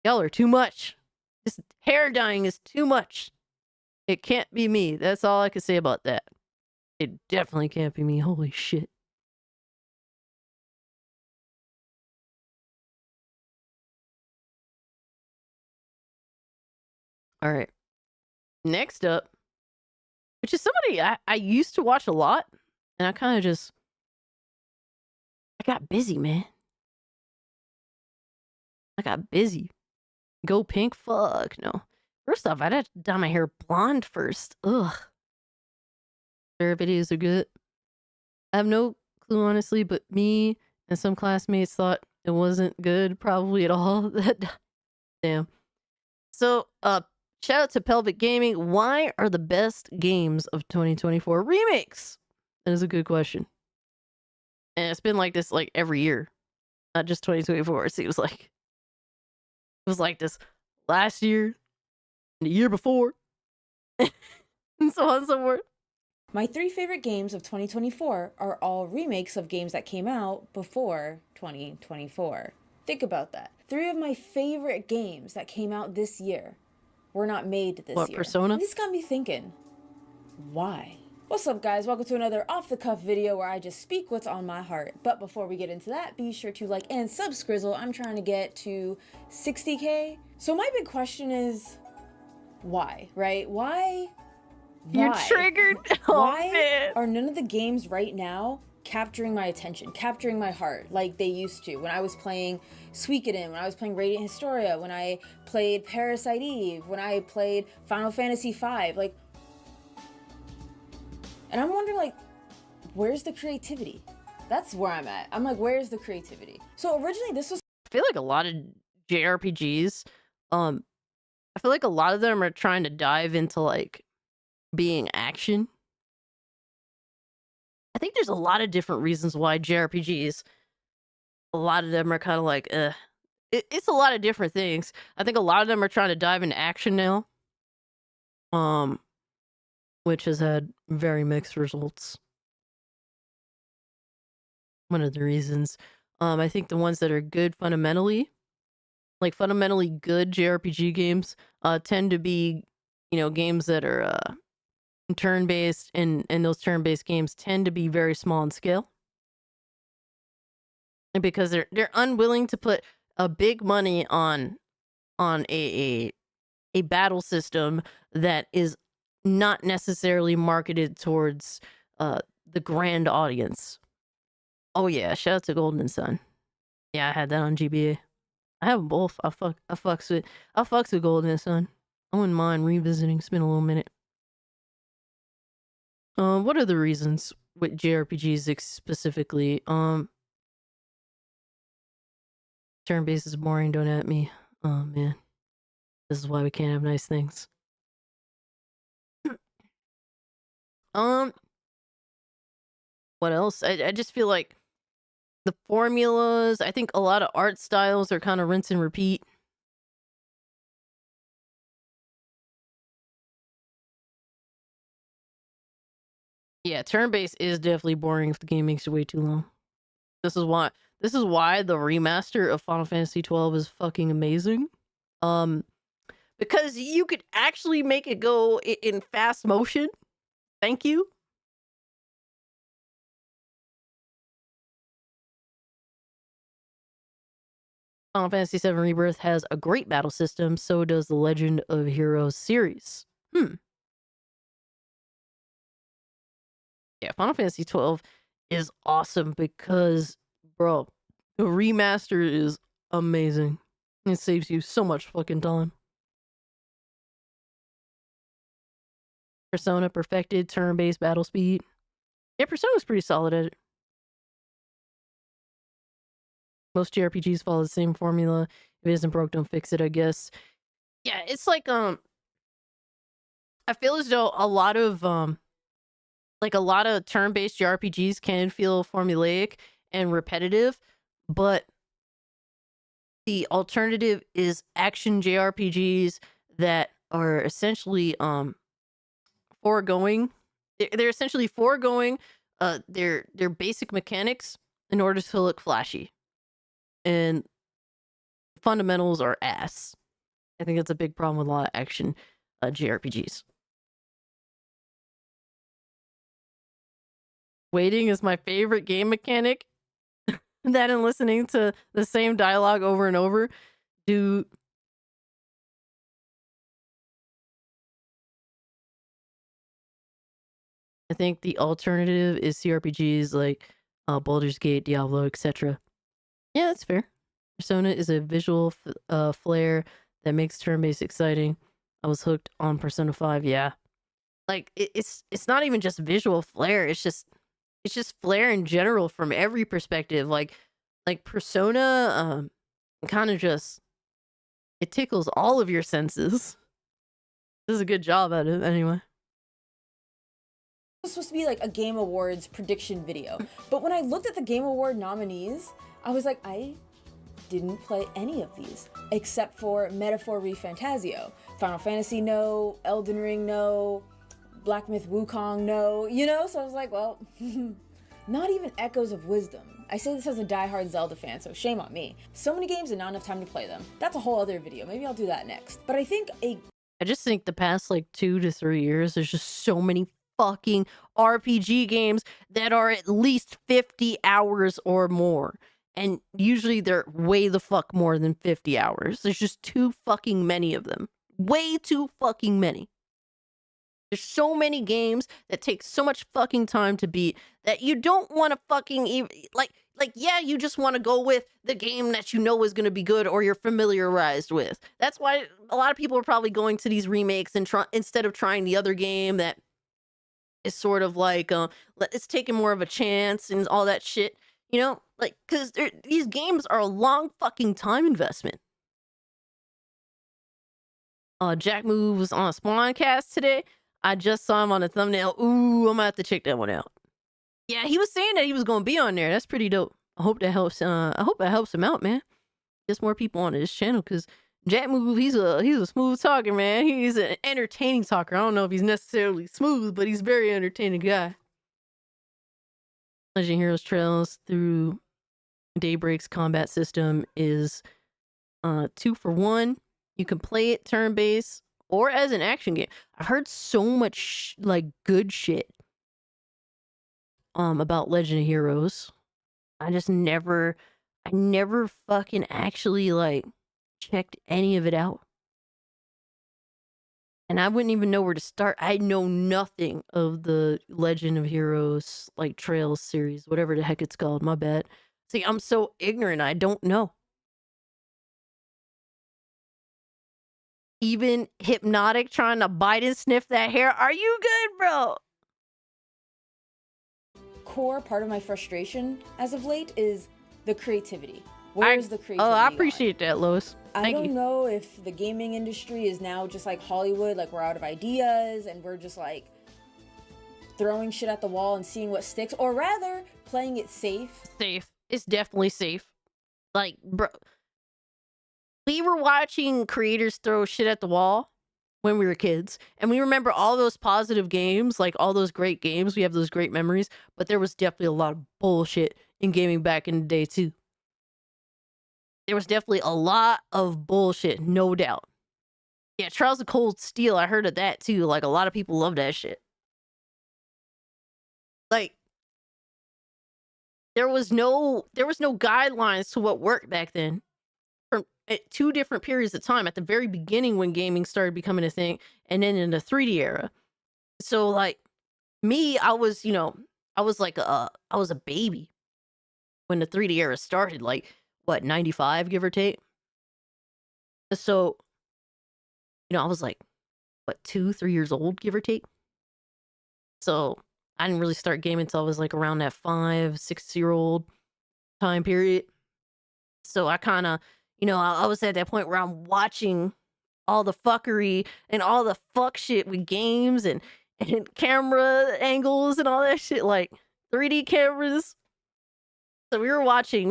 Y'all are too much. This hair dyeing is too much. It can't be me. That's all I can say about that. It definitely can't be me. Holy shit. All right. Next up, which is somebody I used to watch a lot, and I kind of I got busy, man. I got busy. Go pink? Fuck no. First off, I'd have to dye my hair blonde first. Ugh. Their videos are good. I have no clue, honestly, but me and some classmates thought it wasn't good, probably at all. Damn. So, shout out to Pelvic Gaming. Why are the best games of 2024 remakes? That is a good question. And it's been like this like every year. Not just 2024. It seems like. It was like this last year, and the year before, and so on and so forth. My 3 favorite games of 2024 are all remakes of games that came out before 2024. Think about that. 3 of my favorite games that came out this year were not made this year. Persona? And this got me thinking, why? What's up, guys? Welcome to another off-the-cuff video where I just speak what's on my heart. But before we get into that, be sure to like and subscrizzle. I'm trying to get to 60K. So my big question is, why, right? Why? You're triggered? Why are none of the games right now capturing my attention, capturing my heart like they used to when I was playing Suikoden, when I was playing Radiant Historia, when I played Parasite Eve, when I played Final Fantasy V, like, and I'm wondering, like, where's the creativity? That's where I'm at. I'm like, where's the creativity? So originally this was... I feel like a lot of JRPGs, I feel like a lot of them are trying to dive into, like, being action. I think there's a lot of different reasons why JRPGs, a lot of them are kind of like, it's a lot of different things. I think a lot of them are trying to dive into action now, which has had very mixed results. One of the reasons. I think the ones that are good fundamentally, like fundamentally good JRPG games, tend to be, you know, games that are turn-based, and those turn-based games tend to be very small in scale. And because they're unwilling to put a big money on a battle system that is not necessarily marketed towards the grand audience. Oh yeah, shout out to Golden Sun. Yeah, I had that on GBA. I have them both. I fucks with Golden Sun. I wouldn't mind revisiting. It's been a little minute. What are the reasons with JRPGs specifically? Turn-based is boring, don't at me. Oh man. This is why we can't have nice things. What else? I just feel like the formulas, I think a lot of art styles are kind of rinse and repeat. Yeah, turn-based is definitely boring if the game makes it way too long. This is why the remaster of Final Fantasy 12 is fucking amazing. Because you could actually make it go in fast motion. Thank you. Final Fantasy 7 Rebirth has a great battle system, so does the Legend of Heroes series. Yeah, Final Fantasy 12 is awesome because, bro, the remaster is amazing. It saves you so much fucking time. Persona perfected turn-based battle speed. Yeah, Persona's pretty solid at it. Most JRPGs follow the same formula. If it isn't broke, don't fix it, I guess. Yeah, it's like, I feel as though a lot of turn-based JRPGs can feel formulaic and repetitive, but the alternative is action JRPGs that are essentially foregoing. They're essentially foregoing their basic mechanics in order to look flashy, and fundamentals are ass. I think that's a big problem with a lot of action JRPGs. Waiting is my favorite game mechanic. That and listening to the same dialogue over and over. Dude. I think the alternative is CRPGs like Baldur's Gate, Diablo, etc. Yeah, that's fair. Persona is a visual flair that makes turn-based exciting. I was hooked on Persona 5, yeah. Like, it's not even just visual flair, it's just flair in general from every perspective. Like Persona kind of just, it tickles all of your senses. Does a good job at it anyway. It was supposed to be like a Game Awards prediction video, but when I looked at the Game Award nominees, I was like, I didn't play any of these except for Metaphor ReFantazio. Final Fantasy, no. Elden Ring, no. Black Myth Wukong, no. You know, so I was like, well, not even Echoes of Wisdom. I say this as a diehard Zelda fan, so shame on me. So many games and not enough time to play them. That's a whole other video. Maybe I'll do that next. But I think I just think the past like 2 to 3 years, there's just so many fucking RPG games that are at least 50 hours or more. And usually they're way the fuck more than 50 hours. There's just too fucking many of them. Way too fucking many. There's so many games that take so much fucking time to beat that you don't want to fucking even yeah, you just want to go with the game that you know is going to be good or you're familiarized with. That's why a lot of people are probably going to these remakes and instead of trying the other game that is sort of like it's taking more of a chance and all that shit, you know, like because these games are a long fucking time investment. Jack Move was on a Spawncast today. I just saw him on the thumbnail. Ooh, I'm gonna have to check that one out. Yeah, he was saying that he was gonna be on there. That's pretty dope. I hope that helps. I hope that helps him out, man. Gets more people on his channel because Jack Move, he's a smooth talker, man. He's an entertaining talker. I don't know if he's necessarily smooth, but he's a very entertaining guy. Legend Heroes Trails through Daybreak's combat system is 2 for 1. You can play it turn-based or as an action game. I've heard so much like good shit about Legend of Heroes. I never fucking actually like checked any of it out. And I wouldn't even know where to start. I know nothing of the Legend of Heroes like Trails series, whatever the heck it's called. My bad. See, I'm so ignorant. I don't know. Even Hypnotic trying to bite and sniff that hair. Are you good, bro? core part of my frustration as of late is the creativity. Where's the creativity? Oh, I appreciate that, Lois. I don't know if the gaming industry is now just like Hollywood, like we're out of ideas and we're just like throwing shit at the wall and seeing what sticks, or rather playing it safe. Safe. It's definitely safe. Like, bro, we were watching creators throw shit at the wall when we were kids, and we remember all those positive games, like all those great games. We have those great memories, but there was definitely a lot of bullshit in gaming back in the day too. There was definitely a lot of bullshit, no doubt. Yeah, Trials of Cold Steel, I heard of that too. Like, a lot of people love that shit. Like, there was no guidelines to what worked back then. From at two different periods of time, at the very beginning when gaming started becoming a thing, and then in the 3D era. So like me, I was a baby when the 3D era started, like what, 95, give or take. So, I was like, what, 2-3 years old, give or take. So I didn't really start gaming until I was like around that 5-6 year old time period. So I kind of, I was at that point where I'm watching all the fuckery and all the fuck shit with games and camera angles and all that shit, like 3D cameras. So we were watching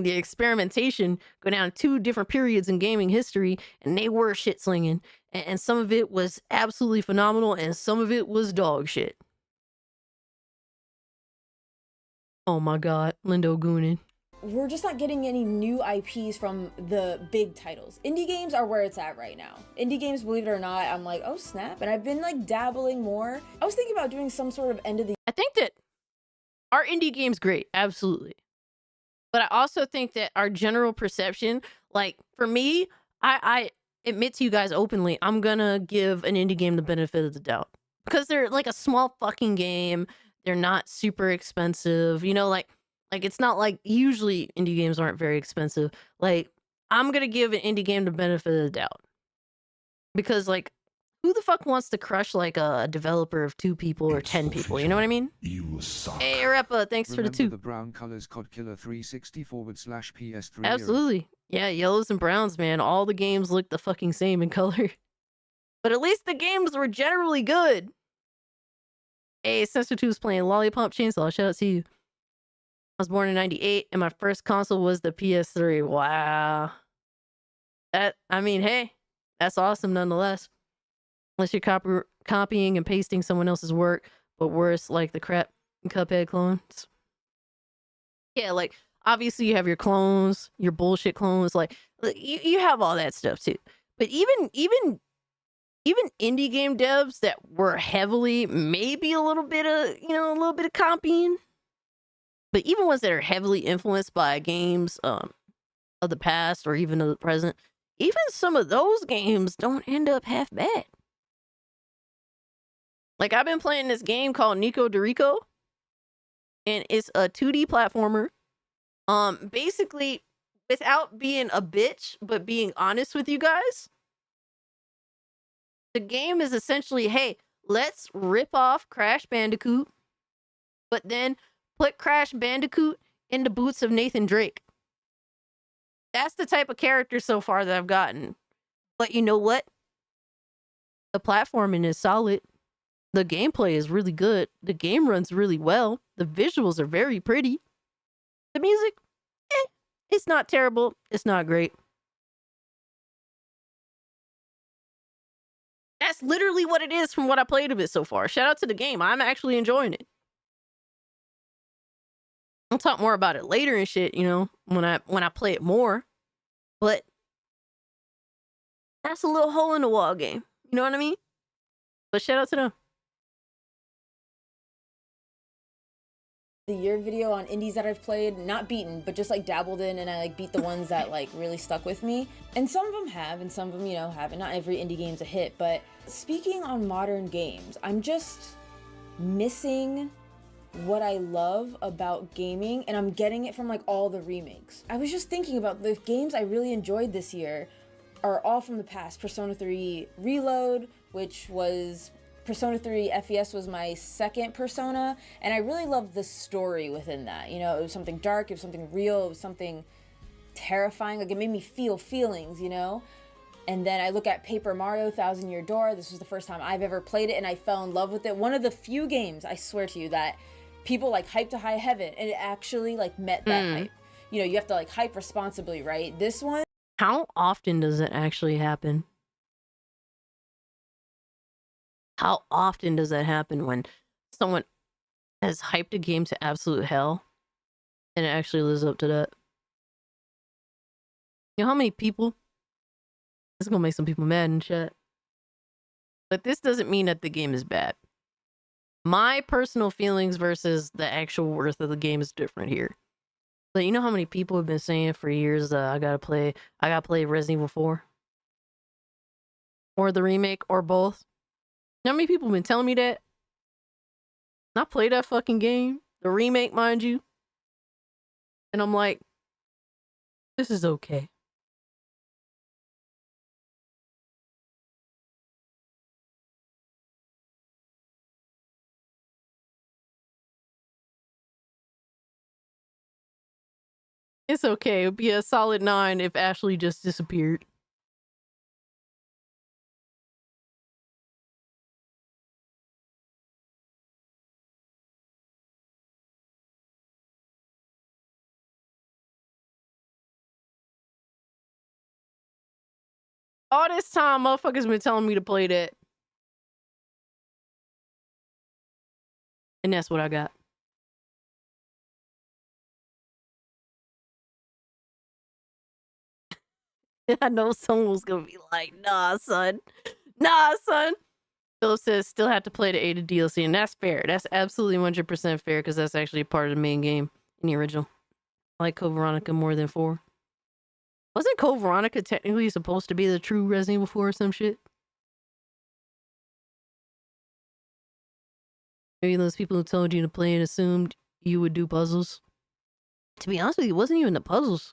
the experimentation go down 2 different periods in gaming history, and they were shit slinging. And some of it was absolutely phenomenal, and some of it was dog shit. Oh my god, Lindo Goonin. We're just not getting any new IPs from the big titles. Indie games are where it's at right now. Indie games, believe it or not, I'm like, oh snap. And I've been like dabbling more. I was thinking about doing some sort of end of the... I think that our indie game's great, absolutely. But I also think that our general perception, like for me, I admit to you guys openly, I'm gonna give an indie game the benefit of the doubt. Because they're like a small fucking game. They're not super expensive, like it's not like usually indie games aren't very expensive. Like, I'm gonna give an indie game the benefit of the doubt. Because like, who the fuck wants to crush like a developer of 2 people or 10 people? You know what I mean? You suck. Hey, Repa, thanks for the 2. The brown colors COD Killer 360/PS3. Absolutely. Yeah, yellows and browns, man. All the games look the fucking same in color. But at least the games were generally good. Hey, Censorship's playing Lollipop Chainsaw. Shout out to you. I was born in 98, and my first console was the PS3. Wow. Hey, That's awesome nonetheless. Unless you're copying and pasting someone else's work, but worse, like the crap Cuphead clones. Yeah, like obviously you have your clones, your bullshit clones. Like you have all that stuff too. But even indie game devs that were heavily, maybe a little bit of copying, but even ones that are heavily influenced by games of the past or even of the present, even some of those games don't end up half bad. Like I've been playing this game called Nico Dorico, and it's a 2D platformer. Basically, without being a bitch, but being honest with you guys, the game is essentially, hey, let's rip off Crash Bandicoot, but then put Crash Bandicoot in the boots of Nathan Drake. That's the type of character so far that I've gotten. But you know what? The platforming is solid. The gameplay is really good. The game runs really well. The visuals are very pretty. The music, it's not terrible. It's not great. That's literally what it is from what I played of it so far. Shout out to the game. I'm actually enjoying it. I'll talk more about it later and shit, when I play it more. But that's a little hole in the wall game. You know what I mean? But shout out to them. The year video on indies that I've played, not beaten, but just like dabbled in, and I like beat the ones that like really stuck with me. And some of them have, and some of them, haven't. Not every indie game's a hit, but speaking on modern games, I'm just missing what I love about gaming, and I'm getting it from like all the remakes. I was just thinking about the games I really enjoyed this year are all from the past. Persona 3 Reload, which was Persona 3 FES was my second Persona, and I really loved the story within that. It was something dark, it was something real, it was something terrifying. Like, it made me feel feelings, And then I look at Paper Mario Thousand Year Door. This was the first time I've ever played it, and I fell in love with it. One of the few games, I swear to you, that people like hype to high heaven, and it actually like met that hype. You have to like hype responsibly, right? This one. How often does it actually happen? How often does that happen when someone has hyped a game to absolute hell and it actually lives up to that? You know how many people? It's gonna make some people mad in chat. But this doesn't mean that the game is bad. My personal feelings versus the actual worth of the game is different here. But you know how many people have been saying for years, I gotta play Resident Evil 4? Or the remake, or both? You know how many people have been telling me that? Not play that fucking game. The remake, mind you. And I'm like, this is okay. It's okay. It would be a solid 9 if Ashley just disappeared. All this time, motherfuckers been telling me to play that. And that's what I got. I know someone was gonna be like, nah, son. Nah, son. Philip says, still have to play the A to DLC, and that's fair. That's absolutely 100% fair, because that's actually part of the main game in the original. I like Code Veronica more than 4. Wasn't Code Veronica technically supposed to be the true Resident Evil 4 or some shit? Maybe those people who told you to play and assumed you would do puzzles. To be honest with you, it wasn't even the puzzles.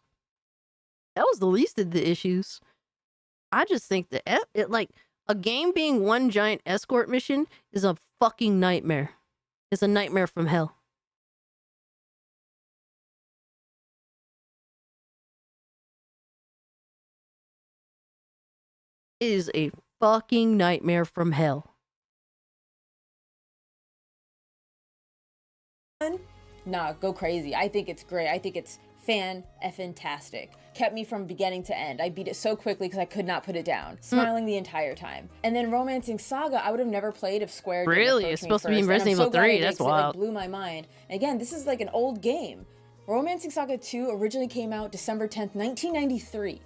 That was the least of the issues. I just think that a game being one giant escort mission is a fucking nightmare. It's a nightmare from hell. It is a fucking nightmare from hell. Nah, go crazy. I think it's great. I think it's Fan-effing-tastic. Kept me from beginning to end. I beat it so quickly because I could not put it down. Smiling the entire time. And then Romancing Saga, I would have never played if Square didn't Really? approach It's me supposed to be in first. And Resident I'm so Evil glad I 3. did, That's 'cause it, wild. blew my mind. And again, this is like an old game. Romancing Saga 2 originally came out December 10th, 1993.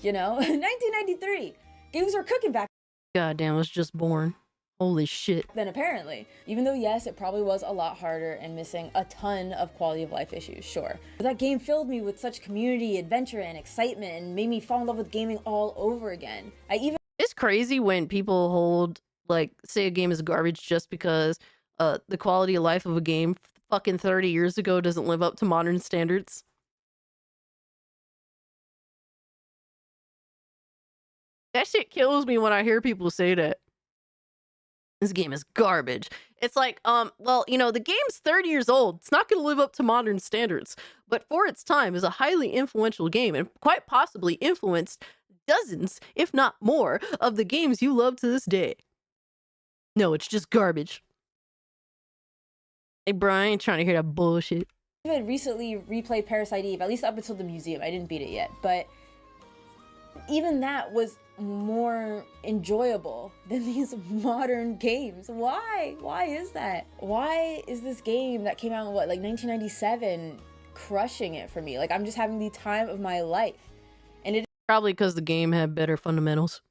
You know? 1993. Games were cooking back Goddamn, I was just born. Holy shit. then apparently. Even though, yes, it probably was a lot harder and missing a ton of quality of life issues, sure. But that game filled me with such community, adventure, and excitement and made me fall in love with gaming all over again. It's crazy when people hold, like, say a game is garbage just because the quality of life of a game fucking 30 years ago doesn't live up to modern standards. That shit kills me when I hear people say that. This game is garbage. It's like, well, you know, the game's 30 years old. It's not going to live up to modern standards, but for its time is a highly influential game and quite possibly influenced dozens, if not more, of the games you love to this day. No, it's just garbage. Hey, Brian, I ain't trying to hear that bullshit. I even recently replayed Parasite Eve, at least up until the museum. I didn't beat it yet, but even that was more enjoyable than these modern games. Why? Why is that? Why is this game that came out in what, like 1997 crushing it for me? Like, I'm just having the time of my life. And it Probably because the game had better fundamentals.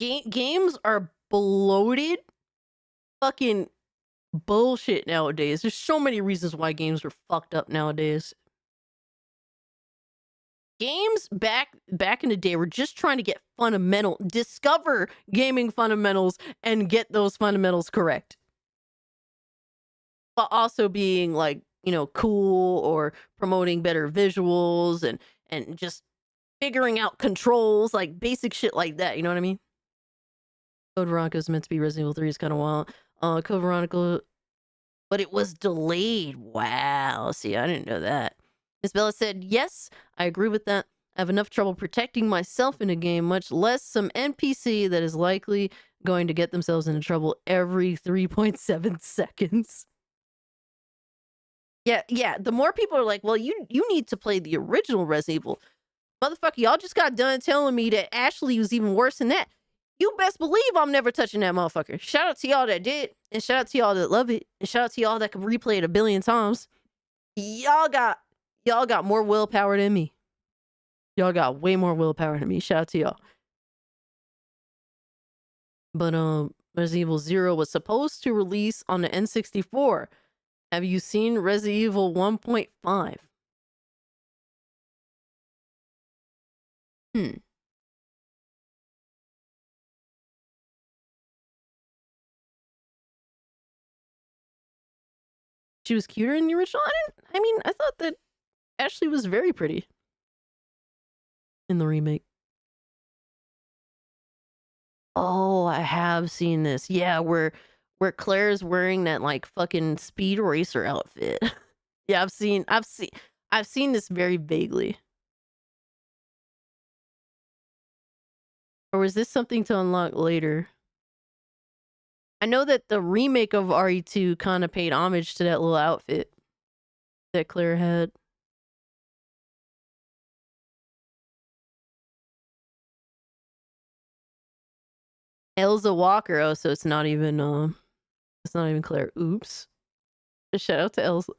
Games are bloated fucking bullshit nowadays. There's so many reasons why games are fucked up nowadays. Games back in the day were just trying to get discover gaming fundamentals and get those fundamentals correct. But also being like, you know, cool or promoting better visuals and just figuring out controls, like basic shit like that, you know what I mean? Code Veronica is meant to be Resident Evil 3 is kind of wild. Code Veronica, but it was delayed. Wow. See, I didn't know that. Miss Bella said, yes, I agree with that. I have enough trouble protecting myself in a game, much less some NPC that is likely going to get themselves into trouble every 3.7 seconds. Yeah, the more people are like, well, you need to play the original Resident Evil. Motherfucker, y'all just got done telling me that Ashley was even worse than that. You best believe I'm never touching that motherfucker. Shout out to y'all that did, and shout out to y'all that love it, and shout out to y'all that could replay it 1 billion times. Y'all got more willpower than me. Y'all got way more willpower than me. Shout out to y'all. But Resident Evil 0 was supposed to release on the N64. Have you seen Resident Evil 1.5? She was cuter in the original? I thought that Ashley was very pretty in the remake. Oh, I have seen this. Yeah, where Claire's wearing that like fucking Speed Racer outfit. Yeah, I've seen this very vaguely. Or was this something to unlock later? I know that the remake of RE2 kind of paid homage to that little outfit that Claire had. Elsa Walker. Oh, so it's not even Claire. Oops. Shout out to Elsa.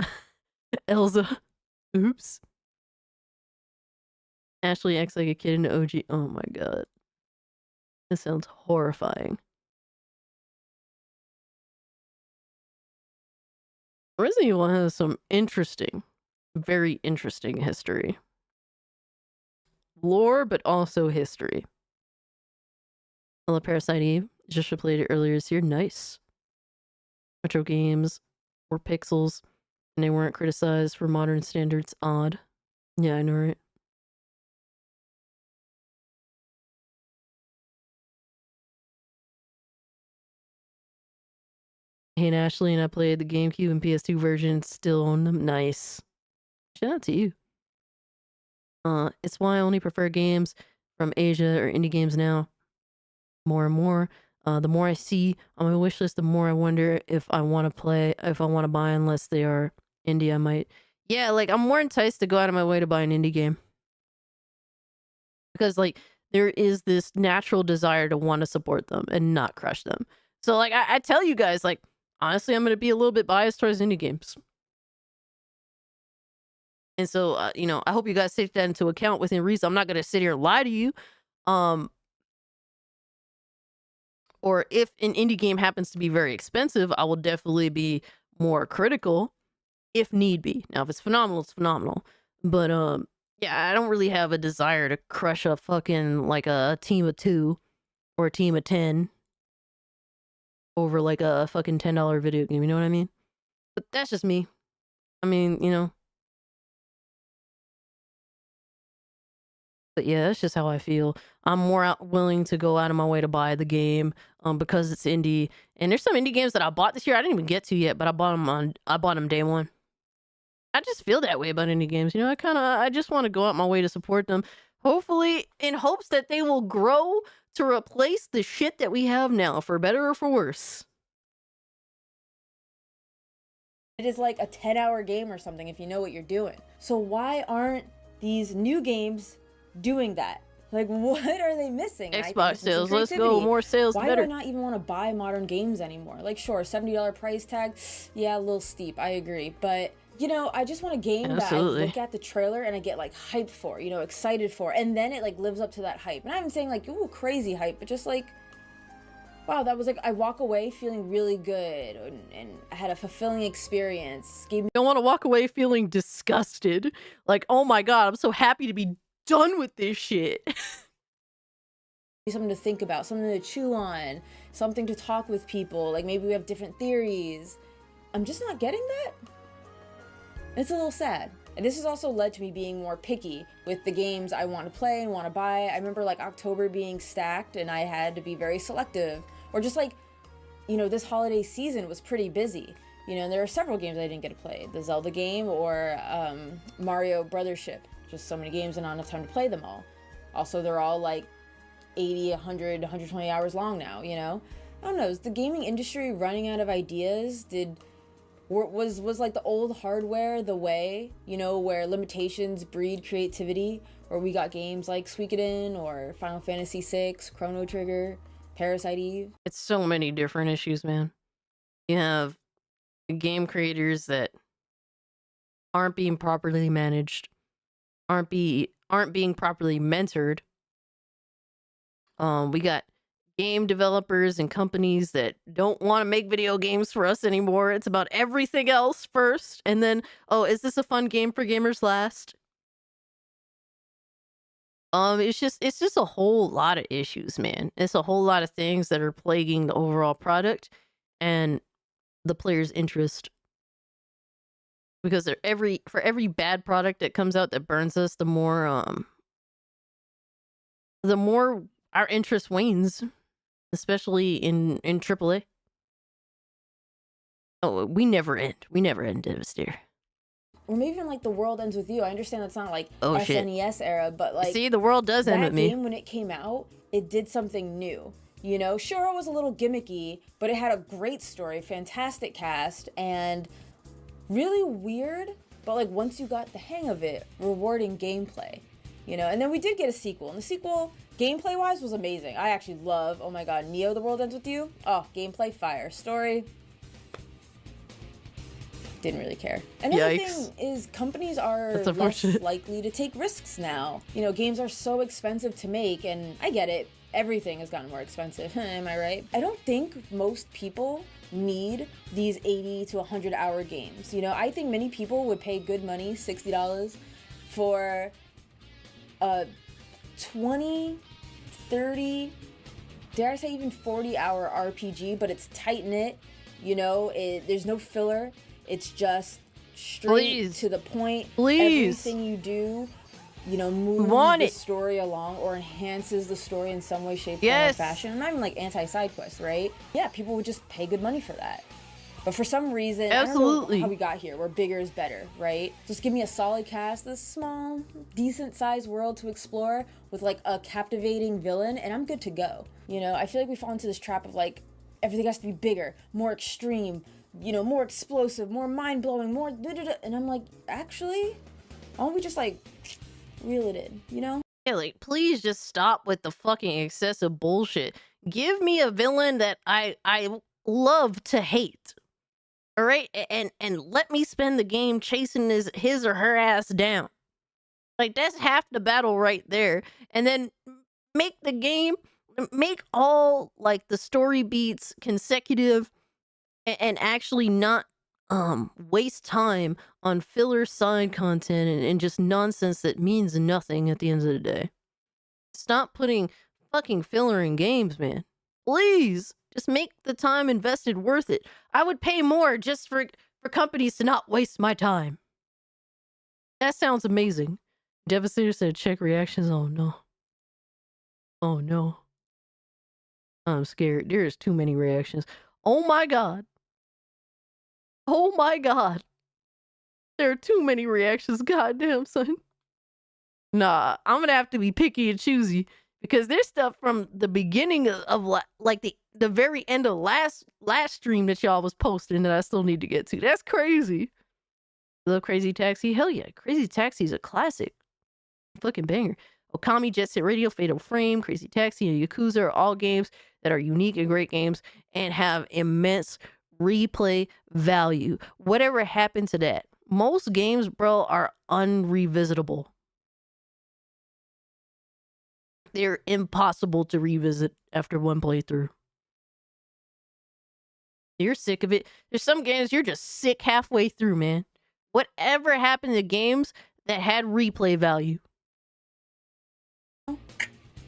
Elsa. Oops. Ashley acts like a kid in the OG. Oh my god. This sounds horrifying. Resident Evil has some interesting, very interesting history. Lore, but also history. I love Parasite Eve. Just replayed it earlier this year. Nice. Retro games were pixels, and they weren't criticized for modern standards. Odd. Yeah, I know, right? Hey, and Ashley and I played the GameCube and PS2 version. Still own them. Nice. Shout out to you. It's why I only prefer games from Asia or indie games now. More and more. The more I see on my wish list, the more I wonder if I want to buy unless they are indie. I might. Yeah, like, I'm more enticed to go out of my way to buy an indie game. Because, like, there is this natural desire to want to support them and not crush them. So, like, I tell you guys, like, honestly, I'm going to be a little bit biased towards indie games. And so, you know, I hope you guys take that into account within reason. I'm not going to sit here and lie to you. Or if an indie game happens to be very expensive, I will definitely be more critical if need be. Now, if it's phenomenal, it's phenomenal. But, yeah, I don't really have a desire to crush a fucking, like, a team of 2 or a team of 10 over, like, a fucking $10 video game, you know what I mean? But that's just me. I mean, you know. But yeah, that's just how I feel. I'm more willing to go out of my way to buy the game because it's indie. And there's some indie games that I bought this year I didn't even get to yet, but I bought them day one. I just feel that way about indie games. You know, I just want to go out my way to support them. Hopefully in hopes that they will grow to replace the shit that we have now, for better or for worse. It is like a 10-hour game or something if you know what you're doing. So why aren't these new games doing that? Like, what are they missing? Xbox sales, let's go, more sales, why better. do I not even want to buy modern games anymore? Like, sure, $70 price tag, yeah, a little steep, I agree, but you know, I just want a game that I look at the trailer and I get like hyped for, you know, excited for, and then it like lives up to that hype. And I'm saying like, ooh, crazy hype, but just like, wow, that was like, I walk away feeling really good and I had a fulfilling experience. You don't want to walk away feeling disgusted. Like, oh my God, I'm so happy to be done with this shit. Something to think about, something to chew on, something to talk with people. Like maybe we have different theories. I'm just not getting that. It's a little sad. And this has also led to me being more picky with the games I want to play and want to buy. I remember like October being stacked and I had to be very selective. Or just like, you know, this holiday season was pretty busy. You know, and there are several games I didn't get to play. The Zelda game or Mario Brothership. Just so many games and not enough time to play them all. Also, they're all like 80, 100, 120 hours long now, you know? I don't know, is the gaming industry running out of ideas? Was like the old hardware the way, you know, where limitations breed creativity, where we got games like Suikoden or Final Fantasy VI, Chrono Trigger, Parasite Eve? It's so many different issues, man. You have game creators that aren't being properly managed, aren't being properly mentored. We got game developers and companies that don't want to make video games for us anymore. It's about everything else first, and then, oh, is this a fun game for gamers last? It's just a whole lot of issues, man. It's a whole lot of things that are plaguing the overall product and the player's interest. Because for every bad product that comes out that burns us, the more our interest wanes, especially in AAA. Oh, we never end, Devastator. Or maybe even like The World Ends With You. I understand that's not like SNES shit. Era, but like, see, the world does end with me. That game, when it came out, it did something new. You know, sure, it was a little gimmicky, but it had a great story, fantastic cast, and really weird, but like once you got the hang of it, rewarding gameplay. You know, and then we did get a sequel, and the sequel, gameplay-wise, was amazing. I actually love, oh my god, Neo: The World Ends With You. Oh, gameplay fire. Story, didn't really care. Another thing is companies are less likely to take risks now. You know, games are so expensive to make, and I get it. Everything has gotten more expensive. Am I right? I don't think most people need these 80 to 100 hour games. You know, I think many people would pay good money, $60, for a 20, 30, dare I say even 40-hour RPG, but it's tight-knit, you know, there's no filler, it's just straight to the point. Everything you do, you know, moves the story along or enhances the story in some way, shape, form, or fashion. I'm not even like anti-side quest, right? Yeah, people would just pay good money for that. But for some reason, I don't know how we got here, where bigger is better, right? Just give me a solid cast, this small, decent-sized world to explore with like a captivating villain, and I'm good to go. You know, I feel like we fall into this trap of like, everything has to be bigger, more extreme, you know, more explosive, more mind-blowing, more da-da-da. And I'm like, actually, why don't we just like reel it in, you know? Yeah, like, please just stop with the fucking excessive bullshit. Give me a villain that I love to hate. All right? And let me spend the game chasing his or her ass down. Like, that's half the battle right there. And then make the game, make all like the story beats consecutive, and actually not waste time on filler side content and just nonsense that means nothing at the end of the day. Stop putting fucking filler in games, man. Please, just make the time invested worth it. I would pay more just for companies to not waste my time. That sounds amazing. Devastator said check reactions. Oh no. Oh no. I'm scared. There's too many reactions. Oh my god. Oh my god. There are too many reactions. Goddamn, son. Nah, I'm gonna have to be picky and choosy because there's stuff from the beginning of like the very end of last stream that y'all was posting that I still need to get to. That's crazy. Love Crazy Taxi? Hell yeah. Crazy Taxi is a classic. Fucking banger. Okami, Jet Set Radio, Fatal Frame, Crazy Taxi, and Yakuza are all games that are unique and great games and have immense replay value. Whatever happened to that? Most games, bro, are unrevisitable. They're impossible to revisit after one playthrough. You're sick of it. There's some games you're just sick halfway through, man. Whatever happened to games that had replay value?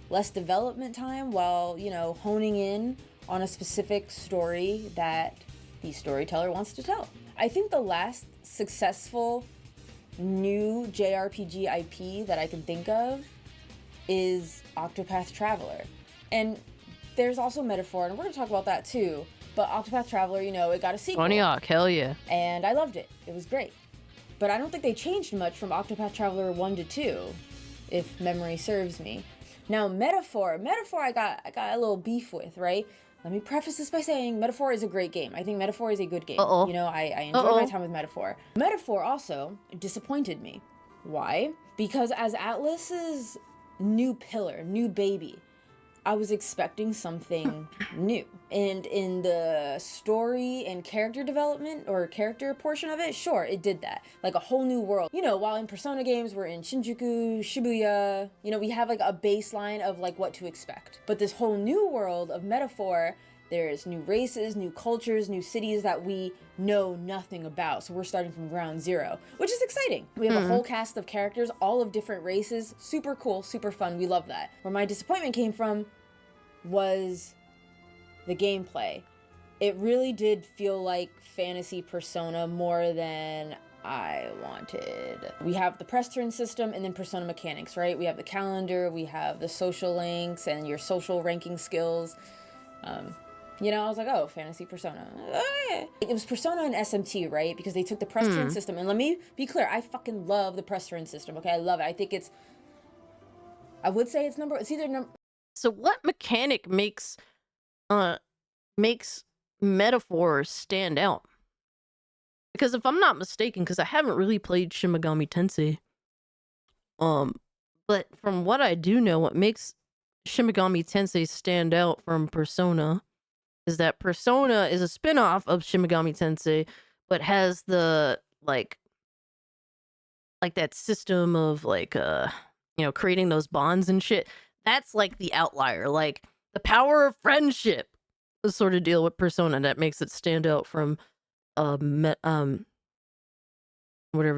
Less development time while, you know, honing in on a specific story that the storyteller wants to tell. I think the last successful new JRPG IP that I can think of is Octopath Traveler. And there's also Metaphor, and we're gonna talk about that too. But Octopath Traveler, you know, it got a sequel. Pontiac, hell yeah. And I loved it. It was great. But I don't think they changed much from Octopath Traveler 1 to 2, if memory serves me. Now, Metaphor I got a little beef with, right? Let me preface this by saying Metaphor is a great game. I think Metaphor is a good game. You know, I enjoyed my time with Metaphor. Metaphor also disappointed me. Why? Because as Atlas's new pillar, new baby, I was expecting something new. And in the story and character development or character portion of it, sure, it did that. Like a whole new world. You know, while in Persona games, we're in Shinjuku, Shibuya, you know, we have like a baseline of like what to expect. But this whole new world of Metaphor, there's new races, new cultures, new cities that we know nothing about. So we're starting from ground zero, which is exciting. We have a whole cast of characters, all of different races. Super cool, super fun. We love that. Where my disappointment came from was the gameplay. It really did feel like fantasy Persona more than I wanted. We have the press turn system and then Persona mechanics, right? We have the calendar, we have the social links and your social ranking skills. You know, I was like, oh, fantasy Persona. It was Persona and SMT, right? Because they took the press turn system. And let me be clear, I fucking love the press turn system, okay? I love it. I think it's, I would say it's either number. So what mechanic makes Metaphor stand out? Because if I'm not mistaken, because I haven't really played Shin Megami Tensei, but from what I do know, what makes Shin Megami Tensei stand out from Persona is that Persona is a spin-off of Shin Megami Tensei, but has the like that system of like you know, creating those bonds and shit. That's like the outlier, like the power of friendship, the sort of deal with Persona that makes it stand out from whatever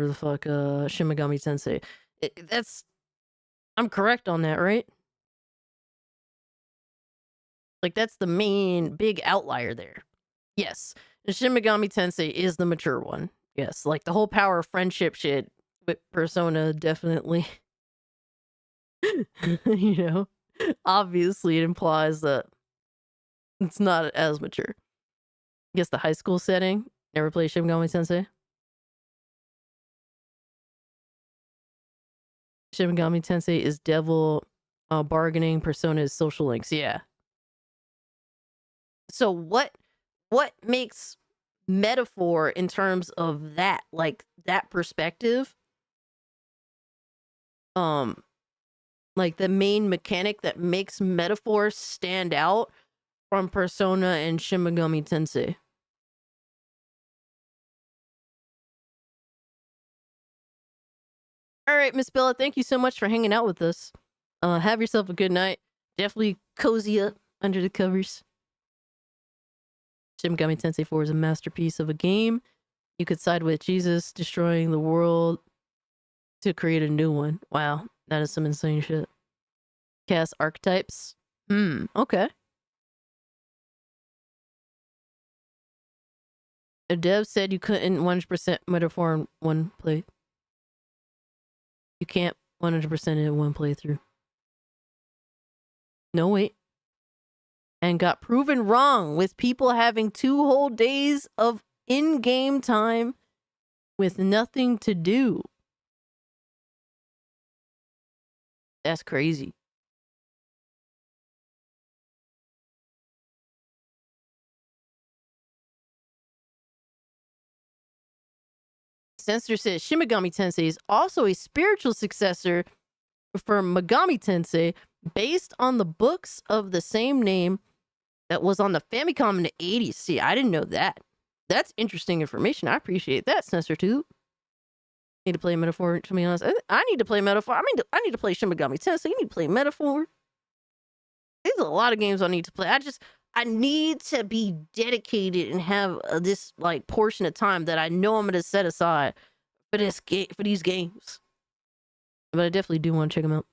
the fuck Shin Megami Tensei. I'm correct on that, right? Like that's the main big outlier there. Yes, Shin Megami Tensei is the mature one. Yes, like the whole power of friendship shit with Persona definitely. You know, obviously it implies that it's not as mature. I guess the high school setting. Never played Shin Megami Tensei. Shin Megami Tensei is devil bargaining. Persona is social links. Yeah. So what makes metaphor in terms of that, like that perspective. Like the main mechanic that makes metaphor stand out from Persona and Shin Megami Tensei. All right, Miss Bella, thank you so much for hanging out with us. Have yourself a good night. Definitely cozy up under the covers. Shin Megami Tensei 4 is a masterpiece of a game. You could side with Jesus, destroying the world to create a new one. Wow, that is some insane shit. Cast archetypes. Okay. A dev said you couldn't 100% metaphor in one play. You can't 100% in one playthrough. No, wait. And got proven wrong with people having 2 whole days of in-game time with nothing to do. That's crazy. Censor says Shin Megami Tensei is also a spiritual successor for Megami Tensei based on the books of the same name that was on the Famicom in the 80s. See, I didn't know that. That's interesting information. I appreciate that, Censor too. Need to play Metaphor, to be honest. I need to play Metaphor. I need to play Shin Megami Tensei. You need to play Metaphor. There's a lot of games I need to play. I need to be dedicated and have this like portion of time that I know I'm going to set aside for these games. But I definitely do want to check them out.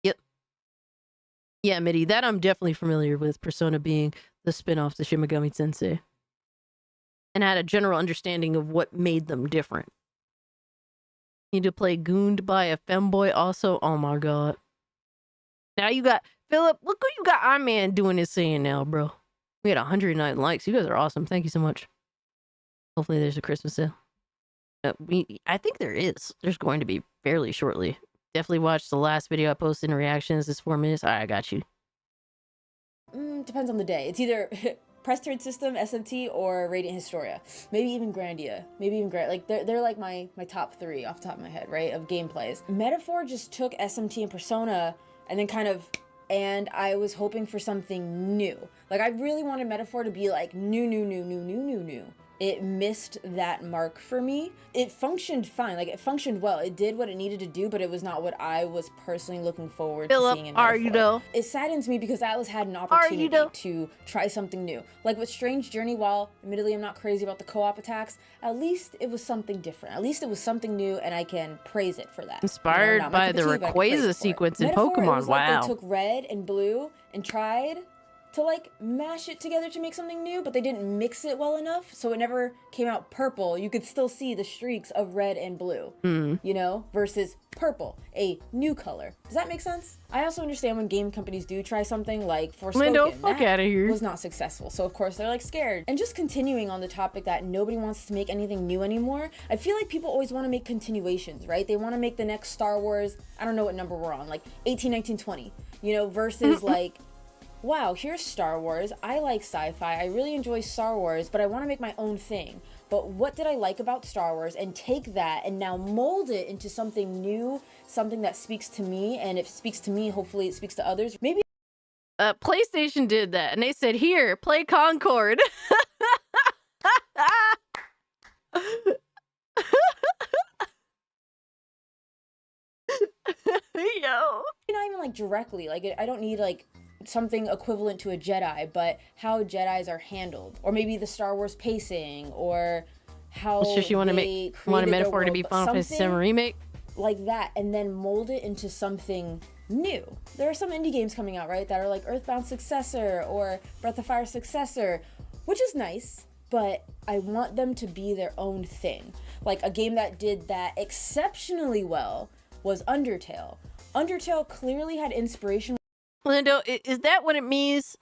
Yep. Yeah, Mitty, that I'm definitely familiar with. Persona being the spin-off to Shin Megami Tensei. And I had a general understanding of what made them different. Need to play Gooned by a Femboy also. Oh my god. Now you got Philip. Look what you got Iron Man doing his saying now, bro. We had 109 likes. You guys are awesome. Thank you so much. Hopefully there's a Christmas sale. I think there is. There's going to be fairly shortly. Definitely watch the last video I posted in reactions. It's 4 minutes. All right, I got you. Depends on the day. It's either Press Trade System, SMT, or Radiant Historia. Maybe even Grandia. Maybe even like they're like my top 3 off the top of my head, right? Of gameplays. Metaphor just took SMT and Persona and then and I was hoping for something new. Like I really wanted Metaphor to be like new. It missed that mark for me. It functioned fine, like it functioned well. It did what it needed to do, but it was not what I was personally looking forward to seeing in Metaphor. Are you though? It saddens me because Atlas had an opportunity to try something new. Like with Strange Journey, while admittedly I'm not crazy about the co-op attacks, at least it was something different. At least it was something new, and I can praise it for that. Inspired by the Rayquaza sequence in Metaphor, Pokemon. It was wow. Like they took red and blue and tried to like mash it together to make something new, but they didn't mix it well enough, so it never came out purple. You could still see the streaks of red and blue, you know, versus purple, a new color. Does that make sense? I also understand when game companies do try something like Forspoken. Lindo, fuck out of here. Was not successful, so of course they're like scared. And just continuing on the topic that nobody wants to make anything new anymore, I feel like people always want to make continuations, right? They want to make the next Star Wars, I don't know what number we're on, like 18, 19, 20, you know, versus like, wow, here's Star Wars. I like sci-fi. I really enjoy Star Wars, but I want to make my own thing. But what did I like about Star Wars? And take that and now mold it into something new, something that speaks to me. And if it speaks to me, hopefully it speaks to others. Maybe PlayStation did that, and they said, "Here, play Concord." Yo. not even like directly. Like I don't need like something equivalent to a Jedi, but how Jedis are handled, or maybe the Star Wars pacing, or how it's just you want to make a metaphor to be Final Fantasy VII Remake, like that, and then mold it into something new. There are some indie games coming out, right, that are like Earthbound successor or Breath of Fire successor, which is nice, but I want them to be their own thing. Like a game that did that exceptionally well was Undertale. Undertale clearly had inspiration. Lindo, is that what it means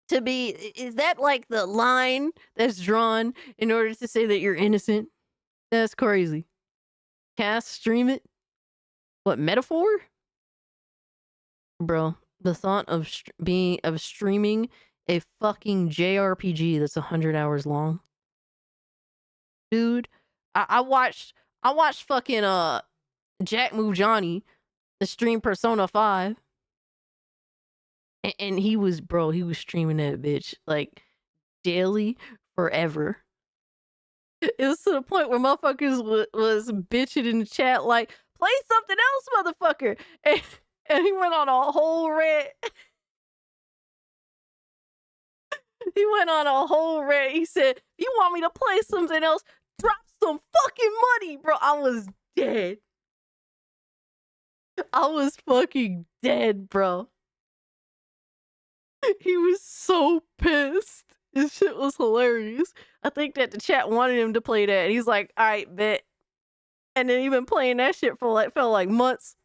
to be? Is that like the line that's drawn in order to say that you're innocent? That's crazy. Cast, stream it? What, metaphor? Bro, the thought of streaming a fucking JRPG that's 100 hours long. Dude, I watched fucking Jack Move Johnny the stream Persona 5. And he was streaming that bitch like daily forever. It was to the point where motherfuckers was bitching in the chat like, play something else, motherfucker. And he went on a whole rant. He went on a whole rant. He said, you want me to play something else? Drop some fucking money, bro. I was dead. I was fucking dead, bro. He was so pissed. This shit was hilarious. I think that the chat wanted him to play that. And he's like, all right, bet. And then he been playing that shit for felt like months.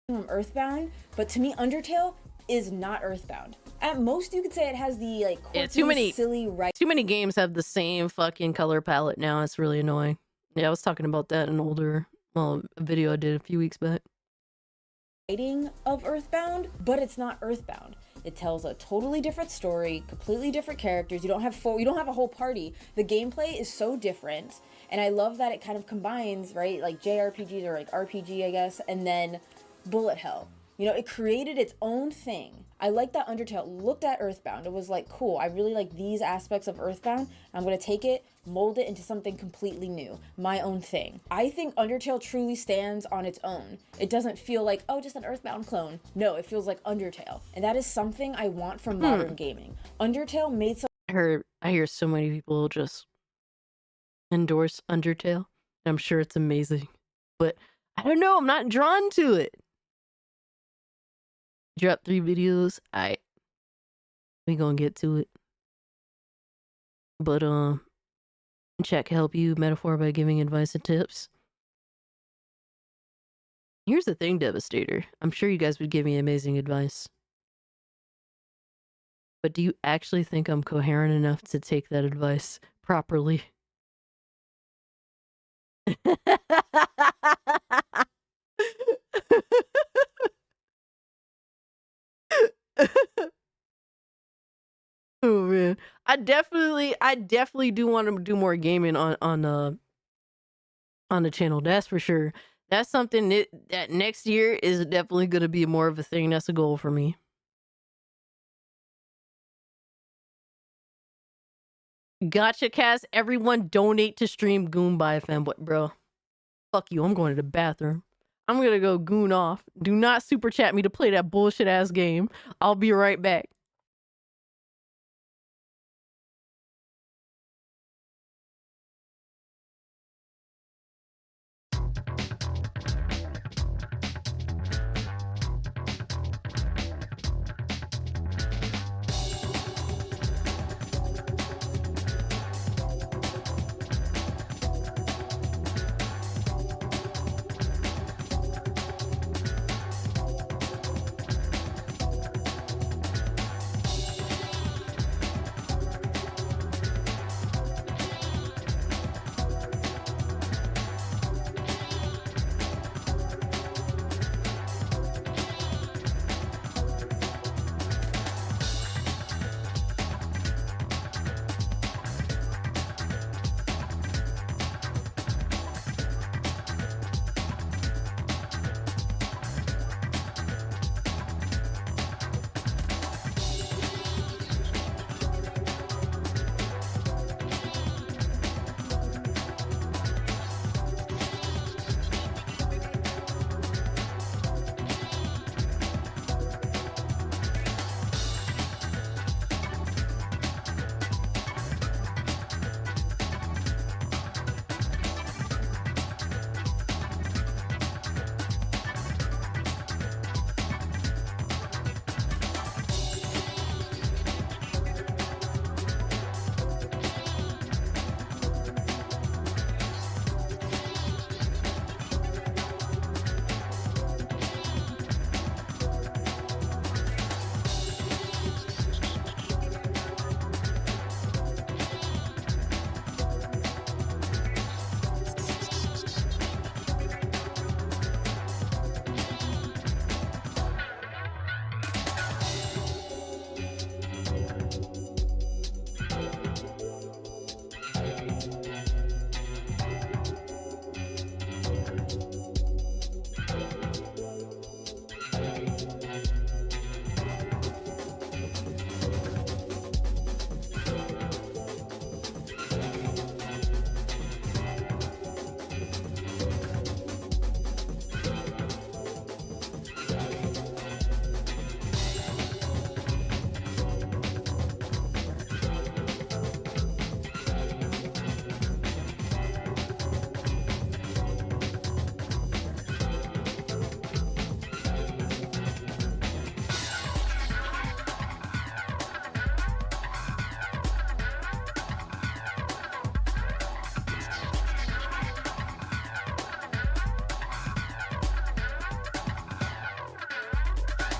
From Earthbound, but to me, Undertale is not Earthbound. At most, you could say it has the like quirky, silly right. Too many games have the same fucking color palette now. It's really annoying. Yeah, I was talking about that in an older video I did a few weeks back. Writing of Earthbound, but it's not Earthbound. It tells a totally different story, completely different characters. You don't have a whole party. The gameplay is so different, and I love that it kind of combines, right, like JRPGs or like RPG, I guess, and then bullet hell. You know, it created its own thing. I like that Undertale looked at Earthbound. It was like, cool, I really like these aspects of Earthbound. I'm going to take it, mold it into something completely new, my own thing. I think Undertale truly stands on its own. It doesn't feel like, oh, just an Earthbound clone. No, it feels like Undertale. And that is something I want from modern gaming. Undertale made some... I hear so many people just endorse Undertale. I'm sure it's amazing. But I don't know, I'm not drawn to it. Drop 3 videos. Alright. We gonna get to it. But chat can help you metaphor by giving advice and tips. Here's the thing, Devastator. I'm sure you guys would give me amazing advice. But do you actually think I'm coherent enough to take that advice properly? Oh man, I definitely do want to do more gaming on the channel. That's for sure. That's something that next year is definitely going to be more of a thing. That's a goal for me. Gotcha, Cass. Everyone donate to stream Goon by Fanboy, bro. Fuck you. I'm going to the bathroom. I'm going to go goon off. Do not super chat me to play that bullshit ass game. I'll be right back.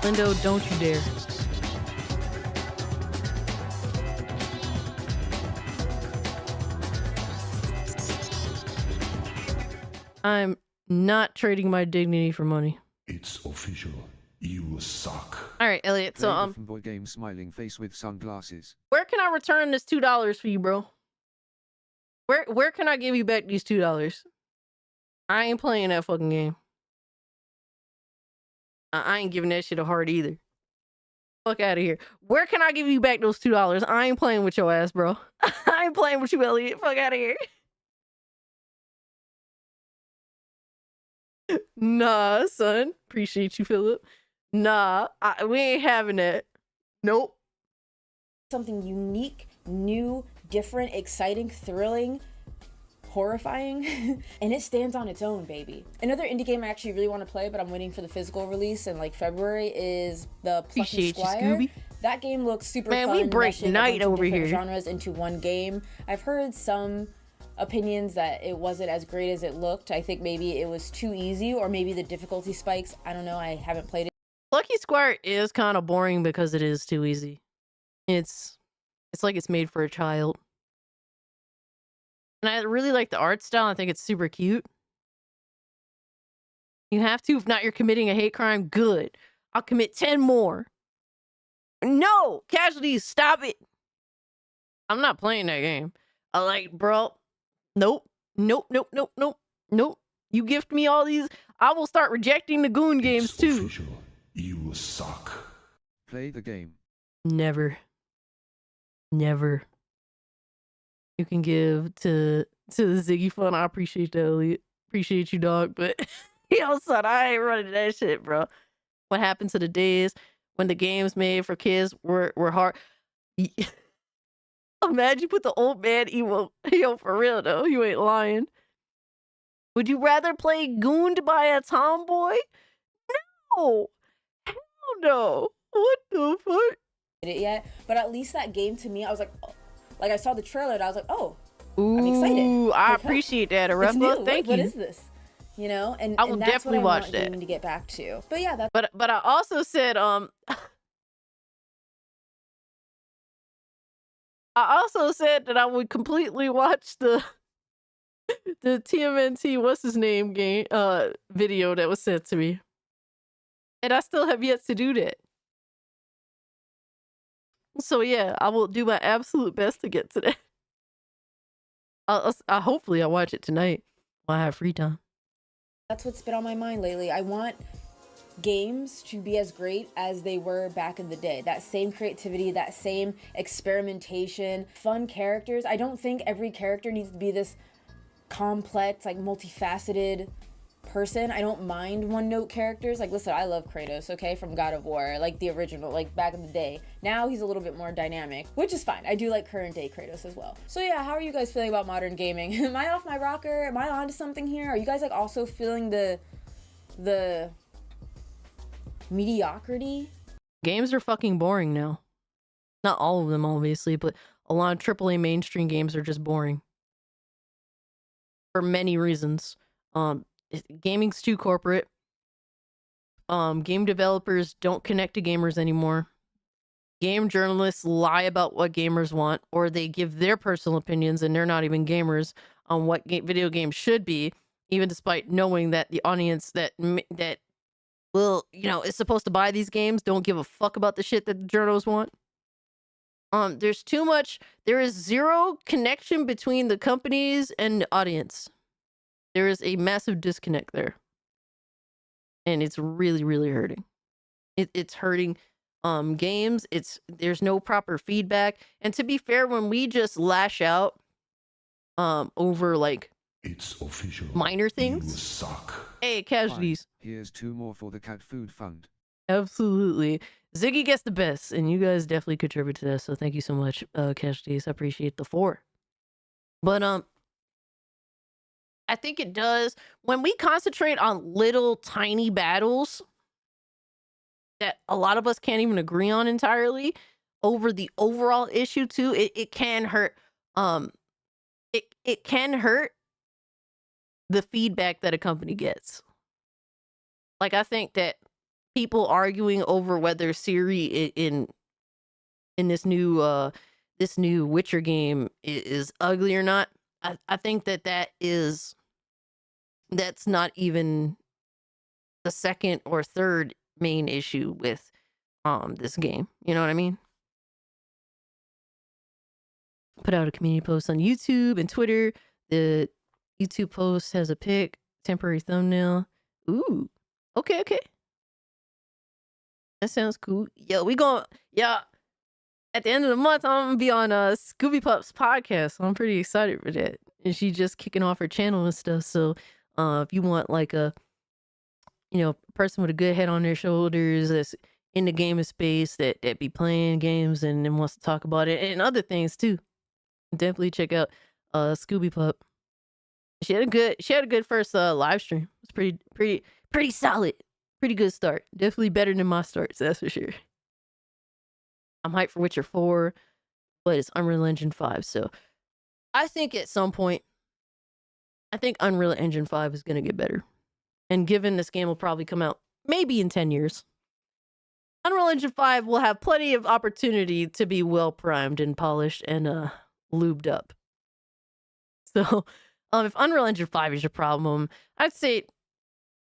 Lindo, don't you dare. I'm not trading my dignity for money. It's official. You suck. All right, Elliot. So Play the boy game smiling face with sunglasses. where can I return this $2 for you, bro? Where can I give you back these $2? I ain't playing that fucking game. I ain't giving that shit a heart either. Fuck out of here. Where can I give you back those $2? I ain't playing with your ass, bro. I ain't playing with you, Elliot. Fuck out of here. Nah, son. Appreciate you, Philip. Nah, we ain't having that. Nope. Something unique, new, different, exciting, thrilling, horrifying, and it stands on its own, baby. Another indie game I actually really want to play, but I'm waiting for the physical release in like February, is the Plucky Squire. That game looks super fun. Man, we break night over here. Genres into one game. I've heard some opinions that it wasn't as great as it looked. I think maybe it was too easy, or maybe the difficulty spikes. I don't know. I haven't played it. Plucky Squire is kind of boring because it is too easy. It's like it's made for a child. And I really like the art style. I think it's super cute. You have to. If not, you're committing a hate crime. Good. I'll commit 10 more. No! Casualties, stop it! I'm not playing that game. I like, bro. Nope. Nope, nope, nope, nope, nope. You gift me all these, I will start rejecting the Goon games too. Official. You suck. Play the game. Never. Never. You can give to the Ziggy Fun. I appreciate that, Elliot. Appreciate you, dog. But yo, son, I ain't running that shit, bro. What happened to the days when the games made for kids were hard? Imagine you put the old man emo. Yo, for real though, you ain't lying. Would you rather play gooned by a tomboy? No. Hell no. What the fuck? It yet, but at least that game to me, I was like, oh. Like I saw the trailer and I was like, oh, ooh, I'm excited. I appreciate that, Arepa. Thank you. What is this? You know, and I will and that's definitely what I watch want that. gaming to get back to. But yeah, that's. But I also said I also said that I would completely watch the TMNT what's his name game video that was sent to me, and I still have yet to do that. So yeah, I will do my absolute best to get to that. Hopefully I'll watch it tonight while I have free time. That's what's been on my mind lately. I want games to be as great as they were back in the day. That same creativity, that same experimentation, fun characters. I don't think every character needs to be this complex, like multifaceted person. I don't mind one-note characters. Like, listen, I love Kratos, okay, from God of War, like the original, like back in the day. Now he's a little bit more dynamic, which is fine. I do like current day Kratos as well. So yeah, how are you guys feeling about modern gaming? Am I off my rocker? Am I onto something here? Are you guys like also feeling the mediocrity? Games are fucking boring now. Not all of them, obviously, but a lot of AAA mainstream games are just boring. For many reasons. Gaming's too corporate. Game developers don't connect to gamers anymore. Game journalists lie about what gamers want, or they give their personal opinions, and they're not even gamers, on what video games should be, even despite knowing that the audience that will, is supposed to buy these games don't give a fuck about the shit that the journals want. There is zero connection between the companies and the audience. There is a massive disconnect there. And it's really, really hurting. It's hurting games. There's no proper feedback. And to be fair, when we just lash out over like it's official. Minor things. You suck. Hey, casualties. Here's 2 more for the cat food fund. Absolutely. Ziggy gets the best, and you guys definitely contribute to this, so thank you so much, casualties. I appreciate the 4. But I think it does, when we concentrate on little tiny battles that a lot of us can't even agree on entirely over the overall issue too, it can hurt. It can hurt the feedback that a company gets. Like, I think that people arguing over whether Siri in this new Witcher game is ugly or not. I think that's not even the second or third main issue with this game. You know what I mean? Put out a community post on YouTube and Twitter. The YouTube post has a pic, temporary thumbnail. Ooh. Okay. That sounds cool. At the end of the month, I'm gonna be on Scooby Pup's podcast. So I'm pretty excited for that. And she's just kicking off her channel and stuff. So if you want like a person with a good head on their shoulders that's in the gaming space that be playing games and wants to talk about it and other things too, definitely check out Scooby Pup. She had a good first live stream. It's pretty solid. Pretty good start. Definitely better than my starts, that's for sure. I'm hyped for Witcher 4, but it's Unreal Engine 5. So I think at some point, Unreal Engine 5 is going to get better. And given this game will probably come out maybe in 10 years, Unreal Engine 5 will have plenty of opportunity to be well primed and polished and lubed up. So if Unreal Engine 5 is your problem, I'd say,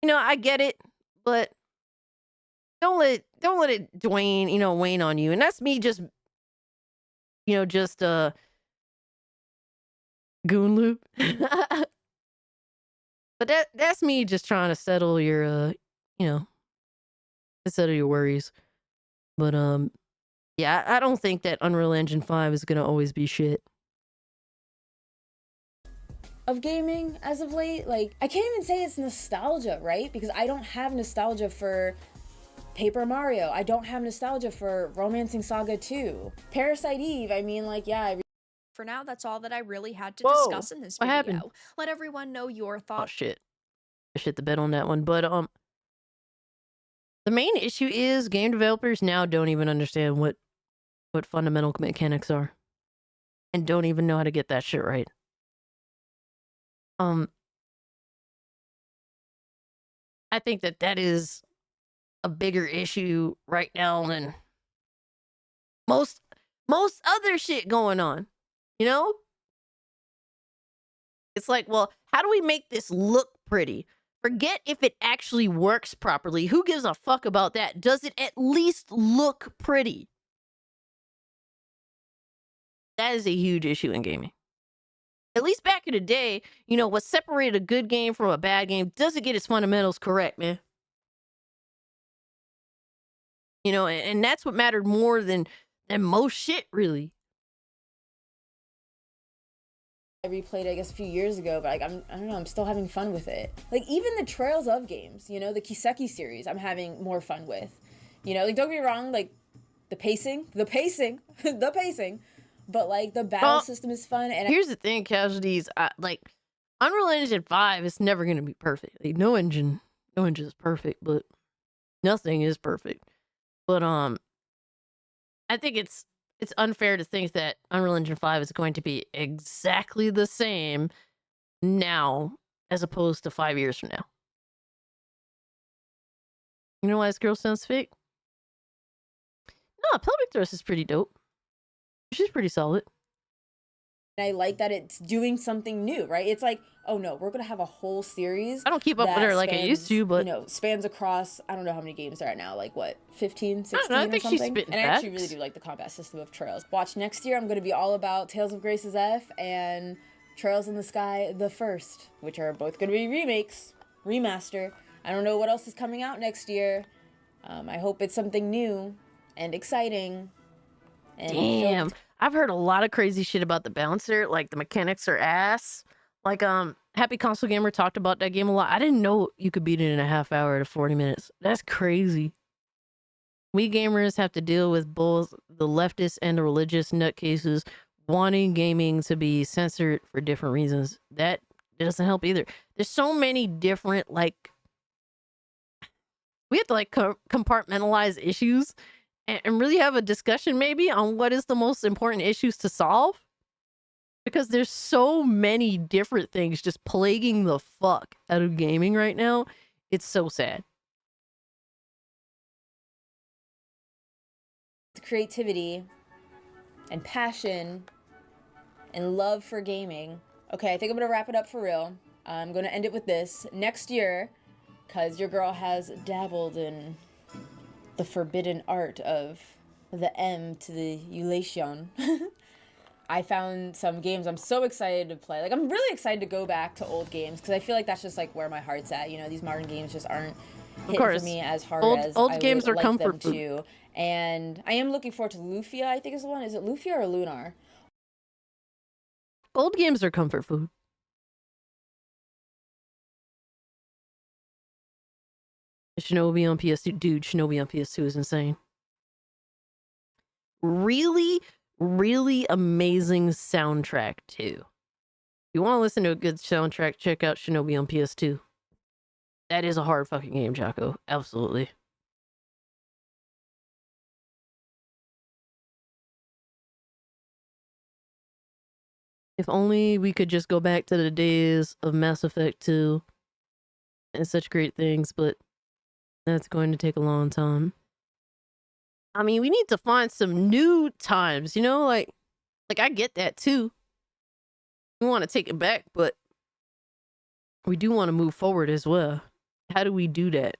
I get it, but don't let it wane on you. And that's me just goon loop. But that's me just trying to settle your settle your worries. But I don't think that Unreal Engine 5 is gonna always be shit. Of gaming as of late, like, I can't even say it's nostalgia, right? Because I don't have nostalgia for Paper Mario. I don't have nostalgia for Romancing Saga 2. Parasite Eve, I mean, like, yeah. For now, that's all that I really had to Whoa, discuss in this what video. happened? Let everyone know your Oh thoughts. shit. I shit the bed on that one. But the main issue is game developers now don't even understand what fundamental mechanics are. And don't even know how to get that shit right. I think that is a bigger issue right now than most other shit going on. It's like, well, how do we make this look pretty? Forget if it actually works properly. Who gives a fuck about that? Does it at least look pretty? That is a huge issue in gaming. At least back in the day, what separated a good game from a bad game, does it get its fundamentals correct, man? And that's what mattered more than most shit, really. I replayed it, I guess, a few years ago, but like, I don't know, I'm still having fun with it. Like, even the Trails of games, the Kiseki series, I'm having more fun with. Like, don't get me wrong, like, the pacing, but like, the battle system is fun. And here's the thing, casualties, like, Unreal Engine 5 is never going to be perfect. Like, no engine is perfect, but nothing is perfect. But I think it's unfair to think that Unreal Engine 5 is going to be exactly the same now as opposed to 5 years from now. You know why this girl sounds fake? No, Pelvic Thrust is pretty dope. She's pretty solid. I like that it's doing something new, right? It's like, oh no, we're gonna have a whole series. I don't keep up with her like I used to, but spans across, I don't know how many games there are now, like what, 15, 16 I or think something? She's spitting and I facts. actually really do like the combat system of Trails. Watch next year, I'm gonna be all about Tales of Grace's F and Trails in the Sky the First, which are both gonna be remakes, remaster. I don't know what else is coming out next year. I hope it's something new and exciting. And damn. I've heard a lot of crazy shit about the bouncer. Like, the mechanics are ass. Like, Happy Console Gamer talked about that game a lot. I didn't know you could beat it in a half hour to 40 minutes. That's crazy. We gamers have to deal with both the leftist and the religious nutcases wanting gaming to be censored for different reasons. That doesn't help either. There's so many different, like, we have to, like, compartmentalize issues and really have a discussion maybe on what is the most important issues to solve, because there's so many different things just plaguing the fuck out of gaming right now. It's so sad. creativity and passion and love for gaming. Okay, I think I'm gonna wrap it up for real. I'm gonna end it with this. Next year, because your girl has dabbled in the forbidden art of the M to the Eulation. I found some games I'm so excited to play. Like, I'm really excited to go back to old games because I feel like that's just like where my heart's at. You know, these modern games just aren't hitting for me as hard as old I games would are like comfort them food. to. And I am looking forward to Lufia, I think is the one. Is it Lufia or Lunar? Old games are comfort food. Shinobi on PS2. Dude, Shinobi on PS2 is insane. Really, really amazing soundtrack, too. If you want to listen to a good soundtrack, check out Shinobi on PS2. That is a hard fucking game, Jocko. Absolutely. If only we could just go back to the days of Mass Effect 2 and such great things, but that's going to take a long time. I mean, we need to find some new times, you know? Like I get that too. We want to take it back, but we do want to move forward as well. How do we do that?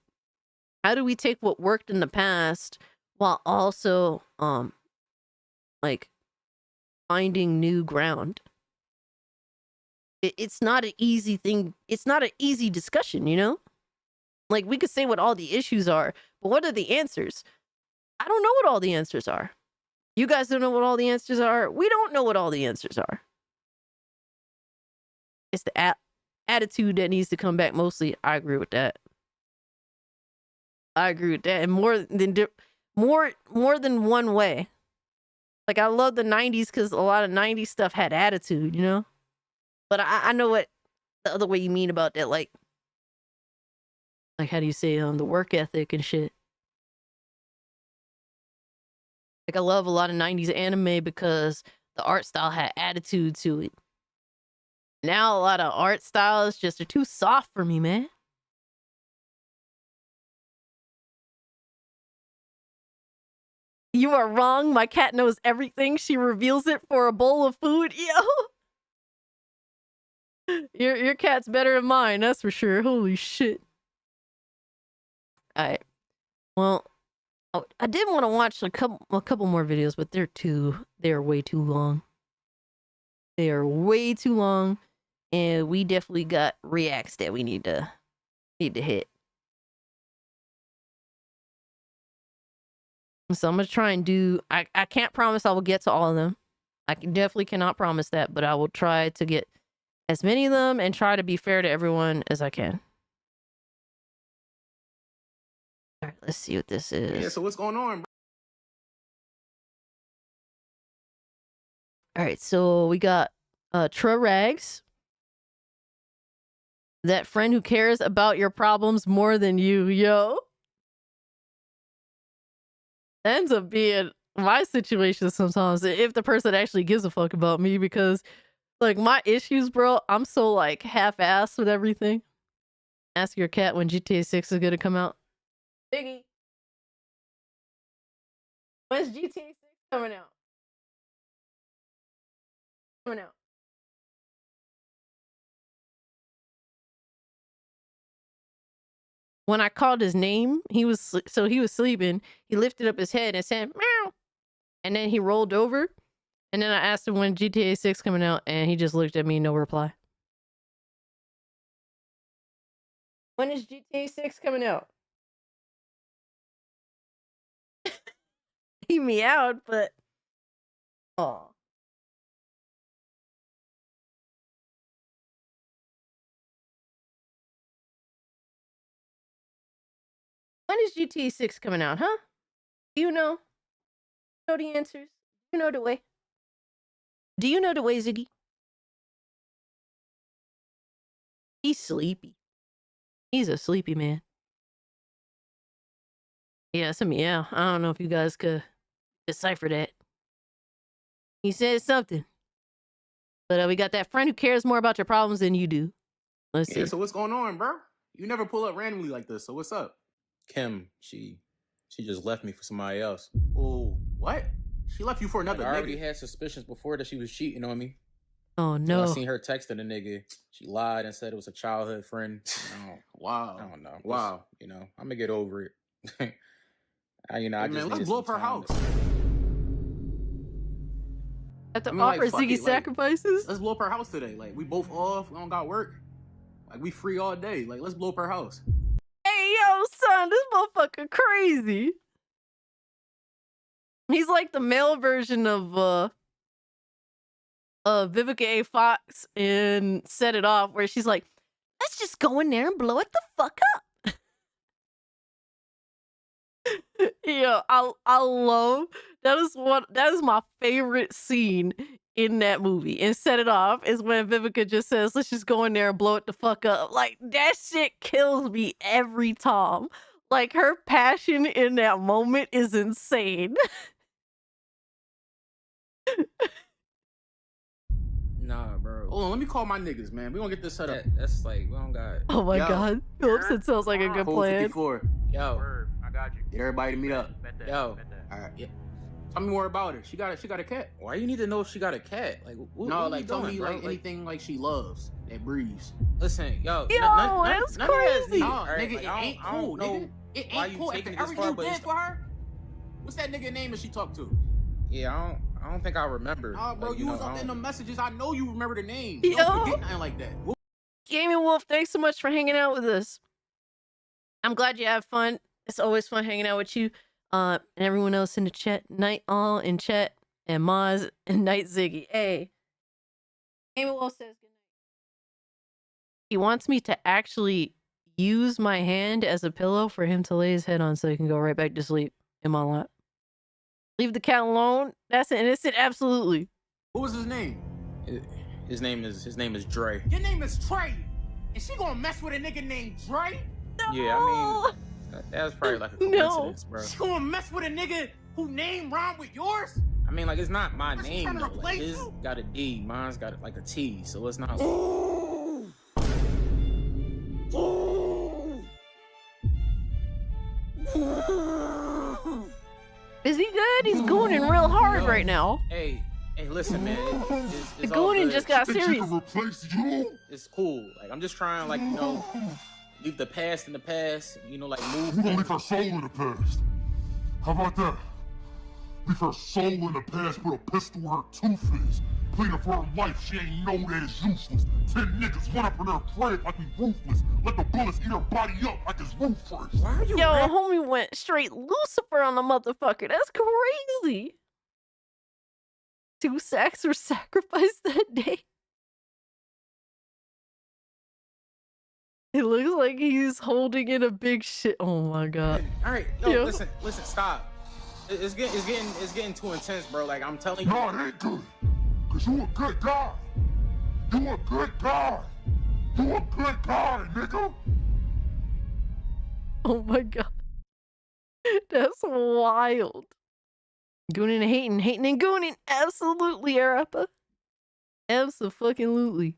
How do we take what worked in the past while also like finding new ground? It's not an easy thing. It's not an easy discussion, you know? Like, we could say what all the issues are, but what are the answers? I don't know what all the answers are. You guys don't know what all the answers are. We don't know what all the answers are. It's the attitude that needs to come back mostly. I agree with that. I agree with that. And more than one way. Like, I love the 90s because a lot of 90s stuff had attitude, you know? But I know what the other way you mean about that, like how do you say, the work ethic and shit. Like, I love a lot of 90s anime because the art style had attitude to it. Now a lot of art styles just are too soft for me, man. You are wrong. My cat knows everything. She reveals it for a bowl of food. Yo. Your cat's better than mine, that's for sure. Holy shit. Alright. Well, I did want to watch a couple more videos, but they're way too long. They are way too long, and we definitely got reacts that we need to hit. So I'm gonna try and do. I can't promise I will get to all of them. I definitely cannot promise that, but I will try to get as many of them and try to be fair to everyone as I can. All right, let's see what this is. Yeah, so what's going on, bro? All right, so we got Rags. That friend who cares about your problems more than you, yo. That ends up being my situation sometimes, if the person actually gives a fuck about me, because like my issues, bro, I'm so like half-assed with everything. Ask your cat when GTA 6 is gonna come out. Biggie, when's GTA 6 coming out? When I called his name, he was sleeping. He lifted up his head and said meow, and then he rolled over. And then I asked him when GTA 6 coming out, and he just looked at me, no reply. When is GTA 6 coming out? He meowed, but oh. When is GTA 6 coming out, huh? Do you know? Know the answers? You know the way. Do you know the way, Ziggy? He's sleepy. He's a sleepy man. Yeah, it's a meow. I don't know if you guys could decipher that. He said something. But we got that friend who cares more about your problems than you do. Let's see. Yeah, so what's going on, bro? You never pull up randomly like this, so what's up? Kim, she just left me for somebody else. Oh, What? She left you for another I already nigga? had suspicions before that she was cheating on me. Oh Till no. I seen her texting a nigga. She lied and said it was a childhood friend. Wow. I don't know. Wow. Just, I'm gonna get over it. I Hey, just man, let's needed blow some up her time house. Have to I mean, like, offer fuck Ziggy it, like, sacrifices? Let's blow up her house today. Like, we both off. We don't got work. Like, we free all day. Like, let's blow up her house. Hey, yo, son, this motherfucker crazy. He's like the male version of Vivica A. Fox in Set It Off, where she's like, let's just go in there and blow it the fuck up. Yo, I love that is my favorite scene in that movie. And Set It Off is when Vivica just says, let's just go in there and blow it the fuck up. Like, that shit kills me every time. Like, her passion in that moment is insane. Nah, bro. Hold on, let me call my niggas, man. We gonna get this set up. That's like, we don't got. Oh my Yo. god. Phillips sounds like a good Code plan. 54. Yo. I got you. Get everybody to meet up. Yo. All right. Yeah. Tell me more about her. She got a cat. Why you need to know if she got a cat? Like, what No, are like you tell doing, me bro? like anything like she loves that breathes. Listen, yo. Yo, that's crazy. No, All right, nigga, like, it I ain't don't cool, know nigga. It why ain't you cool. taking After it this everything far, you but did for her, what's that nigga name that she talked to? Yeah, I don't think I remember. Nah, bro, Like, you was I up in don't- the messages. I know you remember the name. Yo. Don't forget nothing like that. Gaming Wolf, thanks so much for hanging out with us. I'm glad you have fun. It's always fun hanging out with you. And everyone else in the chat. Night All in chat. And Maz and Night Ziggy. Hey. Gaming Wolf says good night. He wants me to actually use my hand as a pillow for him to lay his head on so he can go right back to sleep in my lap. Leave the cat alone. That's an innocent. Absolutely. What was his name? His name is Dre. Your name is Trey. And she gonna mess with a nigga named Dre? Yeah, I mean, that was probably like a coincidence, bro. She gonna mess with a nigga who name rhyme with yours? I mean, like, it's not my But she name, trying to though. Like, replace his you? got a D, mine's got like a T, so it's not. Ooh. Ooh. Is he good? He's going in real hard right now. Hey, listen, man. The It's all Goonin good. just got serious. It's cool. Like, I'm just trying, like, leave the past in the past. Like, move. We're gonna leave her soul in the past. How about that? Leave her soul in the past, put a pistol where her tooth is. Pleading for her life, she ain't know that it's useless. 10 niggas run up in her crib like we ruthless. Let the bullets eat her body up like it's roof fresh. Why are you Yo, homie went straight Lucifer on the motherfucker. That's crazy. 2 sacks were sacrificed that day. It looks like he's holding in a big shit. Oh my god. All right, yo, listen, stop. It's getting too intense, bro. Like, I'm telling you. No, it ain't good. Cause you a good guy. You a good guy. You a good guy, nigga. Oh my god. That's wild. Goonin and hating and gooning. Absolutely, Arappa. Absolutely.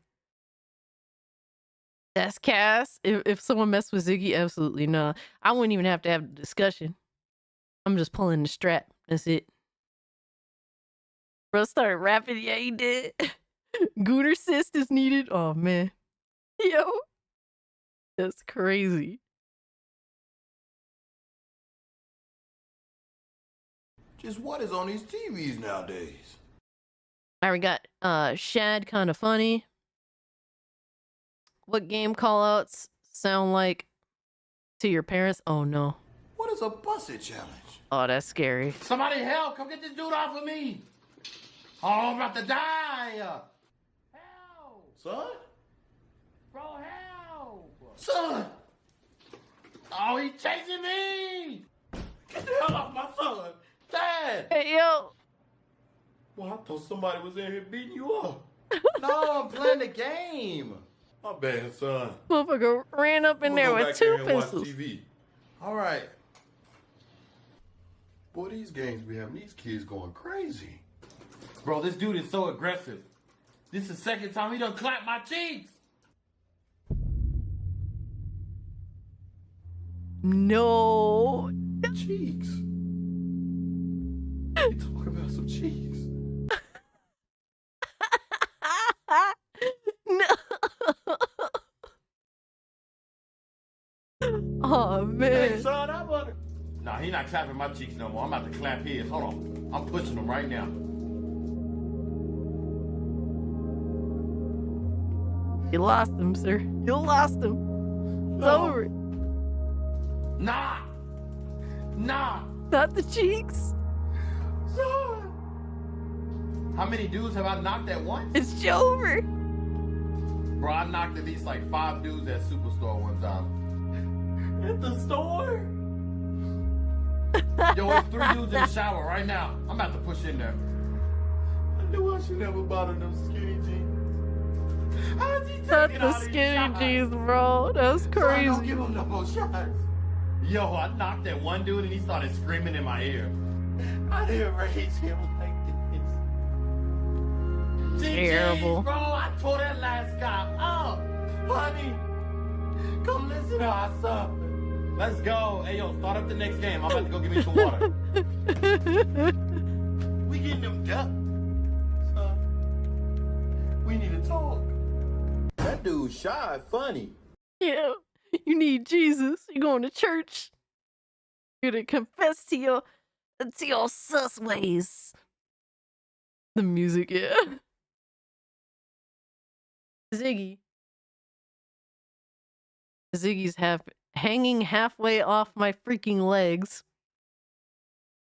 That's Cass. If someone messed with Ziggy, absolutely no. I wouldn't even have to have a discussion. I'm just pulling the strap. That's it. Bro started rapping. Yeah, he did. Gooner assist is needed. Oh man. Yo. That's crazy. Just what is on these TVs nowadays? All right, we got Shad Kinda Funny. What game callouts sound like to your parents? Oh no. What is a busset challenge? Oh, that's scary. Somebody help! Come get this dude off of me! Oh, I'm about to die! Help! Son? Bro, help! Son! Oh, he's chasing me! Get the hell off my son! Dad! Hey, yo! Well, I thought somebody was in here beating you up. No, I'm playing the game. My bad, son. Motherfucker ran up in there with 2 pistols. TV. All right. Boy, these games be having these kids going crazy. Bro, this dude is so aggressive. This is the second time he done clapped my cheeks! No. Cheeks. need to talk about some cheese. No. Oh Hey, man. son, I want to. Nah, he not clapping my cheeks no more. I'm about to clap his. Hold on. I'm pushing him right now. You lost him, sir. You lost him. It's over. Nah. Nah. Not the cheeks. Son. How many dudes have I knocked at once? It's over. Bro, I knocked at least like 5 dudes at Superstore one time. At the store? Yo, it's 3 dudes in the shower right now. I'm about to push in there. I knew I should never bought them skinny jeans. How's he Not taking the all these skinny shots? jeans, bro. That's Son, crazy. don't give him no more shots. Yo, I knocked at one dude and he started screaming in my ear. I didn't rage him like this. Terrible. Bro, I tore that last cop up. Honey, come listen to our song. Let's go. Hey, yo, start up the next game. I'm about to go get me some water. We getting them duck. Son, we need to talk. That dude shy funny. Yeah. You need Jesus. You're going to church. You're gonna confess to your sus ways. The music, yeah. Ziggy's hanging halfway off my freaking legs.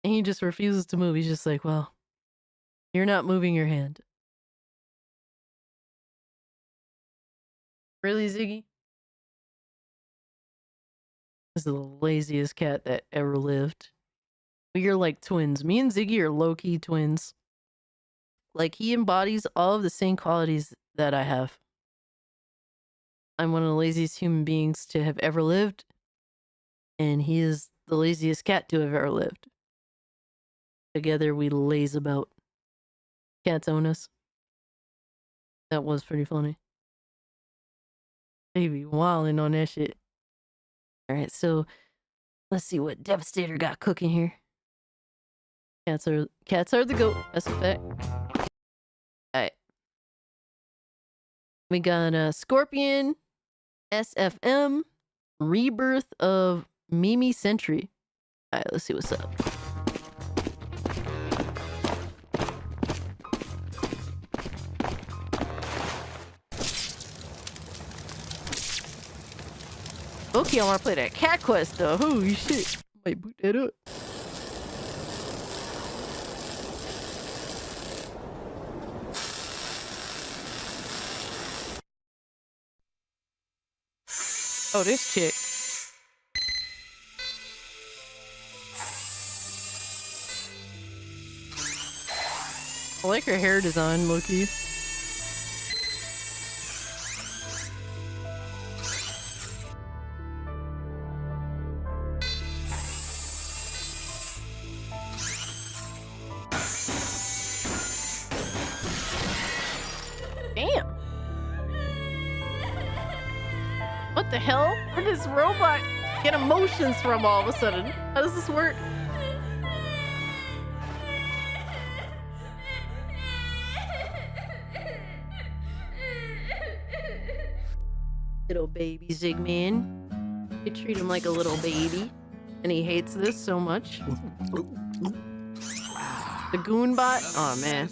And he just refuses to move. He's just like, well, you're not moving your hand. Really, Ziggy? This is the laziest cat that ever lived. We are like twins. Me and Ziggy are low-key twins. Like, he embodies all of the same qualities that I have. I'm one of the laziest human beings to have ever lived. And he is the laziest cat to have ever lived. Together we laze about. Cats own us. That was pretty funny. Baby wildin' on that shit. Alright, so let's see what Devastator got cooking here. Cats are the goat. That's a fact. Alright. We got Scorpion, SFM, Rebirth of Mimi Sentry. Alright, let's see what's up. Okay, I want to play that cat quest though. Holy shit. Might boot that up. Oh, this chick. I like her hair design, Loki. Damn. What the hell? Where does this robot get emotions from all of a sudden? How does this work? Little baby Zigman. You treat him like a little baby. And he hates this so much. The Goonbot? Oh man.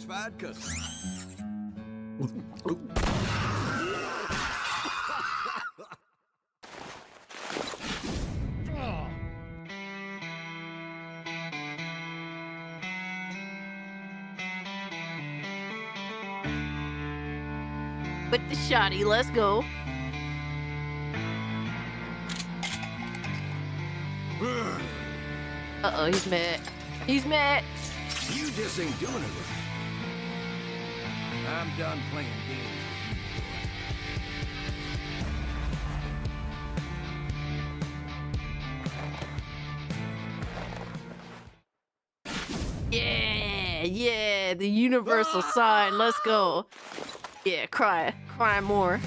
With the shotty, let's go. Uh-oh, he's mad. He's mad. You just ain't doing it right. I'm done playing games. Yeah, the universal sign. Let's go. Yeah, cry more.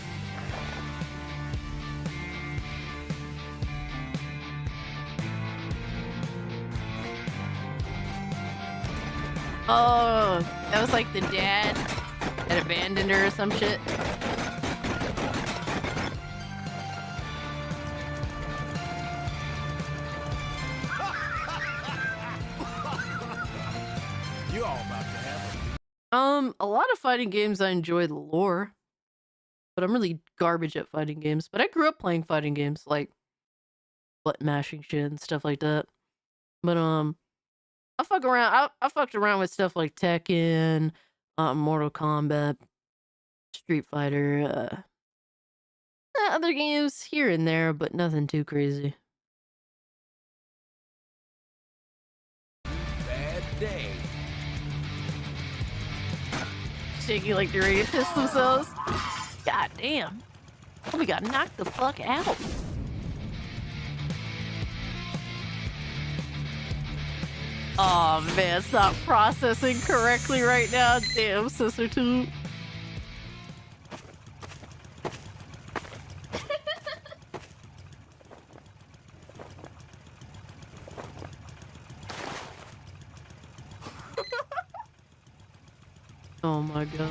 Oh, that was like the dad that abandoned her or some shit. You all about to have A lot of fighting games I enjoy the lore, but I'm really garbage at fighting games. But I grew up playing fighting games like button mashing shit and stuff like that. But I fuck around. I fucked around with stuff like Tekken, Mortal Kombat, Street Fighter, other games here and there, but nothing too crazy. bad day. Shaky like they're ready to piss themselves. God damn. We got knocked the fuck out. Oh man, it's not processing correctly right now. Damn, sister too. Oh my god.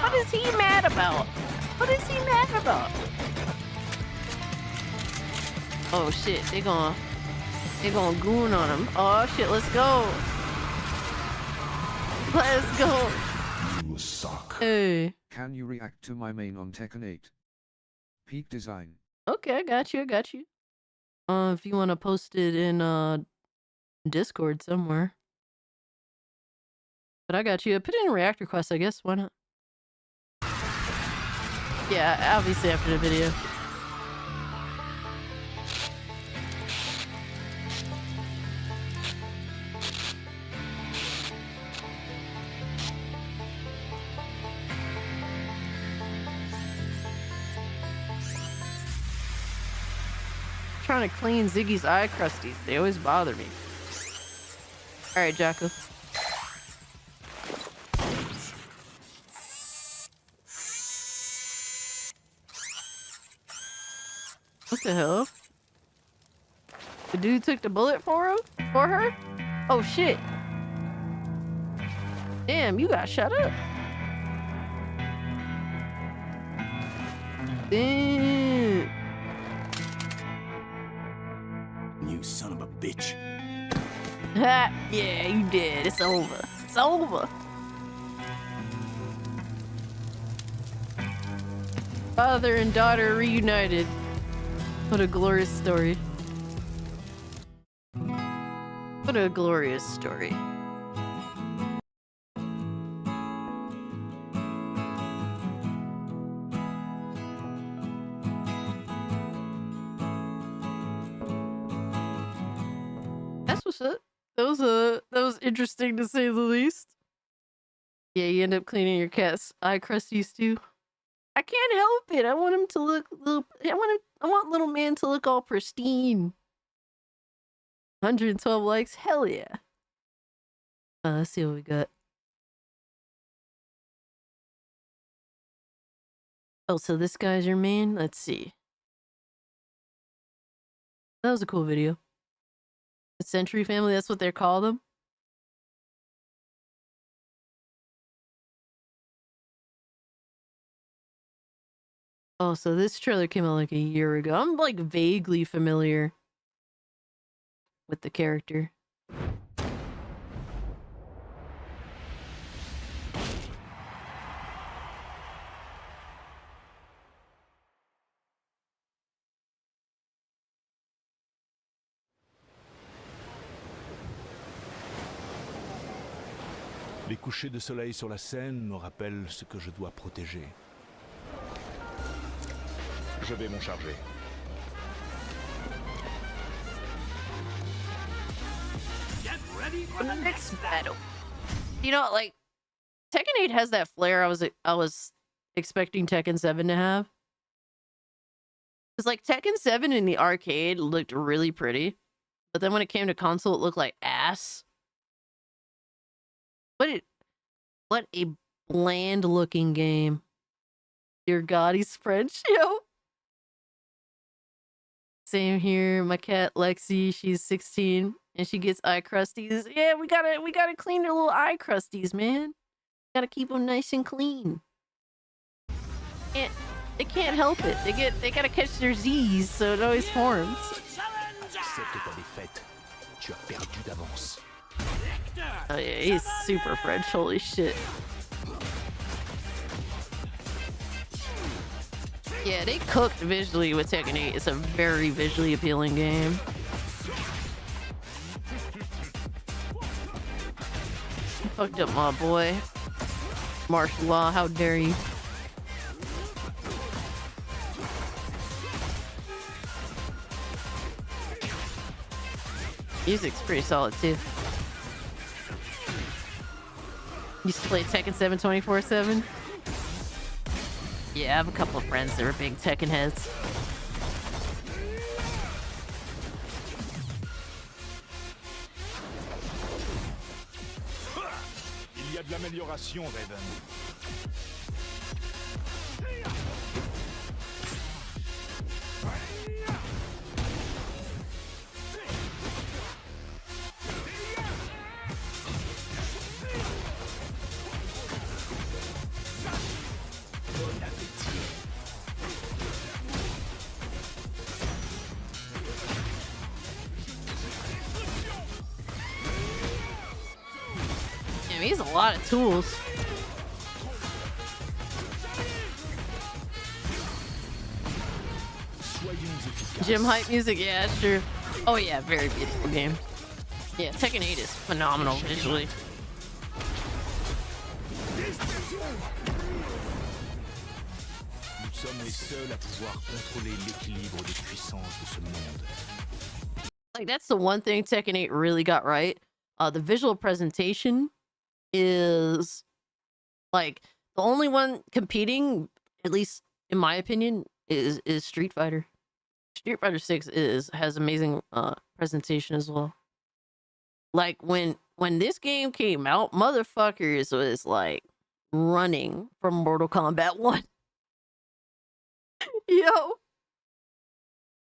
What is he mad about? What is he mad about? Oh shit, they gonna goon on him. Oh shit, let's go. Let's go. You suck. Hey. Can you react to my main on Tekken 8? Peak design. Okay, I got you. If you wanna post it in Discord somewhere. But I got you. Put it in React request, I guess. Why not? Yeah, obviously after the video. Trying to clean Ziggy's eye crusties. They always bother me. Alright, Jacko. What the hell? The dude took the bullet for him? For her? Oh shit. Damn, you got shut up. Damn. You son of a bitch. Ha! Yeah, you did. It's over. It's over. Father and daughter reunited. What a glorious story. What a glorious story. That's what's up. That was interesting to say the least. Yeah, you end up cleaning your cat's eye crusties too. I can't help it. I want him to look little. I want little man to look all pristine. 112 likes. Hell yeah. Let's see what we got. Oh, so this guy's your main? Let's see. That was a cool video. The Century family, that's what they call them. Oh, so this trailer came out like a year ago. I'm like vaguely familiar with the character. Les couchers de soleil sur la Seine me rappellent ce que je dois protéger. Je vais m'en charger. Get ready for the next battle. You know, like Tekken 8 has that flair I was expecting Tekken 7 to have. It's like Tekken 7 in the arcade looked really pretty, but then when it came to console, it looked like ass. What a bland looking game. Dear God, he's French, yo. Same here. My cat Lexi, she's 16. and she gets eye crusties. Yeah, we gotta clean their little eye crusties, man. Gotta keep them nice and clean. They can't help it. They gotta catch their Z's, so it always forms. Accepte ta défaite. Tu as perdu d'avance. Oh yeah, he's super French. Holy shit. Yeah, they cooked visually with Tekken 8. It's a very visually appealing game. You fucked up my boy. Martial law, how dare you? Music's pretty solid too. Used to play Tekken 7 24/7. Yeah, I have a couple of friends that are big Tekken heads. Il y a de l'amélioration, Raven. He has a lot of tools. Gym hype music, yeah, that's true. Oh yeah, very beautiful game. Yeah, Tekken 8 is phenomenal visually. Nous sommes les seuls à pouvoir contrôler l'équilibre des puissances de ce monde. Like, that's the one thing Tekken 8 really got right. The visual presentation is like the only one competing, at least in my opinion, is Street Fighter. Street Fighter 6 has amazing presentation as well. Like when this game came out, motherfuckers was like running from Mortal Kombat 1. Yo,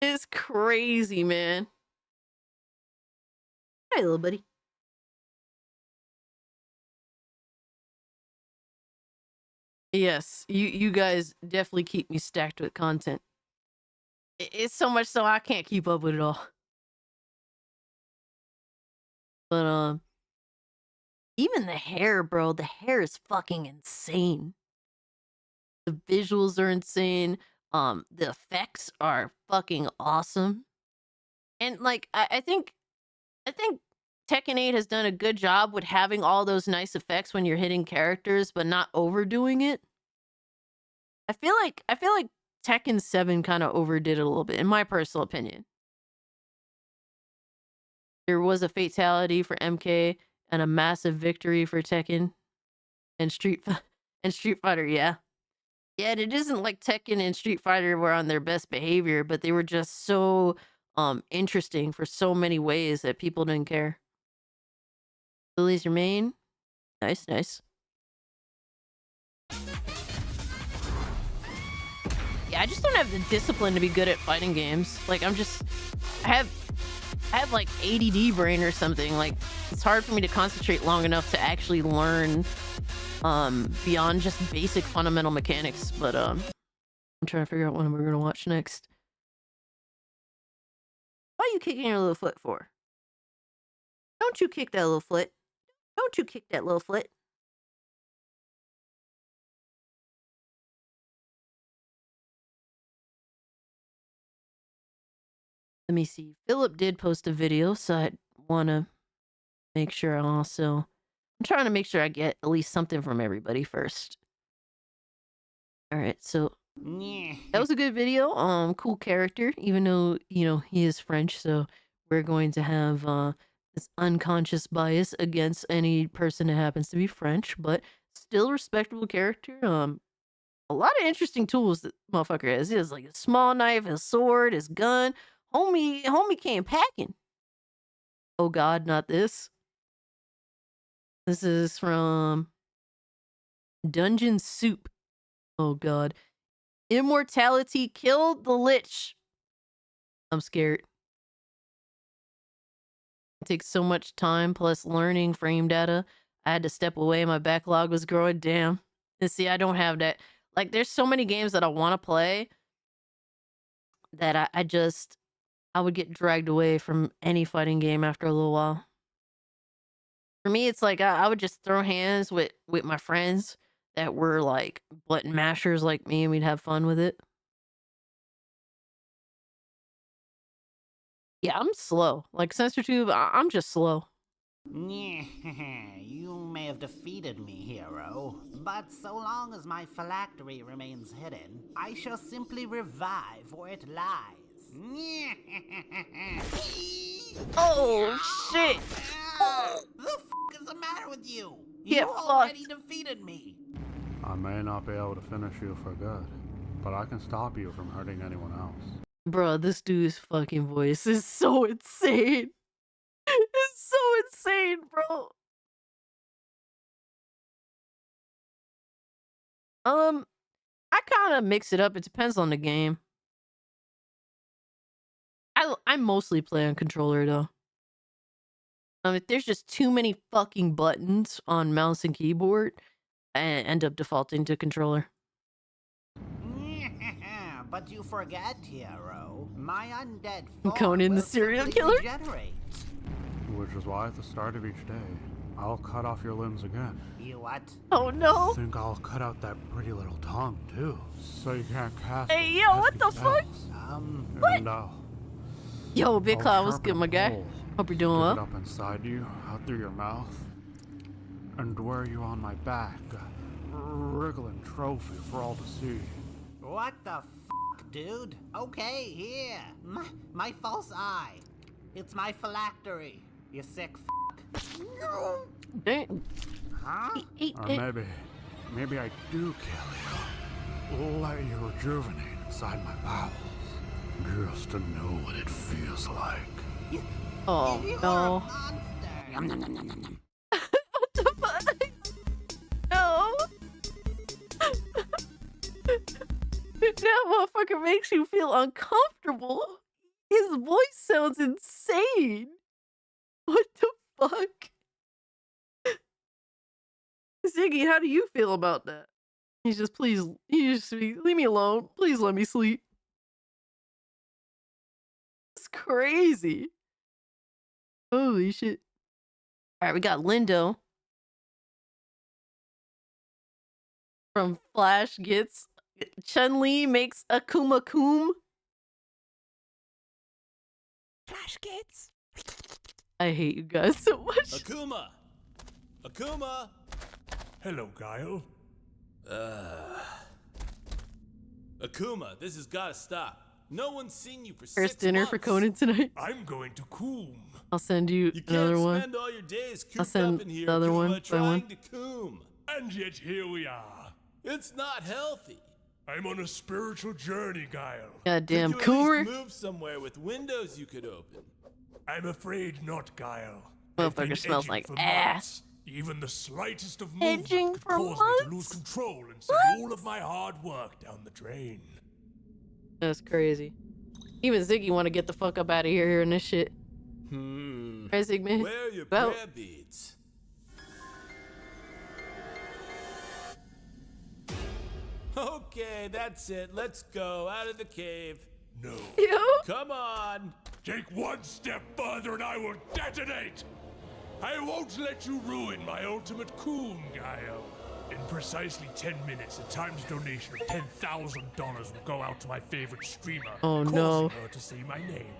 it's crazy, man. Hey, little buddy. Yes, you guys definitely keep me stacked with content. It's so much so I can't keep up with it all. But even the hair, bro, the hair is fucking insane. The visuals are insane. The effects are fucking awesome. And like I think Tekken 8 has done a good job with having all those nice effects when you're hitting characters, but not overdoing it. I feel like Tekken 7 kind of overdid it a little bit, in my personal opinion. There was a fatality for MK and a massive victory for Tekken and Street Fighter, yeah. Yeah, and it isn't like Tekken and Street Fighter were on their best behavior, but they were just so interesting for so many ways that people didn't care. Lily's your main. Nice, nice. Yeah, I just don't have the discipline to be good at fighting games. Like I have like ADD brain or something. Like it's hard for me to concentrate long enough to actually learn beyond just basic fundamental mechanics. But I'm trying to figure out what we're gonna watch next. What are you kicking your little foot for? Don't you kick that little foot. Don't you kick that little foot. Let me see. Philip did post a video, so I want to make sure I'm trying to make sure I get at least something from everybody first. All right, so that was a good video. Cool character, even though, he is French, so we're going to have this unconscious bias against any person that happens to be French, but still respectable character. A lot of interesting tools that motherfucker has. He has like a small knife, his sword, his gun. Homie came packing. Oh God, not this. This is from Dungeon Soup. Oh God. Immortality killed the Lich. I'm scared. It takes so much time plus learning frame data. I had to step away. My backlog was growing. Damn. And see, I don't have that. Like, there's so many games that I want to play that I would get dragged away from any fighting game after a little while. For me, it's like I would just throw hands with my friends that were like button mashers like me, and we'd have fun with it. Yeah, I'm slow. Like Censorship, I'm just slow. You may have defeated me, hero, but so long as my phylactery remains hidden, I shall simply revive where it lies. Oh, shit! The f*** is the matter with you? Get You already defeated me. I may not be able to finish you for good, but I can stop you from hurting anyone else. Bro, this dude's fucking voice is so insane. It's so insane, bro. I kind of mix it up. It depends on the game. I mostly play on controller though. If there's just too many fucking buttons on mouse and keyboard, I end up defaulting to controller. But you forget, hero. My undead Conan the serial killer? regenerates. Which is why at the start of each day, I'll cut off your limbs again. You what? Oh no! I think I'll cut out that pretty little tongue too, so you can't cast. Hey yo, what the fuck? What? Yo, Big I'll Cloud, what's sharpen good, my a guy? pole, Hope you're doing stick well. it up inside you, out through your mouth, and wear you on my back, wriggling trophy for all to see. What the f***, dude? Okay, here. My false eye. It's my phylactery. You sick f***. Dang. Huh? Or maybe I do kill you. Let you rejuvenate inside my bowels. Just to know what it feels like. Oh no. What the fuck? No. That motherfucker makes you feel uncomfortable. His voice sounds insane. What the fuck? Ziggy, how do you feel about that? He's just, leave me alone. Please let me sleep. It's crazy. Holy shit. All right, we got Lindo from Flash gets Chun-Li makes Akuma Koom. Flash kids. I hate you guys so much. Akuma! Akuma! Hello, Guile. Akuma, this has got to stop. No one's seen you for 6 First dinner months. for Conan tonight. I'm going to coom. I'll send you You another can't one. spend all your days I'll cooped send up in here, the other Akuma, one. trying to coom. And yet here we are. It's not healthy. I'm on a spiritual journey, Guile. Goddamn Could you at Coomer. least move somewhere with windows you could open? I'm afraid not, Guile. Motherfucker smells like ass. Even the slightest of movement Edging could for cause me to lose months? control and send all of my hard work down the drain. That's crazy. Even Ziggy want to get the fuck up out of here hearing this shit. Right, Zigman? Where are your Well- prayer beads? Okay, that's it. Let's go out of the cave. No. Come on. Take one step further and I will detonate! I won't let you ruin my ultimate coom, Guile. In precisely 10 minutes, a times donation of $10,000 will go out to my favorite streamer, Oh, causing no. her to say my name.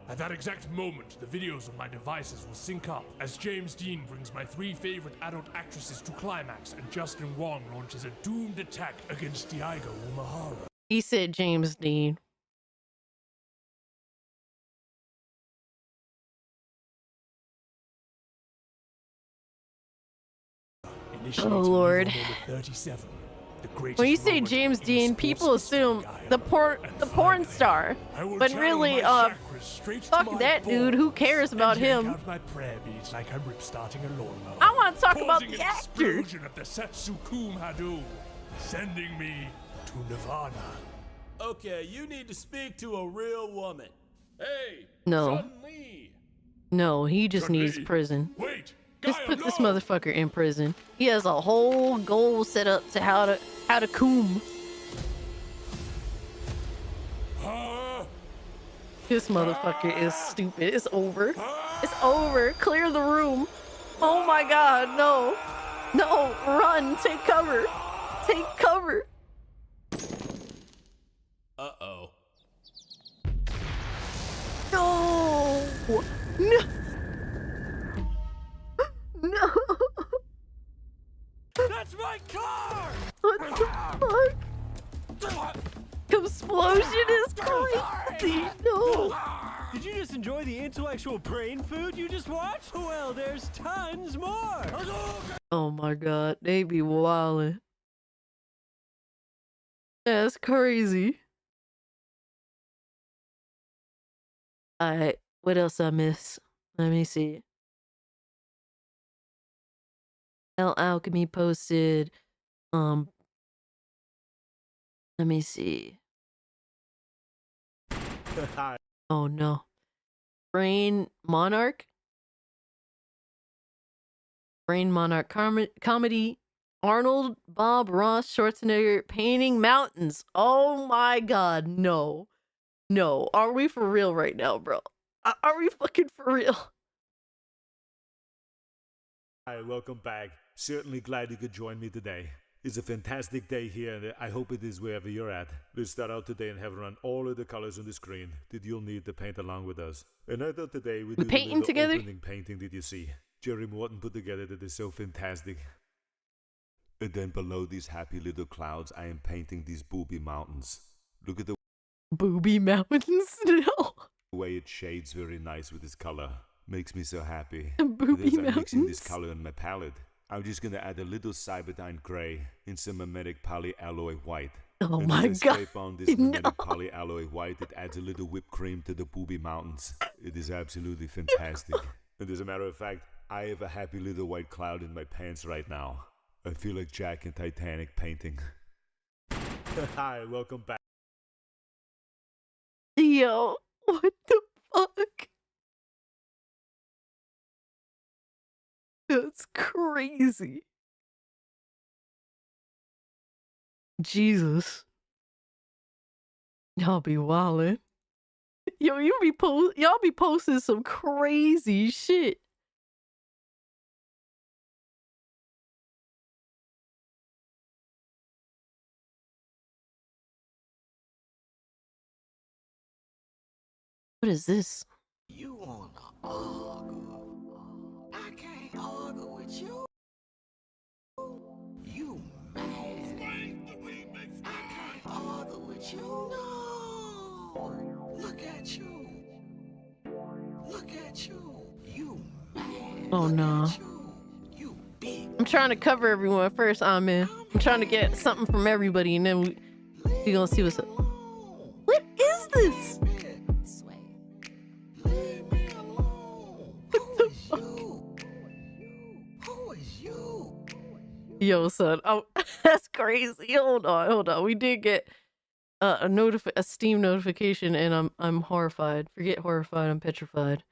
At that exact moment, the videos on my devices will sync up as James Dean brings my 3 favorite adult actresses to climax and Justin Wong launches a doomed attack against Diego Umahara. He said James Dean. Oh Lord. 37. The greatest When you say moment James in Dean, sports people assume the porn star. But really, fuck that dude. Who cares about him? Out my prayer beads like I'm rip-starting a lawnmower. I want to talk about Causing the an actor. explosion of the Setsukum Hadu, sending me to Nirvana. Okay, you need to speak to a real woman. Hey, No. Chun-Li. No, he just needs prison. Wait, just put this motherfucker in prison. He has a whole goal set up to how to coom. This motherfucker is stupid. It's over. It's over. Clear the room. Oh my god, no. No, run. Take cover. Take cover. Uh-oh. No. No. No. That's my car! What the fuck? Explosion is crazy. No. Did you just enjoy the intellectual brain food you just watched? Well, there's tons more. Oh my god, they be wildin'. That's crazy. Alright, what else I miss? Let me see. Hell Alchemy posted. Let me see. Oh no. Brain Monarch comedy. Arnold, Bob, Ross, Schwarzenegger painting mountains. Oh my god, no. No. Are we for real right now, bro? Are we fucking for real? Hi, welcome back. Certainly glad you could join me today. It's a fantastic day here, and I hope it is wherever you're at. Let's start out today and have run all of the colors on the screen that you'll need to paint along with us. And I thought today we'd do the painting little together? opening painting that you see. Jerry Morton put together that is so fantastic. And then below these happy little clouds, I am painting these booby mountains. Look at the Booby mountains? No. way it shades very nice with this color. Makes me so happy. Booby And as I'm mixing this mountains? color in my palette, I'm just gonna add a little cyberdyne gray and some mimetic polyalloy white. Oh and my as I god. scrape on this mimetic polyalloy white, it adds a little whipped cream to the booby mountains. It is absolutely fantastic. And as a matter of fact, I have a happy little white cloud in my pants right now. I feel like Jack in Titanic painting. Hi, welcome back. Yo, what the fuck? That's crazy. Jesus. Y'all be wildin'. Yo, y'all be posting some crazy shit. What is this? You wanna argue? I can't argue with you. You mad? I can't argue with you. No. Look at you. Look at you. You mad? Oh no. I'm trying to cover everyone first, I'm trying to get something from everybody, and then we gonna see what's up. What is this? Yo, son. Oh, that's crazy. Hold on. We did get a Steam notification, and I'm horrified. Forget horrified. I'm petrified.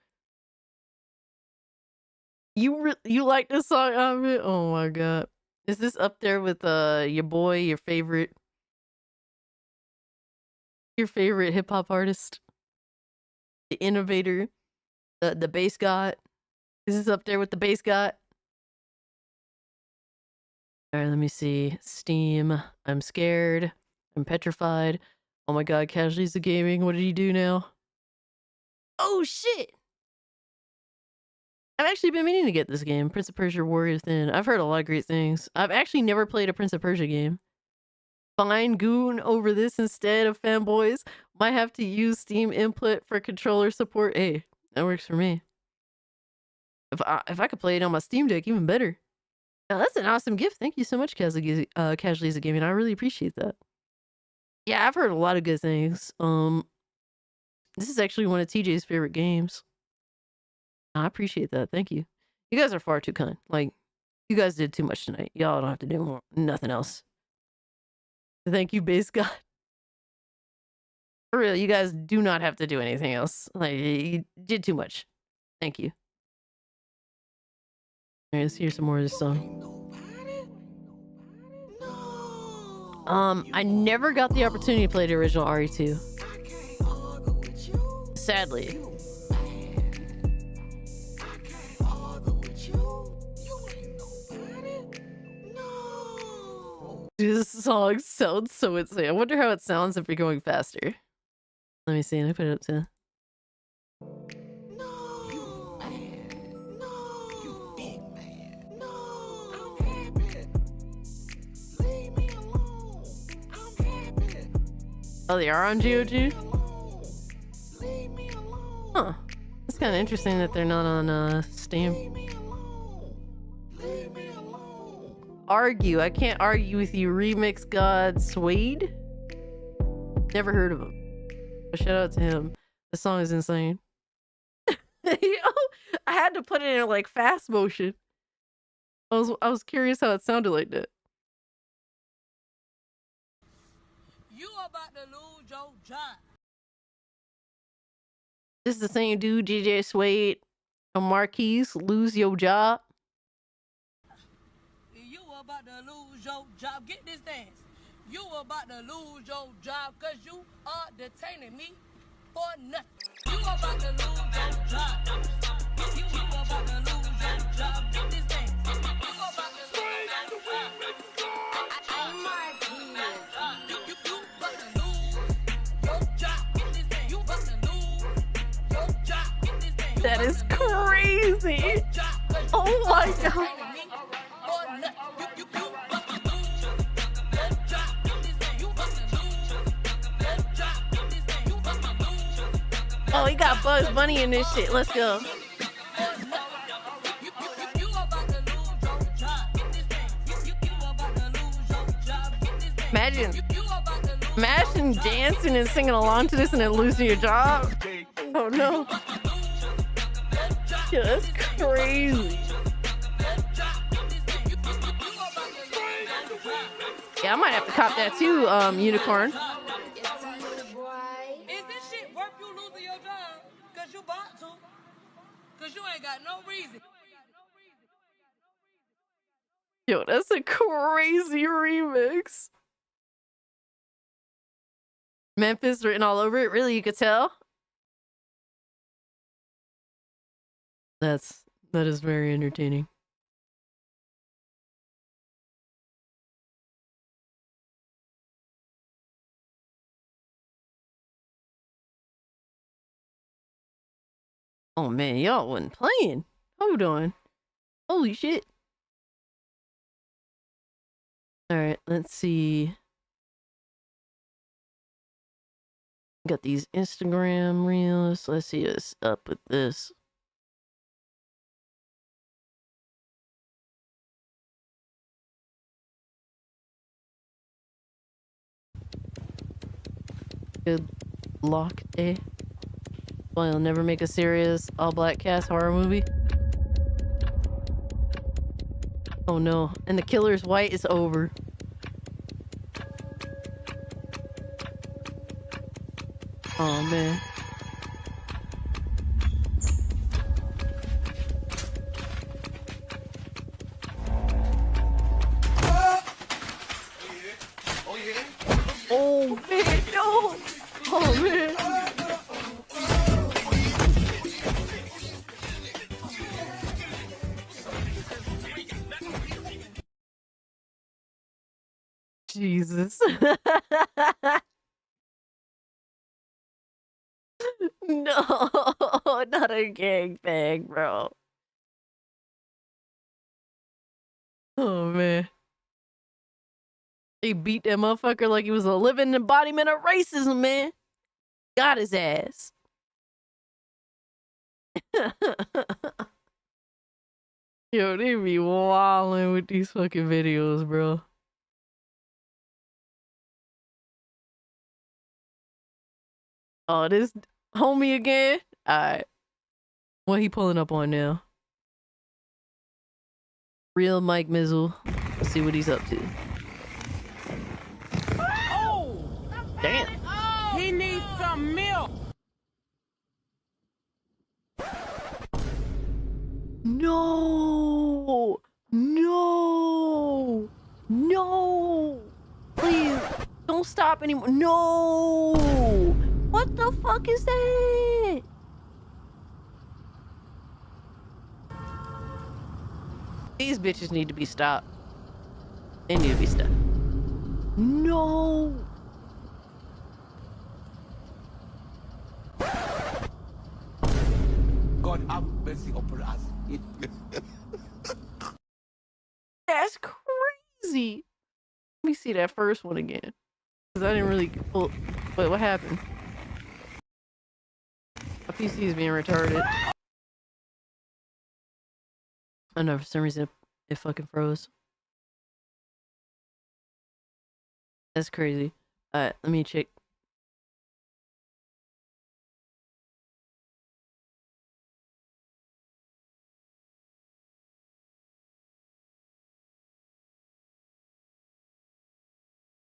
You like this song, Amit? Oh my god. Is this up there with your boy, your favorite hip hop artist, the innovator, the bass god? Is this up there with the bass god? All right, let me see. Steam. I'm scared. I'm petrified. Oh my god, Casualties of Gaming. What did he do now? Oh shit! I've actually been meaning to get this game, Prince of Persia Warrior Thin. I've heard a lot of great things. I've actually never played a Prince of Persia game. Fine Goon over this instead of fanboys. Might have to use Steam input for controller support. Hey, that works for me. If I could play it on my Steam Deck, even better. Now, that's an awesome gift. Thank you so much, Casualties of Gaming. I really appreciate that. Yeah, I've heard a lot of good things. This is actually one of TJ's favorite games. I appreciate that. Thank you. You guys are far too kind. Like, you guys did too much tonight. Y'all don't have to do nothing else. Thank you, base god. For real, you guys do not have to do anything else. Like, you did too much. Thank you. All right, let's hear some more of this song. I never got the opportunity to play the original RE2. Sadly. This song sounds so insane. I wonder how it sounds if you're going faster. Let me see. Let me put it up to. Oh, they are on GOG? Huh. It's kind of interesting that they're not on Steam. Argue. I can't argue with you. Remix God Suede? Never heard of him. But shout out to him. The song is insane. I had to put it in like fast motion. I was curious how it sounded like that. You about to lose your job. This is the same dude, DJ Suede and Marquise, lose your job. You about to lose your job. Get this dance. You about to lose your job because you are detaining me for nothing. You about to lose your job. You about to lose your job. Get this dance. You about to lose your job. I'm Marquise. You about to lose your job. Get this dance. You about to lose your job. Get this dance. That is crazy. Oh my god. Oh, he got Bugs Bunny in this shit. Let's go. Imagine dancing and singing along to this and then losing your job. Oh no. Yeah, that's crazy. Yeah, I might have to cop that too, Unicorn. Is this shit worth you losing your job? Cause you bought to. Cause you ain't got no reason. Yo, that's a crazy remix. Memphis written all over it. Really, you could tell? That is very entertaining. Oh man, y'all wasn't playing. Hold on. Holy shit. Alright, let's see. Got these Instagram reels. Let's see what's up with this. Good luck, eh? Well, you'll never make a serious all-black cast horror movie. Oh no, and the killer's white is over. Oh man. Oh man, no! Oh man. Jesus. No, not a gangbang, bro. Oh man. They beat that motherfucker like he was a living embodiment of racism, man. Got his ass. Yo, they be wildin' with these fucking videos, bro. Oh, this homie again? Alright. What he pulling up on now? Real Mike Mizzle. Let's see what he's up to. Oh! Damn. He needs some milk. No! No! No! Please, don't stop anymore. No! What the fuck is that? These bitches need to be stopped. They need to be stopped. No! God have mercy upon us. That's crazy. Let me see that first one again. Because I didn't really... Well, wait, what happened? My PC is being retarded. I know, for some reason, it fucking froze. That's crazy. Alright, let me check.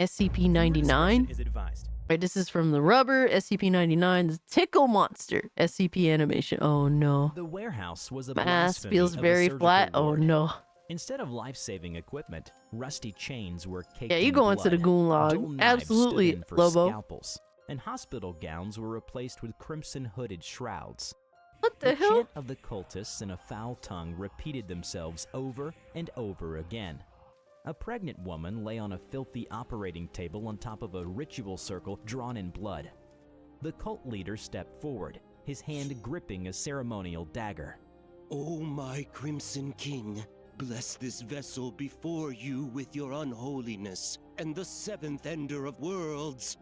SCP-99? Right, this is from the Rubber, SCP-99, the Tickle Monster, SCP animation. Oh no. The warehouse was a My ass blasphemy feels of a very surgical flat. Oh ward. no. Instead of life-saving equipment, rusty chains were caked Yeah, you in go into the blood. goon log. Dull knives Absolutely, stood in for Lobo. Scalpels, and hospital gowns were replaced with crimson hooded shrouds. What the hell? chant of the cultists in a foul tongue repeated themselves over and over again. A pregnant woman lay on a filthy operating table on top of a ritual circle drawn in blood. The cult leader stepped forward, his hand gripping a ceremonial dagger. O my Crimson King, bless this vessel before you with your unholiness, and the seventh ender of worlds.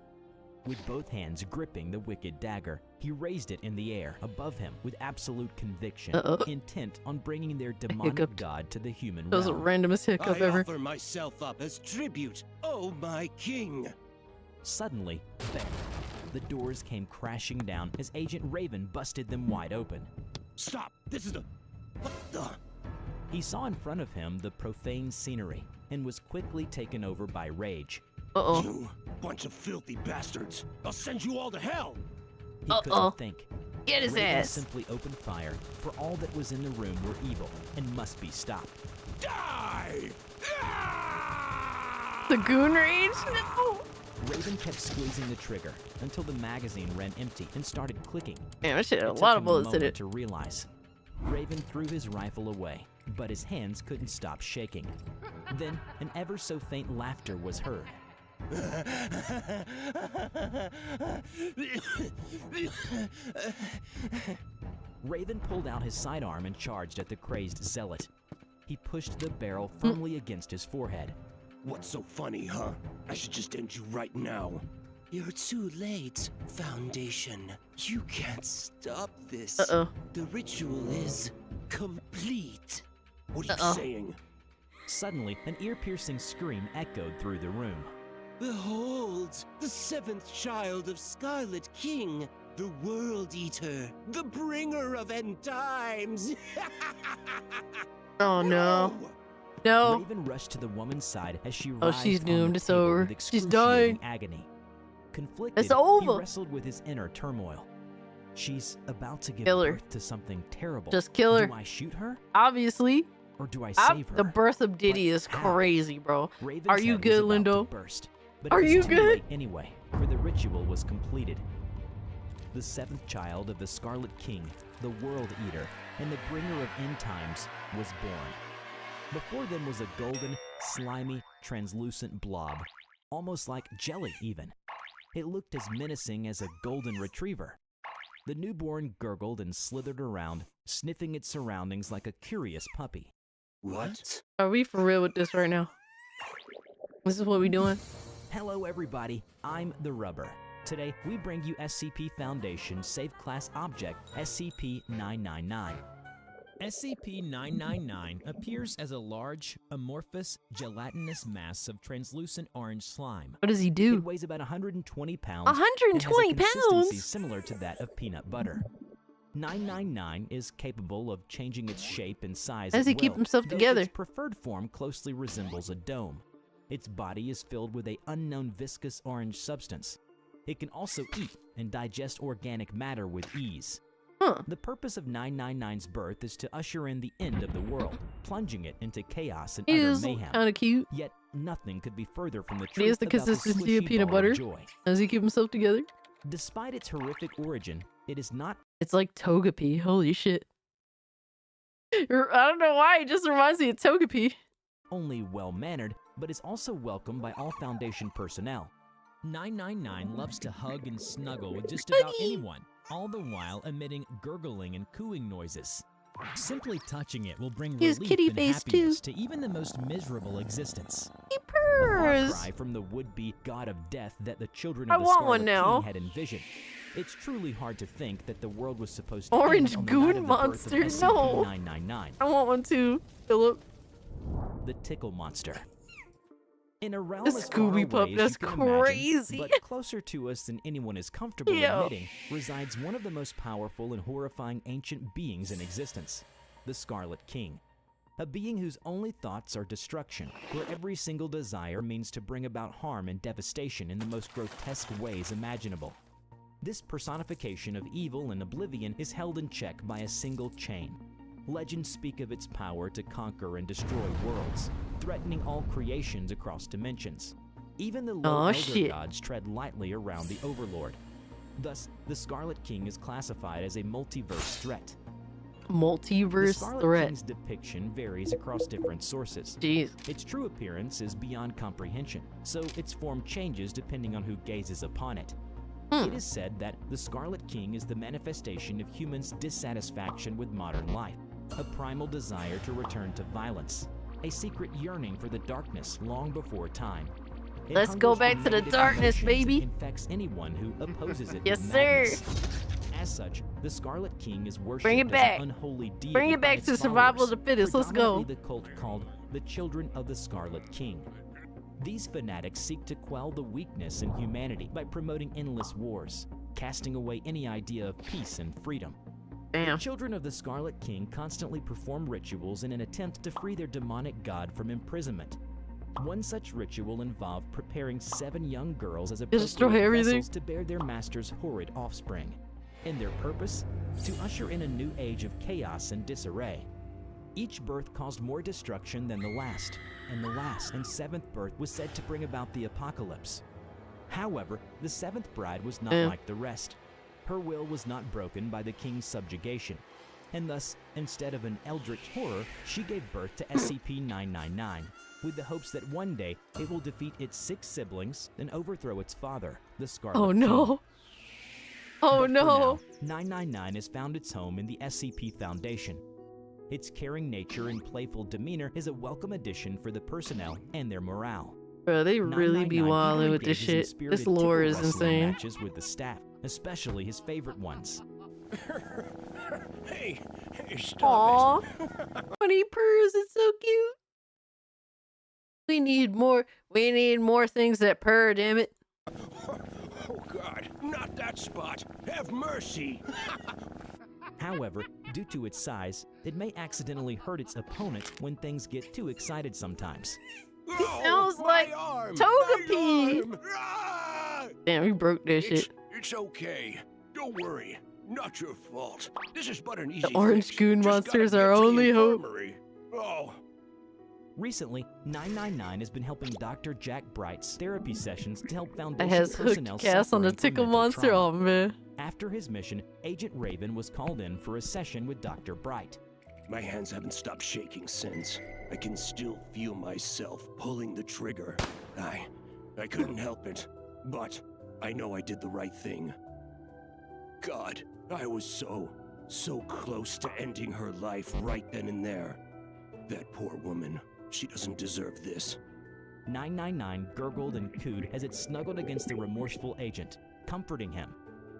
With both hands gripping the wicked dagger, he raised it in the air above him with absolute conviction, intent on bringing their demonic god to the human That was the realm. randomest hiccup I ever. offer myself up as tribute, O my King. Suddenly, bang, the doors came crashing down as Agent Raven busted them wide open. Stop! This is the... What the... He saw in front of him the profane scenery and was quickly taken over by rage. You bunch of filthy bastards! I'll send you all to hell! He couldn't think. Get his Raven ass. simply opened fire, for all that was in the room were evil and must be stopped. Die! The goon rage? No! Raven kept squeezing the trigger until the magazine ran empty and started clicking. Man, that shit had a It lot took of him bullets in moment it. to realize. Raven threw his rifle away, but his hands couldn't stop shaking. Then an ever so faint laughter was heard. Raven pulled out his sidearm and charged at the crazed zealot. He pushed the barrel firmly against his forehead. What's so funny, huh? I should just end you right now. You're too late, Foundation. You can't stop this. The ritual is complete. What are you saying? Suddenly, an ear-piercing scream echoed through the room. Behold, the seventh child of Scarlet King, the World Eater, the bringer of end times. Oh no. No. Raven rushed to the woman's side as she Oh, writhed she's on doomed. the It's table over. with She's excruciating dying. agony. Conflicted, It's over. he wrestled with his inner turmoil. She's about to give Kill her. birth to something terrible. Just kill her. Do I shoot her? Obviously. Or do I save her? The birth of Diddy is crazy, bro. Raven's Are you head was good, about to Lindo? burst, but Are it was you too good? late anyway, for the ritual was completed. The seventh child of the Scarlet King, the World Eater, and the bringer of end times was born. Before them was a golden, slimy, translucent blob, almost like jelly even. It looked as menacing as a golden retriever. The newborn gurgled and slithered around, sniffing its surroundings like a curious puppy. What? Are we for real with this right now? This is what we doing? Hello everybody, I'm the Rubber. Today, we bring you SCP Foundation Safe Class Object, SCP-999. SCP-999 appears as a large, amorphous, gelatinous mass of translucent orange slime. What does he do? It weighs about 120 pounds. 120 and has a consistency pounds? similar to that of peanut butter. 999 is capable of changing its shape and size How does at he keep will, himself though together? Its preferred form closely resembles a dome. Its body is filled with an unknown viscous orange substance. It can also eat and digest organic matter with ease. The purpose of 999's birth is to usher in the end of the world, plunging it into chaos and utter mayhem. Kind of cute. Yet nothing could be further from the He has truth the about the consistency of squishy peanut ball of butter. joy. Does he keep himself together? Despite its horrific origin, it is not. It's like Togepi. Holy shit. I don't know why. It just reminds me of Togepi. Only well-mannered, but is also welcomed by all Foundation personnel. 999 loves to hug and snuggle with just about anyone, all the while emitting gurgling and cooing noises. Simply touching it will bring He has relief kitty and face, happiness to even the most miserable existence. He A far purrs. cry from the would-be god of death that the children I of the want Scarlet one now. King had envisioned. It's truly hard to think that the world was supposed to Orange end on the goon night of the birth monster. of No. SCP-999. I want one too, Philip. The Tickle Monster. In a realm The as far away Scooby Pup, as that's you can imagine, crazy. but closer to us than anyone is comfortable Yo. admitting, resides one of the most powerful and horrifying ancient beings in existence, the Scarlet King. A being whose only thoughts are destruction, where every single desire means to bring about harm and devastation in the most grotesque ways imaginable. This personification of evil and oblivion is held in check by a single chain. Legends speak of its power to conquer and destroy worlds, threatening all creations across dimensions. Even the low elder gods tread lightly around the Overlord. Thus, the Scarlet King is classified as a multiverse threat. The Multiverse Scarlet threat. King's depiction varies across different sources. Jeez. Its true appearance is beyond comprehension, so its form changes depending on who gazes upon it. It is said that the Scarlet King is the manifestation of humans' dissatisfaction with modern life, a primal desire to return to violence, a secret yearning for the darkness long before time. It Let's go hungers for back to the negative darkness, emotions baby. and infects anyone who opposes it Yes, with sir. madness. As such, the Scarlet King is worshipped Bring it as back. an unholy deity Bring it by back its to survival of followers, the fittest. Let's go. predominantly the cult called the Children of the Scarlet King. These fanatics seek to quell the weakness in humanity by promoting endless wars, casting away any idea of peace and freedom. The Children of the Scarlet King constantly perform rituals in an attempt to free their demonic god from imprisonment. One such ritual involved preparing 7 young girls as Destroy appropriate everything. vessels to bear their master's horrid offspring. And their purpose? To usher in a new age of chaos and disarray. Each birth caused more destruction than the last, and the last and 7th birth was said to bring about the apocalypse. However, the 7th bride was not like the rest. Her will was not broken by the king's subjugation, and thus, instead of an eldritch horror, she gave birth to SCP-999, with the hopes that one day it will defeat its 6 siblings and overthrow its father, the Scarlet Oh King. no. Oh But for no. now, 999 has found its home in the SCP Foundation. Its caring nature and playful demeanor is a welcome addition for the personnel and their morale. Bro, they really be 999 wilding even with this engages in shit. spirited This lore tickle is wrestling insane. matches with the staff, especially his favorite ones. Hey, stop Aw. it. When he purrs, it's so cute. We need more things that purr, damn it. Oh God, not that spot. Have mercy. However, due to its size, it may accidentally hurt its opponent when things get too excited sometimes. He sounds like Togepi. Damn, he broke that shit. It's okay. Don't worry. Not your fault. This is but an easy The orange fix. goon Just monsters gotta are get to the only hope. infirmary. Oh. Recently, 999 has been helping Dr. Jack Bright's therapy sessions to help It Foundation has personnel hooked Cass on the suffering from tickle mental monster. trauma. Oh man. After his mission, Agent Raven was called in for a session with Dr. Bright. My hands haven't stopped shaking since. I can still feel myself pulling the trigger. I couldn't help it, but I know I did the right thing. God, I was so close to ending her life right then and there. That poor woman, she doesn't deserve this. 999 gurgled and cooed as it snuggled against the remorseful agent, comforting him.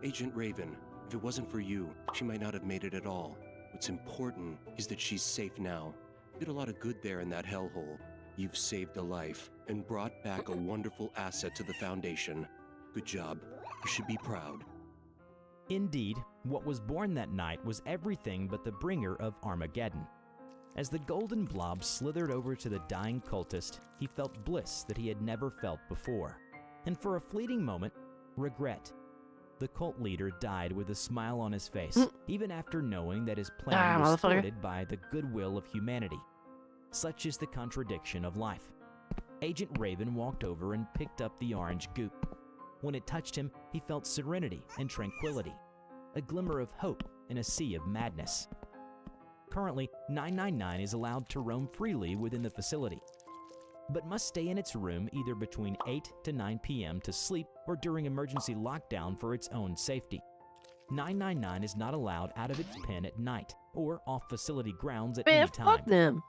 Agent Raven, if it wasn't for you, she might not have made it at all. What's important is that she's safe now. You did a lot of good there in that hellhole. You've saved a life and brought back a wonderful asset to the Foundation. Good job. You should be proud. Indeed, what was born that night was everything but the bringer of Armageddon. As the golden blob slithered over to the dying cultist, he felt bliss that he had never felt before, and for a fleeting moment, regret. the cult leader died with a smile on his face, even after knowing that his plan was motherfucker. thwarted by the goodwill of humanity. Such is the contradiction of life. Agent Raven walked over and picked up the orange goop. When it touched him, he felt serenity and tranquility, a glimmer of hope in a sea of madness. Currently, 999 is allowed to roam freely within the facility, but must stay in its room either between 8 to 9 p.m. to sleep or during emergency lockdown for its own safety. 999 is not allowed out of its pen at night or off facility grounds at any time. Fuck them.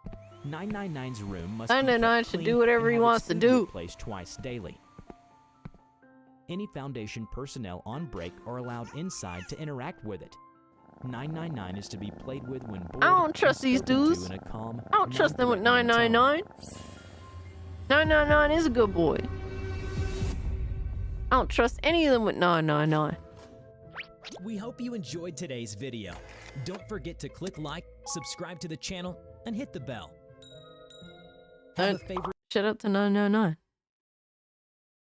999's room must be 999 kept should clean do whatever and he have wants its to food do. replaced twice daily. Any Foundation personnel on break are allowed inside to interact with it. 999 is to be played with when bored. I don't trust and these spoken to dudes. in a calm, I don't trust them with non-threatening tone. 999. 999 is a good boy. I don't trust any of them with 999. We hope you enjoyed today's video. Don't forget to click like, subscribe to the channel, and hit the bell. Have a favorite. Shout out to 999.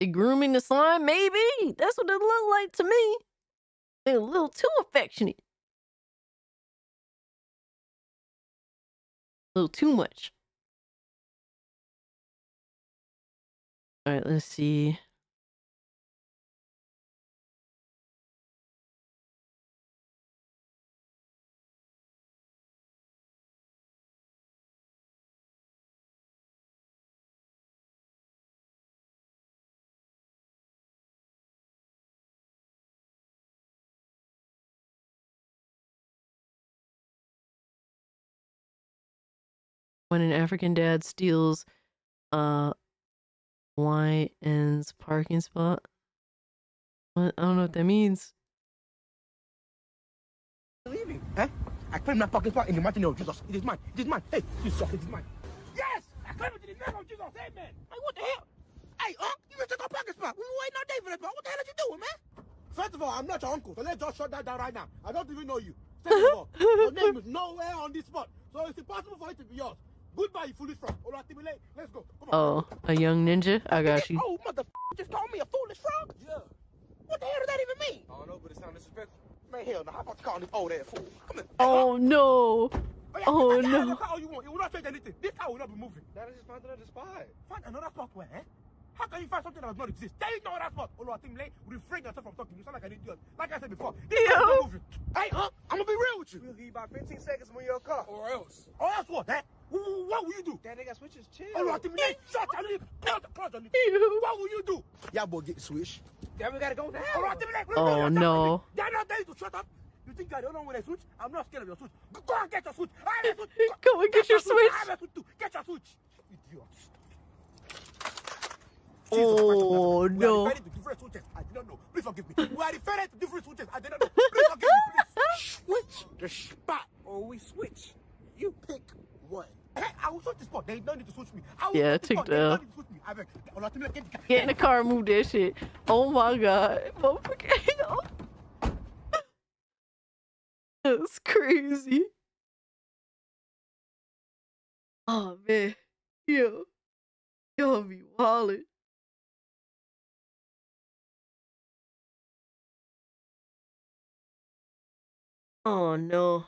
They grooming the slime? Maybe. That's what it looked like to me. They're a little too affectionate. A little too much. All right, let's see. When an African dad steals YN's parking spot. What? I don't know what that means. Leaving, eh? I claim that parking spot in the mighty name of Jesus. It is mine. It is mine. Hey, you suck. It is mine. Yes! I claim it in the name of Jesus. Amen. Hey, what the hell? Hey, you just took our parking spot. We were waiting all day for that spot. What the hell are you doing, man? First of all, I'm not your uncle, so let's just shut that down right now. I don't even know you. Second of all, your name is nowhere on this spot, so it's impossible for it to be yours. Goodbye, you foolish frog. All right, let's go. Come on. Oh, a young ninja? I got you. Oh, motherfucker just called me a foolish frog? Yeah. What the hell does that even mean? I don't know, but it sounds disrespectful. Man, hell no. How about you calling this old ass fool? Come here. Oh, no. Oh, no. How you want? It will not change anything. This car will not be moving. That is just find another spot. Find another spot where, eh? How can you find something that does not exist? There is no other spot. Oh, I think refrain yourself from talking. You sound like an idiot. Like I said before, this car is not moving. Hey, I'm gonna be real with you. We'll give you about 15 seconds when you're in your car. Or else. Or else what, eh? What will you do? That nigga switches chill. Oh, I think shut your lip. Close your lip. What will you do? Y'all boy get the switch. Then we gotta go down. Oh, no. They're not there to shut up. You think I don't know when I switch? I'm not scared of your switch. Go and get your switch. Go and get your switch. I have a switch too. Get your switch. Idiots. Oh, no. We are referring to different switches. I did not know. Please forgive me. We are referring to different switches. I did not know. Please forgive me, please. Switch the spot or we switch. You pick one. Hey, I will switch the spot. They don't need to switch me. Yeah, take the L. Get in the car and move that shit. Oh my god. Motherfucker. That's crazy. Oh man. Yo. Y'all be wildin'. Oh no.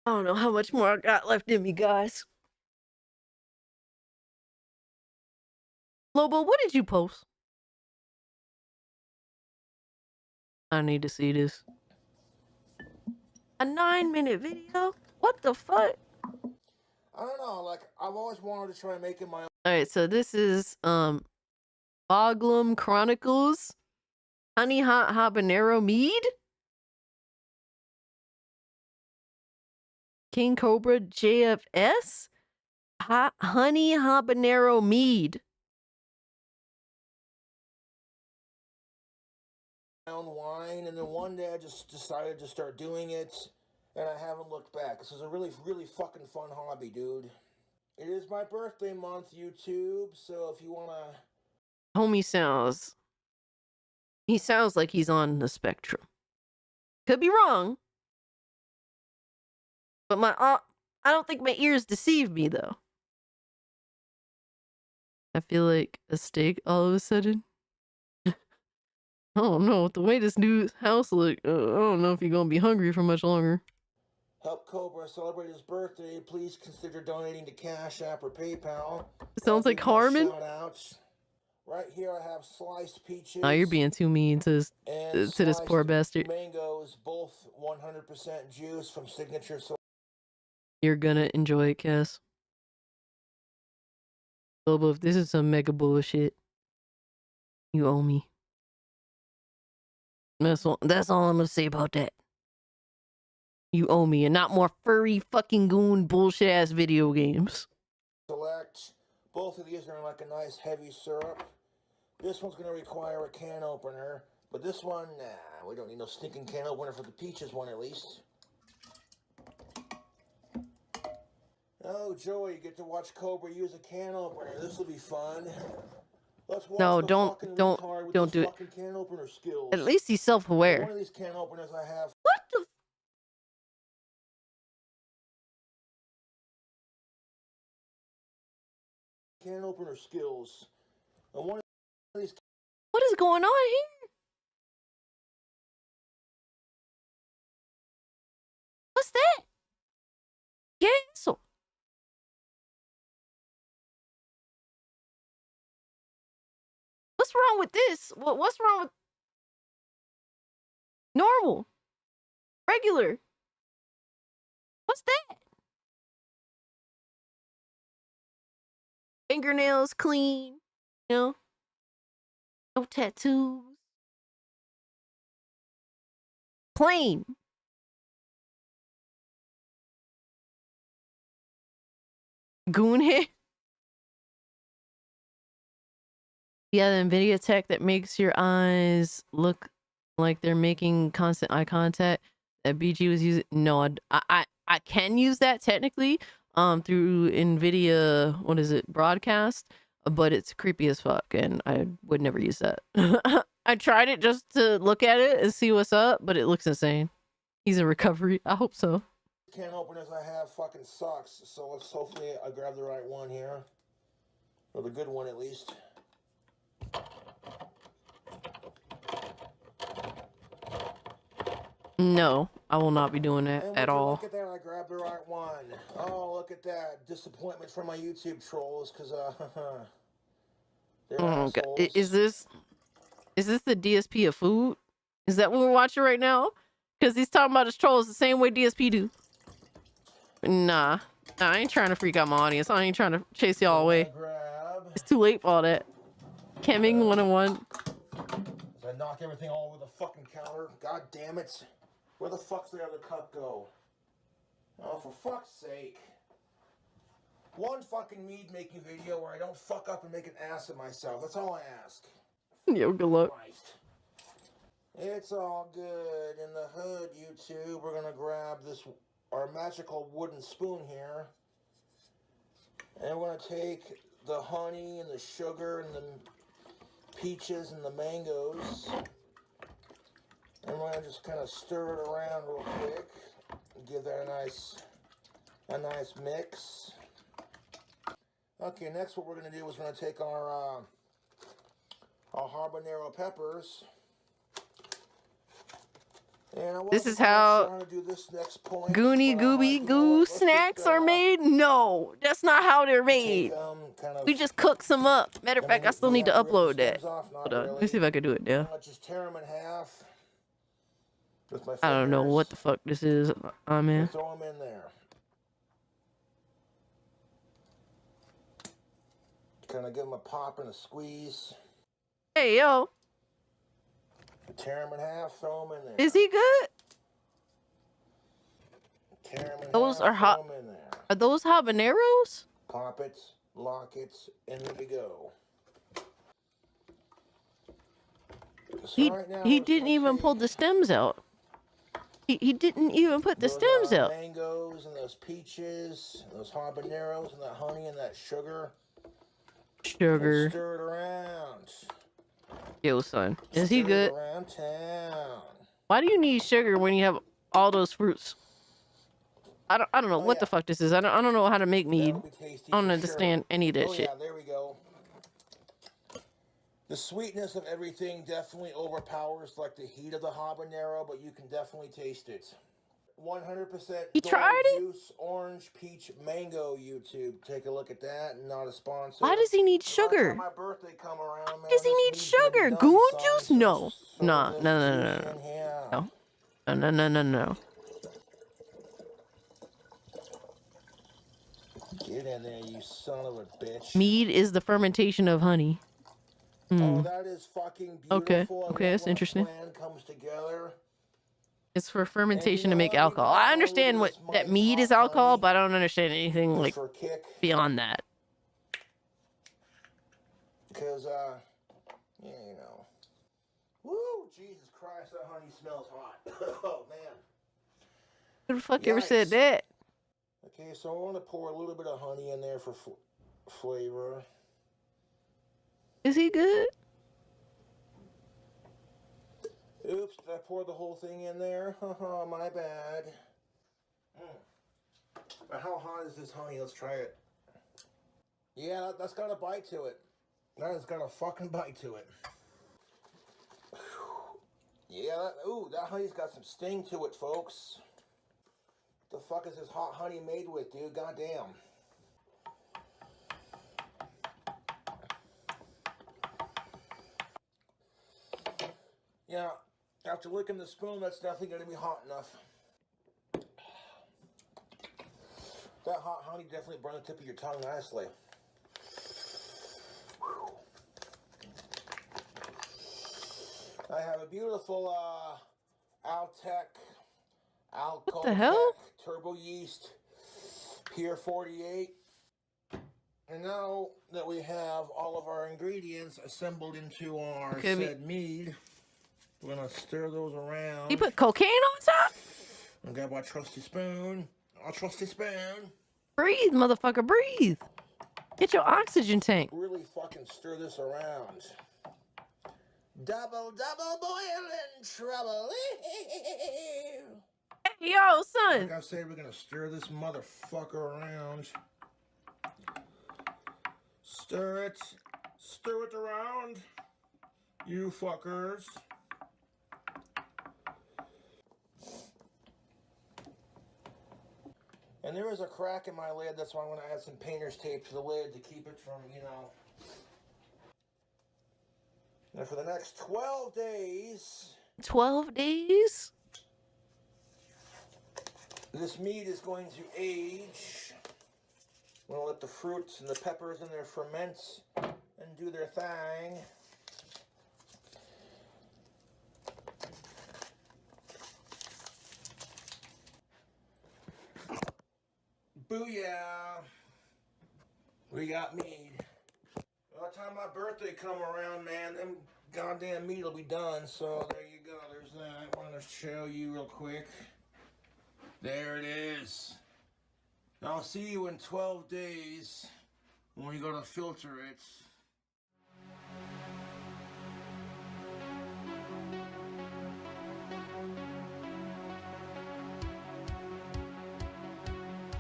I don't know how much more I got left in me, guys. Lobo, what did you post? I need to see this. A 9-minute video? What the fuck? I don't know, like, I've always wanted to try making my own. Alright, so this is, Boglum Chronicles. Honey Hot Habanero Mead? King Cobra JFS? Honey Habanero Mead. My own wine, and then one day I just decided to start doing it, and I haven't looked back. This is a really, really fucking fun hobby, dude. It is my birthday month, YouTube, so if you wanna... Homie sounds... He sounds like he's on the spectrum. Could be wrong. But I don't think my ears deceive me, though. I feel like a steak all of a sudden. I don't know. The way this new house look, I don't know if you're gonna be hungry for much longer. Help Cobra celebrate his birthday. Please consider donating to Cash App or PayPal. It sounds like Harmon. Shout outs. Right here I have sliced peaches. Oh, you're being too mean to this poor bastard. Mangoes, both 100% juice from Signature. You're gonna enjoy it, Cass. Lobo, if this is some mega bullshit, you owe me. That's all I'm gonna say about that. You owe me, and not more furry fucking goon bullshit ass video games. Select. Both of these are in like a nice heavy syrup. This one's gonna require a can opener, but this one, nah, we don't need no stinking can opener for the peaches one at least. Oh, Joey, you get to watch Cobra use a can opener. This will be fun. Let's watch No, the don't do it. can opener skills. At least he's self-aware. One of these can openers I have. What the? Can opener skills. And one of these. What is going on here? What's that? Cancel. What's wrong with this? What's wrong with normal? Regular? What's that? Fingernails clean, you know? No tattoos. Plain. Goon hair. Yeah, the NVIDIA tech that makes your eyes look like they're making constant eye contact that BG was using. No, I can use that technically through NVIDIA, what is it, broadcast, but it's creepy as fuck and I would never use that. I tried it just to look at it and see what's up, but it looks insane. He's in recovery. I hope so. Can openers I have fucking sucks, so let's hopefully I grab the right one here. Or the good one at least. No, I will not be doing that at all. Look at that, I grabbed the right one. Oh, look at that. Disappointment from my YouTube trolls, because, they're assholes. God. Is this the DSP of food? Is that what we're watching right now? Because he's talking about his trolls the same way DSP do. Nah, I ain't trying to freak out my audience. I ain't trying to chase y'all away. It's too late for all that. Camming 101. I knock everything all over the fucking counter. God damn it. Where the fuck's the other cup go? Oh, for fuck's sake. One fucking mead making video where I don't fuck up and make an ass of myself. That's all I ask. Yo, good luck. It's all good. In the hood, YouTube, we're gonna grab this, our magical wooden spoon here. And we're gonna take the honey and the sugar and the peaches and the mangoes. And we're gonna just kind of stir it around real quick. Give that a nice mix. Okay, next what we're gonna do is we're gonna take our habanero peppers. And this is how Goonie Gooby Goo snacks are made? No, that's not how they're made. We just cook some up. Matter of fact, I still need to upload that. Hold on, let me see if I can do it now. Just tear them in half. I don't know what the fuck this is. I'm in. Throw them in there. Kind of give them a pop and a squeeze. Hey, yo. Tear them in half, throw them in there. Is he good? Tear them in those half, are hot. throw them in there. Are those habaneros? Pop it, lock it, and there we go. So He didn't even pull the stems out. He didn't even put the stems out. Mangoes and those peaches, those habaneros and that honey and that sugar. Sugar. And stir it around. Yo, son, is he good? Around town. Why do you need sugar when you have all those fruits? I don't know what the fuck this is. I don't know how to make mead. I don't understand any of that shit. Yeah, there we go. The sweetness of everything definitely overpowers like the heat of the habanero, but you can definitely taste it. 100% You Dole tried it? juice, orange, peach, mango. YouTube, take a look at that. Not a sponsor. Why does he need By the sugar? time my birthday come around, Why man, does he this need meat's gonna be sugar? done, Goon son, juice? so No. stir No, this no, no, juice no, in here. no. No, no, no, no, no. Get in there, you son of a bitch. Mead is the fermentation of honey. Oh, that is fucking beautiful. Okay, I okay, love that's when a interesting. plan comes together. It's for fermentation to make alcohol. I understand what that mead is alcohol, but I don't understand anything like for a kick. beyond that. Because, yeah, you know. Woo, Jesus Christ, that honey smells hot. Oh, man. Who the fuck ever said that? Okay, so I want to pour a little bit of honey in there for flavor. Is he good? Oops, did I pour the whole thing in there? Haha, my bad. But how hot is this honey? Let's try it. Yeah, that's got a bite to it. That has got a fucking bite to it. Yeah, that honey's got some sting to it, folks. What the fuck is this hot honey made with, dude? Goddamn. Yeah, after licking the spoon, that's definitely going to be hot enough. That hot honey definitely burned the tip of your tongue nicely. I have a beautiful Altec, What the hell? Turbo Yeast, Pier 48. And now that we have all of our ingredients assembled into our said mead, we're going to stir those around. You put cocaine on top? I got my trusty spoon. Our trusty spoon. Breathe, motherfucker, breathe. Get your oxygen tank. Really fucking stir this around. Double boiling trouble. Hey, yo, son. Like I said, we're gonna stir this motherfucker around. Stir it around, you fuckers. And there is a crack in my lid, that's why I'm gonna add some painter's tape to the lid to keep it from, you know. And for the next 12 days... 12 days? This meat is going to age. We're going to let the fruits and the peppers in there ferment and do their thing. Booyah! We got meat. By the time my birthday come around, man, them goddamn meat will be done. So there you go. There's that. I want to show you real quick. There it is. I'll see you in 12 days when we go to filter it.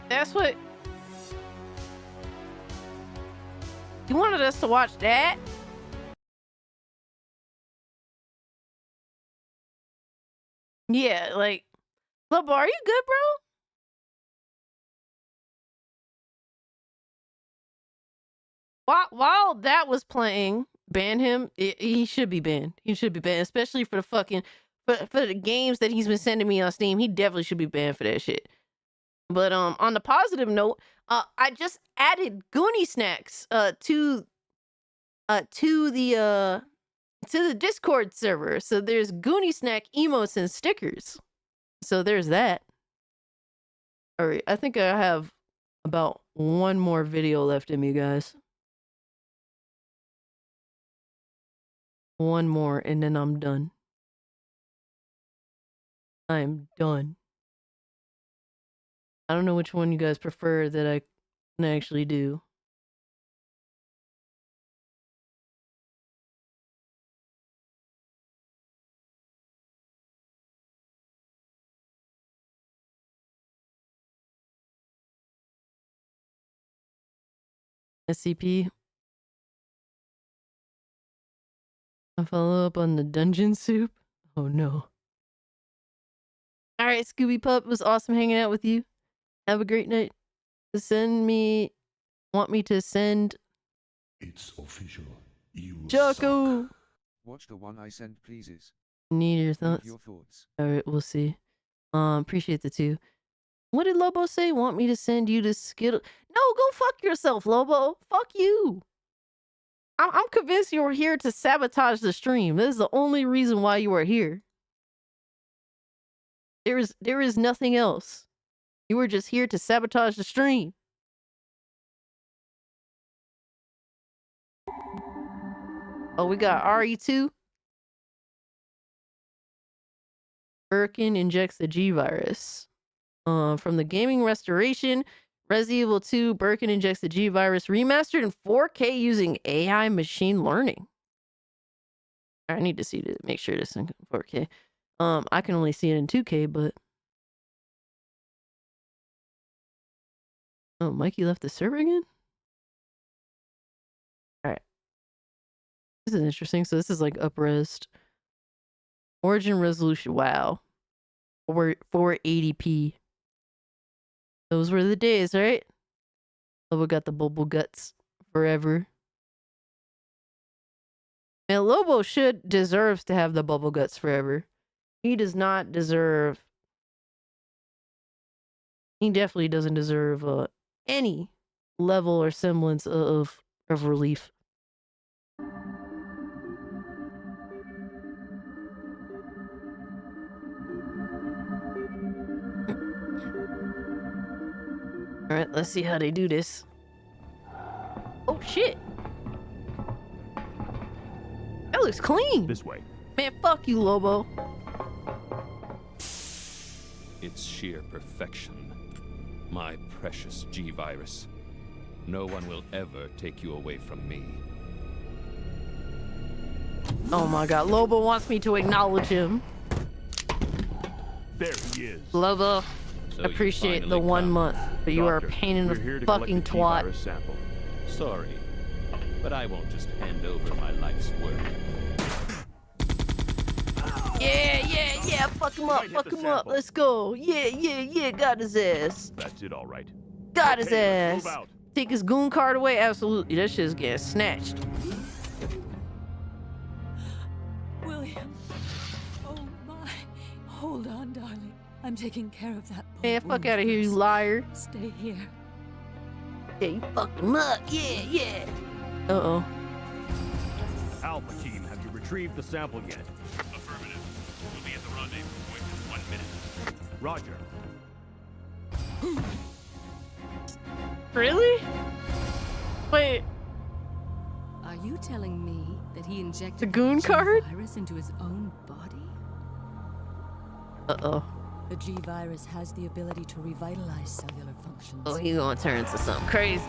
That's what... You wanted us to watch that? Yeah, like... Lobo, are you good, bro? While that was playing, ban him. He should be banned. He should be banned, especially for the fucking... For the games that he's been sending me on Steam. He definitely should be banned for that shit. But on the positive note, I just added Goonie snacks to the Discord server. So there's Goonie snack emotes and stickers. So there's that. All right, I think I have about one more video left in me, guys. One more, and then I'm done. I'm done. I don't know which one you guys prefer that I can actually do. SCP. I follow up on the dungeon soup. Oh no. All right, Scooby Pup, it was awesome hanging out with you. Have a great night. Want me to send It's official. You Jocko. Watch the one I sent, pleases. Need your Leave thoughts? your thoughts. All right, we'll see. Appreciate the two. What did Lobo say? Want me to send you to Skittle? No, go fuck yourself, Lobo. Fuck you. I'm convinced you were here to sabotage the stream. This is the only reason why you are here. There is nothing else. You were just here to sabotage the stream. Oh, we got RE2. Birkin injects the G virus. From the gaming restoration, Resident Evil 2, Birkin injects the G virus remastered in 4K using AI machine learning. I need to see to make sure this is in 4K. I can only see it in 2K, but oh, Mikey left the server again? Alright. This is interesting. So this is like up-resed. Origin resolution. Wow. 480p. Those were the days, right? Lobo got the bubble guts forever. And Lobo deserves to have the bubble guts forever. He does not deserve. He definitely doesn't deserve any level or semblance of relief. All right, let's see how they do this. Oh shit! That looks clean. This way. Man, fuck you, Lobo. It's sheer perfection. My precious G-Virus. No one will ever take you away from me. Oh my god, Lobo wants me to acknowledge him. There he is. Lobo, So appreciate you the finally 1 come. month, but you are a Doctor, pain in we're here the to collect fucking the twat. G-Virus sample. Sorry, but I won't just hand over my life's work. Yeah, fuck him up, fuck him up, let's go. Yeah, got his ass. That's it, all right. Got his Okay, let's ass. move out. Take his goon card away? Absolutely, that shit's getting snatched. William. Oh my. Hold on, darling. I'm taking care of that. Man, fuck out of here, you liar. Stay here. Yeah, you fucked him up. Yeah. Uh-oh. Alpha team, have you retrieved the sample yet? Affirmative. We'll be at the rendezvous point in 1 minute. Roger. Really? Wait. Are you telling me that he injected The goon card? G-virus into his own body? Uh-oh. The G-virus has the ability to revitalize cellular functions. Oh, he gonna turn into something crazy.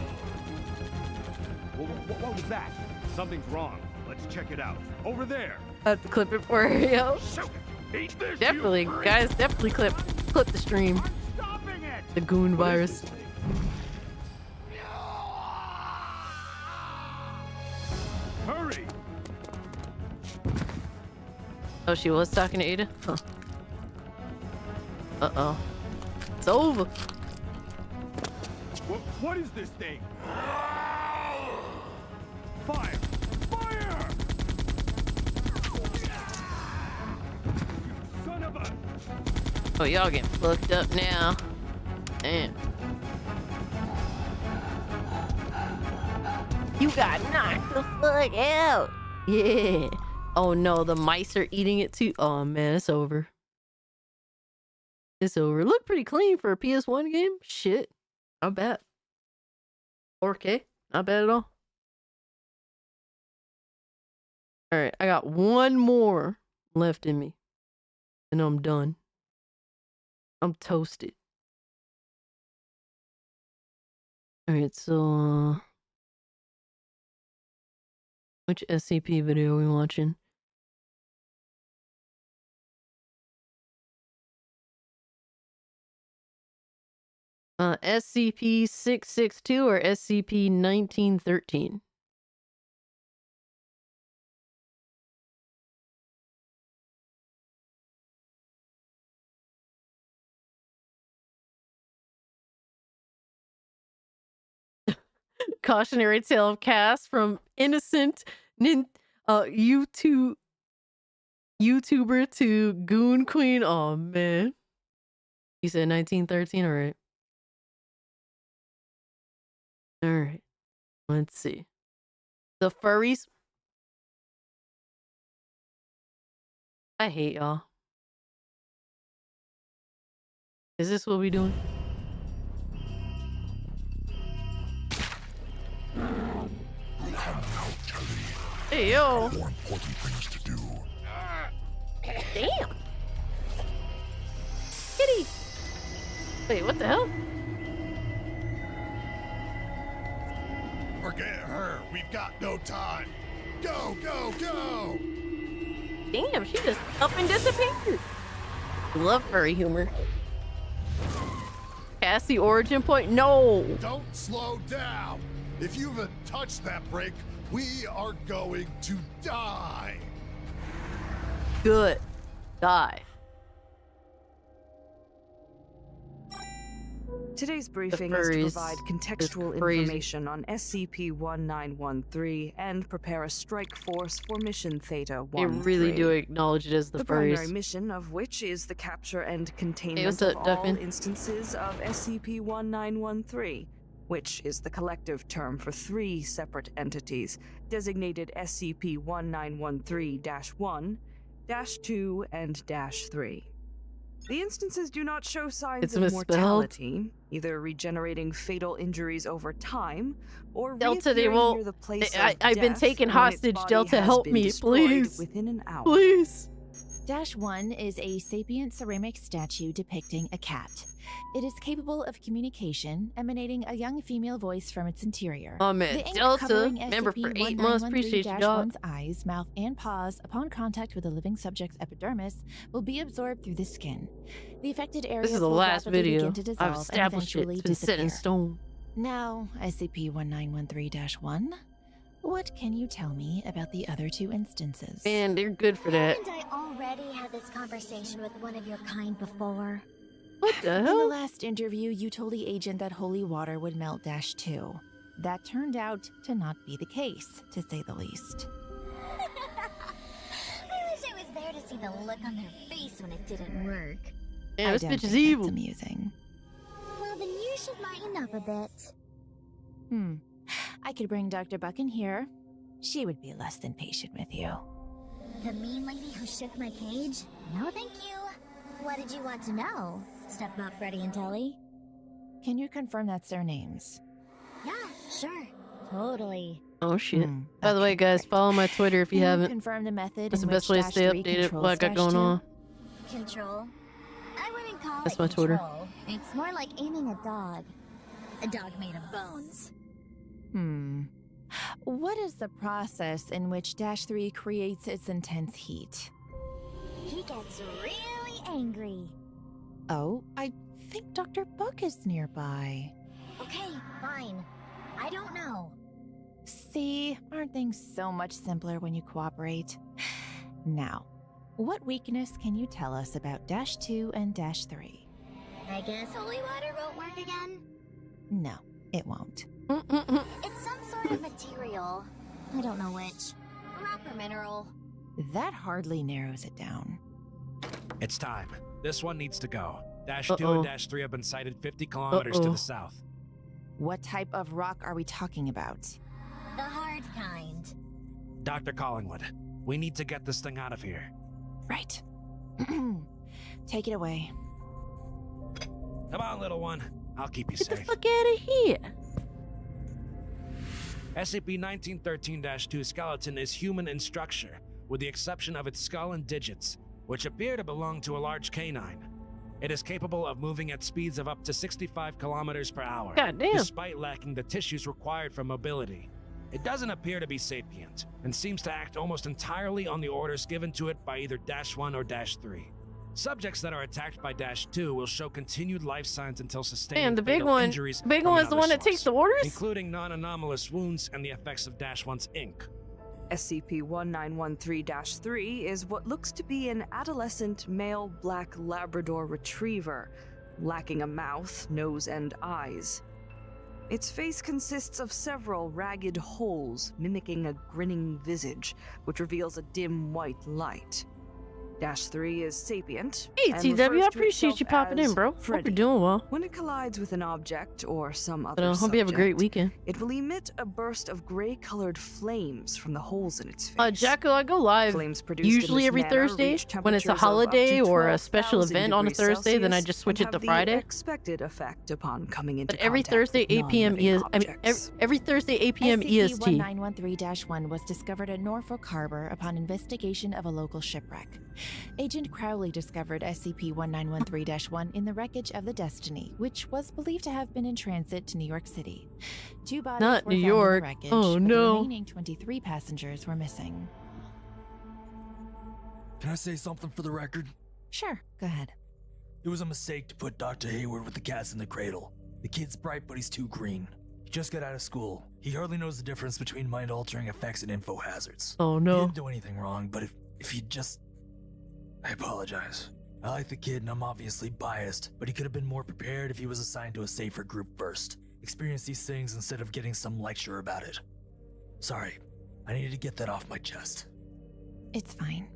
What was that? Something's wrong. Let's check it out. Over there. I have to clip it for her, yo. Eat this, Definitely, you freak! guys, definitely clip the stream. The goon virus. Hurry! Oh, she was talking to Ada? Huh. Uh-oh. It's over. What is this thing? Fire! Fire! Son of a... Oh, y'all getting fucked up now. Damn. You got knocked the fuck out. Yeah. Oh no, the mice are eating it too. Oh man, it's over. It's over. Look pretty clean for a PS1 game. Shit. Not bad. 4K. Not bad at all. Alright, I got one more left in me. And I'm done. I'm toasted. Alright, so which SCP video are we watching? SCP-662 or SCP-1913? Cautionary tale of cast from innocent YouTuber to goon queen. Oh man. You said 1913, alright. Alright. Let's see. The furries. I hate y'all. Is this what we doing? Hey yo. More important things to do. Damn. Kitty. Wait, what the hell? Forget her. We've got no time. Go, go, go! Damn, she just up and disappeared. Love furry humor. Cassie origin point? No. Don't slow down. If you even touch that brake, we are going to die. Good. Die. Today's briefing is to provide contextual information on SCP-1913 and prepare a strike force for Mission Theta 1-3. They really do acknowledge it as the furries. Primary mission of which is the capture and containment what's of up, all Duffin? instances of SCP-1913, which is the collective term for 3 separate entities, designated SCP-1913-1, -2, and -3. The instances do not show signs It's of misspelled. mortality, either regenerating fatal injuries over time or Delta, they reappearing won't. near the place I've been of taken death when its hostage. body Delta, has help been me, destroyed please. within an hour. Please. -1 is a sapient ceramic statue depicting a cat. It is capable of communication, emanating a young female voice from its interior. Oh man, The ink Delta, covering member for 8 months. Appreciate you, dog. SCP-1913-1's eyes, mouth, and paws upon contact with the living subject's epidermis will be absorbed through the skin. The affected areas This is the will last rapidly video. begin to dissolve I've and established it. eventually It's been set in disappear. stone. Now, SCP-1913-1, what can you tell me about the other 2 instances? Man, they're good for that. Haven't I already had this conversation with one of your kind before? What the In the hell? last interview, you told the agent that holy water would melt -2. That turned out to not be the case, to say the least. I wish I was there to see the look on their face when it didn't work. Yeah, I this don't bitch is think evil. that's amusing. Well, then you should lighten up a bit. I could bring Dr. Buck in here. She would be less than patient with you. The mean lady who shook my cage? No, thank you. What did you want to know? Stuff about Freddy and Telly? Can you confirm that's their names? Yeah, sure. Totally. Oh shit. By the way, guys, follow my Twitter if you Can haven't. confirm the method That's in the best which way to stay -3 updated with what I got controls going on. Control? I wouldn't call That's it my Twitter. control. It's more like aiming a dog. A dog made of bones. What is the process in which -3 creates its intense heat? He gets really angry. Oh, I think Dr. Buck is nearby. Okay, fine. I don't know. See, aren't things so much simpler when you cooperate? Now, what weakness can you tell us about -2 and -3? I guess holy water won't work again? No, it won't. It's some sort of material. I don't know which. Rock or mineral. That hardly narrows it down. It's time. This one needs to go. -2 and -3 have been sighted 50 kilometers to the south. What type of rock are we talking about? The hard kind. Dr. Collingwood, we need to get this thing out of here. Right. Take it away. Come on, little one. I'll keep you Get safe. the fuck out of here. SCP-1913-2 skeleton is human in structure, with the exception of its skull and digits, which appear to belong to a large canine. It is capable of moving at speeds of up to 65 kilometers per hour, Goddamn. despite lacking the tissues required for mobility. It doesn't appear to be sapient, and seems to act almost entirely on the orders given to it by either -1 or -3. Subjects that are attacked by -2 will show continued life signs until sustaining Damn, the big fatal one. injuries Big from one's the another one that takes source, the orders? including non-anomalous wounds and the effects of -1's ink. SCP-1913-3 is what looks to be an adolescent male black Labrador retriever, lacking a mouth, nose, and eyes. Its face consists of several ragged holes mimicking a grinning visage, which reveals a dim white light. Dash 3 is sapient. Hey, and TW, I refers to appreciate itself you popping in, as bro. Hope Freddy. you're doing well. When it collides with an object or some But other hope you have a great subject, weekend. it will emit a burst of gray-colored flames from the holes in its face. Jacko, I go live Flames produced in usually this every manner Thursday. reach When it's a temperatures of up holiday to or a special 12,000 event on a degrees Thursday, then I Celsius just switch and it to have the Friday. expected effect upon coming into But every contact Thursday, with 8 p.m. non-living every Thursday, 8 p.m. EST. SCP-1913-1 was discovered at Norfolk Harbor upon investigation of a local shipwreck. Agent Crowley discovered SCP-1913-1 in the wreckage of the Destiny, which was believed to have been in transit to New York City. 2 bodies Not were New found York. in the wreckage, Oh, but no. the remaining 23 passengers were missing. Can I say something for the record? Sure, go ahead. It was a mistake to put Dr. Hayward with the cats in the cradle. The kid's bright, but he's too green. He just got out of school. He hardly knows the difference between mind-altering effects and info hazards. Oh, He no. didn't do anything wrong, but if he just... I apologize. I like the kid and I'm obviously biased, but he could have been more prepared if he was assigned to a safer group first. Experience these things instead of getting some lecture about it. Sorry, I needed to get that off my chest. It's fine.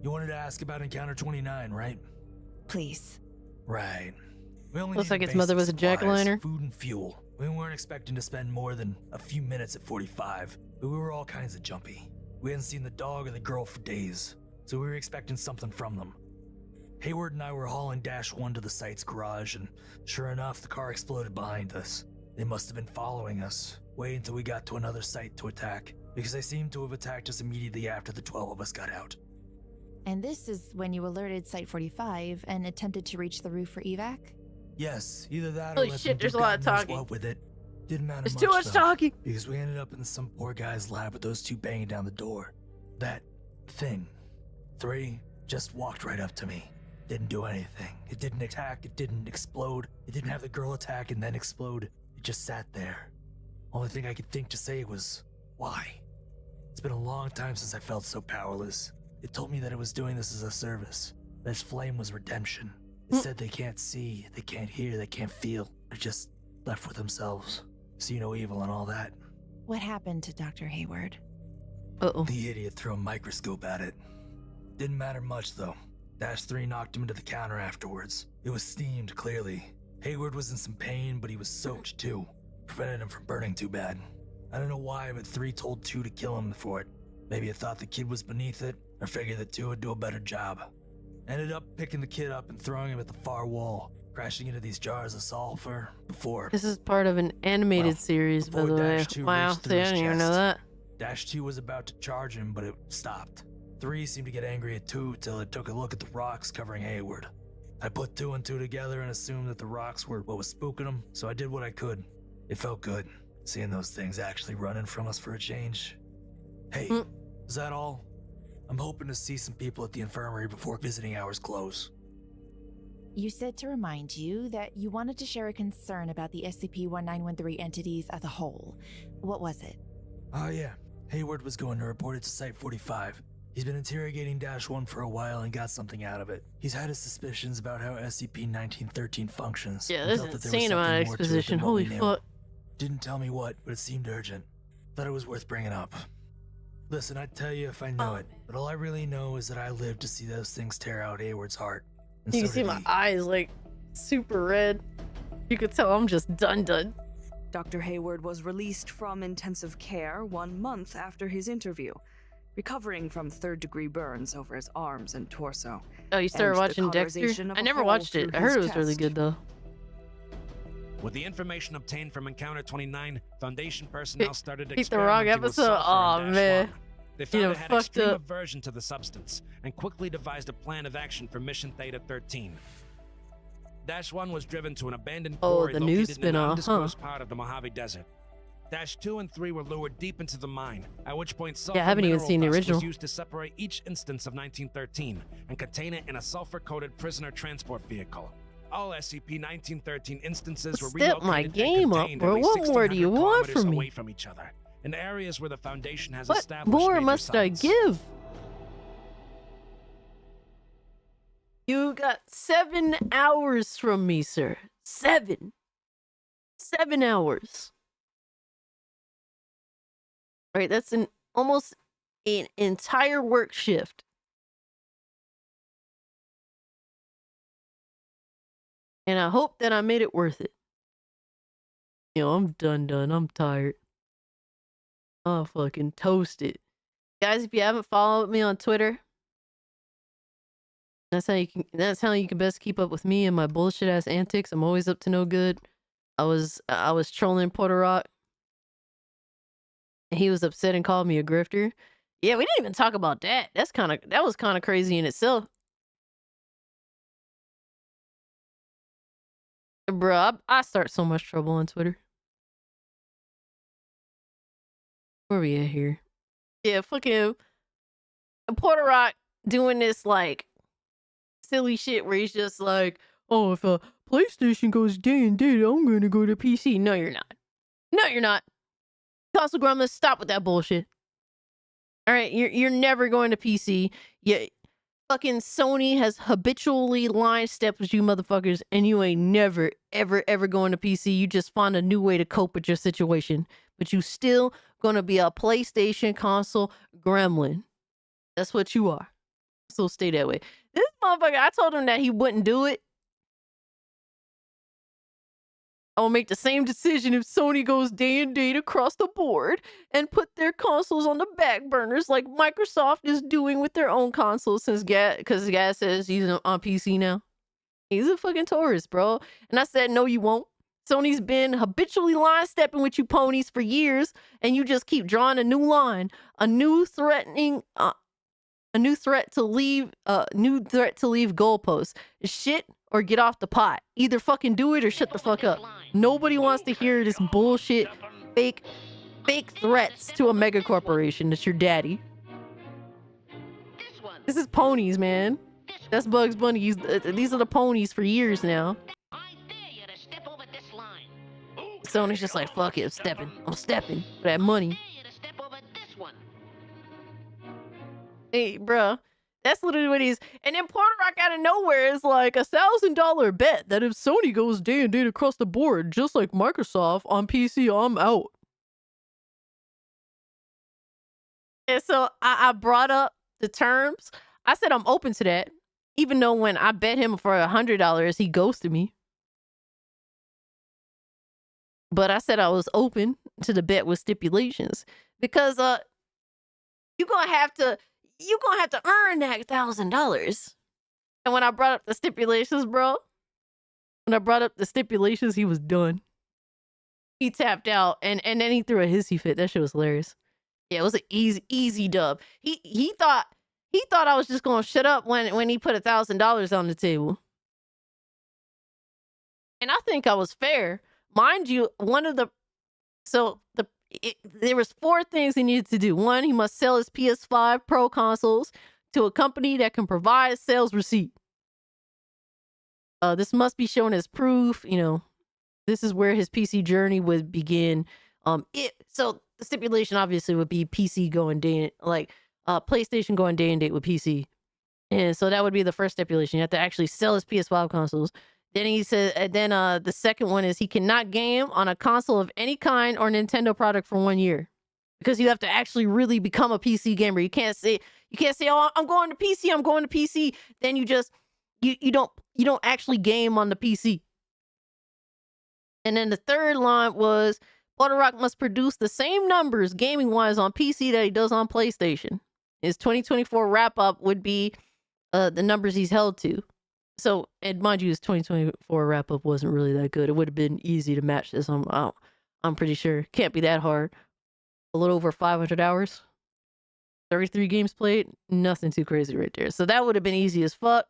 You wanted to ask about Encounter 29, right? Please. Right. We only Looks needed like its mother basic was a supplies, jack-o'-lantern. food and fuel. We weren't expecting to spend more than a few minutes at 45, but we were all kinds of jumpy. We hadn't seen the dog or the girl for days, so we were expecting something from them. Hayward and I were hauling Dash 1 to the site's garage, and sure enough, the car exploded behind us. They must have been following us, waiting until we got to another site to attack, because they seemed to have attacked us immediately after the 12 of us got out. And this is when you alerted Site 45 and attempted to reach the roof for evac? Yes, either that or Holy let shit, them do there's a lot of God knows talking. what with it. Didn't matter There's much, too much though, talking. because we ended up in some poor guy's lab with those two banging down the door. That thing. 3 just walked right up to me. Didn't do anything. It didn't attack, it didn't explode. It didn't have the girl attack and then explode. It just sat there. Only thing I could think to say was, why? It's been a long time since I felt so powerless. It told me that it was doing this as a service. That its flame was redemption. It said they can't see, they can't hear, they can't feel. They're just left with themselves. See no evil and all that. What happened to Dr. Hayward? Uh-oh. The idiot threw a microscope at it. Didn't matter much, though. Dash 3 knocked him into the counter afterwards. It was steamed, clearly. Hayward was in some pain, but he was soaked, too. Prevented him from burning too bad. I don't know why, but 3 told 2 to kill him for it. Maybe it thought the kid was beneath it, or figured that 2 would do a better job. Ended up picking the kid up and throwing him at the far wall, crashing into these jars of sulfur before... This is part of an animated series, by the before way. Dash 2 Wow, reached see, through I his didn't even know chest. that. Dash 2 was about to charge him, but it stopped. 3 seemed to get angry at 2 till it took a look at the rocks covering Hayward. I put 2 and 2 together and assumed that the rocks were what was spooking him, so I did what I could. It felt good, seeing those things actually running from us for a change. Hey, is that all? I'm hoping to see some people at the infirmary before visiting hours close. You said to remind you that you wanted to share a concern about the SCP-1913 entities as a whole. What was it? Oh yeah, Hayward was going to report it to Site 45. He's been interrogating Dash 1 for a while and got something out of it. He's had his suspicions about how SCP-1913 functions. Yeah, and there's felt an that there was insane amount of something more to it than exposition. what Holy we knew. fuck. Didn't tell me what, but it seemed urgent. Thought it was worth bringing up. Listen, I'd tell you if I know it, but all I really know is that I lived to see those things tear out Hayward's heart. And You so can see did my he. eyes like super red. You could tell I'm just done. Dr. Hayward was released from intensive care 1 month after his interview, recovering from third-degree burns over his arms and torso. Oh, you started and the watching Dexter? cauterization of I a never hole watched it. through I heard his it was really chest. good though. With the information obtained from Encounter 29, Foundation personnel started Picked the wrong experimenting with episode. sulfur Aw, in Dash man. 1. They You found know, it had fucked extreme up. aversion to the substance and quickly devised a plan of action for Mission Theta 13. Dash 1 was driven to an abandoned Oh, quarry the new located in an spin-off, undisclosed part of the Mojave Desert. Dash 2 and 3 were lured deep into the mine, at which point sulfur I haven't even mineral seen the dust original. was used to separate each instance of 1913 and contain it in a sulfur-coated prisoner transport vehicle. All SCP-1913 instances were Step my relocated game and up, contained bro. at least What more do you 1,600 want kilometers from me? away from each other, in areas where the Foundation has What established more major must I sites. give? You got 7 hours from me, sir. 7. 7 hours. Right, that's almost an entire work shift. And I hope that I made it worth it. I'm done. I'm tired. I'm fucking toasted. Guys, if you haven't followed me on Twitter, that's how you can best keep up with me and my bullshit ass antics. I'm always up to no good. I was trolling Puerto Rock. And he was upset and called me a grifter. Yeah, we didn't even talk about that. That was kind of crazy in itself. Bruh, I start so much trouble on Twitter. Where we at here? Yeah, fucking Puerto Rock doing this like silly shit where he's just like, oh, if a PlayStation goes day and date, I'm gonna go to PC. No, you're not. No, you're not. Console Gremlin, stop with that bullshit. All right, you're never going to PC. Yeah, fucking Sony has habitually line stepped with you motherfuckers, and you ain't never, ever going to PC. You just find a new way to cope with your situation, but you still gonna be a PlayStation console gremlin. That's what you are. So stay that way. This motherfucker, I told him that he wouldn't do it. I will make the same decision if Sony goes day and date across the board and put their consoles on the back burners like Microsoft is doing with their own consoles because Gas says he's on PC now. He's a fucking tourist, bro. And I said, no, you won't. Sony's been habitually line stepping with you ponies for years, and you just keep drawing a new line, a new threat to leave goalposts. Shit or get off the pot. Either fucking do it or shut the fuck up. Nobody wants to hear this bullshit, fake threats to a mega corporation that's your daddy. This is ponies, man. That's Bugs Bunny. These are the ponies for years now. Sony's just like, fuck it, I'm stepping for that money. Hey, bruh. That's literally what it is. And then Puerto Rock out of nowhere is like $1,000 bet that if Sony goes day and date across the board, just like Microsoft on PC, I'm out. And so I brought up the terms. I said I'm open to that, even though when I bet him for $100, he ghosted me. But I said I was open to the bet with stipulations because you're gonna have to earn that $1,000. And when I brought up the stipulations, bro, he was done. He tapped out and then he threw a hissy fit. That shit was hilarious. Yeah, it was an easy dub. He thought I was just gonna shut up when he put $1,000 on the table. And I think I was fair. Mind you, there was 4 things he needed to do. 1, he must sell his PS5 Pro consoles to a company that can provide sales receipt. This must be shown as proof. This is where his PC journey would begin. So the stipulation obviously would be PC going day, PlayStation going day and date with PC, and so that would be the first stipulation. You have to actually sell his PS5 consoles. Then he said, the second one is he cannot game on a console of any kind or Nintendo product for 1 year, because you have to actually really become a PC gamer. You can't say, oh, I'm going to PC. Then you don't actually game on the PC. And then the third line was Puerto Rock must produce the same numbers gaming wise on PC that he does on PlayStation. His 2024 wrap up would be the numbers he's held to. So, and mind you, his 2024 wrap up wasn't really that good. It would have been easy to match this. I'm pretty sure. Can't be that hard. A little over 500 hours. 33 games played. Nothing too crazy right there. So that would have been easy as fuck.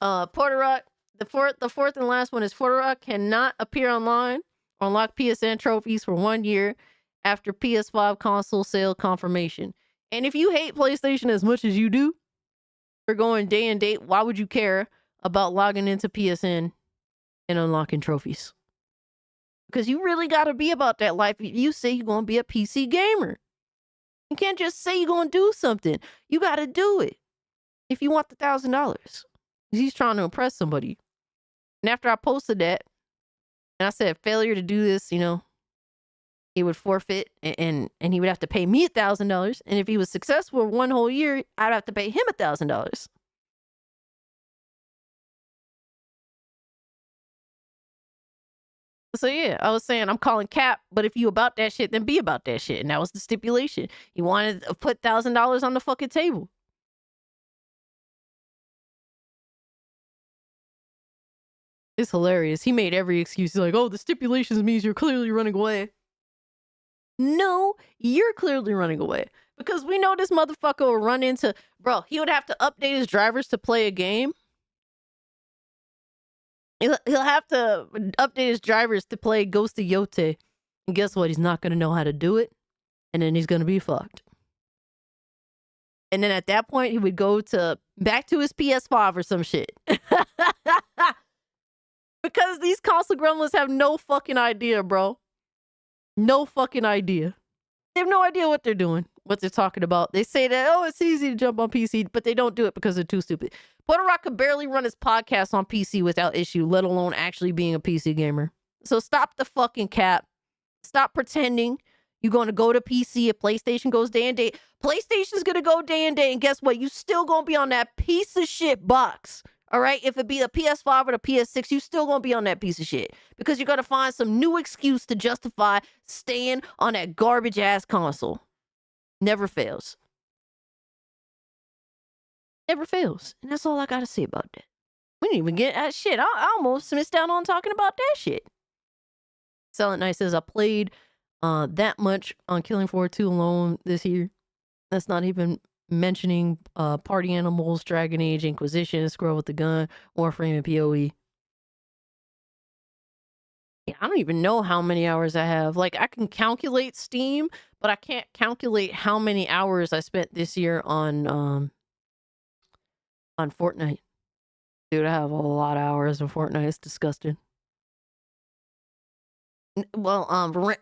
Puerto Rock. The fourth and last one is Puerto Rock cannot appear online or unlock PSN trophies for 1 year after PS5 console sale confirmation. And if you hate PlayStation as much as you do, for going day and date, why would you care about logging into PSN and unlocking trophies? Because you really got to be about that life. You say you're going to be a PC gamer. You can't just say you're going to do something. You got to do it if you want the $1,000. He's trying to impress somebody. And after I posted that, And I said, failure to do this, you know, he would forfeit and he would have to pay me $1,000. And if he was successful 1 whole year, I'd have to pay him $1,000. So yeah, I was saying I'm calling cap, but if you about that shit, then be about that shit. And that was the stipulation. He wanted to put $1,000 on the fucking table. It's hilarious. He made every excuse. He's like, oh, the stipulations means you're clearly running away. No, you're clearly running away. Because we know this motherfucker will run into... Bro, he would have to update his drivers to play a game. He'll have to update his drivers to play Ghost of Yote. And guess what? He's not going to know how to do it. And then he's going to be fucked. And then at that point, he would go back to his PS5 or some shit. Because these console gremlins have no fucking idea, bro. No fucking idea. They have no idea what they're doing, what they're talking about. They say that, oh, it's easy to jump on PC, but they don't do it because they're too stupid. Puerto Rock could barely run his podcast on PC without issue, let alone actually being a PC gamer. So stop the fucking cap. Stop pretending you're going to go to PC if PlayStation goes day and day. PlayStation's going to go day and day, and guess what? You still going to be on that piece of shit box. All right, if it be the PS5 or the PS6, you still gonna be on that piece of shit because you're gonna find some new excuse to justify staying on that garbage ass console. Never fails. Never fails, and that's all I gotta say about that. We didn't even get that shit. I almost missed out on talking about that shit. Silent Night says I played that much on Killing Floor 2 alone this year. That's not even mentioning Party Animals, Dragon Age, Inquisition, Squirrel with the Gun, Warframe, and PoE. Yeah, I don't even know how many hours I have. Like, I can calculate Steam, but I can't calculate how many hours I spent this year on Fortnite. Dude, I have a lot of hours in Fortnite. It's disgusting. Well,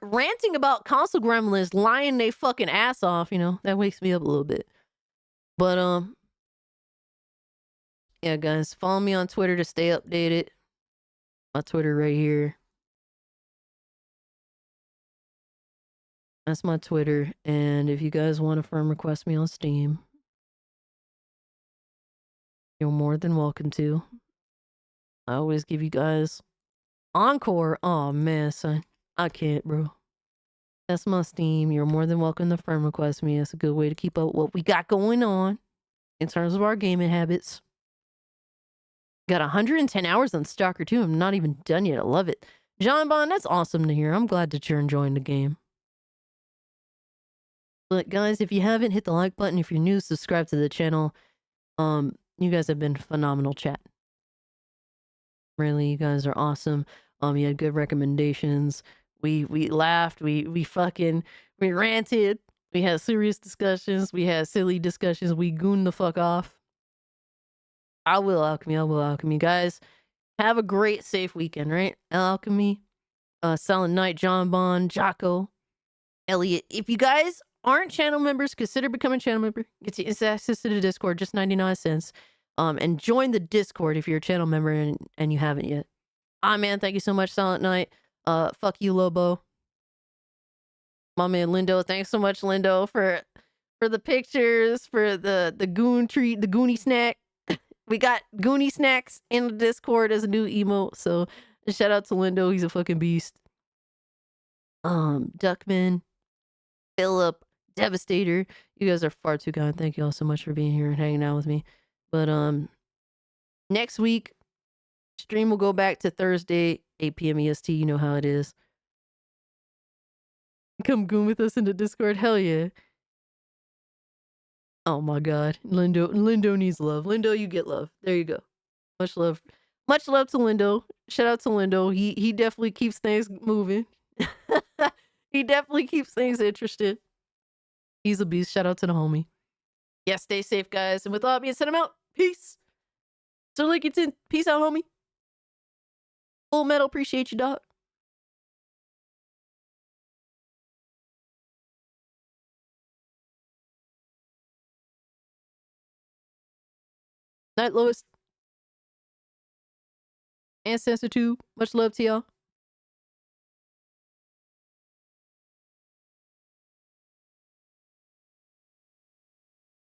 ranting about console gremlins lying they fucking ass off, you know, that wakes me up a little bit. But, yeah, guys, follow me on Twitter to stay updated. My Twitter right here. That's my Twitter. And if you guys want to friend request me on Steam, you're more than welcome to. I always give you guys Encore. Oh, man, son. I can't, bro. That's my Steam. You're more than welcome to friend request me. It's a good way to keep up what we got going on in terms of our gaming habits. Got 110 hours on Stalker 2. I'm not even done yet. I love it. John Bond, that's awesome to hear. I'm glad that you're enjoying the game. But guys, if you haven't, hit the like button. If you're new, subscribe to the channel. You guys have been phenomenal chat. Really, you guys are awesome. You had good recommendations. We laughed. We ranted. We had serious discussions. We had silly discussions. We gooned the fuck off. I will alchemy. Guys, have a great, safe weekend, right? Alchemy, Silent Night, John Bond, Jocko, Elliot. If you guys aren't channel members, consider becoming a channel member. Get you instant access to the Discord, just 99 cents. And join the Discord if you're a channel member and you haven't yet. Man, thank you so much, Silent Night. Fuck you, Lobo. My man Lindo, thanks so much, Lindo, for the pictures, for the goon treat, the Goonie snack. We got Goonie snacks in the Discord as a new emote, so shout out to Lindo, he's a fucking beast. Duckman, Philip, Devastator, you guys are far too kind. Thank you all so much for being here and hanging out with me. But next week, stream will go back to Thursday, 8 p.m. EST. You know how it is. Come goon with us in the Discord. Hell yeah. Oh my god. Lindo needs love. Lindo, you get love. There you go. Much love. Much love to Lindo. Shout out to Lindo. He definitely keeps things moving. He definitely keeps things interested. He's a beast. Shout out to the homie. Yeah, stay safe, guys. And with all that being said, I'm out. Peace. Sir Lincoln, peace out, homie. Full Metal, appreciate you, dog. Night, Lois. And Censor 2. Much love to y'all.